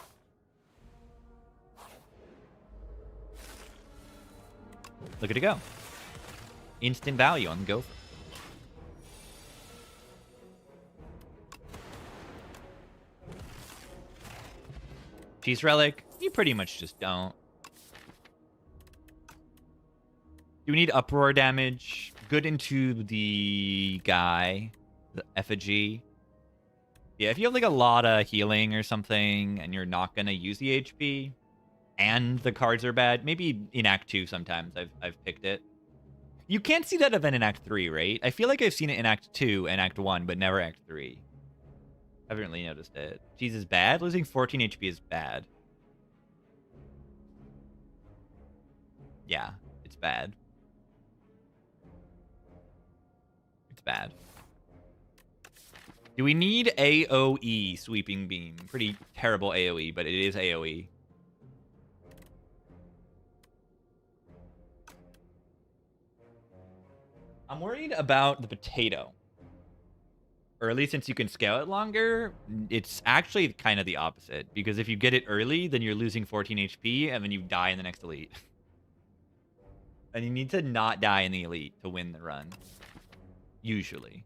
Look at it go. Instant value on the gopher. Cheese relic, you pretty much just don't. Do we need uproar damage? Good into the guy, the effigy. Yeah, if you have like a lot of healing or something and you're not gonna use the HP and the cards are bad, maybe in Act 2 sometimes I've picked it. You can't see that event in Act 3, right? I feel like I've seen it in Act 2 and Act 1, but never Act 3. I haven't really noticed it. Cheese is bad? Losing 14 HP is bad. Yeah, it's bad. It's bad. Do we need AoE Sweeping Beam? Pretty terrible AoE, but it is AoE. I'm worried about the potato. Early, since you can scale it longer, it's actually kind of the opposite. Because if you get it early, then you're losing 14 HP, and then you die in the next elite. And you need to not die in the elite to win the run. Usually.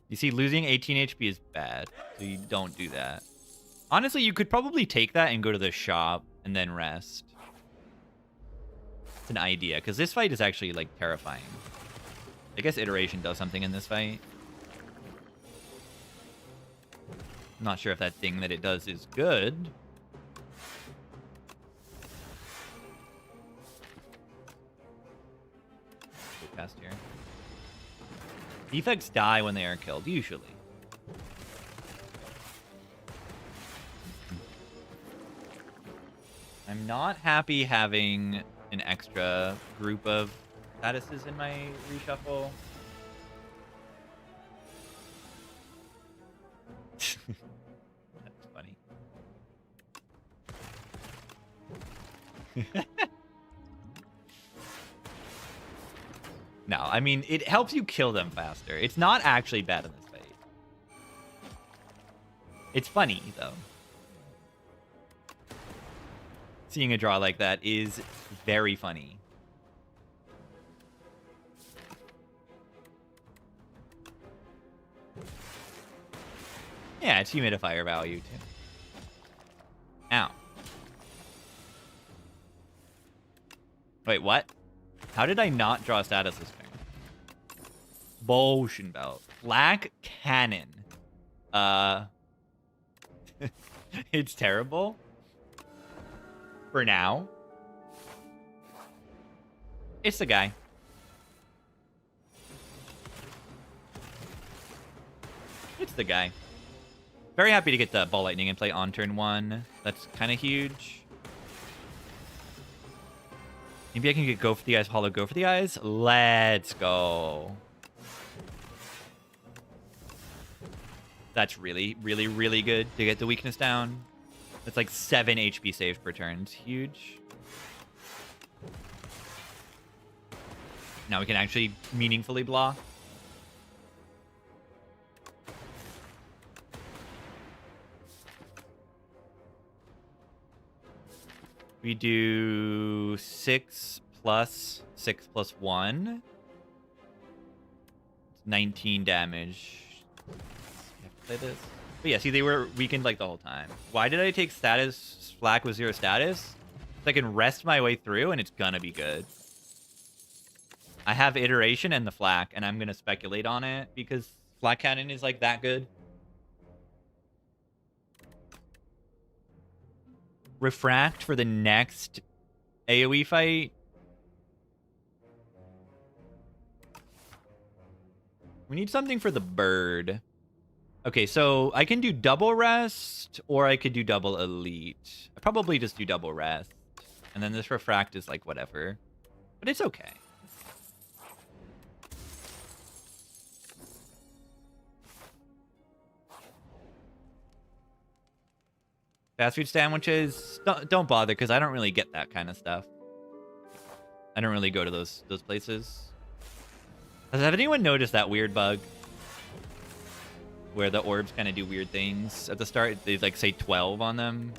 You see, losing 18 HP is bad, so you don't do that. Honestly, you could probably take that and go to the shop and then rest. It's an idea, because this fight is actually, like, terrifying. I guess iteration does something in this fight. I'm not sure if that thing that it does is good. Go past here. Defects die when they are killed, usually. I'm not happy having an extra group of statuses in my reshuffle. That's funny. No, I mean, it helps you kill them faster. It's not actually bad in this fight. It's funny, though. Seeing a draw like that is very funny. Yeah, it's humidifier value, too. Ow. Wait, what? How did I not draw status this turn? Potion belt. Flak cannon. It's terrible. For now. It's the guy. It's the guy. Very happy to get the ball lightning and play on turn 1. That's kind of huge. Maybe I can get go for the eyes, hollow go for the eyes. Let's go. That's really, really, really good to get the weakness down. It's like 7 HP saves per turn. It's huge. Now we can actually meaningfully block. We do 6 plus 6 plus 1. It's 19 damage. You have to play this. But yeah, see, they were weakened like the whole time. Why did I take status flak with 0 status? So I can rest my way through and it's gonna be good. I have iteration and the flak, and I'm gonna speculate on it because flak cannon is like that good. Refract for the next AoE fight. We need something for the bird. Okay, so I can do double rest, or I could do double elite. I probably just do double rest. And then this refract is like whatever. But it's okay. Fast food sandwiches, don't bother, because I don't really get that kind of stuff. I don't really go to those places. Has anyone noticed that weird bug? Where the orbs kind of do weird things at the start. They like say 12 on them.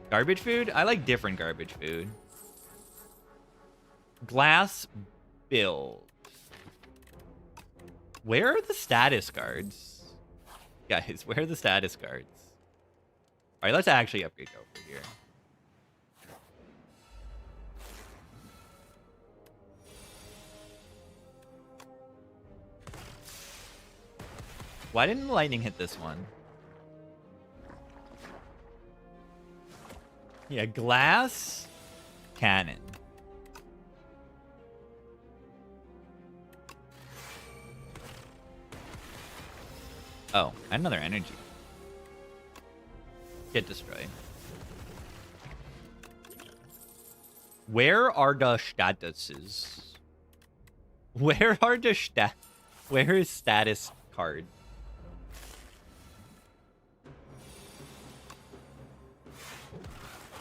Garbage food? I like different garbage food. Glass build. Where are the status cards? Guys, where are the status cards? Alright, let's actually upgrade over here. Why didn't lightning hit this one? Yeah, glass cannon. Oh, another energy. Get destroyed. Where are the statuses? Where are the Where is status card?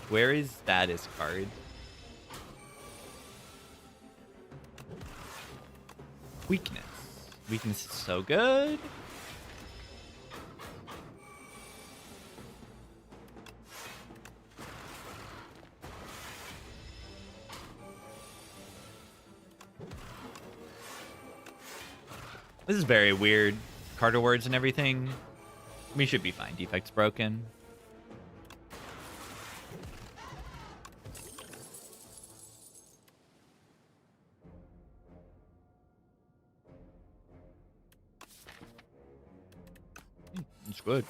Where is status card? Weakness. Weakness is so good. This is very weird. Card awards and everything. We should be fine. Defect's broken. It's good.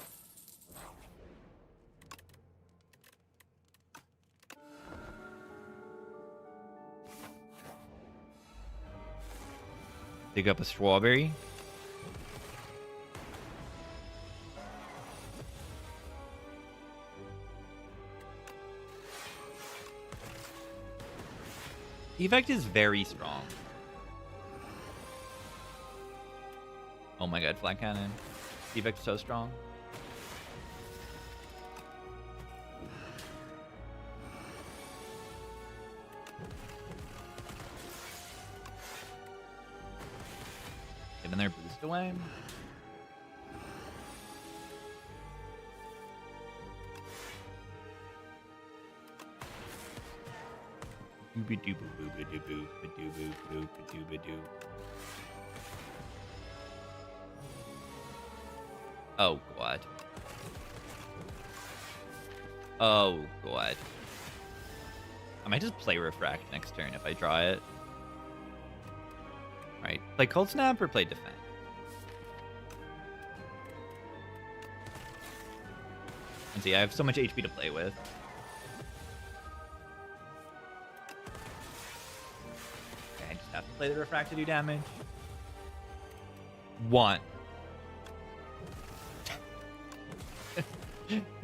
Dig up a strawberry. Effect is very strong. Oh my god, flat cannon. Effect is so strong. away. Oh god. Oh god. I might just play Refract next turn if I draw it. Alright, play Cold Snap or play Defend? And see, I have so much HP to play with. Okay, I just have to play the Refract to do damage. 1.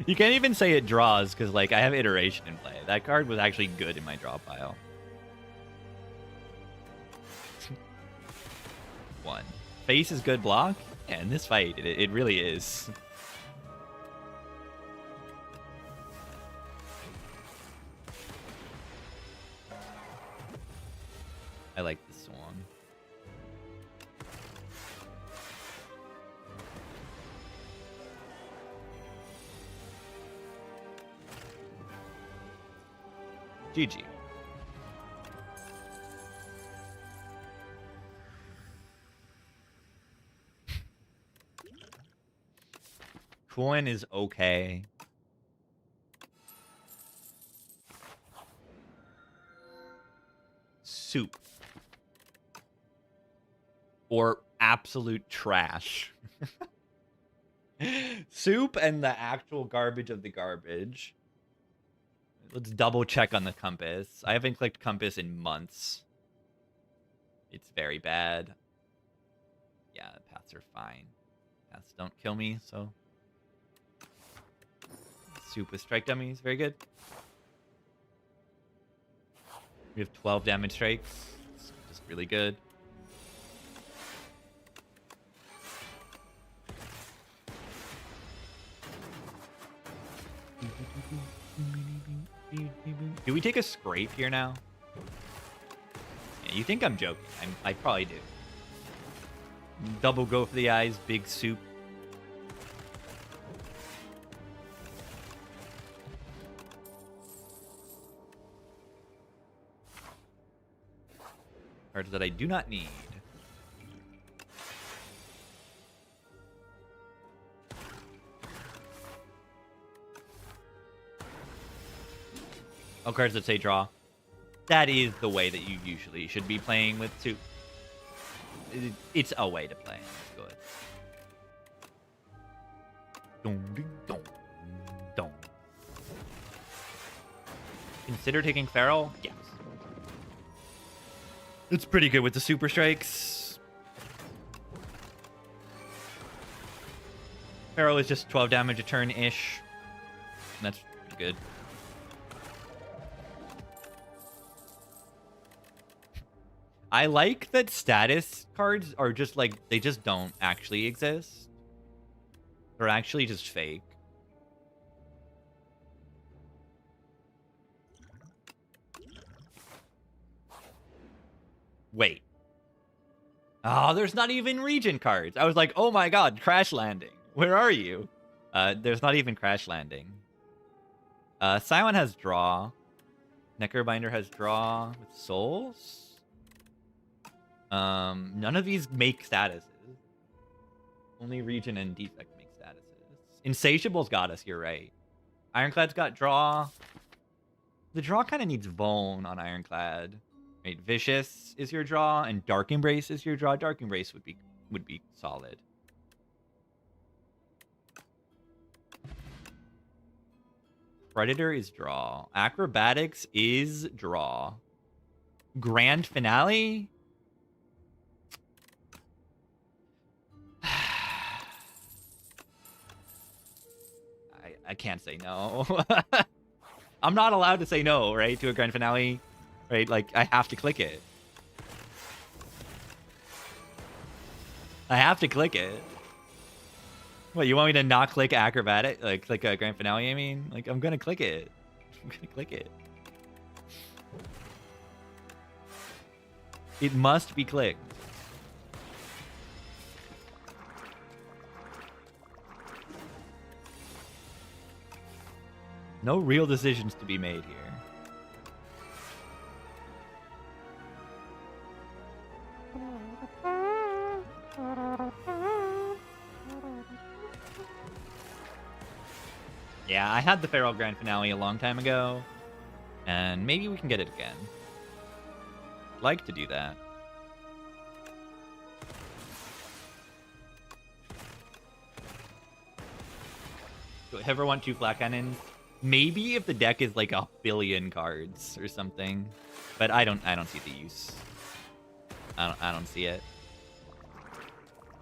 You can't even say it draws, because, like, I have Iteration in play. That card was actually good in my draw pile. 1. Face is good block? Yeah, in this fight, it really is. I like this song. GG. Coin is okay. Soup. Or absolute trash. Soup and the actual garbage of the garbage. Let's double check on the compass. I haven't clicked compass in months. It's very bad. Yeah, paths are fine. Paths don't kill me, so. Soup with strike dummies, very good. We have 12 damage strikes. It's just really good. Do we take a scrape here now? Yeah, you think I'm joking. I probably do. Double go for the eyes, big soup. Cards that I do not need. Oh, cards that say draw. That is the way that you usually should be playing with soup. It's a way to play. It's good. Consider taking Feral? Yes. It's pretty good with the super strikes. Feral is just 12 damage a turn-ish. That's pretty good. I like that status cards are just like, they just don't actually exist. They're actually just fake. Wait. Oh, there's not even region cards. I was like, oh my god, Crash Landing. Where are you? There's not even Crash Landing. Scion has draw. Neckerbinder has draw with souls. None of these make statuses. Only region and defect make statuses. Insatiable's got us, you're right. Ironclad's got draw. The draw kind of needs Bone on Ironclad. Right, Vicious is your draw, and Dark Embrace is your draw. Dark Embrace would be solid. Predator is draw. Acrobatics is draw. Grand Finale? I can't say no. I'm not allowed to say no, right, to a Grand Finale. Right, like, I have to click it. I have to click it. What, you want me to not click Acrobatic? Like, click a Grand Finale, I mean? Like, I'm gonna click it. I'm gonna click it. It must be clicked. No real decisions to be made here. Yeah, I had the Feral Grand Finale a long time ago, and maybe we can get it again. I'd like to do that. Do I ever want 2 flat cannons? Maybe if the deck is like 1 billion cards or something, but I don't see the use. I don't see it.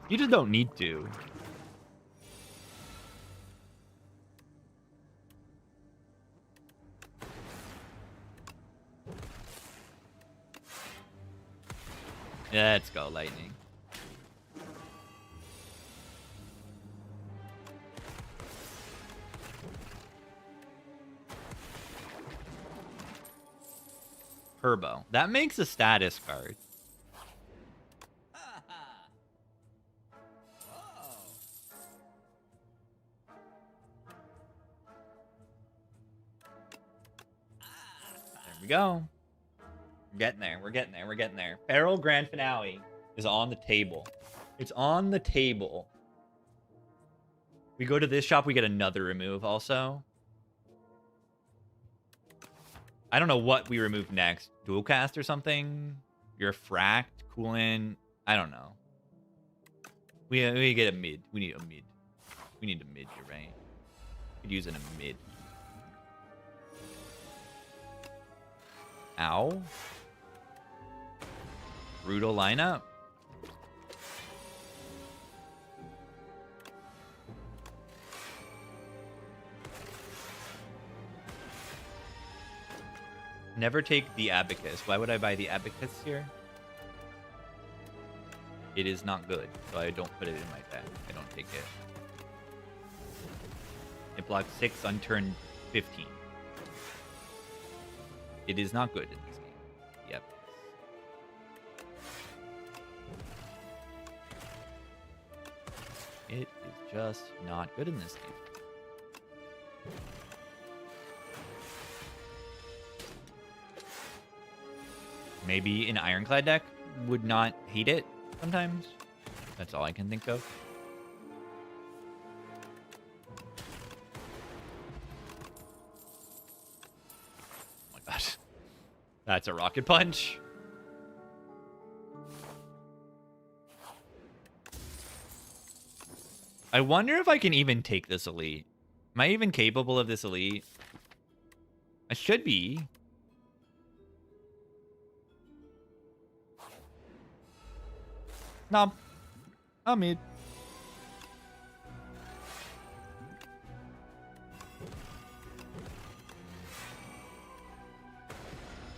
You just don't need to. Let's go, Lightning. Turbo. That makes a status card. There we go. We're getting there. We're getting there. We're getting there. Feral Grand Finale is on the table. It's on the table. We go to this shop, we get another remove also. I don't know what we remove next. Dual cast or something? Your fract, Coolin. I don't know. We get a mid. We need a mid. We need a mid, you're right. Could use in a mid. Ow. Brutal lineup. Never take the Abacus. Why would I buy the Abacus here? It is not good, so I don't put it in my deck. I don't take it. It blocks 6 on turn 15. It is not good in this game. Yep. It is just not good in this game. Maybe an Ironclad deck would not hate it sometimes. That's all I can think of. Oh my god. That's a rocket punch. I wonder if I can even take this elite. Am I even capable of this elite? I should be. No. I'm mid.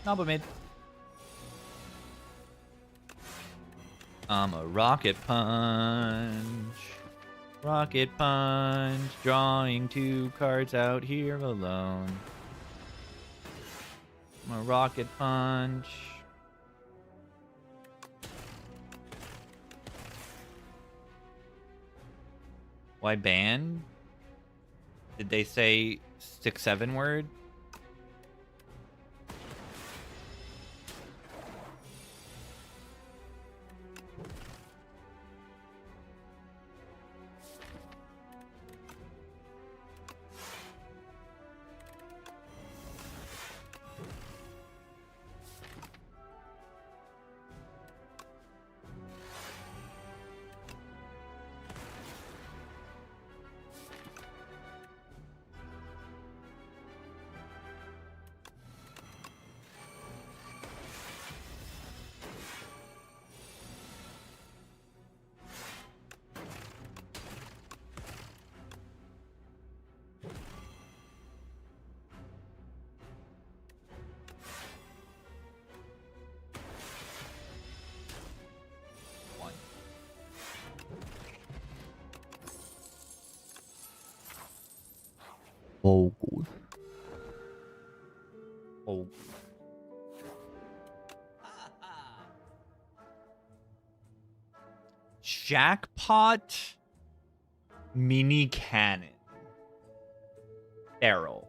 No, but mid. I'm a rocket punch. Rocket punch. Drawing 2 cards out here alone. I'm a rocket punch. Why ban? Did they say 6-7 word? Oh, good. Oh. Jackpot mini cannon. Arrow.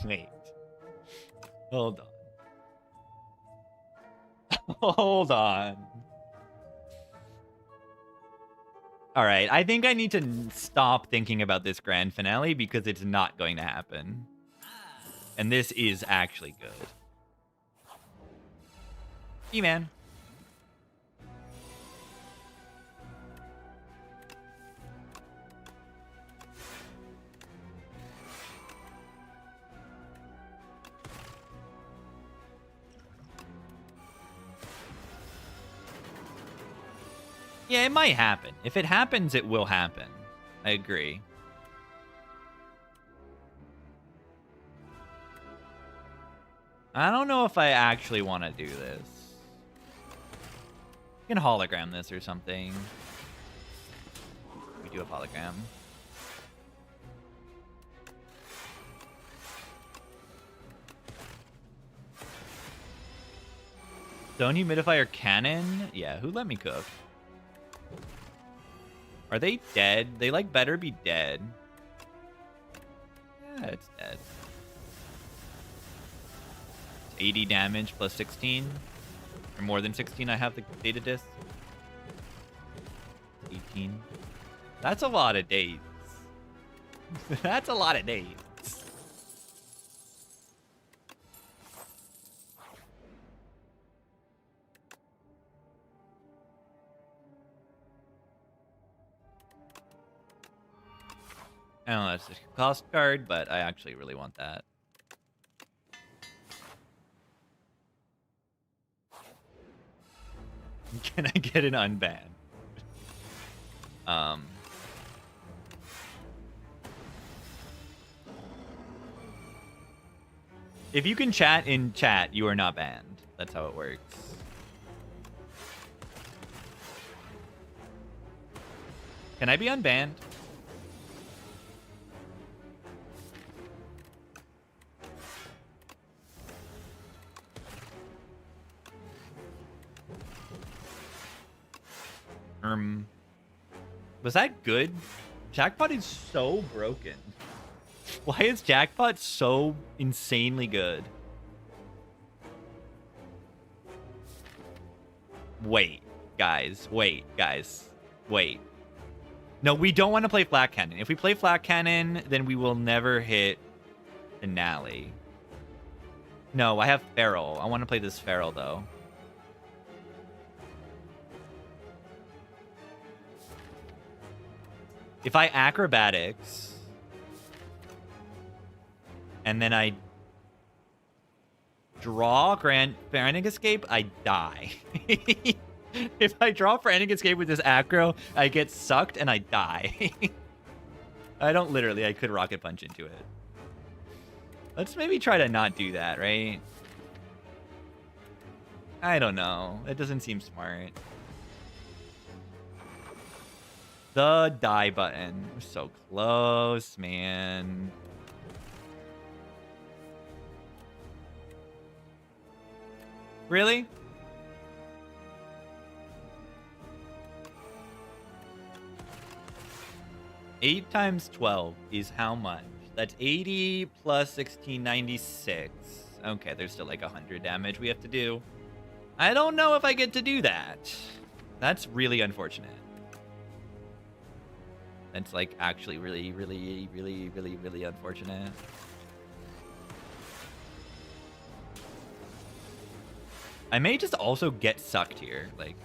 Wait. Hold on. Hold on. All right, I think I need to stop thinking about this grand finale because it's not going to happen. And this is actually good. E-man. Yeah, it might happen. If it happens, it will happen. I agree. I don't know if I actually want to do this. You can hologram this or something. We do a hologram. Stone humidifier cannon? Yeah, who let me cook? Are they dead? They like better be dead. Yeah, it's dead. 80 damage plus 16. Or more than 16, I have the data disc. 18. That's a lot of days. That's a lot of days. I don't know, that's a cost card, but I actually really want that. Can I get an unban? If you can chat in chat, you are not banned. That's how it works. Can I be unbanned? Was that good? Jackpot is so broken. Why is Jackpot so insanely good? Wait, guys. Wait. No, we don't want to play Flat Cannon. If we play Flat Cannon, then we will never hit Finale. No, I have Feral. I want to play this Feral, though. If I acrobatics and then I draw Frantic Escape, I die. If I draw Frantic Escape with this acro, I get sucked and I die. I don't literally, I could Rocket Punch into it. Let's maybe try to not do that, right? I don't know. That doesn't seem smart. The die button. We're so close, man. Really? Eight times 12 is how much? That's 80 plus 16, 96. Okay, there's still like 100 damage we have to do. I don't know if I get to do that. That's really unfortunate. That's like actually really unfortunate. I may just also get sucked here, like.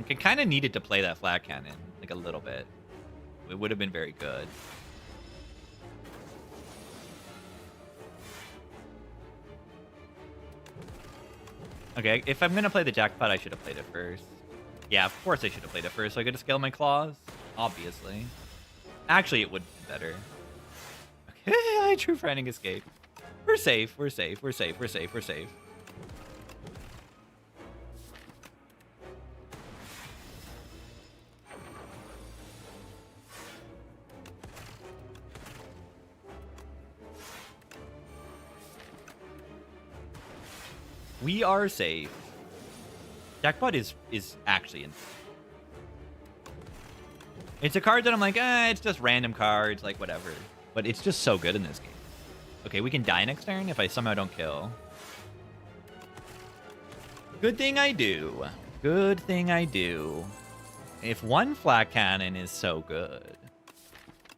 I kind of needed to play that Flat Cannon, like a little bit. It would have been very good. Okay, if I'm gonna play the Jackpot, I should have played it first. Yeah, of course I should have played it first, so I could have scaled my claws. Obviously. Actually, it would be better. Okay, I drew Frantic Escape. We're safe, we're safe, we're safe, we're safe, we're safe. We are safe. Jackpot is actually in. It's a card that I'm like, it's just random cards, like whatever. But it's just so good in this game. Okay, we can die next turn if I somehow don't kill. Good thing I do. Good thing I do. If one flat cannon is so good.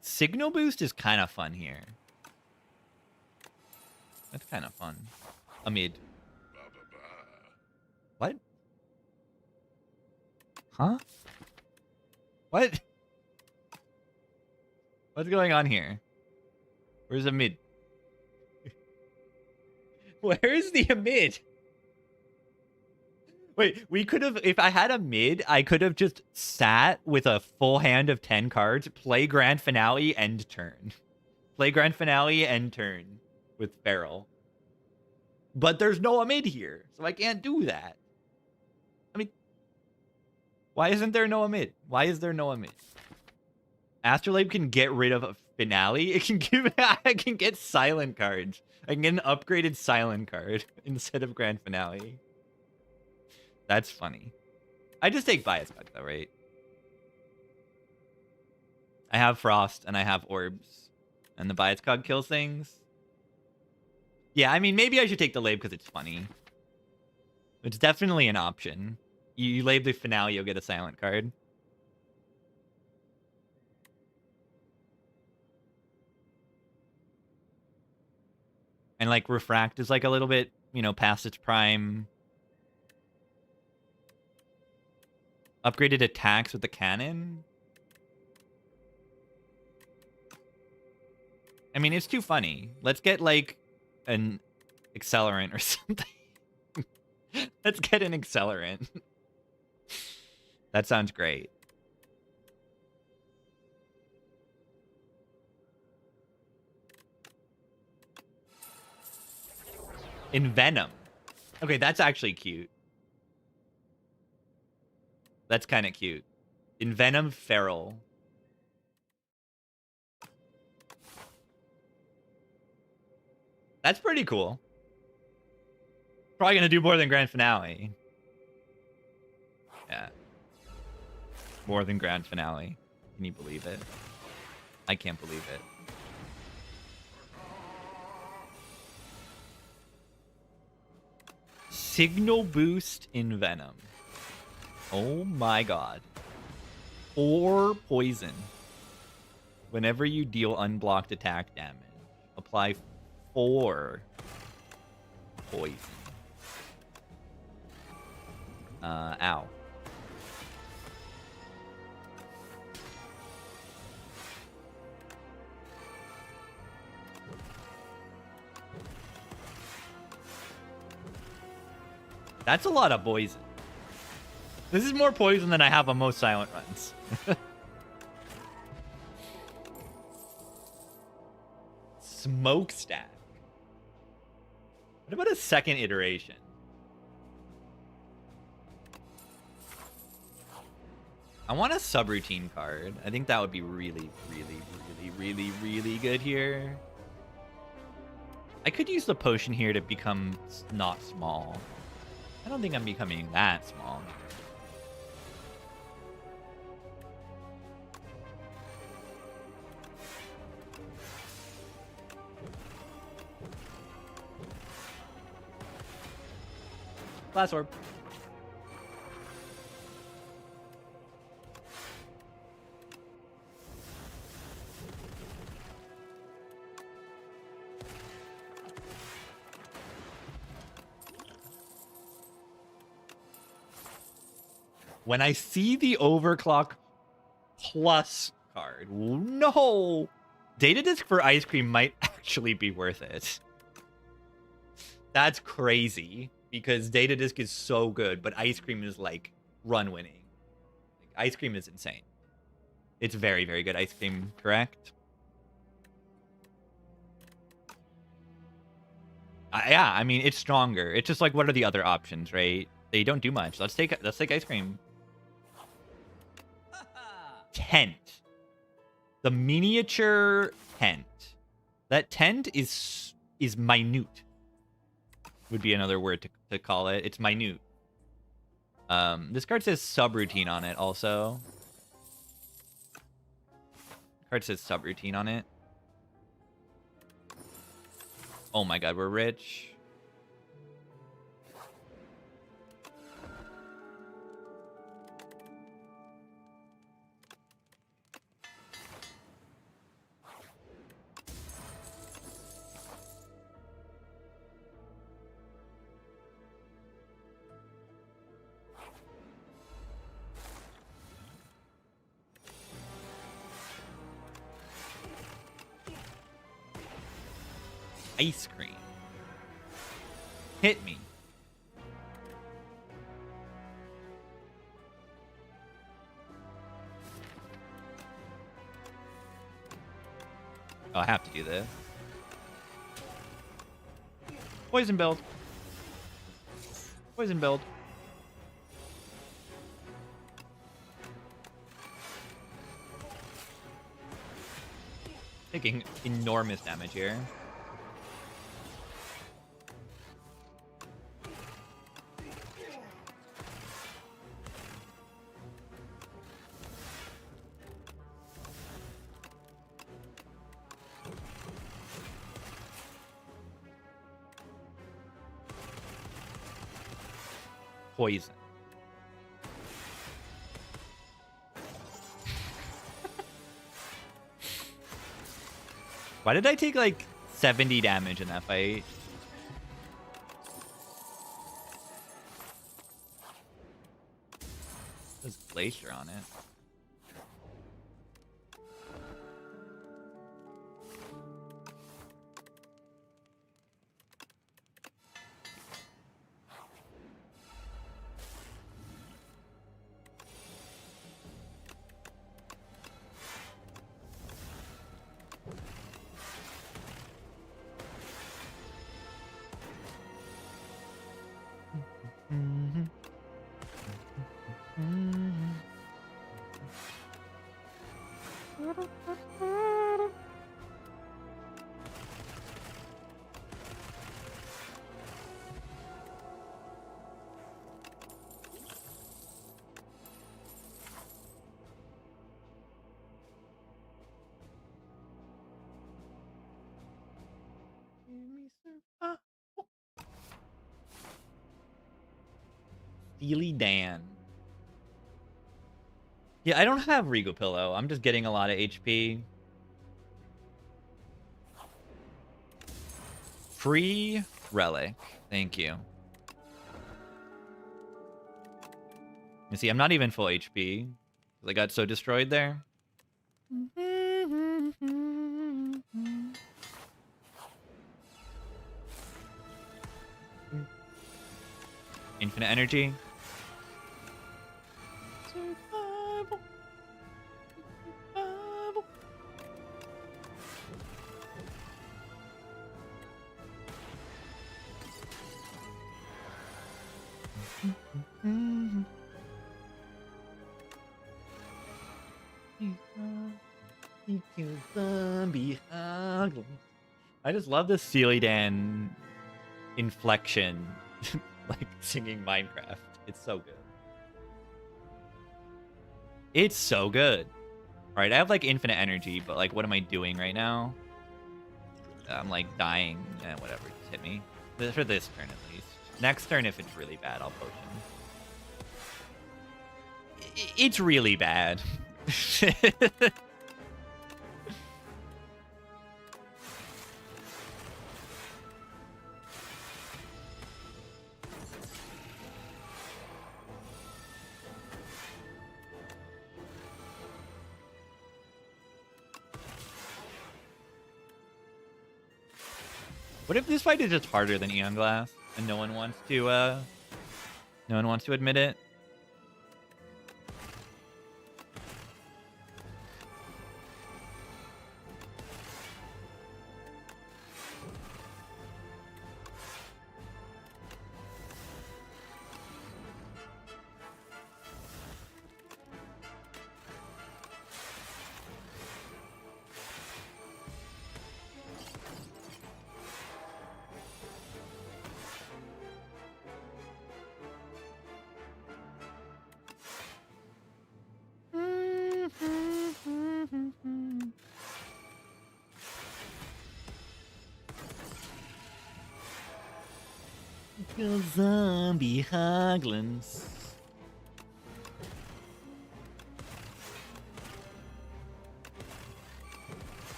Signal boost is kind of fun here. That's kind of fun. A mid. What? Huh? What? What's going on here? Where's a mid? Where's the mid? Wait, we could have, if I had a mid, I could have just sat with a full hand of 10 cards, play Grand Finale, end turn. Play Grand Finale, end turn with Feral. But there's no mid here, so I can't do that. I mean, why isn't there no mid? Why is there no mid? Astrolabe can get rid of a Finale. It can give, I can get silent cards. I can get an upgraded silent card instead of Grand Finale. That's funny. I just take Bias Bug though, right? I have Frost and I have Orbs. And the Bias Cog kills things. Yeah, I mean, maybe I should take the Lab because it's funny. It's definitely an option. You Lab the Finale, you'll get a silent card. And like Refract is like a little bit, you know, past its prime. Upgraded attacks with the cannon? I mean, it's too funny. Let's get, like, an accelerant or something. Let's get an accelerant. That sounds great. Envenom. Okay, that's actually cute. That's kind of cute. Envenom Feral. That's pretty cool. Probably gonna do more than Grand Finale. Yeah. More than Grand Finale. Can you believe it? I can't believe it. Signal boost Envenom. Oh my god. 4 poison. Whenever you deal unblocked attack damage, apply 4 poison. Ow. That's a lot of poison. This is more poison than I have on most silent runs. Smokestack. What about a second iteration? I want a subroutine card. I think that would be really, really, really, really, really good here. I could use the potion here to become not small. I don't think I'm becoming that small. Glass orb. When I see the Overclock Plus card, no! Data Disc for Ice Cream might actually be worth it. That's crazy. Because Data Disc is so good, but Ice Cream is, like, run-winning. Like, Ice Cream is insane. It's very, very good Ice Cream, correct? Yeah, I mean, it's stronger. It's just like, what are the other options, right? They don't do much. Let's take Ice Cream. Tent. The miniature tent. That tent is minute. Would be another word to call it. It's minute. This card says subroutine on it also. Card says subroutine on it. Oh my god, we're rich. Ice cream. Hit me. Oh, I have to do this. Poison build. Poison build. Taking enormous damage here. Poison. Why did I take like 70 damage in that fight? There's Glacier on it. Steely Dan. Yeah, I don't have Regal Pillow. I'm just getting a lot of HP. Free Relic. Thank you. You see, I'm not even full HP. I got so destroyed there. Infinite energy. Survival. Survival. I just love the Steely Dan inflection. Like singing Minecraft. It's so good. It's so good. Alright, I have like infinite energy, but like what am I doing right now? I'm like dying. Whatever, just hit me. For this turn at least. Next turn, if it's really bad, I'll potion. It's really bad. What if this fight is just harder than Eon Glass and no one wants to admit it? Kill zombie hoglins.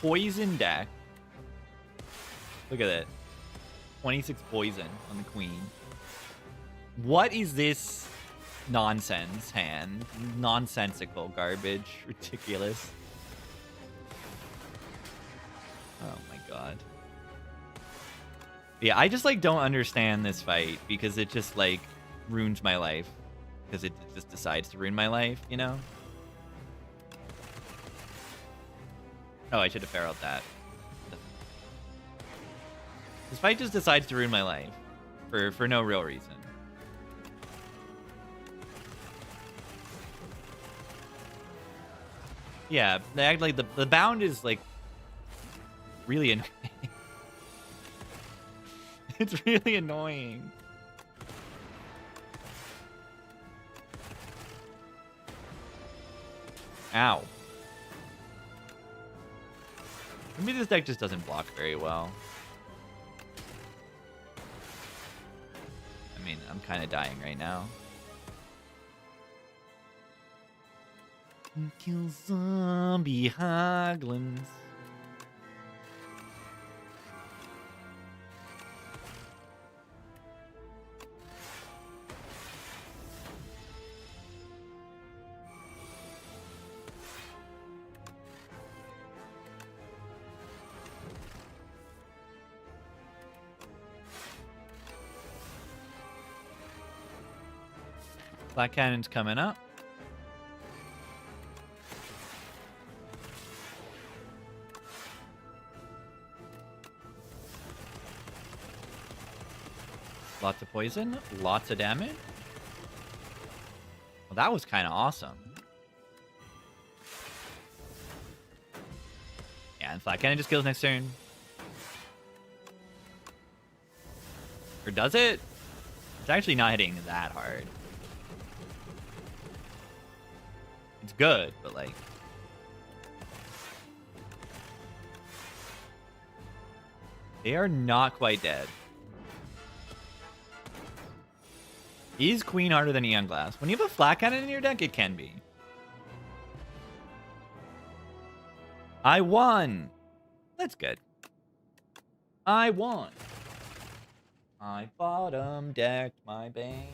Poison deck. Look at that. 26 poison on the queen. What is this nonsense hand? Nonsensical garbage. Ridiculous. Oh my god. Yeah, I just like don't understand this fight because it just like ruins my life. Because it just decides to ruin my life, you know? Oh, I should have feraled that. This fight just decides to ruin my life. For no real reason. Yeah, they act like the bound is like really annoying. It's really annoying. Ow. Maybe this deck just doesn't block very well. I mean, I'm kind of dying right now. Kill zombie hoglins. Black Cannon's coming up. Lots of poison, lots of damage. Well, that was kind of awesome. Yeah, and Flat Cannon just kills next turn. Or does it? It's actually not hitting that hard. It's good, but like... They are not quite dead. Is Queen harder than Eon Glass? When you have a Flat Cannon in your deck, it can be. I won! That's good. I won. I bottom decked my band.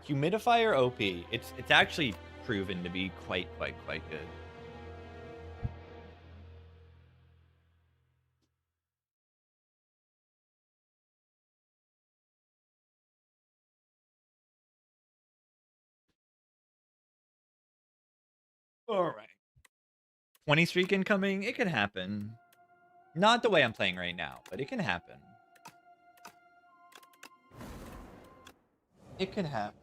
Humidifier OP. It's actually proven to be quite good. All right. 20 streak incoming. It can happen. Not the way I'm playing right now, but it can happen. It can happen.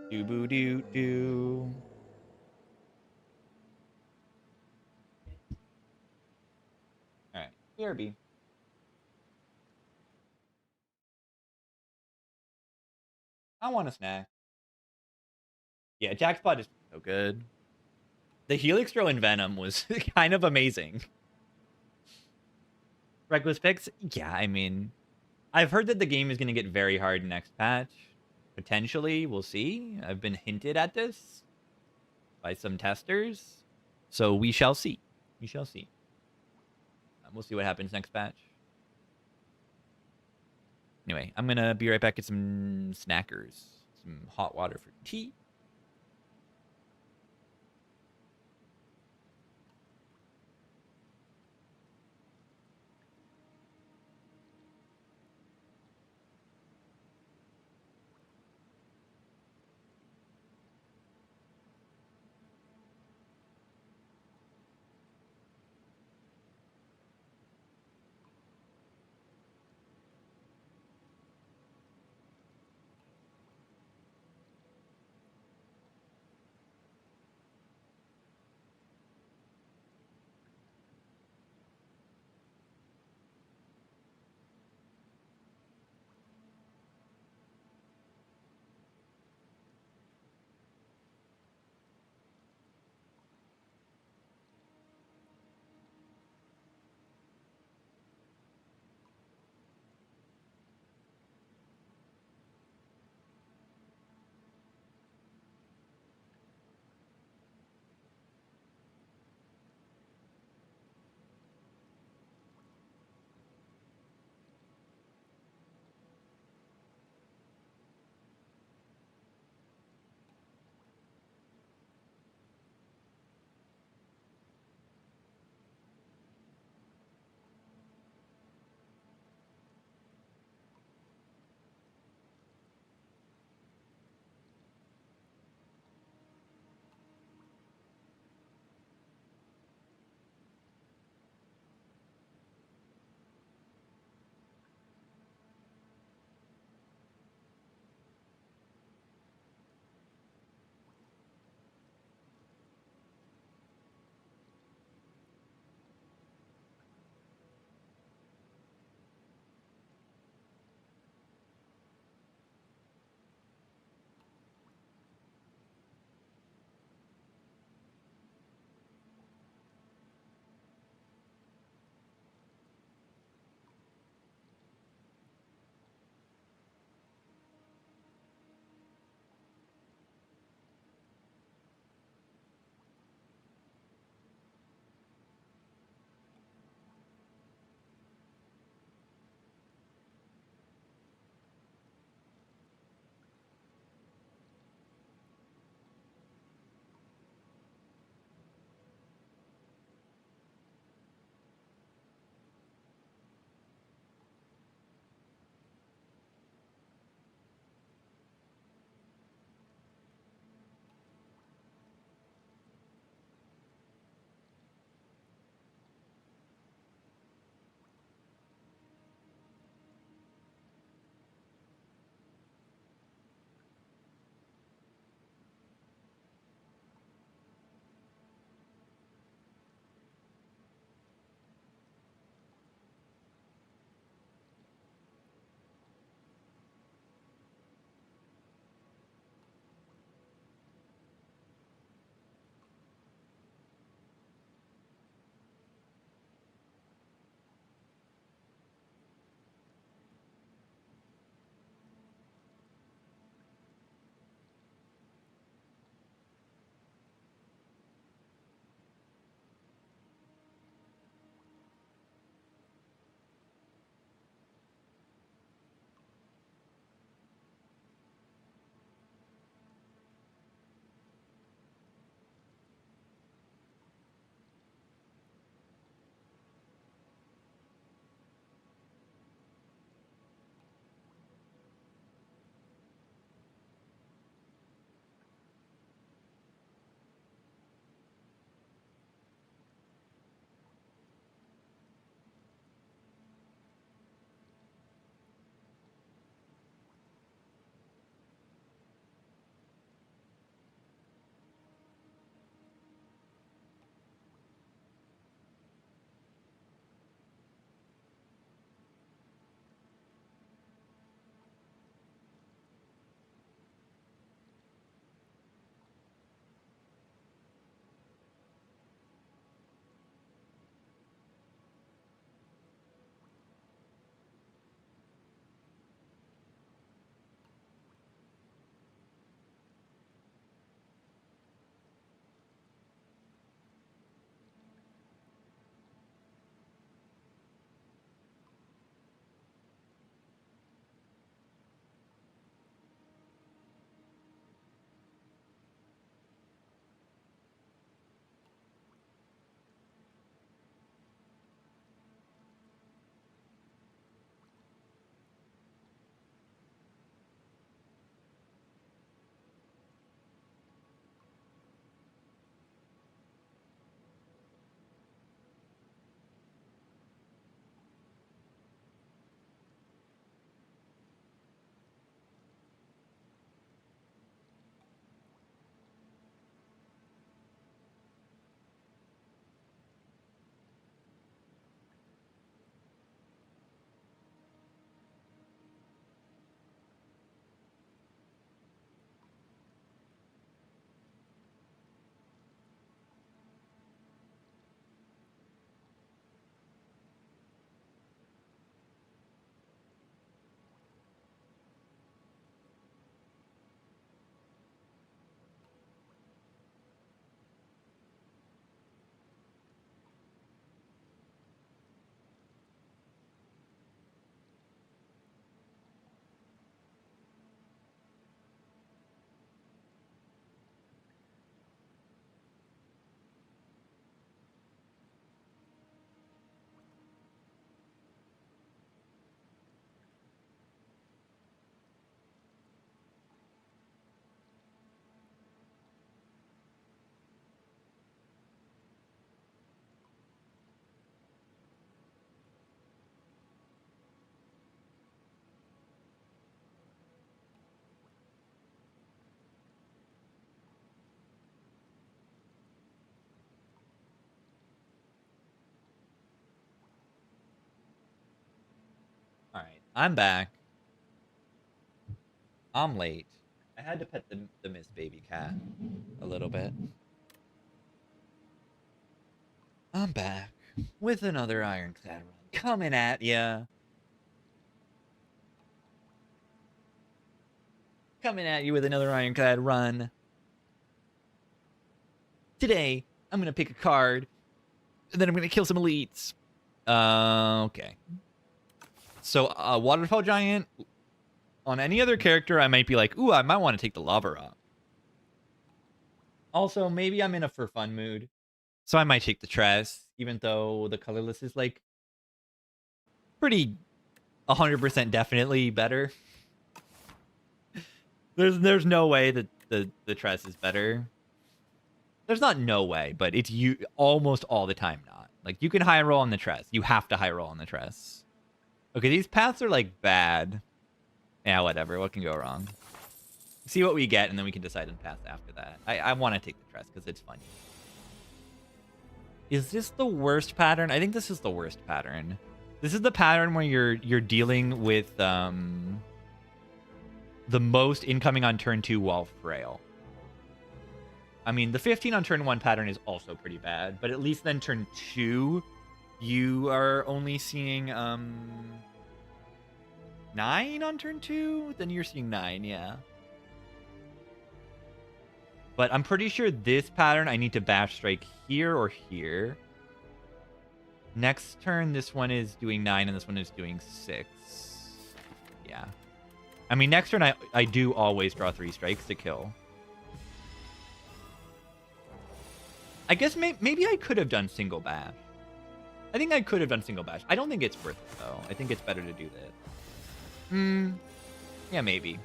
Do-boo-doo-doo. Alright. BRB. I want a snack. Yeah, Jackspot is so good. The Helix throw in Venom was kind of amazing. Reckless picks? Yeah, I mean... I've heard that the game is going to get very hard next patch. Potentially, we'll see. I've been hinted at this by some testers. So we shall see. We shall see. We'll see what happens next patch. Anyway, I'm going to be right back, get some snackers. Some hot water for tea. I'm back. I'm late. I had to pet the Miss Baby Cat a little bit. I'm back with another Ironclad run coming at ya. Coming at you with another Ironclad run. Today, I'm going to pick a card, and then I'm going to kill some elites. Okay. So, Waterfall Giant, on any other character, I might be like, ooh, I might want to take the Lava Rock. Also, maybe I'm in a for fun mood, so I might take the Tress, even though the colorless is, like, pretty 100% definitely better. There's no way that the Tress is better. There's not no way, but it's almost all the time not. Like, you can high roll on the Tress. You have to high roll on the Tress. Okay, these paths are, like, bad. Yeah, whatever. What can go wrong? See what we get, and then we can decide on path after that. I want to take the Tress because it's funny. Is this the worst pattern? I think this is the worst pattern. This is the pattern where you're dealing with the most incoming on turn 2 while frail. I mean, the 15 on turn 1 pattern is also pretty bad, but at least then turn 2, you are only seeing 9 on turn 2? Then you're seeing 9, yeah. But I'm pretty sure this pattern, I need to Bash Strike here or here. Next turn, this one is doing 9, and this one is doing 6. Yeah. I mean, next turn, I do always draw 3 strikes to kill. I guess maybe I could have done single bash. I think I could have done single bash. I don't think it's worth it, though. I think it's better to do this. Yeah, maybe.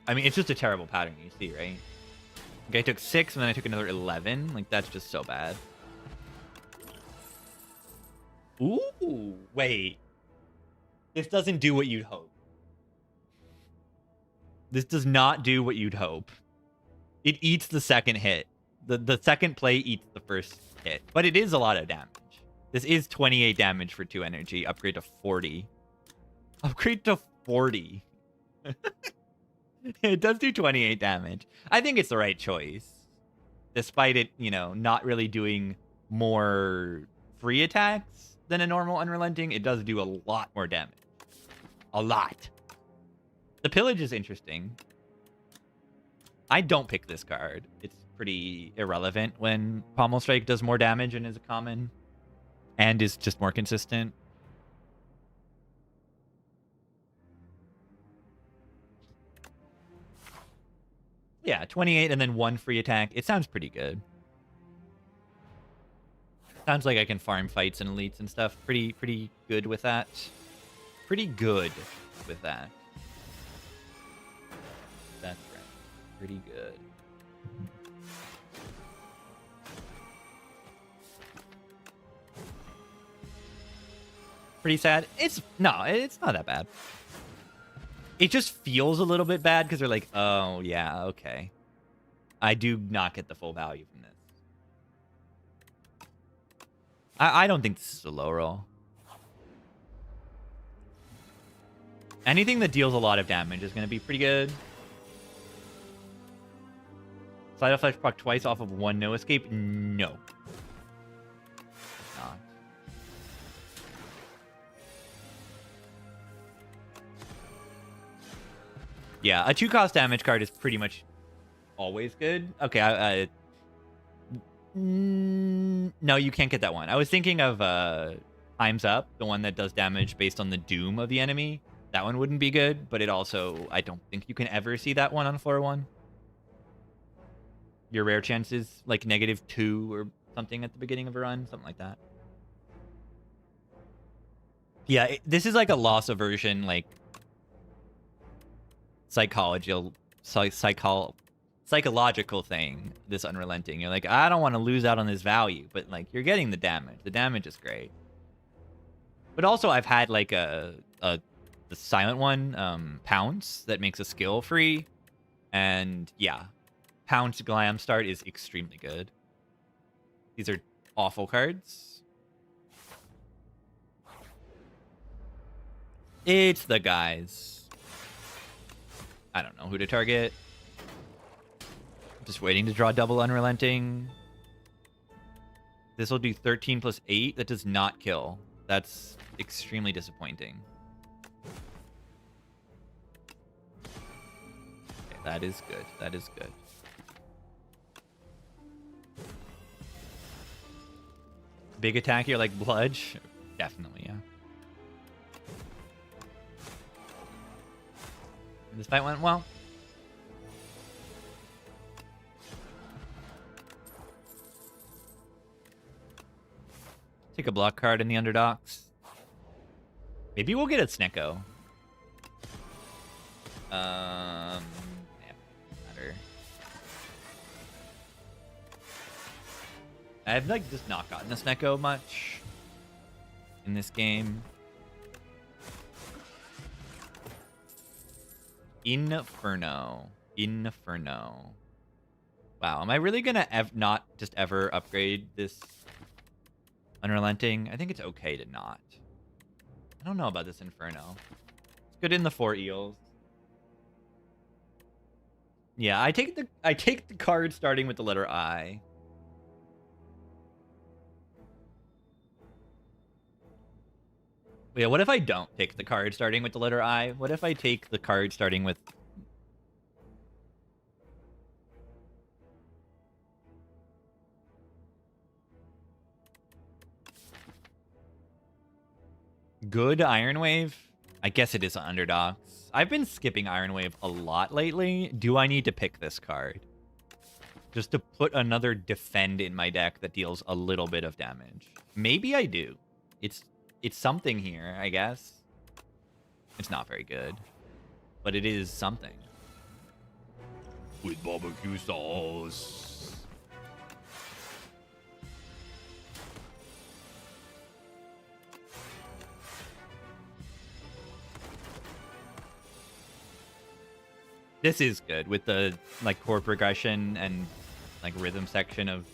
I mean, it's just a terrible pattern, you see, right? Okay, I took 6, and then I took another 11. Like, that's just so bad. Ooh, wait. This doesn't do what you'd hope. This does not do what you'd hope. It eats the second hit. The second play eats the first hit. But it is a lot of damage. This is 28 damage for 2 energy. Upgrade to 40. Upgrade to 40. It does do 28 damage. I think it's the right choice. Despite it, you know, not really doing more free attacks than a normal Unrelenting, it does do a lot more damage. A lot. The Pillage is interesting. I don't pick this card. It's pretty irrelevant when Pommel Strike does more damage and is a common. And is just more consistent. Yeah, 28 and then 1 free attack. It sounds pretty good. Sounds like I can farm fights and elites and stuff. Pretty good with that. Pretty good with that. That's right. Pretty good. Pretty sad. It's not that bad. It just feels a little bit bad because they're like, oh, yeah, okay. I do not get the full value from this. I don't think this is a low roll. Anything that deals a lot of damage is going to be pretty good. Slide of Flesh proc twice off of 1 no escape? No. Not. Yeah, a 2-cost damage card is pretty much always good. Okay, no, you can't get that one. I was thinking of Time's Up, the one that does damage based on the doom of the enemy. That one wouldn't be good, but it also, I don't think you can ever see that one on floor 1. Your rare chance is like -2 or something at the beginning of a run, something like that. Yeah, this is like a loss aversion, like psychological thing, this Unrelenting. You're like, I don't want to lose out on this value, but like you're getting the damage. The damage is great. But also I've had like the silent one, Pounce, that makes a skill free. And yeah, Pounce Glam Start is extremely good. These are awful cards. It's the guys. I don't know who to target. Just waiting to draw double unrelenting. This will do 13 plus 8. That does not kill. That's extremely disappointing. Okay, that is good. That is good. Big attack here like Bludge? Definitely, yeah. This fight went well. Take a block card in the underdogs. Maybe we'll get a Snecko. Yeah, matter. I've like just not gotten a Snecko much in this game. Inferno. Inferno. Wow, am I really gonna not just ever upgrade this Unrelenting? I think it's okay to not. I don't know about this Inferno. It's good in the 4 eels. Yeah, I take the card starting with the letter I. Yeah, what if I don't take the card starting with the letter I? What if I take the card starting with... Good Iron Wave? I guess it is underdogs. I've been skipping Iron Wave a lot lately. Do I need to pick this card? Just to put another defend in my deck that deals a little bit of damage. Maybe I do. It's something here, I guess. It's not very good. But it is something. With barbecue sauce. This is good with the like core progression and like rhythm section of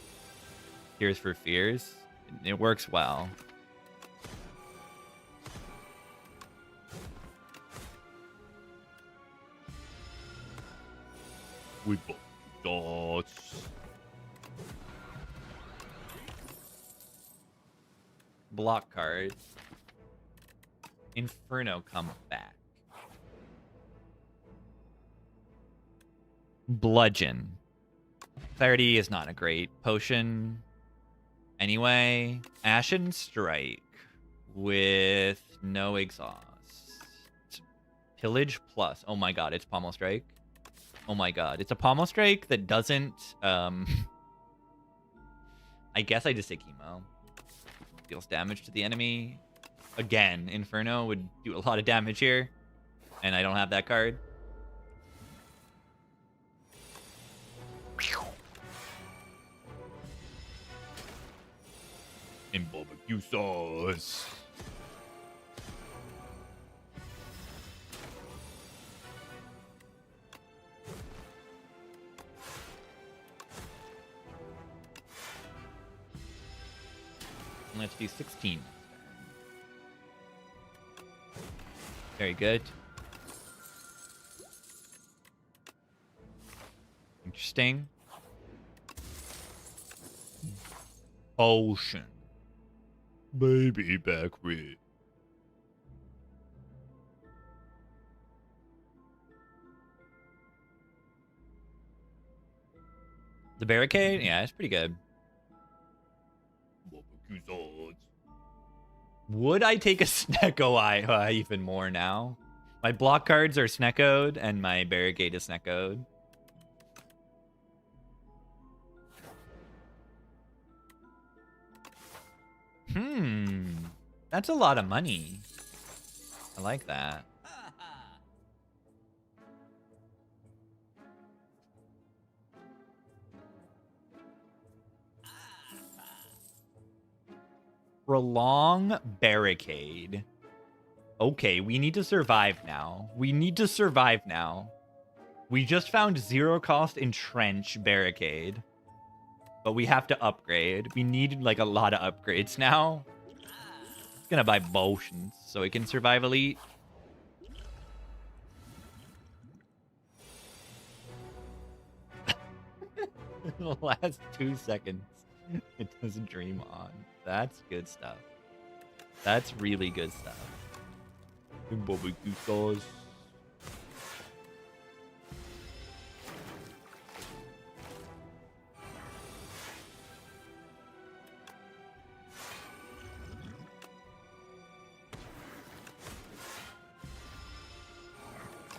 Tears for Fears. It works well. With dots. Block card. Inferno come back. Bludgeon. Clarity is not a great potion. Anyway, Ashen Strike with no exhaust. Pillage plus. Oh my god, it's Pommel Strike. Oh my god, it's a Pommel Strike that doesn't... I guess I just say Chemo. Deals damage to the enemy. Again, Inferno would do a lot of damage here. And I don't have that card. In barbecue sauce. Let's do 16. Very good. Interesting. Potion. Baby back red. The barricade? Yeah, it's pretty good. Would I take a Snecko Eye even more now? My block cards are Sneckoed and my barricade is Sneckoed. That's a lot of money. I like that. Prolong barricade. Okay, we need to survive now. We need to survive now. We just found 0 cost entrench barricade. But we have to upgrade. We need like a lot of upgrades now. I'm gonna buy potions so we can survive elite. The last 2 seconds, it does Dream On. That's good stuff. That's really good stuff. Barbecue sauce.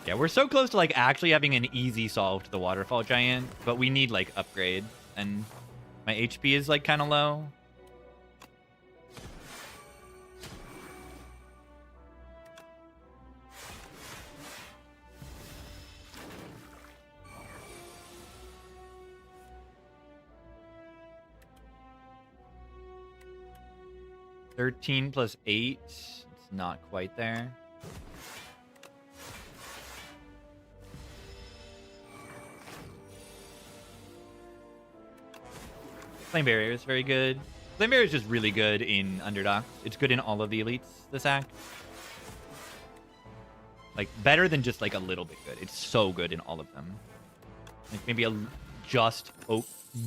Yeah, we're so close to like actually having an easy solve to the waterfall giant, but we need like upgrades, and my HP is like kind of low. $13 plus 8. It's not quite there. Flame Barrier is very good. Flame Barrier is just really good in Underdogs. It's good in all of the elites this act. Like, better than just, like, a little bit good. It's so good in all of them. Like, maybe oh,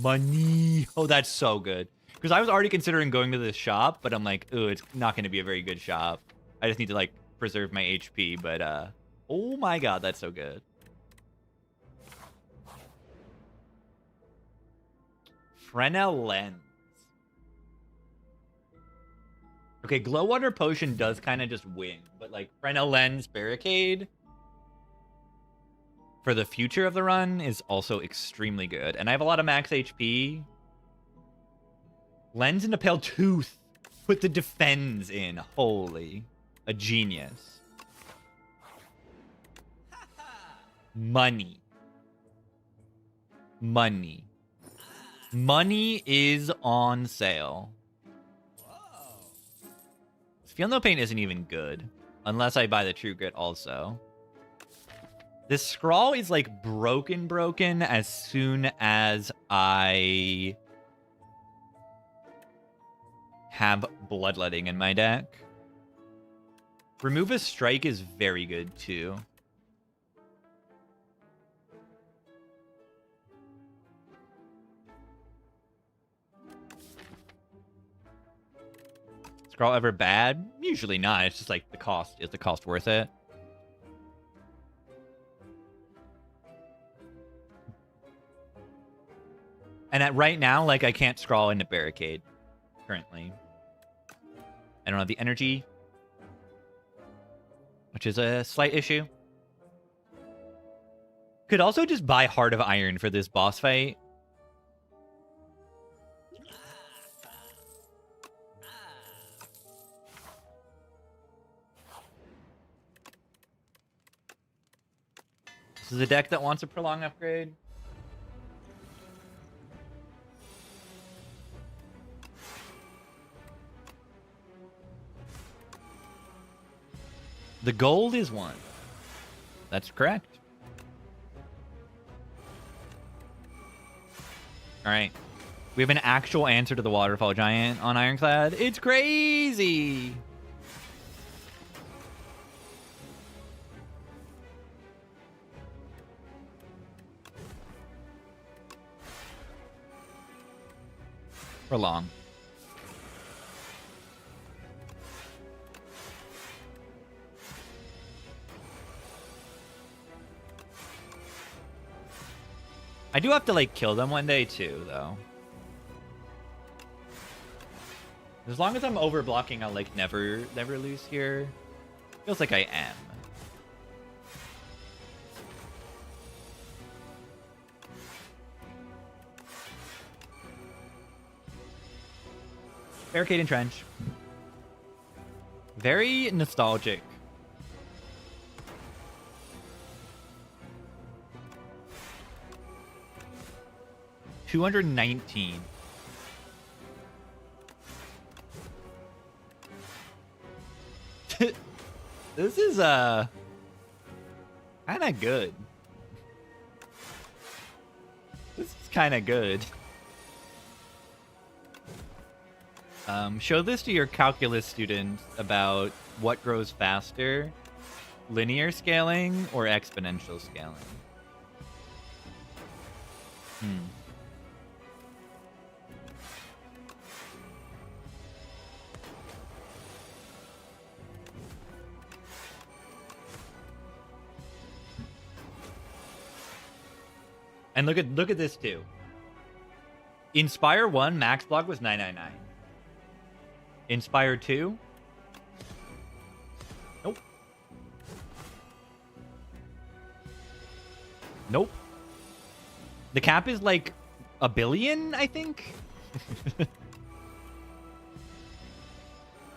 money. Oh, that's so good. Because I was already considering going to this shop, but I'm like, ooh, it's not going to be a very good shop. I just need to, like, preserve my HP, but, oh my god, that's so good. Fresnel Lens. Okay, Glow Water Potion does kind of just win, but like Fresnel Lens Barricade for the future of the run is also extremely good. And I have a lot of max HP. Lens and a Pale Tooth. Put the defends in. Holy. A genius. Money. Money. Money is on sale. Feel No Pain isn't even good. Unless I buy the True Grit also. This scrawl is like broken as soon as I have Bloodletting in my deck. Remove a Strike is very good too. Scrawl ever bad? Usually not. It's just like the cost. Is the cost worth it? And right now, like, I can't scrawl into Barricade currently. I don't have the energy, which is a slight issue. Could also just buy Heart of Iron for this boss fight. This is a deck that wants a prolonged upgrade. The gold is 1. That's correct. All right. We have an actual answer to the Waterfall Giant on Ironclad. It's crazy. Prolong. I do have to, like, kill them one day, too, though. As long as I'm overblocking, I'll, like, never lose here. Feels like I am. Barricade and Trench. Very nostalgic. $219. This is kind of good. This is kind of good. Show this to your calculus student about what grows faster, linear scaling or exponential scaling. And look at this too. Inspire 1 max block was 999. Inspire 2. Nope. Nope. The cap is like $1 billion, I think.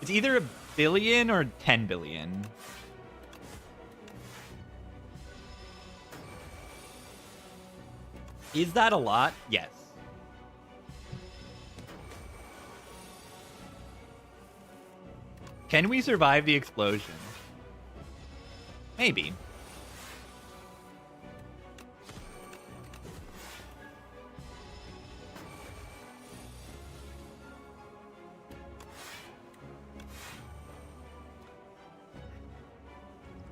It's either $1 billion or 10 billion. Is that a lot? Yes. Can we survive the explosion? Maybe.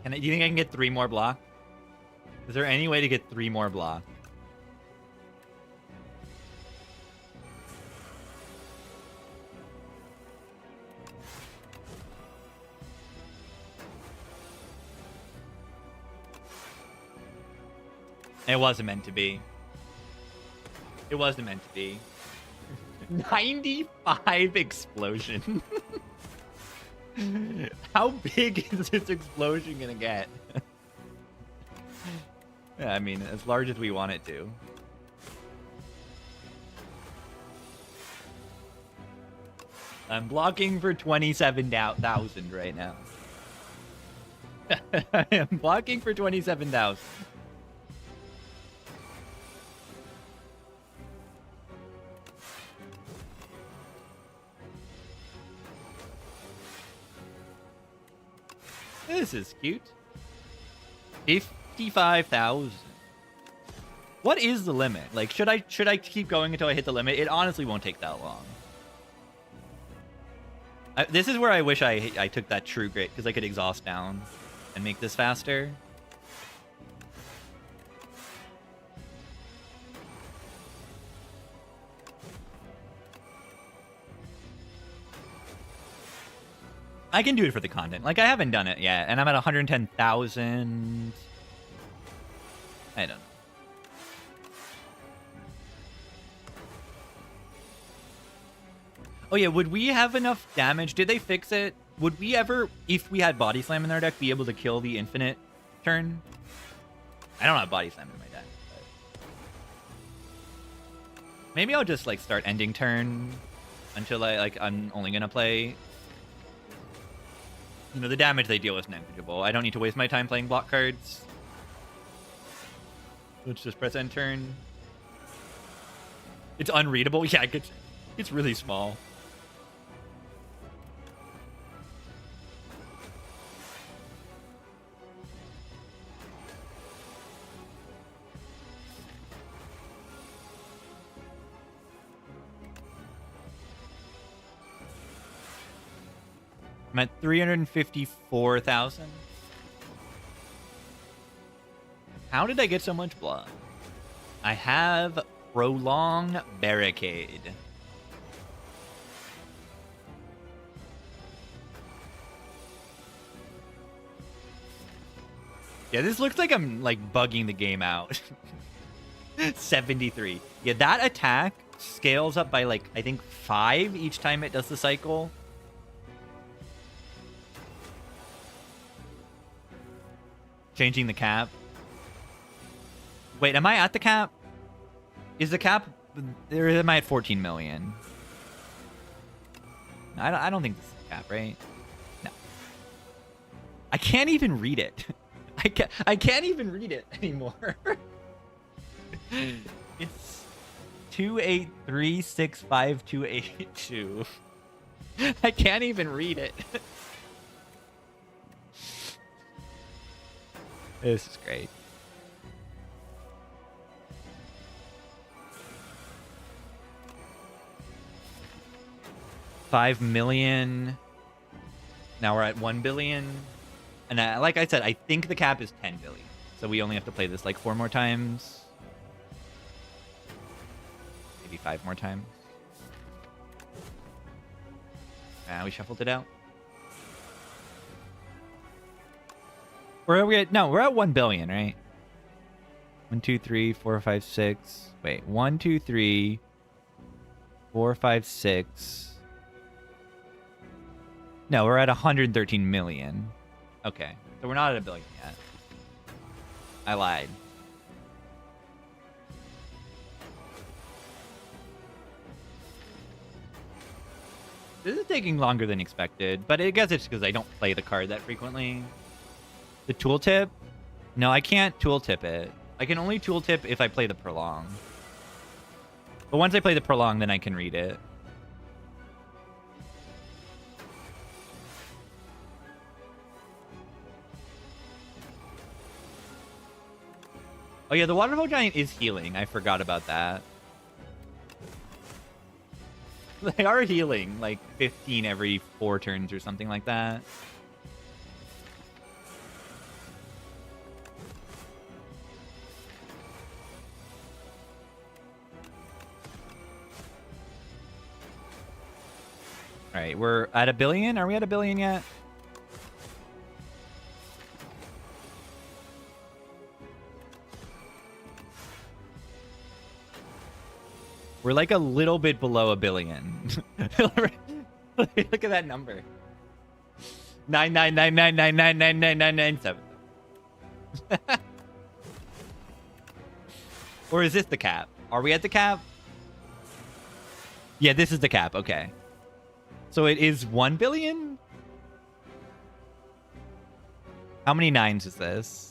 Do you think I can get 3 more block? Is there any way to get 3 more block? It wasn't meant to be. It wasn't meant to be. 95 explosion. How big is this explosion gonna get? Yeah, I mean, as large as we want it to. I'm blocking for 27,000 right now. I am blocking for 27,000. This is cute. 55,000. What is the limit? Like, should I keep going until I hit the limit? It honestly won't take that long. This is where I wish I took that true grit, because I could exhaust down and make this faster. I can do it for the content. Like, I haven't done it yet, and I'm at 110,000. I don't know. Oh yeah, would we have enough damage? Did they fix it? Would we ever, if we had Body Slam in our deck, be able to kill the infinite turn? I don't have Body Slam in my deck. But... maybe I'll just, like, start ending turn until I'm only gonna play... you know, the damage they deal is negligible. I don't need to waste my time playing block cards. Let's just press end turn. It's unreadable. Yeah, it's really small. I'm at 354,000. How did I get so much blood? I have Prolong Barricade. Yeah, this looks like I'm, like, bugging the game out. 73. Yeah, that attack scales up by, like, I think 5 each time it does the cycle. Changing the cap. Wait, am I at the cap? Is the cap... or am I at 14 million? I don't think this is the cap, right? No. I can't even read it. I can't even read it anymore. It's 283652882. I can't even read it. This is great. $5 million. Now we're at 1 billion. And like I said, I think the cap is 10 billion. So we only have to play this like 4 more times. Maybe 5 more times. We shuffled it out. Where are we at? No, we're at 1 billion, right? 1, 2, 3, 4, 5, 6. Wait, 1, 2, 3, 4, 5, 6. No, we're at 113 million. Okay, so we're not at a billion yet. I lied. This is taking longer than expected, but I guess it's because I don't play the card that frequently. The tooltip? No, I can't tooltip it. I can only tooltip if I play the prolong. But once I play the prolong, then I can read it. Oh yeah, the Waterfall Giant is healing. I forgot about that. They are healing, like 15 every 4 turns or something like that. All right, we're at a billion. Are we at a billion yet? We're like a little bit below a billion. Look at that number. 99999999997. Or is this the cap? Are we at the cap? Yeah, this is the cap. Okay. So it is 1 billion? How many nines is this?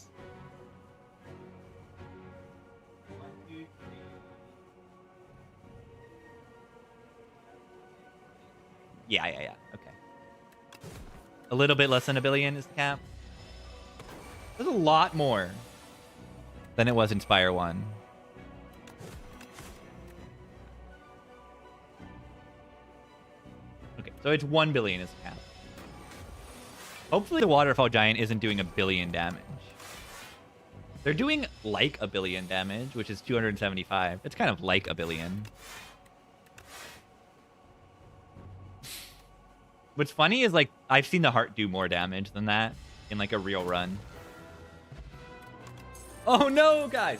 Yeah. Okay. A little bit less than a billion is the cap. There's a lot more than it was in Spire 1. Okay, so it's 1 billion is the cap. Hopefully the Waterfall Giant isn't doing a billion damage. They're doing like a billion damage, which is 275. It's kind of like a billion. What's funny is, like, I've seen the heart do more damage than that in, like, a real run. Oh, no, guys!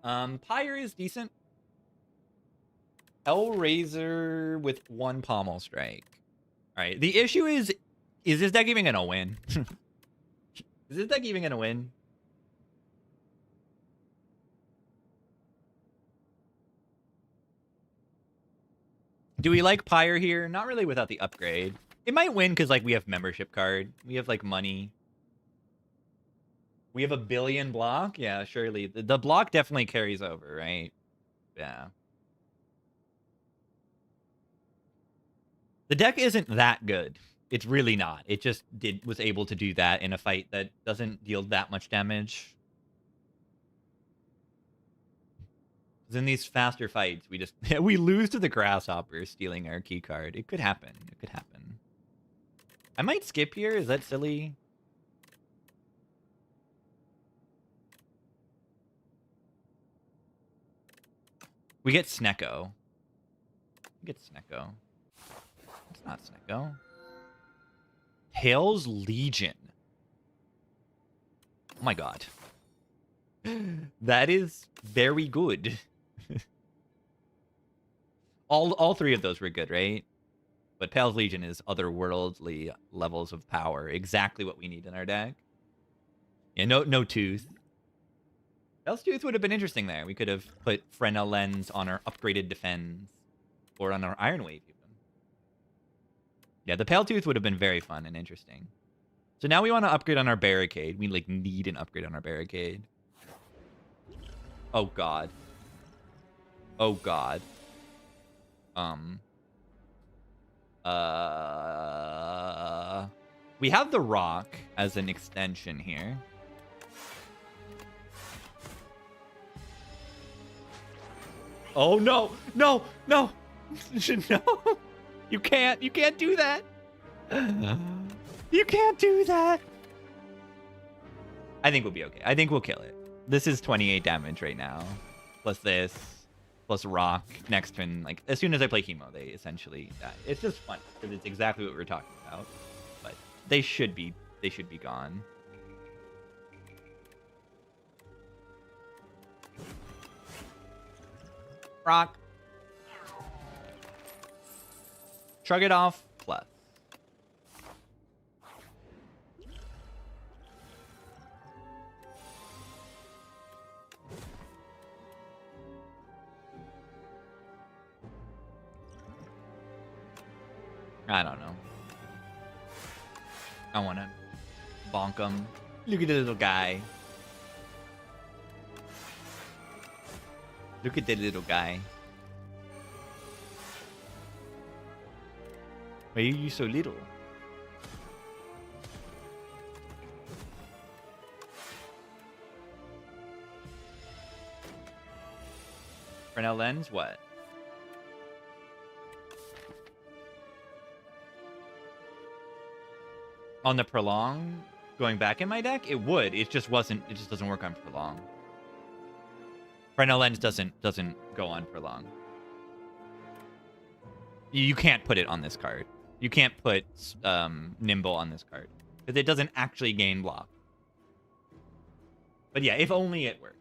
Pyre is decent. Hellraiser with 1 Pommel Strike. Alright, the issue is this deck even gonna win? Is this deck even gonna win? Do we like Pyre here? Not really without the upgrade. It might win because, like, we have membership card. We have, like, money. We have a billion block? Yeah, surely. The block definitely carries over, right? Yeah. The deck isn't that good. It's really not. It just was able to do that in a fight that doesn't deal that much damage. In these faster fights, we lose to the Grasshopper stealing our key card. It could happen. It could happen. I might skip here. Is that silly? We get Snecko. We get Snecko. It's not Snecko. Hale's Legion. Oh my god. That is very good. All 3 of those were good, right? But Pale's Legion is otherworldly levels of power. Exactly what we need in our deck. Yeah, no Tooth. Pale's Tooth would have been interesting there. We could have put Frenna Lens on our upgraded defense. Or on our Iron Wave, even. Yeah, the Pale Tooth would have been very fun and interesting. So now we want to upgrade on our Barricade. We, like, need an upgrade on our Barricade. Oh, God. Oh, God. We have the Rock as an extension here. Oh, no. No. No. No. You can't do that. You can't do that. I think we'll be okay. I think we'll kill it. This is 28 damage right now. Plus this. Plus Rock. Next turn, like, as soon as I play Chemo, they essentially die. It's just fun, because it's exactly what we were talking about. But they should be gone. Rock. Shrug it off. Plus. I don't know. I want to bonk him. Look at the little guy. Look at the little guy. Why are you so little? Fresnel lens, what? On the prolong, going back in my deck, it would. It just wasn't. It just doesn't work on prolong. Fresnel lens doesn't go on prolong. You can't put it on this card. You can't put nimble on this card because it doesn't actually gain block. But yeah, if only it worked.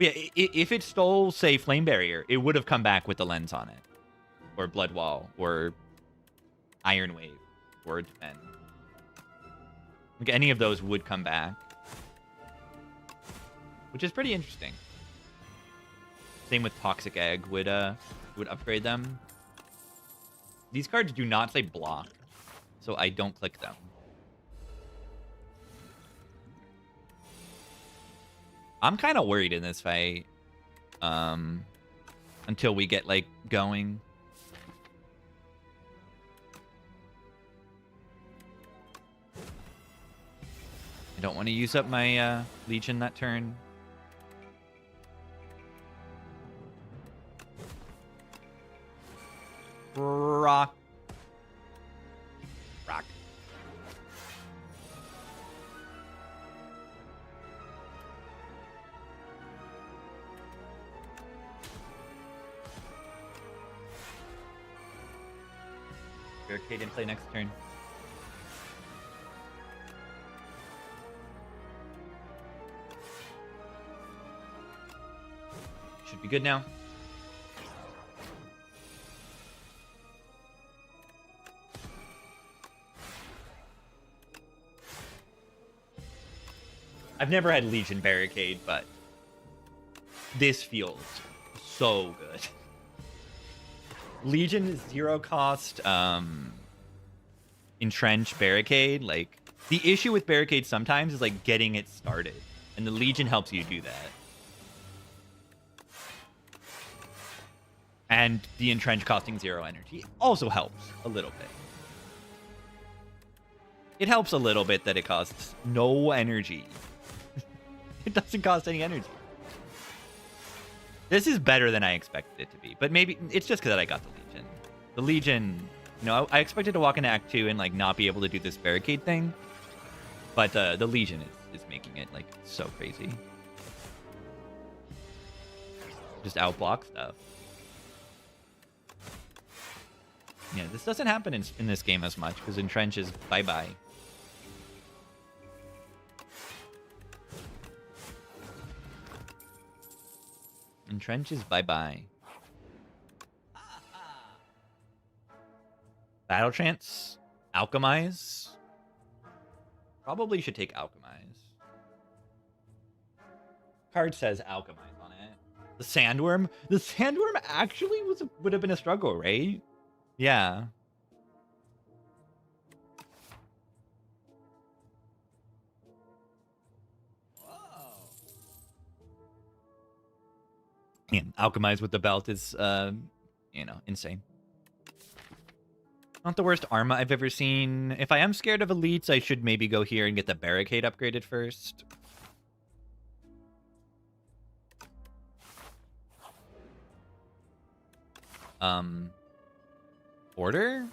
Yeah, if it stole, say, Flame Barrier, it would have come back with the lens on it, or Blood Wall, or Iron Wave. Word and like any of those would come back, which is pretty interesting. Same with Toxic Egg would upgrade them. These cards do not say block, so I don't click them. I'm kind of worried in this fight until we get like going. I don't want to use up my Legion that turn. Rock. Rock. Barricade and play next turn. Should be good now. I've never had Legion Barricade, but this feels so good. Legion is 0 cost Entrench Barricade. Like, the issue with Barricade sometimes is like getting it started, and the Legion helps you do that. And the Entrench costing 0 energy also helps a little bit. It helps a little bit that it costs no energy. It doesn't cost any energy. This is better than I expected it to be. But maybe it's just because I got the Legion. The Legion, you know, I expected to walk into Act 2 and like not be able to do this barricade thing. But the Legion is making it like so crazy. Just outblock stuff. Yeah, this doesn't happen in this game as much because Entrench is bye-bye. Entrench is bye-bye. Battle Trance? Alchemize? Probably should take Alchemize. Card says Alchemize on it. The Sandworm? The Sandworm actually would have been a struggle, right? Yeah. And Alchemize with the belt is, you know, insane. Not the worst Arma I've ever seen. If I am scared of elites, I should maybe go here and get the barricade upgraded first. Order?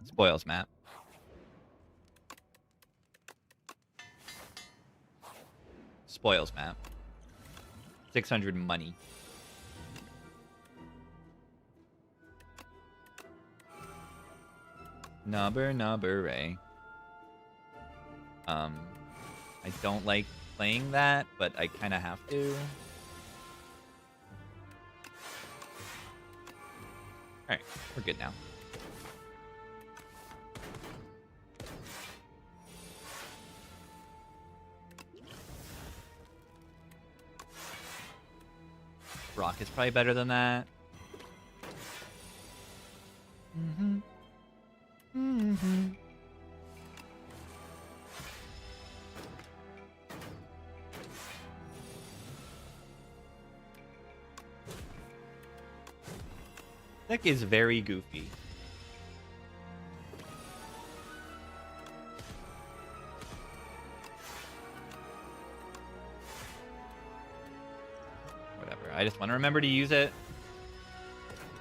Spoils map. spoils map. 600 money. Nubber Ray. I don't like playing that, but I kind of have to. Alright, we're good now. Rock is probably better than that. Deck is very goofy. Whatever. I just want to remember to use it.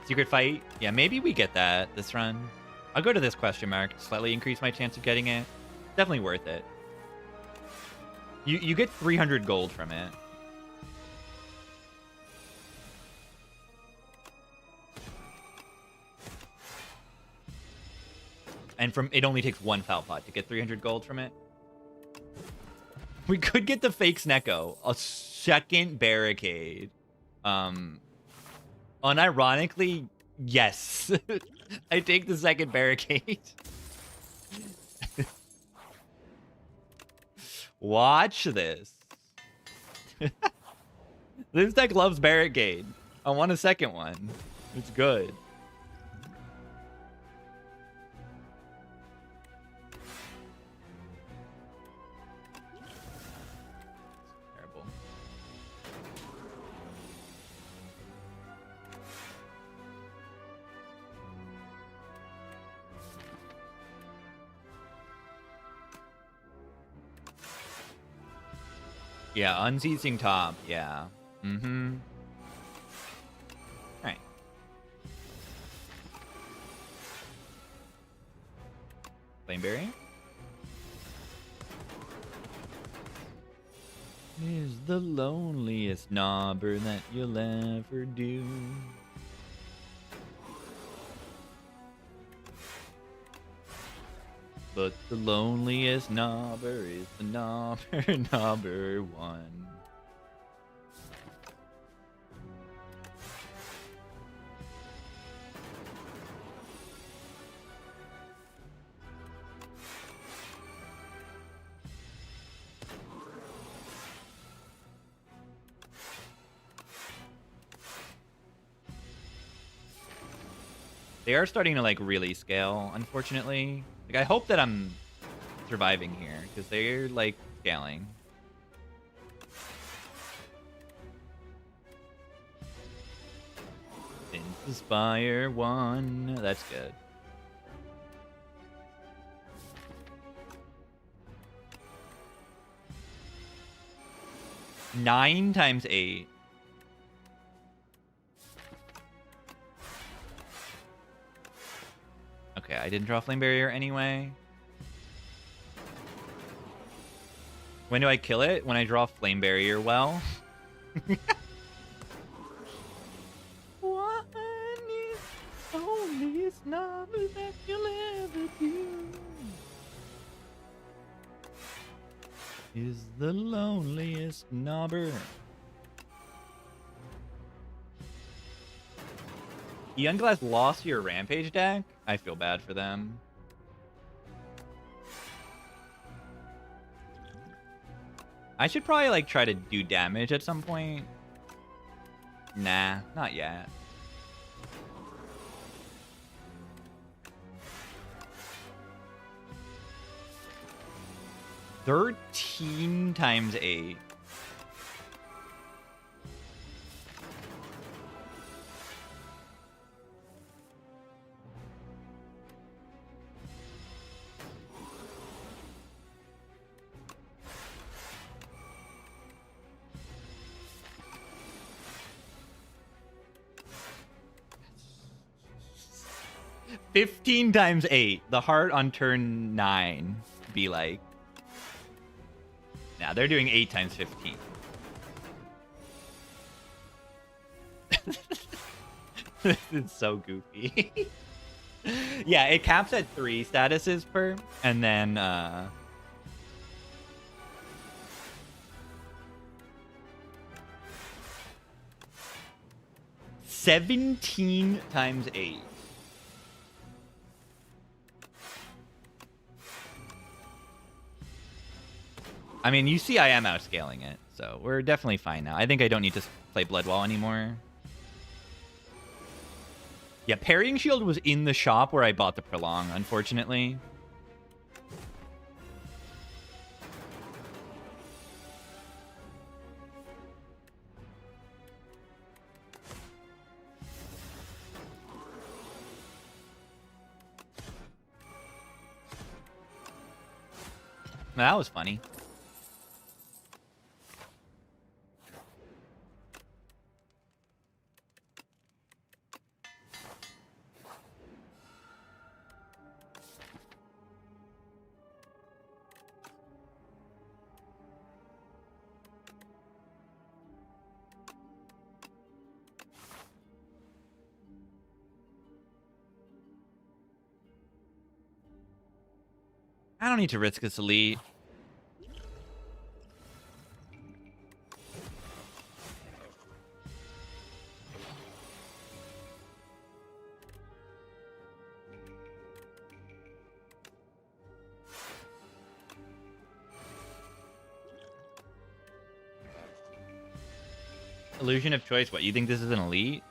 Secret fight? Yeah, maybe we get that this run. I'll go to this question mark. Slightly increase my chance of getting it. Definitely worth it. You get 300 gold from it. And from it only takes one foul pot to get 300 gold from it. We could get the fake Snecko. A second barricade. Unironically, yes. I take the second barricade. Watch this. This deck loves barricade. I want a second one. It's good. Terrible. Yeah, unceasing top. Yeah. Mm-hmm. All right. Flameberry. Is the loneliest knobber that you'll ever do. But the loneliest knobber is the knobber number one. They are starting to like really scale, unfortunately. Like I hope that I'm surviving here because they're like scaling. Inspire 1. That's good. Nine times 8. Okay, I didn't draw Flame Barrier anyway. When do I kill it? When I draw Flame Barrier well. One is the loneliest knobber that you'll ever do. Is the loneliest knobber. Younglass lost your Rampage deck? I feel bad for them. I should probably like try to do damage at some point. Nah, not yet. $13 times 8. $15 times 8. The heart on turn 9. Be like. Nah, they're doing 8 times 15. This is so goofy. Yeah, it caps at 3 statuses per, and then 17 times 8. I mean, you see I am outscaling it, so we're definitely fine now. I think I don't need to play Bloodwall anymore. Yeah, Parrying Shield was in the shop where I bought the Prolong, unfortunately. That was funny. I don't need to risk this elite. Illusion of choice. What, you think this is an elite?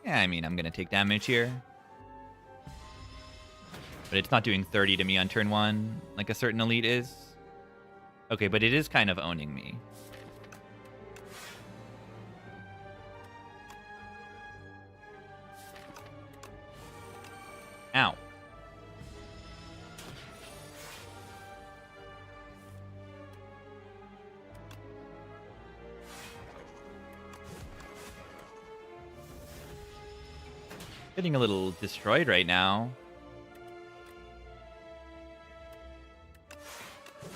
Yeah, I mean, I'm gonna take damage here. But it's not doing 30 to me on turn 1, like a certain elite is. Okay, but it is kind of owning me. Ow. Getting a little destroyed right now.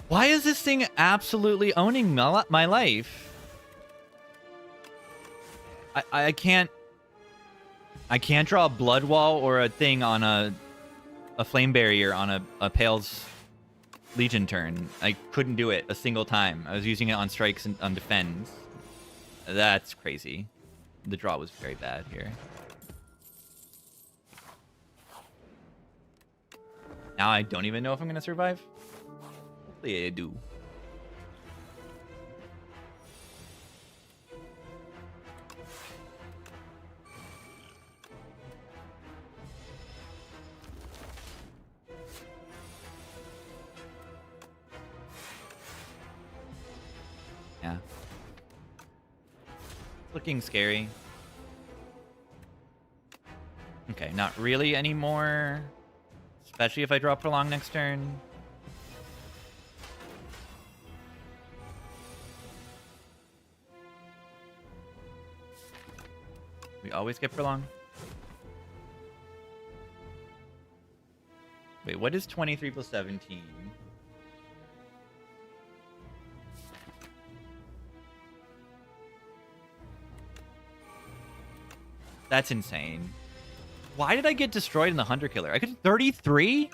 Why is this thing absolutely owning my life? I can't draw a Blood Wall or a thing on a Flame Barrier on a Pale's Legion turn. I couldn't do it a single time. I was using it on strikes and on defends. That's crazy. The draw was very bad here. Now I don't even know if I'm going to survive. Hopefully I do. Yeah. Looking scary. Okay, not really anymore. Especially if I draw Prolong next turn. We always get Prolong. Wait, what is 23 plus 17? That's insane. Why did I get destroyed in the Hunter Killer? I could 33?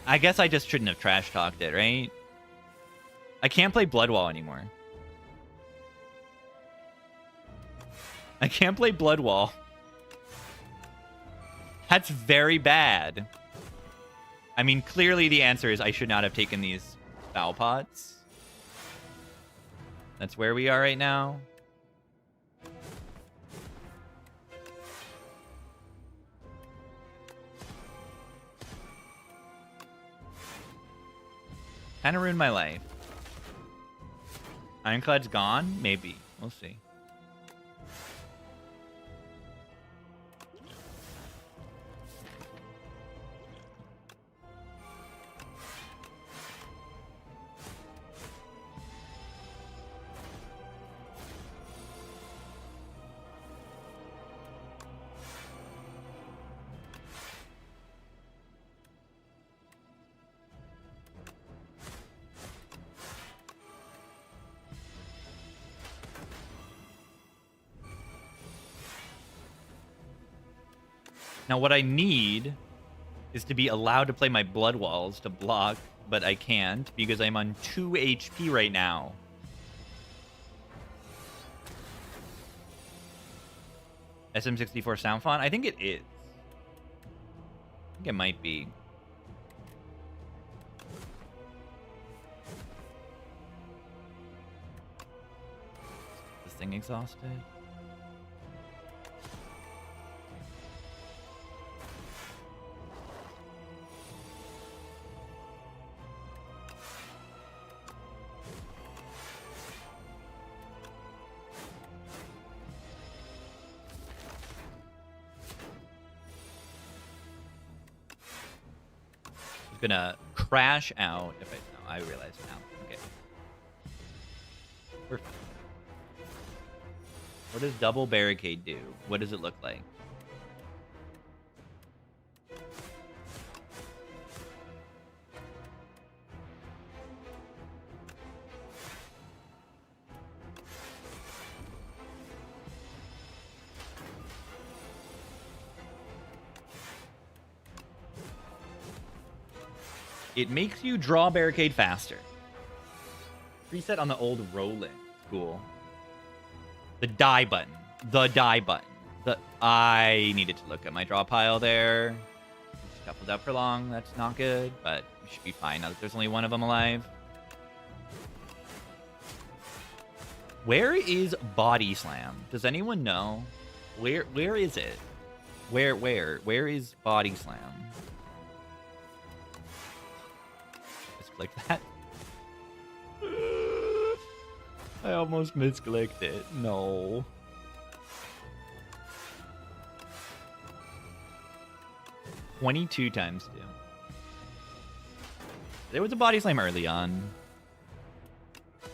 I guess I just shouldn't have trash talked it, right? I can't play Bloodwall anymore. I can't play Bloodwall. That's very bad. I mean, clearly the answer is I should not have taken these foul pots. That's where we are right now. Kind of ruined my life. Ironclad's gone? Maybe. We'll see. Now, what I need is to be allowed to play my blood walls to block, but I can't because I'm on 2 HP right now. SM64 sound font? I think it is. I think it might be. Is this thing exhausted? Gonna crash out if I realize now. Okay. Perfect. What does double barricade do? What does it look like? It makes you draw barricade faster. Preset on the old Roland. Cool. The die button. The die button. I needed to look at my draw pile there. Shuffled up for long. That's not good, but we should be fine now that there's only one of them alive. Where is Body Slam? Does anyone know? Where is it? Where is Body Slam? Like that. I almost misclicked it. No. $22 times 2. There was a body slam early on. I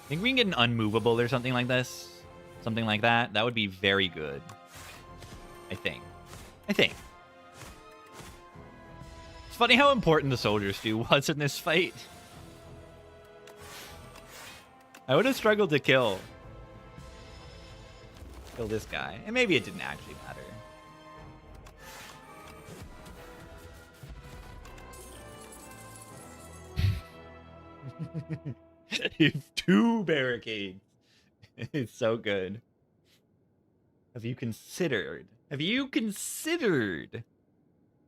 think we can get an unmovable or something like this. Something like that. That would be very good. I think. It's funny how important the soldiers do was in this fight. I would have struggled to kill this guy. And maybe it didn't actually matter. 2 barricades. It's so good. Have you considered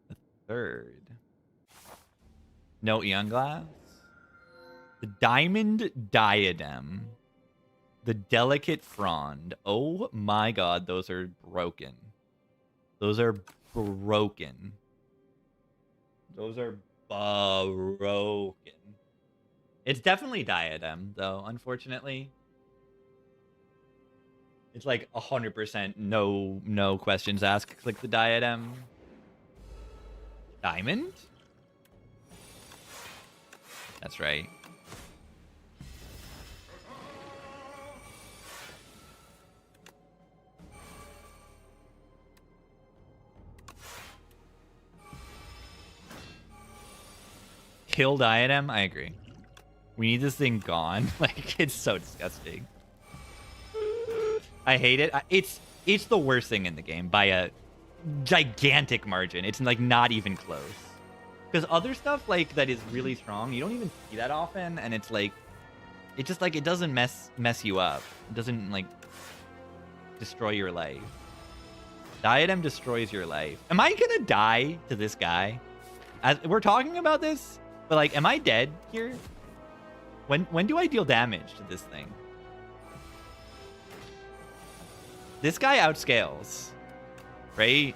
the 3rd? No Eon Glass. The Diamond Diadem. The Delicate Frond. Oh my god, those are broken. Those are broken. It's definitely Diadem, though, unfortunately. It's like 100% no questions asked. Click the Diadem. Diamond? That's right. Kill Diadem? I agree. We need this thing gone. Like, it's so disgusting. I hate it. It's the worst thing in the game by a gigantic margin. It's like not even close. Because other stuff like that is really strong, you don't even see that often, and it's like, it just like it doesn't mess you up. It doesn't like destroy your life. Diadem destroys your life. Am I gonna die to this guy? We're talking about this, but like, am I dead here? When do I deal damage to this thing? This guy outscales, right?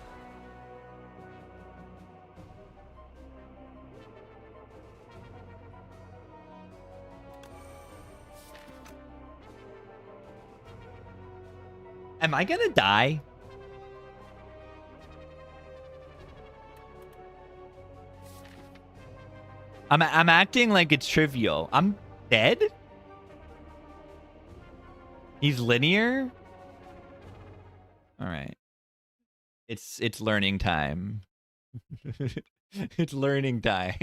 Am I gonna die? I'm acting like it's trivial. I'm dead? He's linear? All right. It's learning time. It's learning time.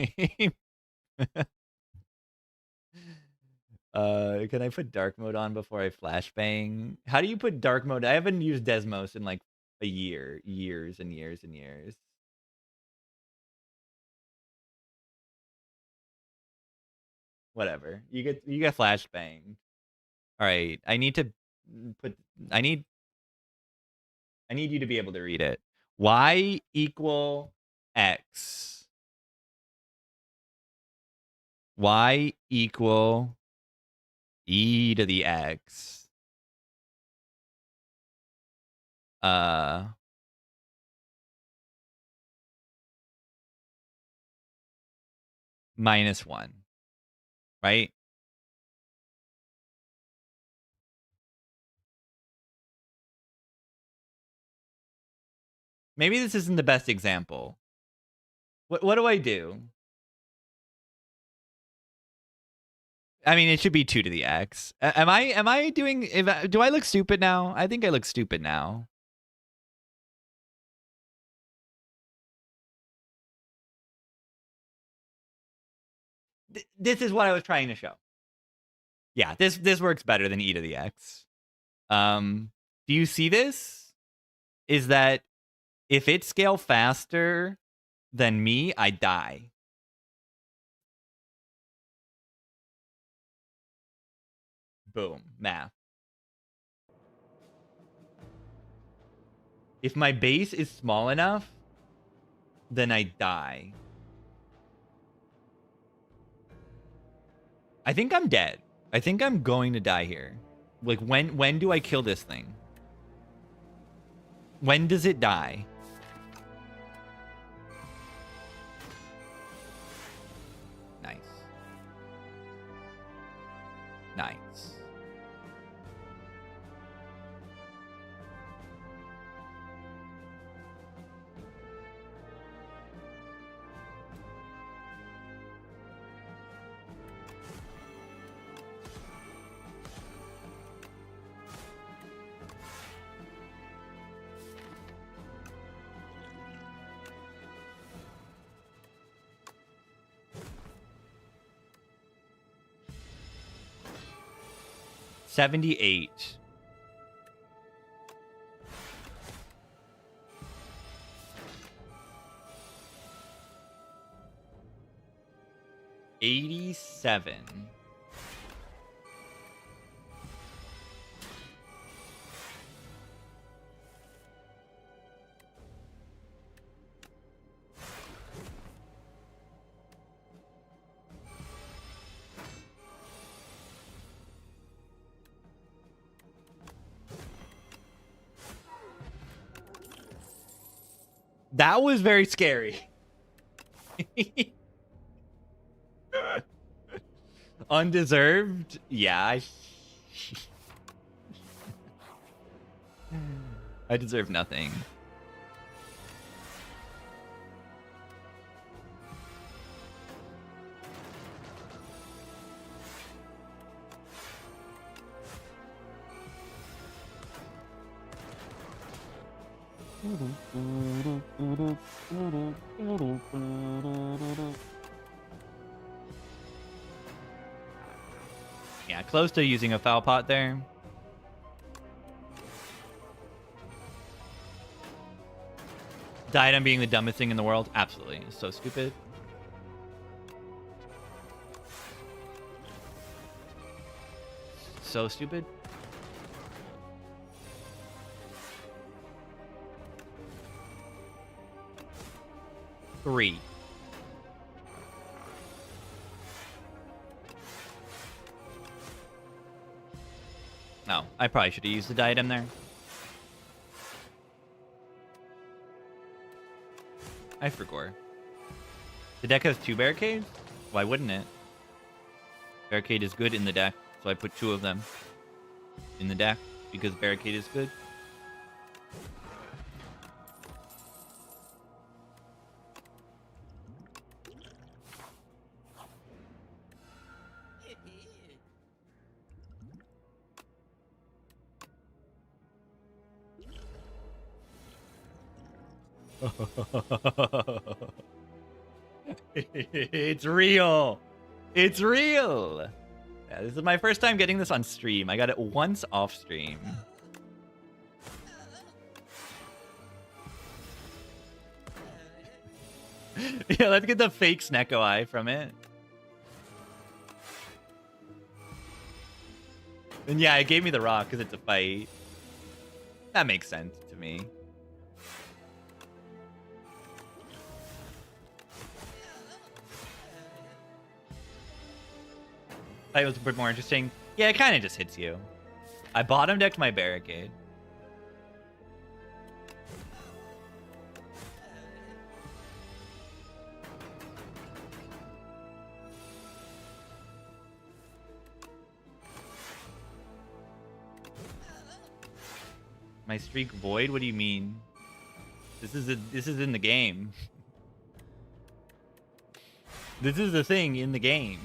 Can I put dark mode on before I flashbang? How do you put dark mode? I haven't used Desmos in like a year, years and years and years. Whatever. You get flashbang. All right. I need to put. I need you to be able to read it. Y equal X. Y equal e to the X. -1. Right? Maybe this isn't the best example. What do I do? I mean, it should be 2 to the X. Am I doing... do I look stupid now? I think I look stupid now. This is what I was trying to show. Yeah, this works better than e to the X. Do you see this? Is that if it scale faster than me, I die. Boom, math. If my base is small enough, then I die. I think I'm dead. I think I'm going to die here. Like, when do I kill this thing? When does it die? Nice. Nice. $78. $87. That was very scary. Undeserved? Yeah. I deserve nothing. Yeah, close to using a foul pot there. Diadem being the dumbest thing in the world? Absolutely. It's so stupid. So stupid. Three. No, I probably should have used the diadem there. I forgot. The deck has 2 barricades? Why wouldn't it? Barricade is good in the deck, so I put 2 of them in the deck because barricade is good. It's real. It's real. Yeah, this is my first time getting this on stream. I got it once off stream. Yeah, let's get the fake Snecko Eye from it. And yeah, it gave me the rock because it's a fight. That makes sense to me. Fight was a bit more interesting. Yeah, it kind of just hits you. I bottom decked my barricade. My streak void? What do you mean? This is in the game. This is the thing in the game.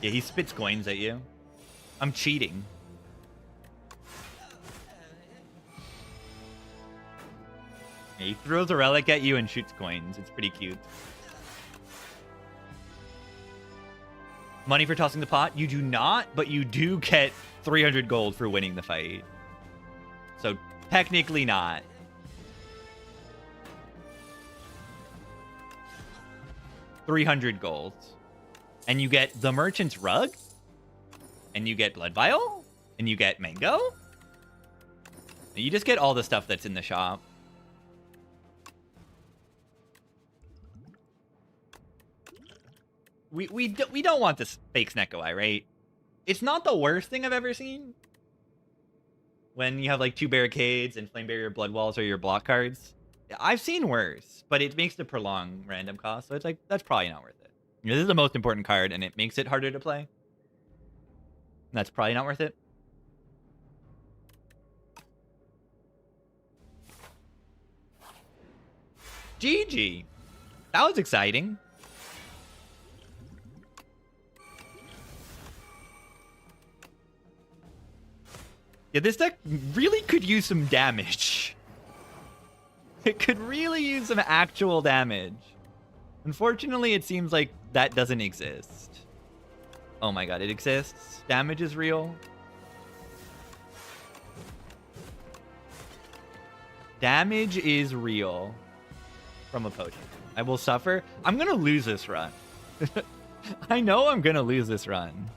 Yeah, he spits coins at you. I'm cheating. Yeah, he throws a relic at you and shoots coins. It's pretty cute. Money for tossing the pot? You do not, but you do get 300 gold for winning the fight. So technically not. $300 gold. And you get the Merchant's Rug? And you get Blood Vial? And you get Mango? And you just get all the stuff that's in the shop. We don't want this fake Snecko Eye, right? It's not the worst thing I've ever seen. When you have like 2 barricades and Flame Barrier Blood Walls are your block cards. I've seen worse, but it makes the prolonged random cost, so it's like, that's probably not worth it. This is the most important card, and it makes it harder to play. That's probably not worth it. GG. That was exciting. Yeah, this deck really could use some damage. It could really use some actual damage. Unfortunately, it seems like that doesn't exist. Oh my god, it exists. Damage is real. Damage is real from a potion. I will suffer. I'm gonna lose this run. I know I'm gonna lose this run.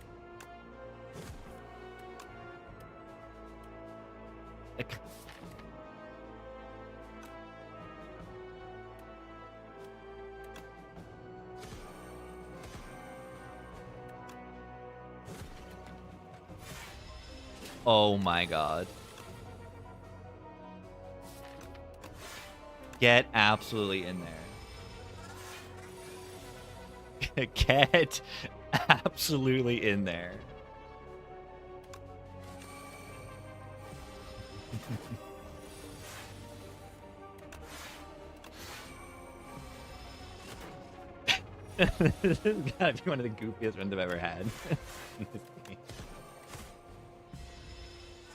Oh my god. Get absolutely in there. Get absolutely in there. This has got to be one of the goofiest runs I've ever had.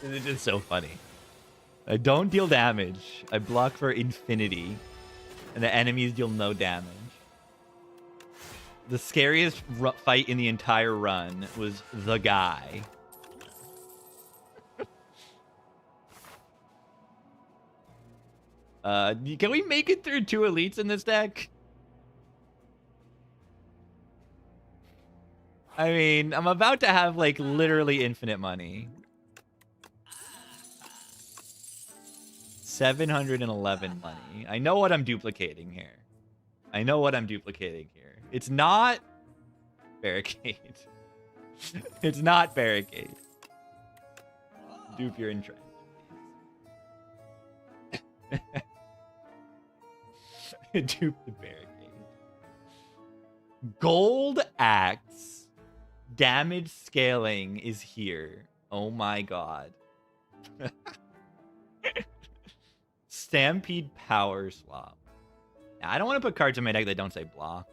It's just so funny. I don't deal damage. I block for infinity. And the enemies deal no damage. The scariest fight in the entire run was the guy. Can we make it through 2 elites in this deck? I mean, I'm about to have, like, literally infinite money. 711 money. I know what I'm duplicating here. I know what I'm duplicating here. It's not barricade. It's not barricade. Dupe your entrance. Dupe the barricade. Gold Axe. Damage scaling is here. Oh my god. Stampede Power Swap. Now, I don't want to put cards in my deck that don't say block.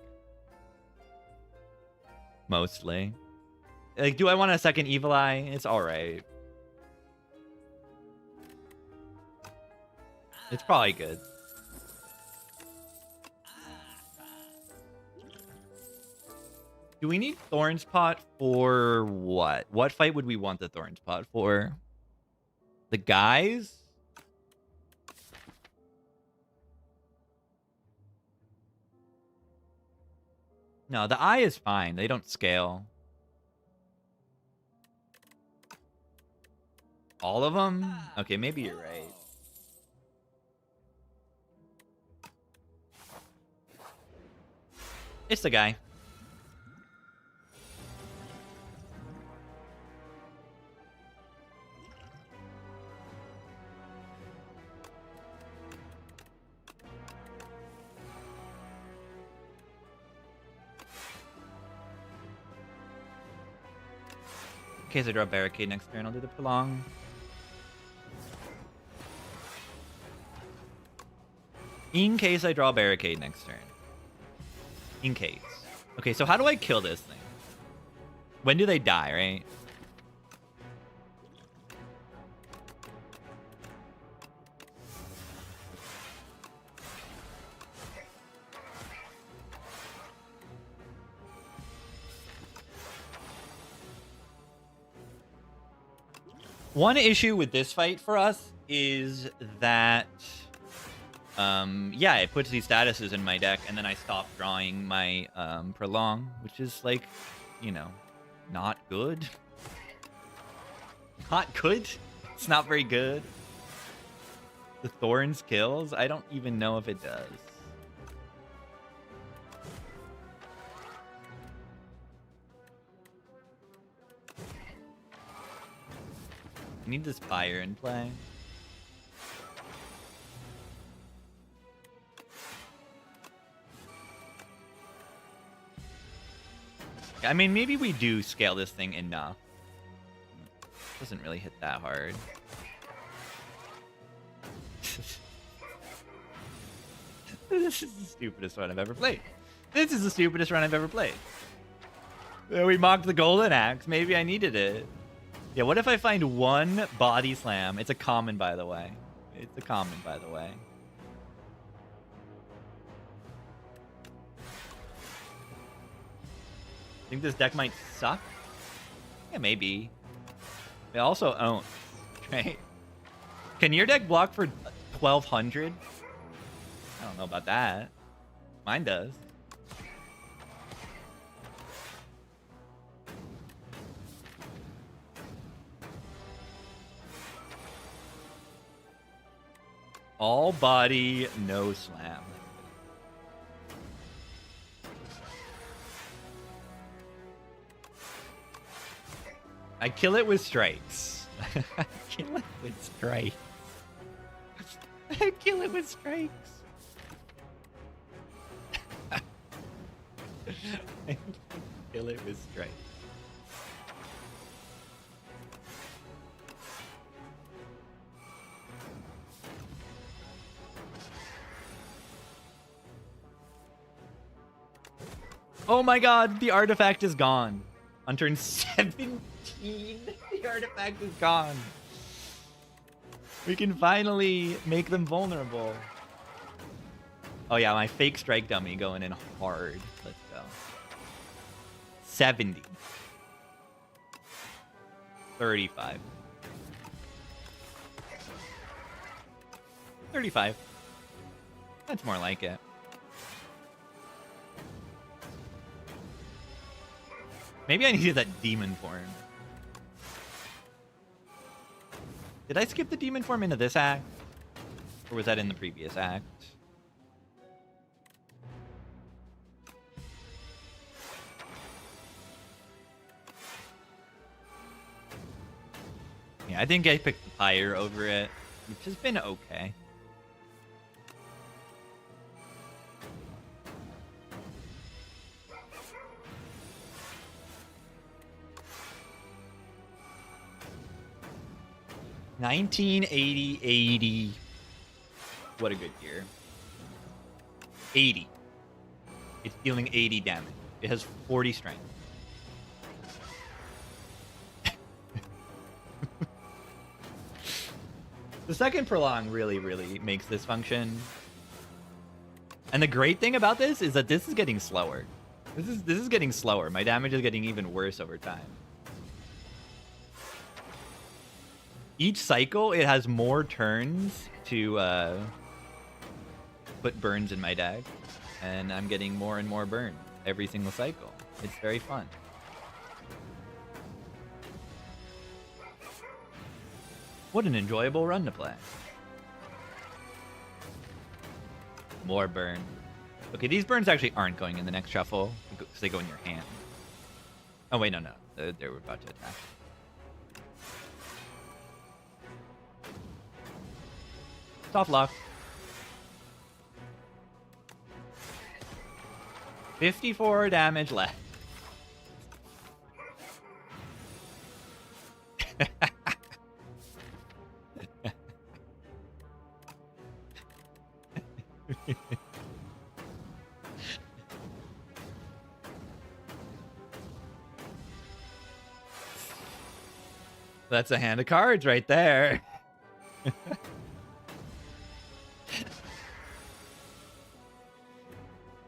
Mostly. Like, do I want a second Evil Eye? It's alright. It's probably good. Do we need Thorns Pot for what? What fight would we want the Thorns Pot for? The guys? No, the eye is fine. They don't scale. All of them? Okay, maybe you're right. It's the guy. In case I draw Barricade next turn, I'll do the Prolong. In case I draw Barricade next turn. In case. Okay, so how do I kill this thing? When do they die, right? One issue with this fight for us is that, yeah, it puts these statuses in my deck, and then I stop drawing my Prolong, which is, like, you know, not good. Not good? It's not very good. The Thorns kills? I don't even know if it does. I need this fire in play. I mean, maybe we do scale this thing enough. Doesn't really hit that hard. This is the stupidest run I've ever played. This is the stupidest run I've ever played. We mocked the Golden Axe. Maybe I needed it. Yeah, what if I find one Body Slam? It's a common, by the way. It's a common, by the way. Think this deck might suck? Yeah, maybe. It also owns, right? Can your deck block for 1,200? I don't know about that. Mine does. All body, no slam. I kill it with strikes. I kill it with strikes. I kill it with strikes. I kill it with strikes. Oh my god, the artifact is gone. On turn 17, the artifact is gone. We can finally make them vulnerable. Oh yeah, my fake strike dummy going in hard. Let's go. 70. 35. 35. That's more like it. Maybe I needed that demon form. Did I skip the demon form into this act? Or was that in the previous act? Yeah, I think I picked the Pyre over it, which has been okay. $19.80. What a good year. 80. It's dealing 80 damage. It has 40 strength. The second prolong really, really makes this function. And the great thing about this is that this is getting slower. This is getting slower. My damage is getting even worse over time. Each cycle, it has more turns to put burns in my deck. And I'm getting more and more burns every single cycle. It's very fun. What an enjoyable run to play. More burn. Okay, these burns actually aren't going in the next shuffle because they go in your hand. Oh, wait, no. They were about to attack. Soft lock. 54 damage left. That's a hand of cards right there.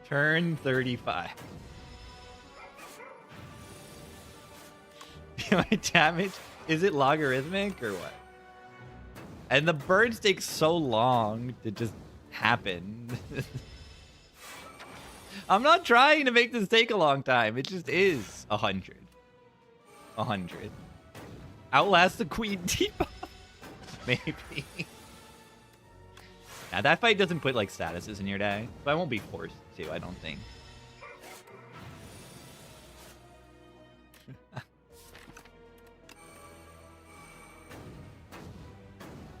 Turn 35. My damage, is it logarithmic or what? And the birds take so long to just happen. I'm not trying to make this take a long time. It just is 100. 100. Outlast the queen debuff? Maybe. Now that fight doesn't put like statuses in your day, so I won't be forced to, I don't think.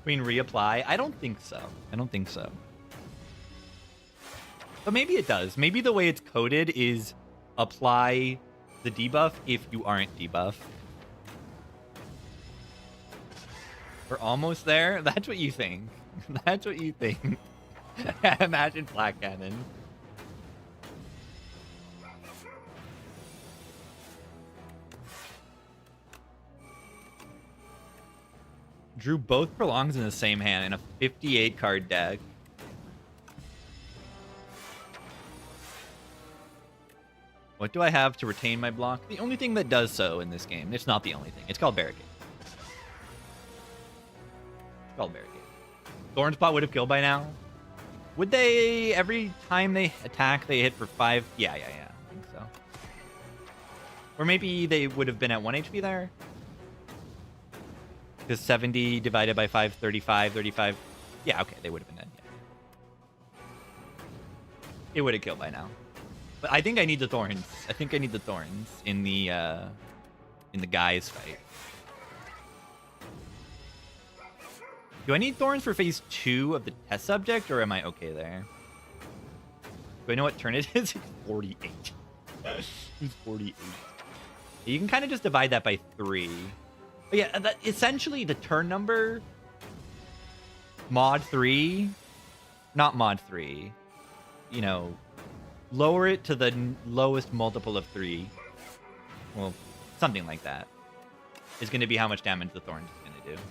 Queen reapply? I don't think so. I don't think so. But maybe it does. Maybe the way it's coded is apply the debuff if you aren't debuffed. We're almost there? That's what you think. That's what you think. Imagine Black Cannon. Drew both prolongs in the same hand in a 58 card deck. What do I have to retain my block? The only thing that does so in this game. It's not the only thing. It's called Barricade. It's called Barricade. Thornspot would have killed by now. Would they, every time they attack, they hit for 5? Yeah, I think so. Or maybe they would have been at 1 HP there? Because 70 divided by 5, 35, 35. Yeah, okay, they would have been dead. Yeah. It would have killed by now. But I think I need the thorns. I think I need the thorns in the guys fight. Do I need thorns for phase 2 of the test subject, or am I okay there? Do I know what turn it is? It's 48. It's 48. You can kind of just divide that by 3. But yeah, essentially the turn number, mod 3, not mod 3, you know, lower it to the lowest multiple of 3, well, something like that, is going to be how much damage the Thorns is going to do.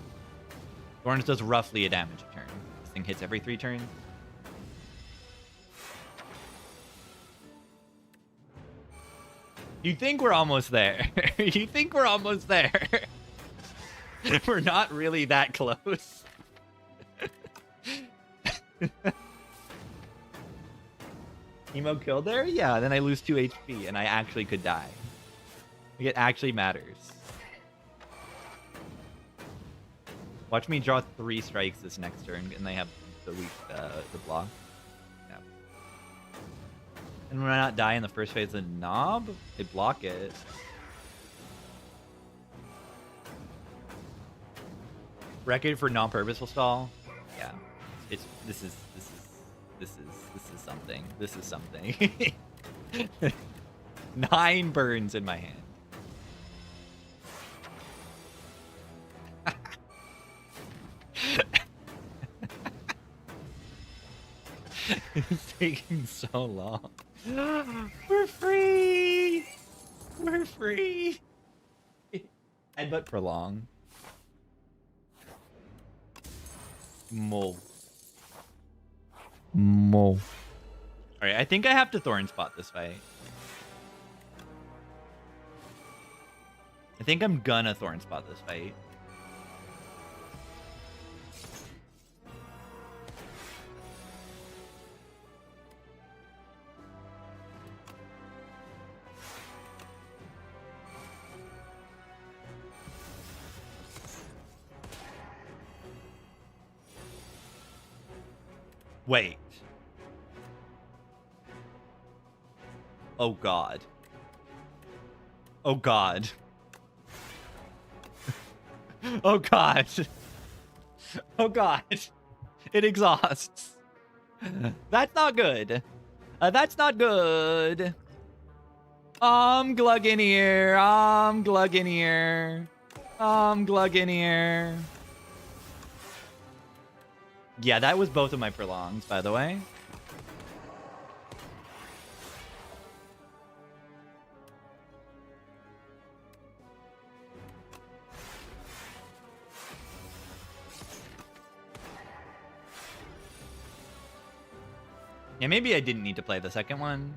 Thorns does roughly a damage a turn. This thing hits every 3 turns. You think we're almost there. You think we're almost there. We're not really that close. Emo killed there? Yeah, then I lose 2 HP and I actually could die. Like, it actually matters. Watch me draw 3 strikes this next turn and they have the block. Yeah. And when I not die in the first phase of the knob, they block it. Record for non-purposeful stall. Yeah, this is something. This is something. 9 burns in my hand. It's taking so long. We're free. We're free. Headbutt prolong. Mo. Mo. Alright, I think I have to Thorn Spot this fight. I think I'm gonna Thorn Spot this fight. Wait. Oh god. Oh god. Oh god. Oh god. It exhausts. That's not good. That's not good. Glug in here. Glug in here. Glug in here. Yeah, that was both of my prolongs, by the way. Yeah, maybe I didn't need to play the second one.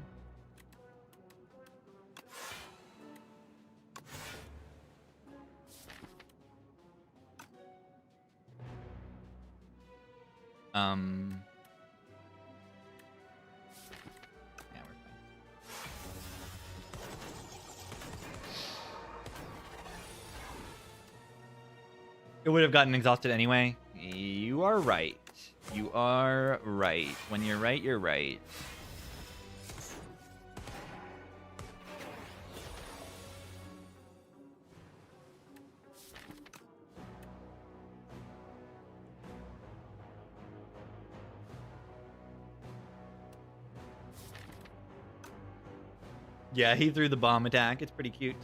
Yeah, we're fine. It would have gotten exhausted anyway. You are right. You are right. When you're right, you're right. Yeah, he threw the bomb attack. It's pretty cute.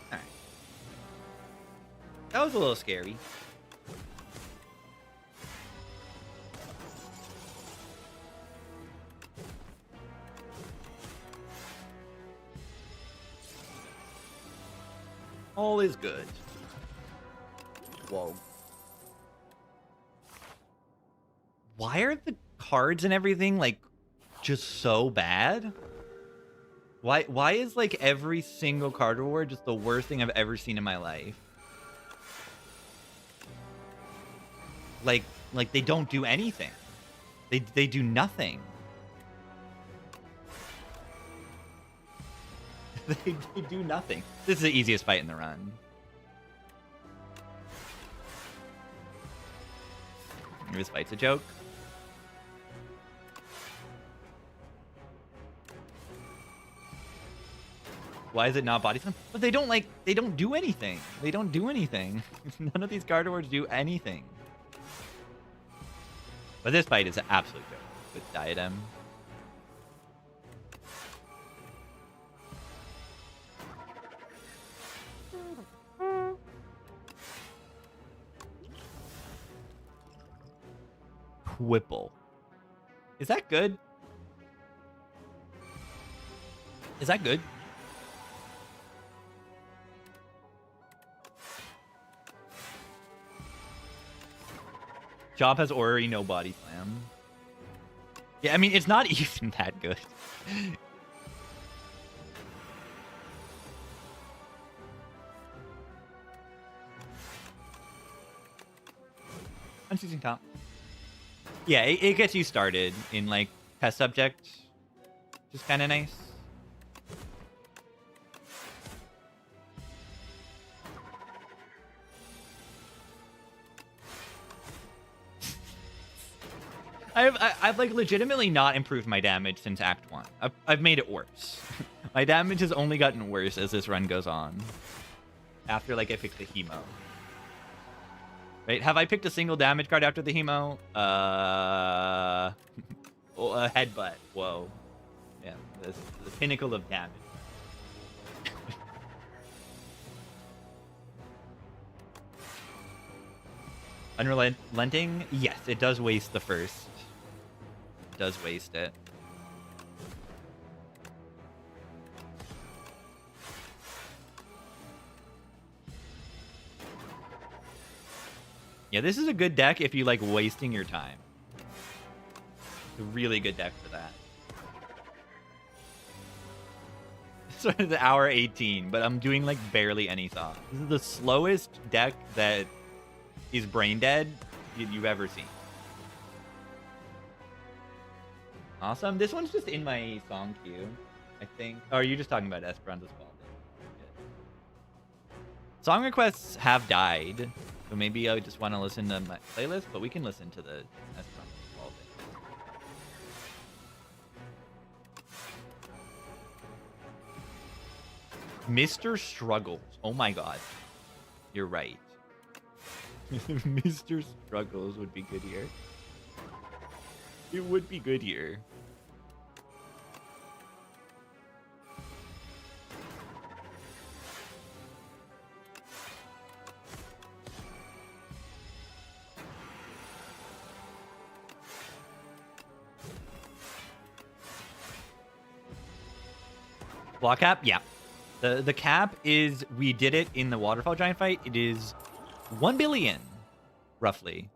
Alright. That was a little scary. All is good. Whoa. Why are the cards and everything, like, just so bad? Why is, like, every single card reward just the worst thing I've ever seen in my life? Like they don't do anything. They do nothing. They do nothing. This is the easiest fight in the run. This fight's a joke. Why is it not body slam? But they don't do anything. They don't do anything. None of these card awards do anything. But this fight is an absolute joke with Diadem. Whipple. Is that good? Is that good? Job has Ori, no body slam. Yeah, I mean, it's not even that good. I'm choosing top. Yeah, it gets you started in, like, test subject. Just kind of nice. I've like legitimately not improved my damage since Act 1. I've made it worse. My damage has only gotten worse as this run goes on. After, like, I picked the Hemo. Right? Have I picked a single damage card after the Hemo? Oh, a headbutt. Whoa. Yeah, the pinnacle of damage. Unrelenting? Yes, it does waste the first. It does waste it. Yeah, this is a good deck if you like wasting your time. It's a really good deck for that. So it's hour 18, but I'm doing like barely any thought. This is the slowest deck that is brain dead you've ever seen. Awesome. This one's just in my song queue, I think. Oh, are you just talking about Esperanza's Fault? Song requests have died, so maybe I just want to listen to my playlist, but we can listen to the Esperanza's Fault. Mr. Struggles. Oh my god. You're right. Mr. Struggles would be good here. It would be good here. Block cap? Yeah. The cap is, we did it in the Waterfall Giant fight. It is 1 billion, roughly.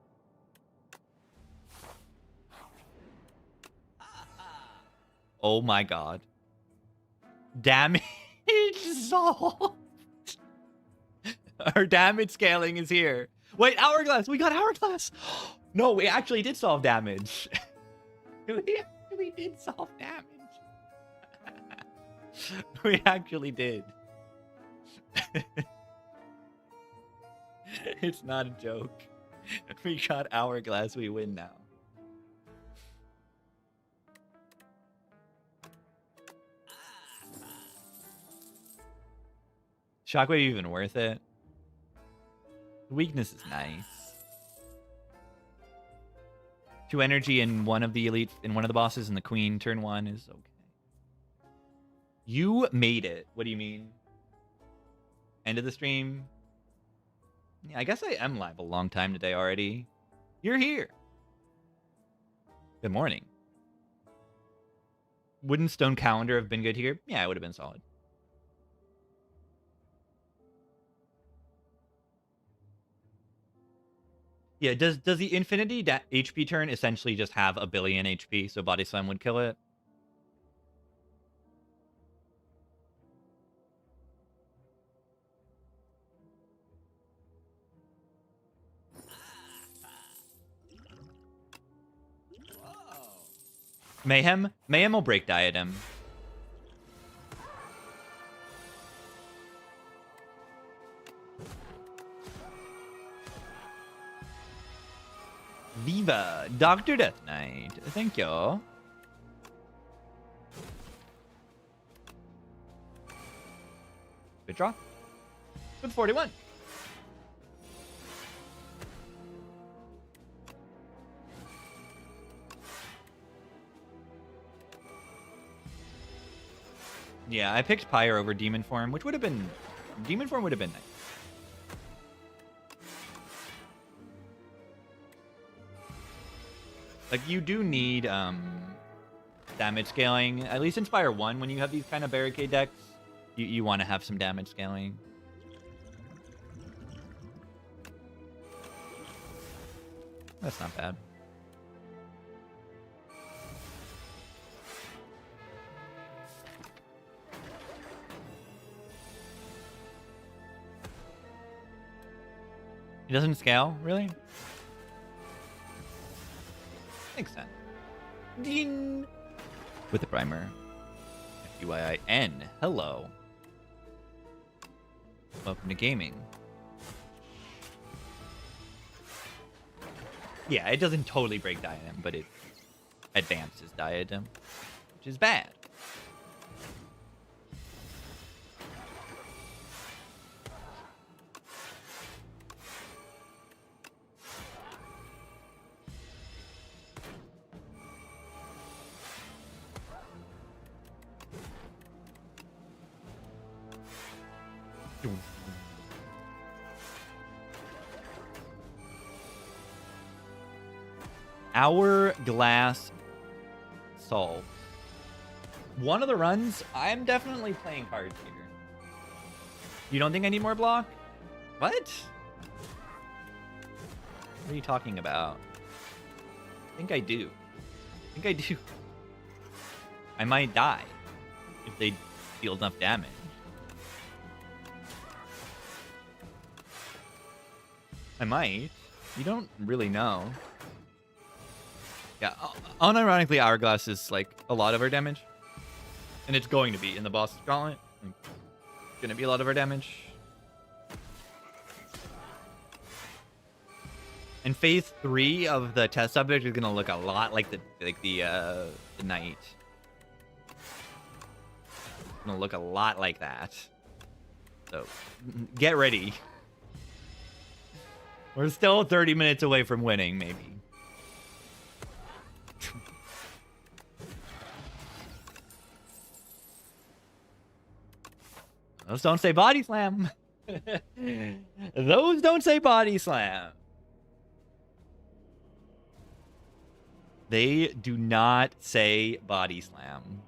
Oh my god. Damage solved. Our damage scaling is here. Wait, Hourglass. We got Hourglass. No, we actually did solve damage. We actually did solve damage. We actually did. It's not a joke. We got Hourglass. We win now. Shockwave even worth it? Weakness is nice. 2 energy in one of the elite, in one of the bosses, and the queen turn 1 is okay. You made it. What do you mean? End of the stream? Yeah, I guess I am live a long time today already. You're here. Good morning. Wouldn't Stone Calendar have been good here? Yeah, it would have been solid. Yeah, does the Infinity HP turn essentially just have 1 billion HP, so Body Slam would kill it? Mayhem? Mayhem will break Diadem. Viva! Dr. Death Knight. Thank you. Good draw. With 41. Yeah, I picked Pyre over Demon Form, which would have been... Demon Form would have been nice. Like, you do need damage scaling. At least Inspire 1, when you have these kind of barricade decks, you want to have some damage scaling. That's not bad. It doesn't scale? Really? Makes sense. Ding! With the primer. FUIIN. Hello. Welcome to gaming. Yeah, it doesn't totally break Diadem, but it advances Diadem, which is bad. Hourglass Solved. One of the runs, I'm definitely playing cards here. You don't think I need more block? What? What are you talking about? I think I do. I think I do. I might die if they deal enough damage. I might. You don't really know. Yeah, unironically, Hourglass is like a lot of our damage. And it's going to be in the boss gauntlet. It's going to be a lot of our damage. And phase 3 of the test subject is going to look a lot like the knight. It's going to look a lot like that. So, get ready. We're still 30 minutes away from winning, maybe. Those don't say body slam. Those don't say body slam. They do not say body slam.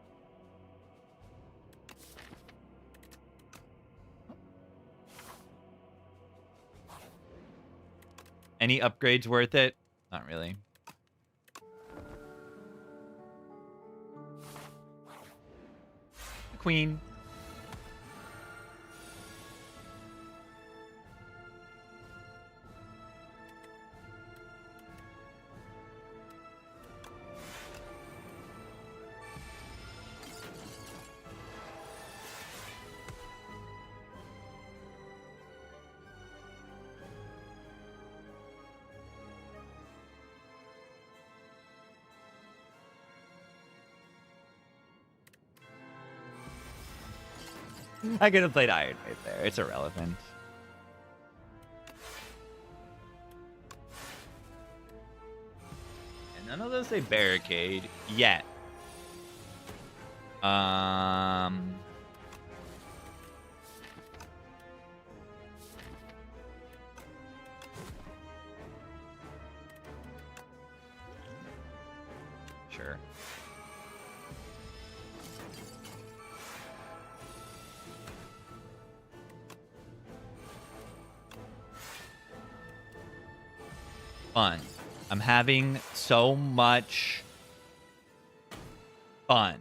Any upgrades worth it? Not really. Queen. I could have played Iron right there. It's irrelevant. And none of those say barricade yet. Sure. Fun. I'm having so much fun.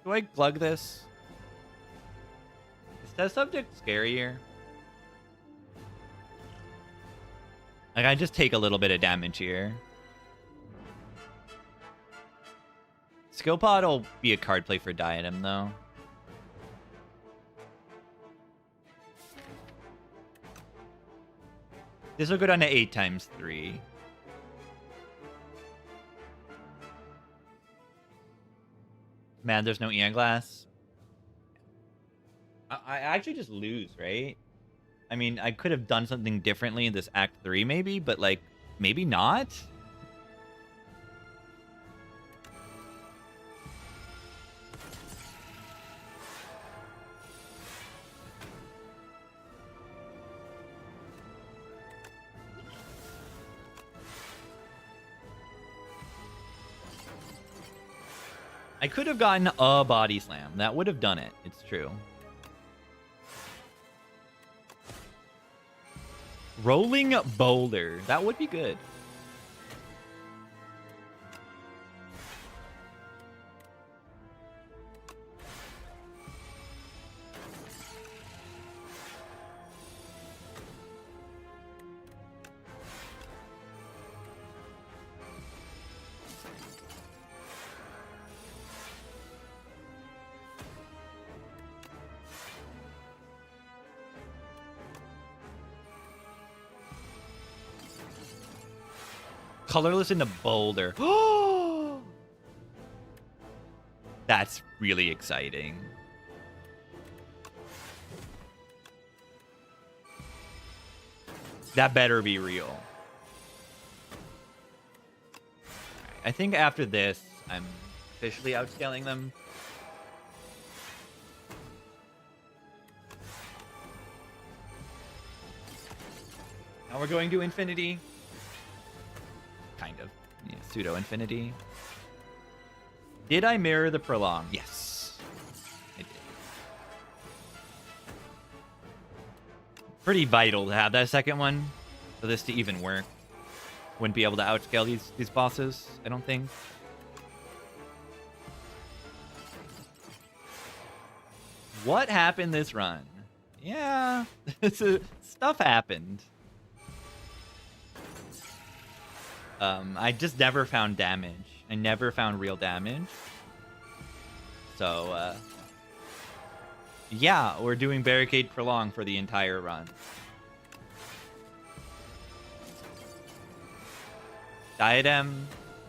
Do I glug this? Is that subject scarier? Like, I just take a little bit of damage here. Skill Pod will be a card play for Diadem, though. This will go down to 8 times 3. Man, there's no Eon Glass. I actually just lose, right? I mean, I could have done something differently in this Act 3, maybe, but, like, maybe not? I could have gotten a body slam. That would have done it. It's true. Rolling boulder. That would be good. Colorless into boulder. That's really exciting. That better be real. I think after this, I'm officially outscaling them. Now we're going to infinity. Kind of. Yeah, pseudo-infinity. Did I mirror the prolong? Yes. I did. Pretty vital to have that second one for this to even work. Wouldn't be able to outscale these bosses, I don't think. What happened this run? Yeah, stuff happened. I just never found damage. I never found real damage. So, yeah, we're doing Barricade Prolong for the entire run. Diadem.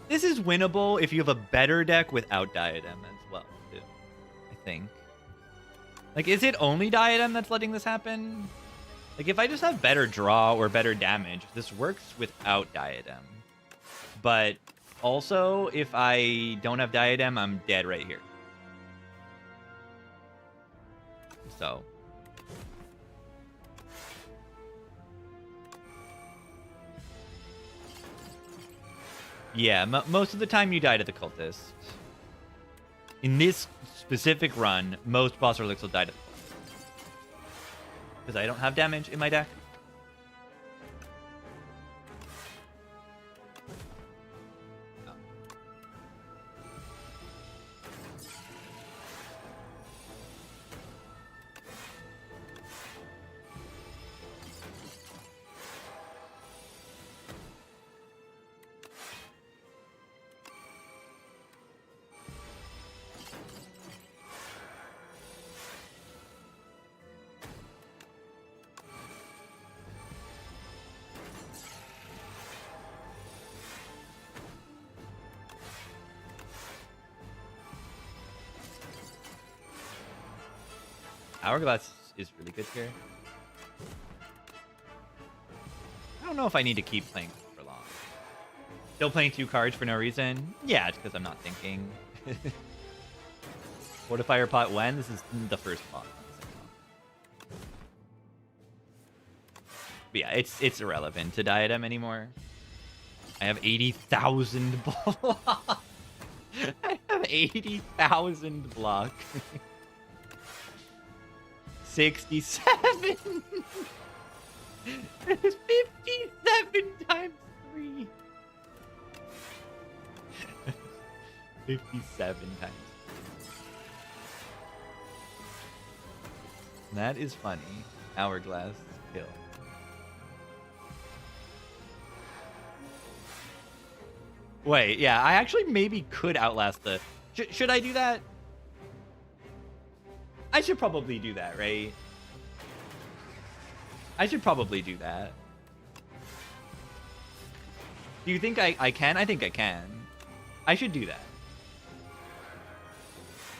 This is winnable if you have a better deck without Diadem as well, too. I think. Like, is it only Diadem that's letting this happen? Like, if I just have better draw or better damage, this works without Diadem. But also, if I don't have Diadem, I'm dead right here. So. Yeah, most of the time you die to the Cultist. In this specific run, most boss relics will die to the Cultist. Because I don't have damage in my deck. Hourglass is really good here. I don't know if I need to keep playing for long. Still playing 2 cards for no reason? Yeah, it's because I'm not thinking. Fortifier pot when? This is the first pot. But yeah, it's irrelevant to Diadem anymore. I have 80,000 block. I have 80,000 block. 67. 57 times 3. 57 times. That is funny. Hourglass kill. Wait, yeah, I actually maybe could outlast the... Should I do that? I should probably do that, right? I should probably do that. Do you think I can? I think I can. I should do that.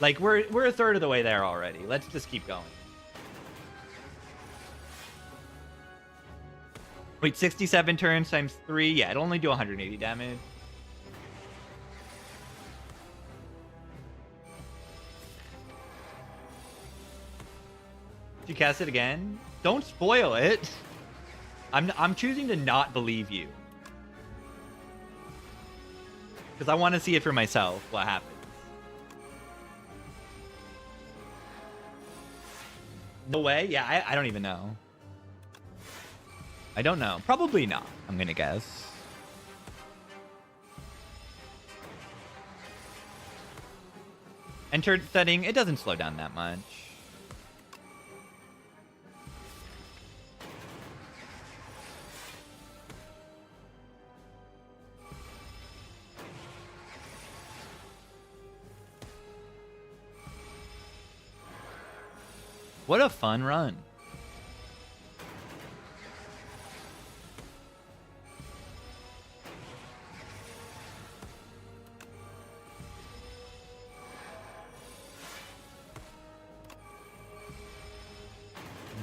Like, we're a third of the way there already. Let's just keep going. Wait, 67 turns times 3? Yeah, it'll only do 180 damage. Did you cast it again? Don't spoil it. I'm choosing to not believe you. Because I want to see it for myself, what happens. No way? Yeah, I don't even know. I don't know. Probably not, I'm going to guess. Entered setting, it doesn't slow down that much. What a fun run.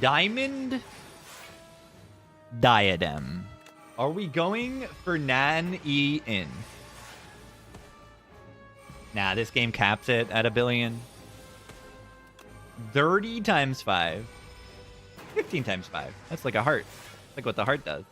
Diamond Diadem. Are we going for Nan E in? Nah, this game caps it at 1 billion. 30 times 5. 15 times 5. That's like a heart. Like what the heart does.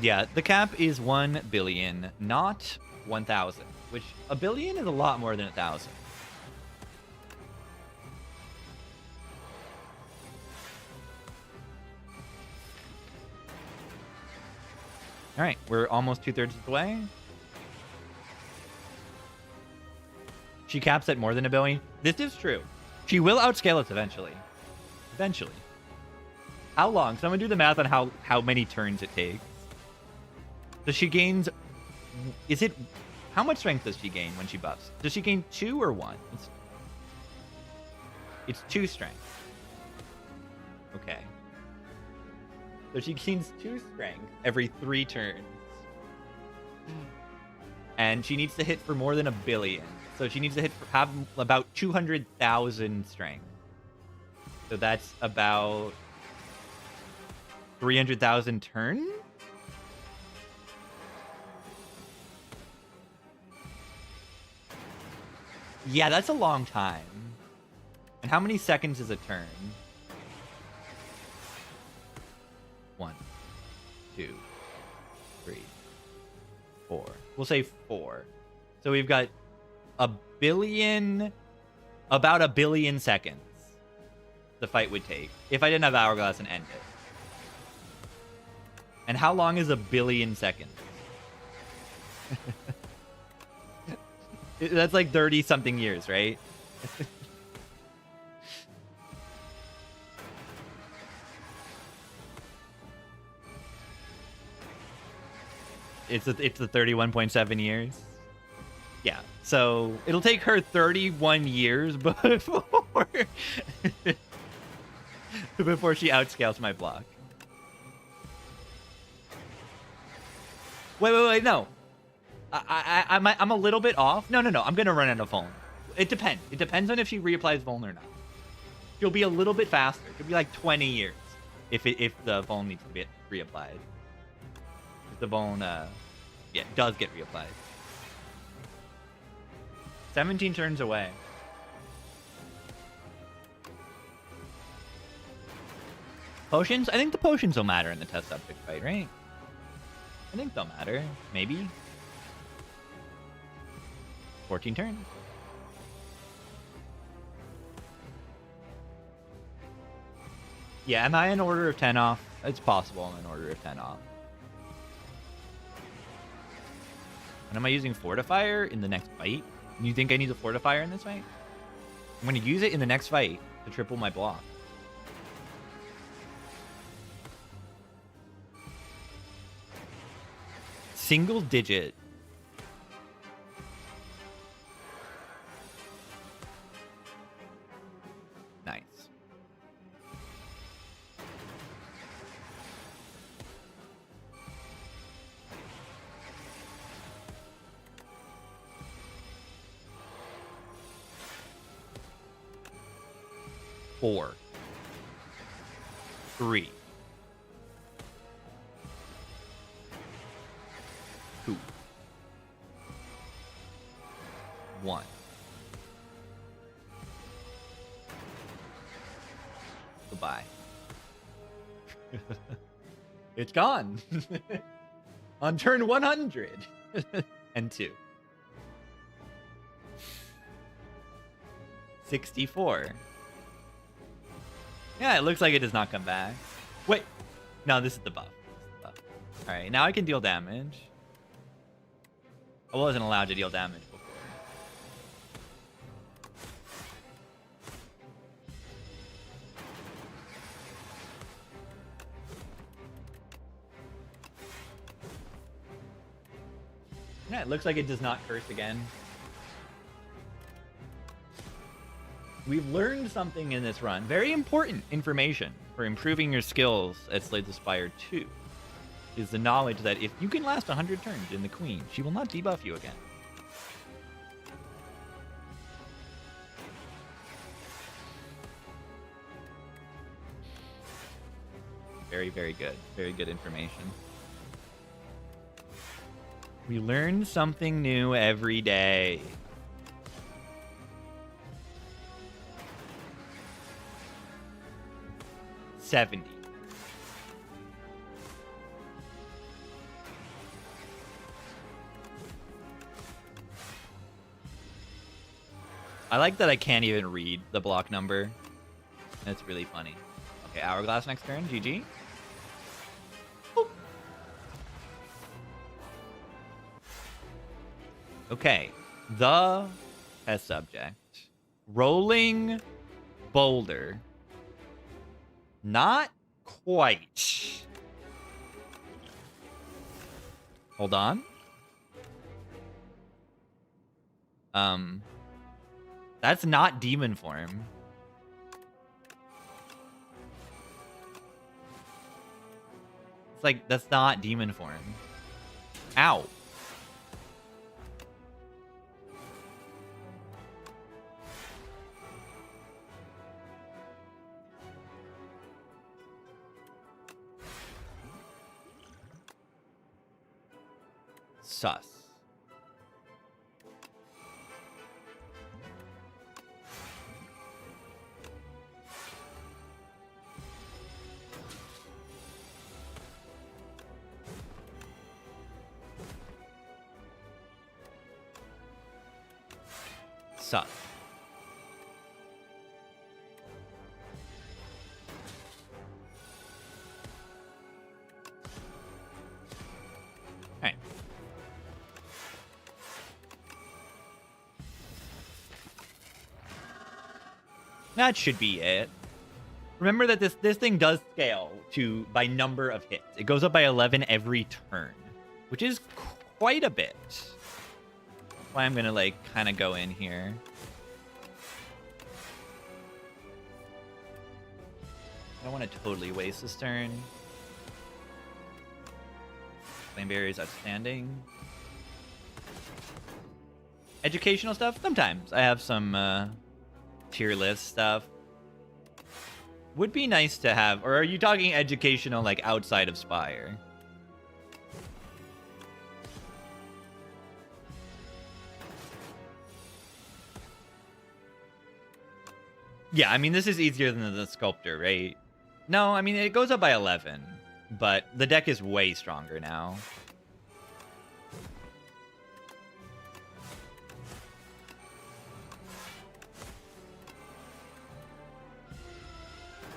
Yeah, the cap is 1 billion, not 1,000, which a billion is a lot more than 1,000. All right, we're almost 2/3 of the way. She caps at more than 1 billion. This is true. She will outscale us eventually. Eventually. How long? So I'm gonna do the math on how many turns it takes. So she gains. Is it? How much strength does she gain when she buffs? Does she gain 2 or 1? It's 2 strength. Okay. So she gains 2 strength every 3 turns. And she needs to hit for more than 1 billion. So she needs to have about 200,000 strength. So that's about 300,000 turns? Yeah, that's a long time. And how many seconds is a turn? 1, 2, 3, 4. We'll say 4. So we've got about 1 billion seconds the fight would take if I didn't have Hourglass and end it. And how long is 1 billion seconds? That's like 30-something years, right? It's the 31.7 years. Yeah, so it'll take her 31 years before before she outscales my block. Wait, no. I'm a little bit off. No. I'm gonna run out of Vuln. It depends. It depends on if she reapplies Vuln or not. She'll be a little bit faster. It'll be like 20 years if the Vuln needs to be reapplied. If the Vuln, does get reapplied. 17 turns away. Potions? I think the potions will matter in the test subject fight, right? I think they'll matter. Maybe. 14 turns. Yeah, am I an order of 10 off? It's possible I'm an order of 10 off. And am I using Fortifier in the next fight? You think I need a Fortifier in this fight? I'm going to use it in the next fight to triple my block. Single digit. Nice. Four. 3. 2. 1. Goodbye. It's gone. On turn 100. And 2. 64. Yeah, it looks like it does not come back. Wait. No, this is the buff. Alright, now I can deal damage. I wasn't allowed to deal damage before. Yeah, it looks like it does not curse again. We've learned something in this run. Very important information for improving your skills at Slay the Spire 2 is the knowledge that if you can last 100 turns in the Queen, she will not debuff you again. Very, very good. Very good information. We learn something new every day. $70. I like that I can't even read the block number. That's really funny. Okay, Hourglass next turn. GG. Boop. Okay. The test subject. Rolling boulder. Not quite. Hold on. That's not demon form. It's like, that's not demon form. Ow. Sus. Sus. Alright. That should be it. Remember that this thing does scale to by number of hits. It goes up by 11 every turn, which is quite a bit. That's why I'm gonna like kind of go in here. I don't want to totally waste this turn. Flame Barrier is outstanding. Educational stuff? Sometimes. I have some tier list stuff. Would be nice to have. Or are you talking educational like outside of Spire? Yeah, I mean, this is easier than the Sculptor, right? No, I mean, it goes up by 11. But the deck is way stronger now.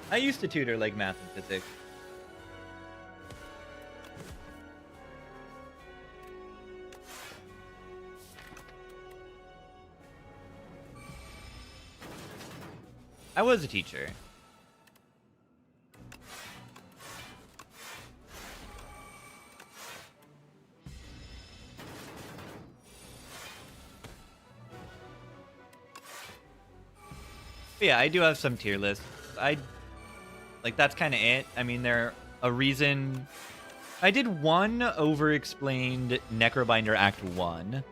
I used to tutor like math and physics. I was a teacher. But yeah, I do have some tier lists. Like, that's kind of it. I mean, they're a reason... I did one over-explained Necrobinder Act 1.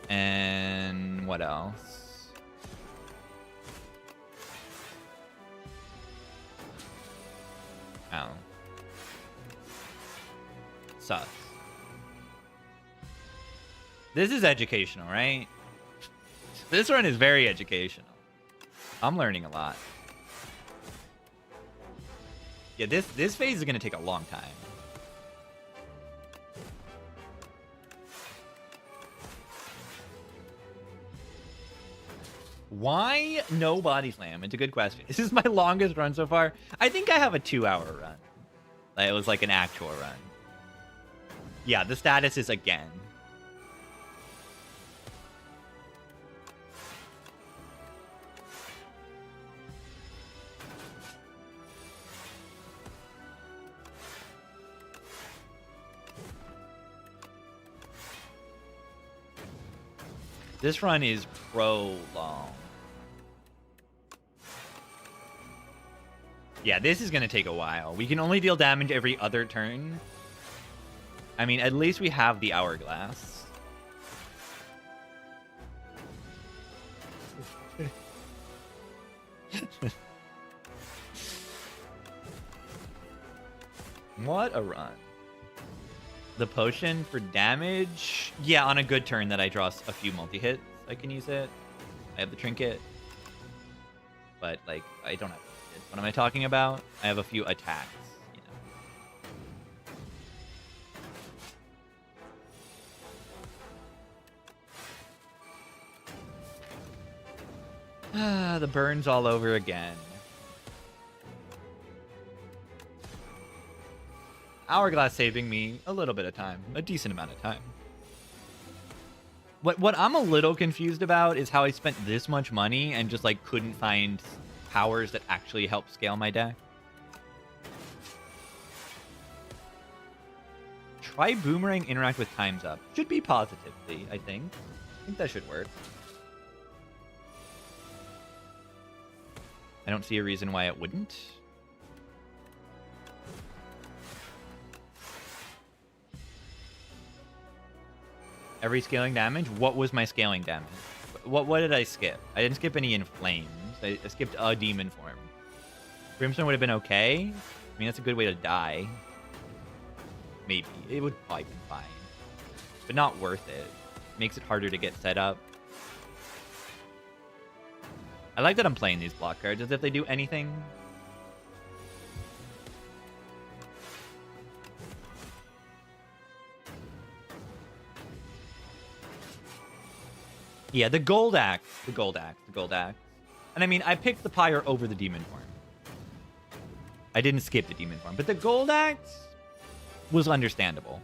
And what else? Oh. Sus. This is educational, right? This run is very educational. I'm learning a lot. Yeah, this phase is going to take a long time. Why no body slam? It's a good question. This is my longest run so far. I think I have a 2-hour run. It was like an actual run. Yeah, the status is again. This run is prolonged. Yeah, this is going to take a while. We can only deal damage every other turn. I mean, at least we have the Hourglass. What a run. The potion for damage? Yeah, on a good turn that I draw a few multi-hits, I can use it. I have the trinket. But, like, I don't have it. What am I talking about? I have a few attacks, you know. The burns all over again. Hourglass saving me a little bit of time. A decent amount of time. What I'm a little confused about is how I spent this much money and just, like, couldn't find powers that actually help scale my deck. Try Boomerang interact with Time's Up. Should be positively, I think. I think that should work. I don't see a reason why it wouldn't. Every scaling damage? What was my scaling damage? What did I skip? I didn't skip any Inflames. I skipped a Demon Form. Brimstone would have been okay. I mean, that's a good way to die. Maybe. It would probably be fine. But not worth it. Makes it harder to get set up. I like that I'm playing these block cards as if they do anything. Yeah, the gold axe. The gold axe. The gold axe. And I mean, I picked the Pyre over the Demon Form. I didn't skip the Demon Form. But the gold axe was understandable.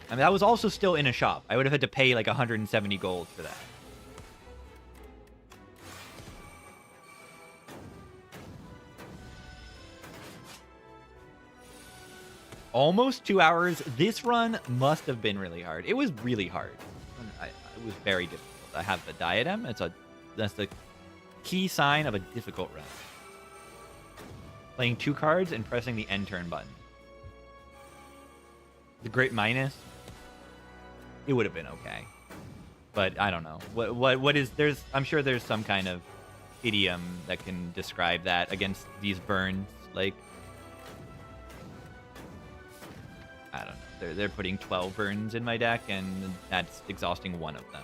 I mean, that was also still in a shop. I would have had to pay like 170 gold for that. Almost 2 hours. This run must have been really hard. It was really hard. It was very difficult. I have the diadem. That's the key sign of a difficult run. Playing 2 cards and pressing the end turn button. The Great Minus. It would have been okay, but I don't know. What is there's? I'm sure there's some kind of idiom that can describe that against these burns. Like, I don't know. They're putting 12 burns in my deck, and that's exhausting one of them.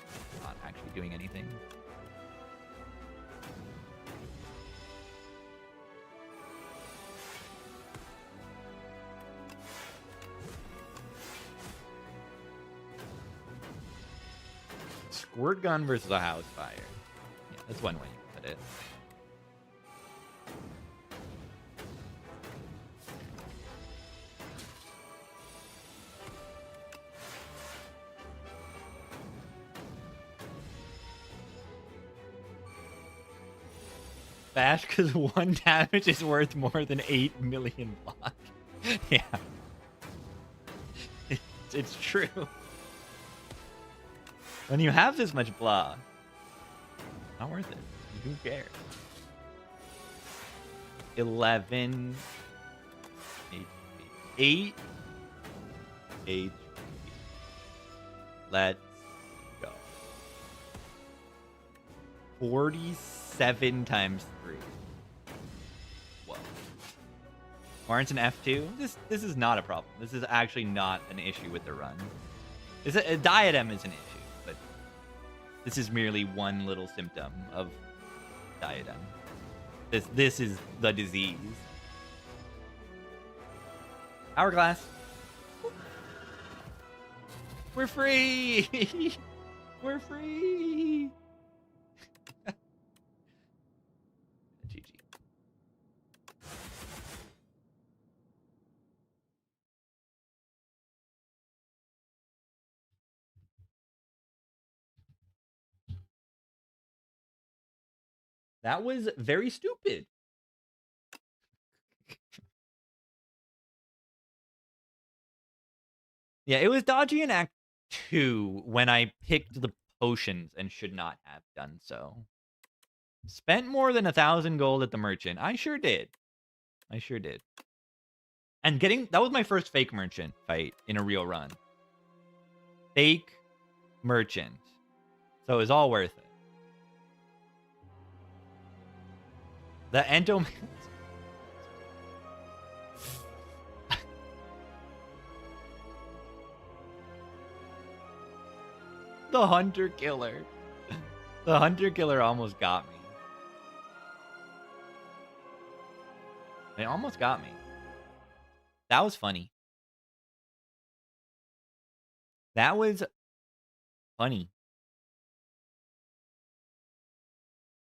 It's not actually doing anything. Squirt gun versus a house fire. Yeah, that's one way you put it. Bash because 1 damage is worth more than 8 million block. Yeah. It's true. When you have this much blah, not worth it. Who cares? 11 HP. 8 HP. Let's go. 47 times 3. Whoa. Lawrence and F2? This is not a problem. This is actually not an issue with the run. A diadem is an issue. This is merely one little symptom of diadem. This is the disease. Hourglass. We're free! We're free! GG. That was very stupid. Yeah, it was dodgy in Act 2 when I picked the potions and should not have done so. Spent more than 1,000 gold at the merchant. I sure did. I sure did. And that was my first fake merchant fight in a real run. Fake merchant. So it was all worth it. The Entoman. The Hunter Killer. The Hunter Killer almost got me. It almost got me. That was funny. That was funny.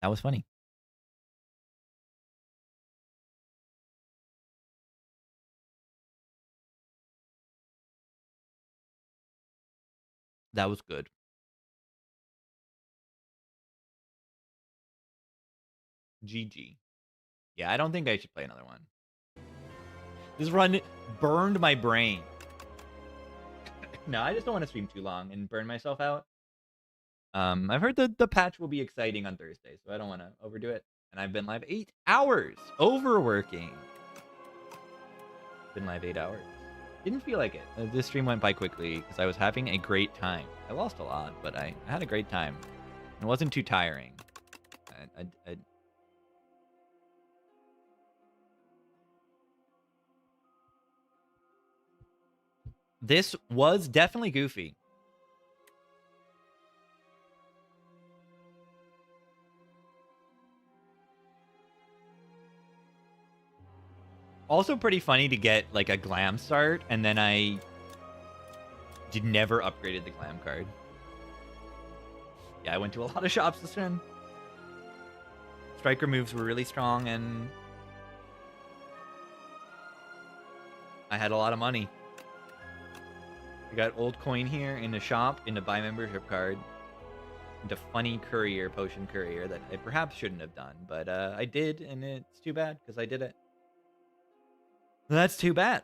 That was funny. That was good. GG. Yeah, I don't think I should play another one. This run burned my brain. No, I just don't want to stream too long and burn myself out. I've heard the patch will be exciting on Thursday, so I don't want to overdo it. And I've been live 8 hours, overworking. Been live 8 hours. Didn't feel like it. This stream went by quickly because I was having a great time. I lost a lot, but I had a great time. It wasn't too tiring. This was definitely goofy. Also pretty funny to get like a glam start, and then I never upgraded the glam card. Yeah, I went to a lot of shops this run. Striker moves were really strong, and I had a lot of money. I got old coin here in the shop, in the buy membership card, into funny courier, potion courier that I perhaps shouldn't have done, but I did, and it's too bad because I did it. That's too bad.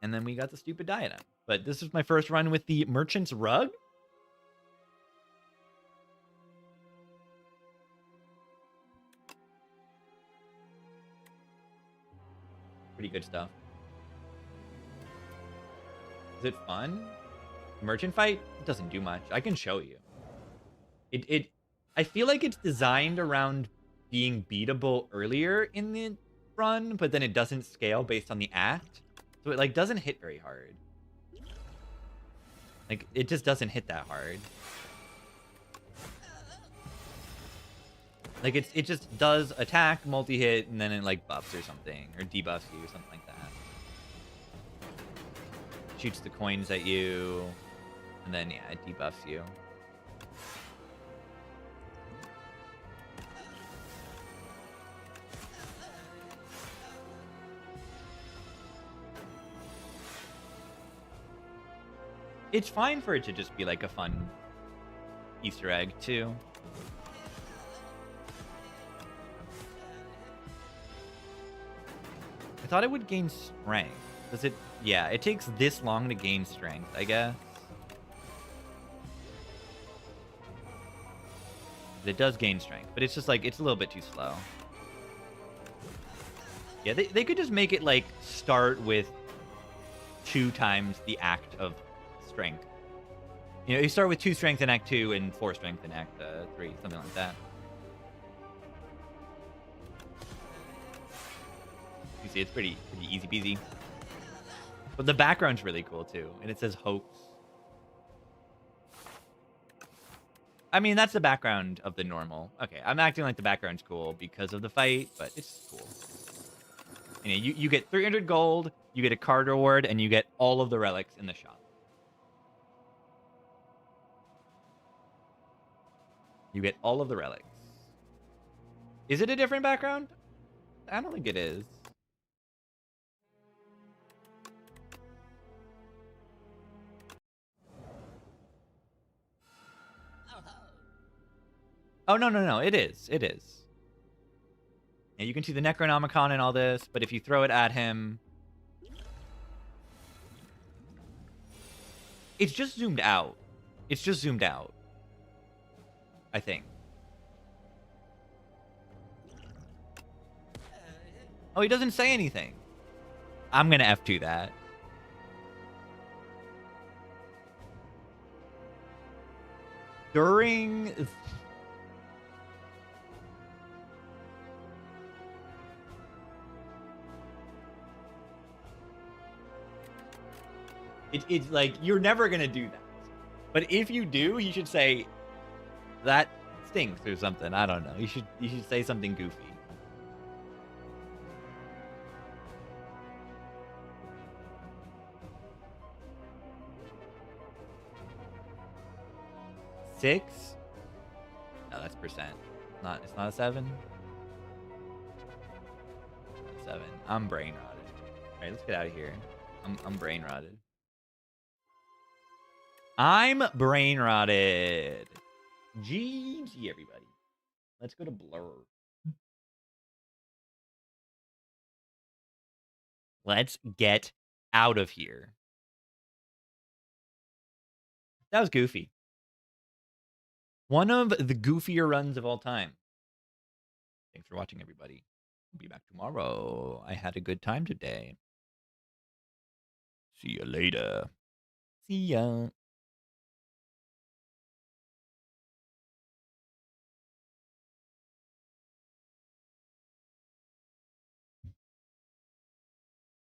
And then we got the stupid diadem. But this is my first run with the Merchant's Rug. Pretty good stuff. Is it fun? Merchant fight? It doesn't do much. I can show you. I feel like it's designed around being beatable earlier in the run, but then it doesn't scale based on the act. So it like doesn't hit very hard. Like it just doesn't hit that hard. Like it just does attack, multi-hit, and then it like buffs or something, or debuffs you or something like that. Shoots the coins at you, and then yeah, it debuffs you. It's fine for it to just be like a fun Easter egg too. I thought it would gain strength. Does it? Yeah, it takes this long to gain strength, I guess. But it does gain strength, but it's just like, it's a little bit too slow. Yeah, they could just make it like start with 2 times the act of strength. You know, you start with 2 strength in Act 2 and 4 strength in Act 3, something like that. You see, it's pretty easy peasy. But the background's really cool too, and it says hoax. I mean, that's the background of the normal. Okay, I'm acting like the background's cool because of the fight, but it's cool. You know, you get 300 gold, you get a card reward, and you get all of the relics in the shop. You get all of the relics. Is it a different background? I don't think it is. Oh, no. It is. It is. And you can see the Necronomicon and all this, but if you throw it at him... It's just zoomed out. It's just zoomed out. I think. Oh, he doesn't say anything. I'm gonna F2 that. During... It's like, you're never gonna do that. But if you do, you should say, that stinks or something. I don't know. You should say something goofy. Six? It's not a 7. 7. I'm brain rotted. All right, let's get out of here. I'm brain rotted. I'm brain rotted. GG, everybody. Let's go to Blur. Let's get out of here. That was goofy. One of the goofier runs of all time. Thanks for watching, everybody. We'll be back tomorrow. I had a good time today. See you later. See ya.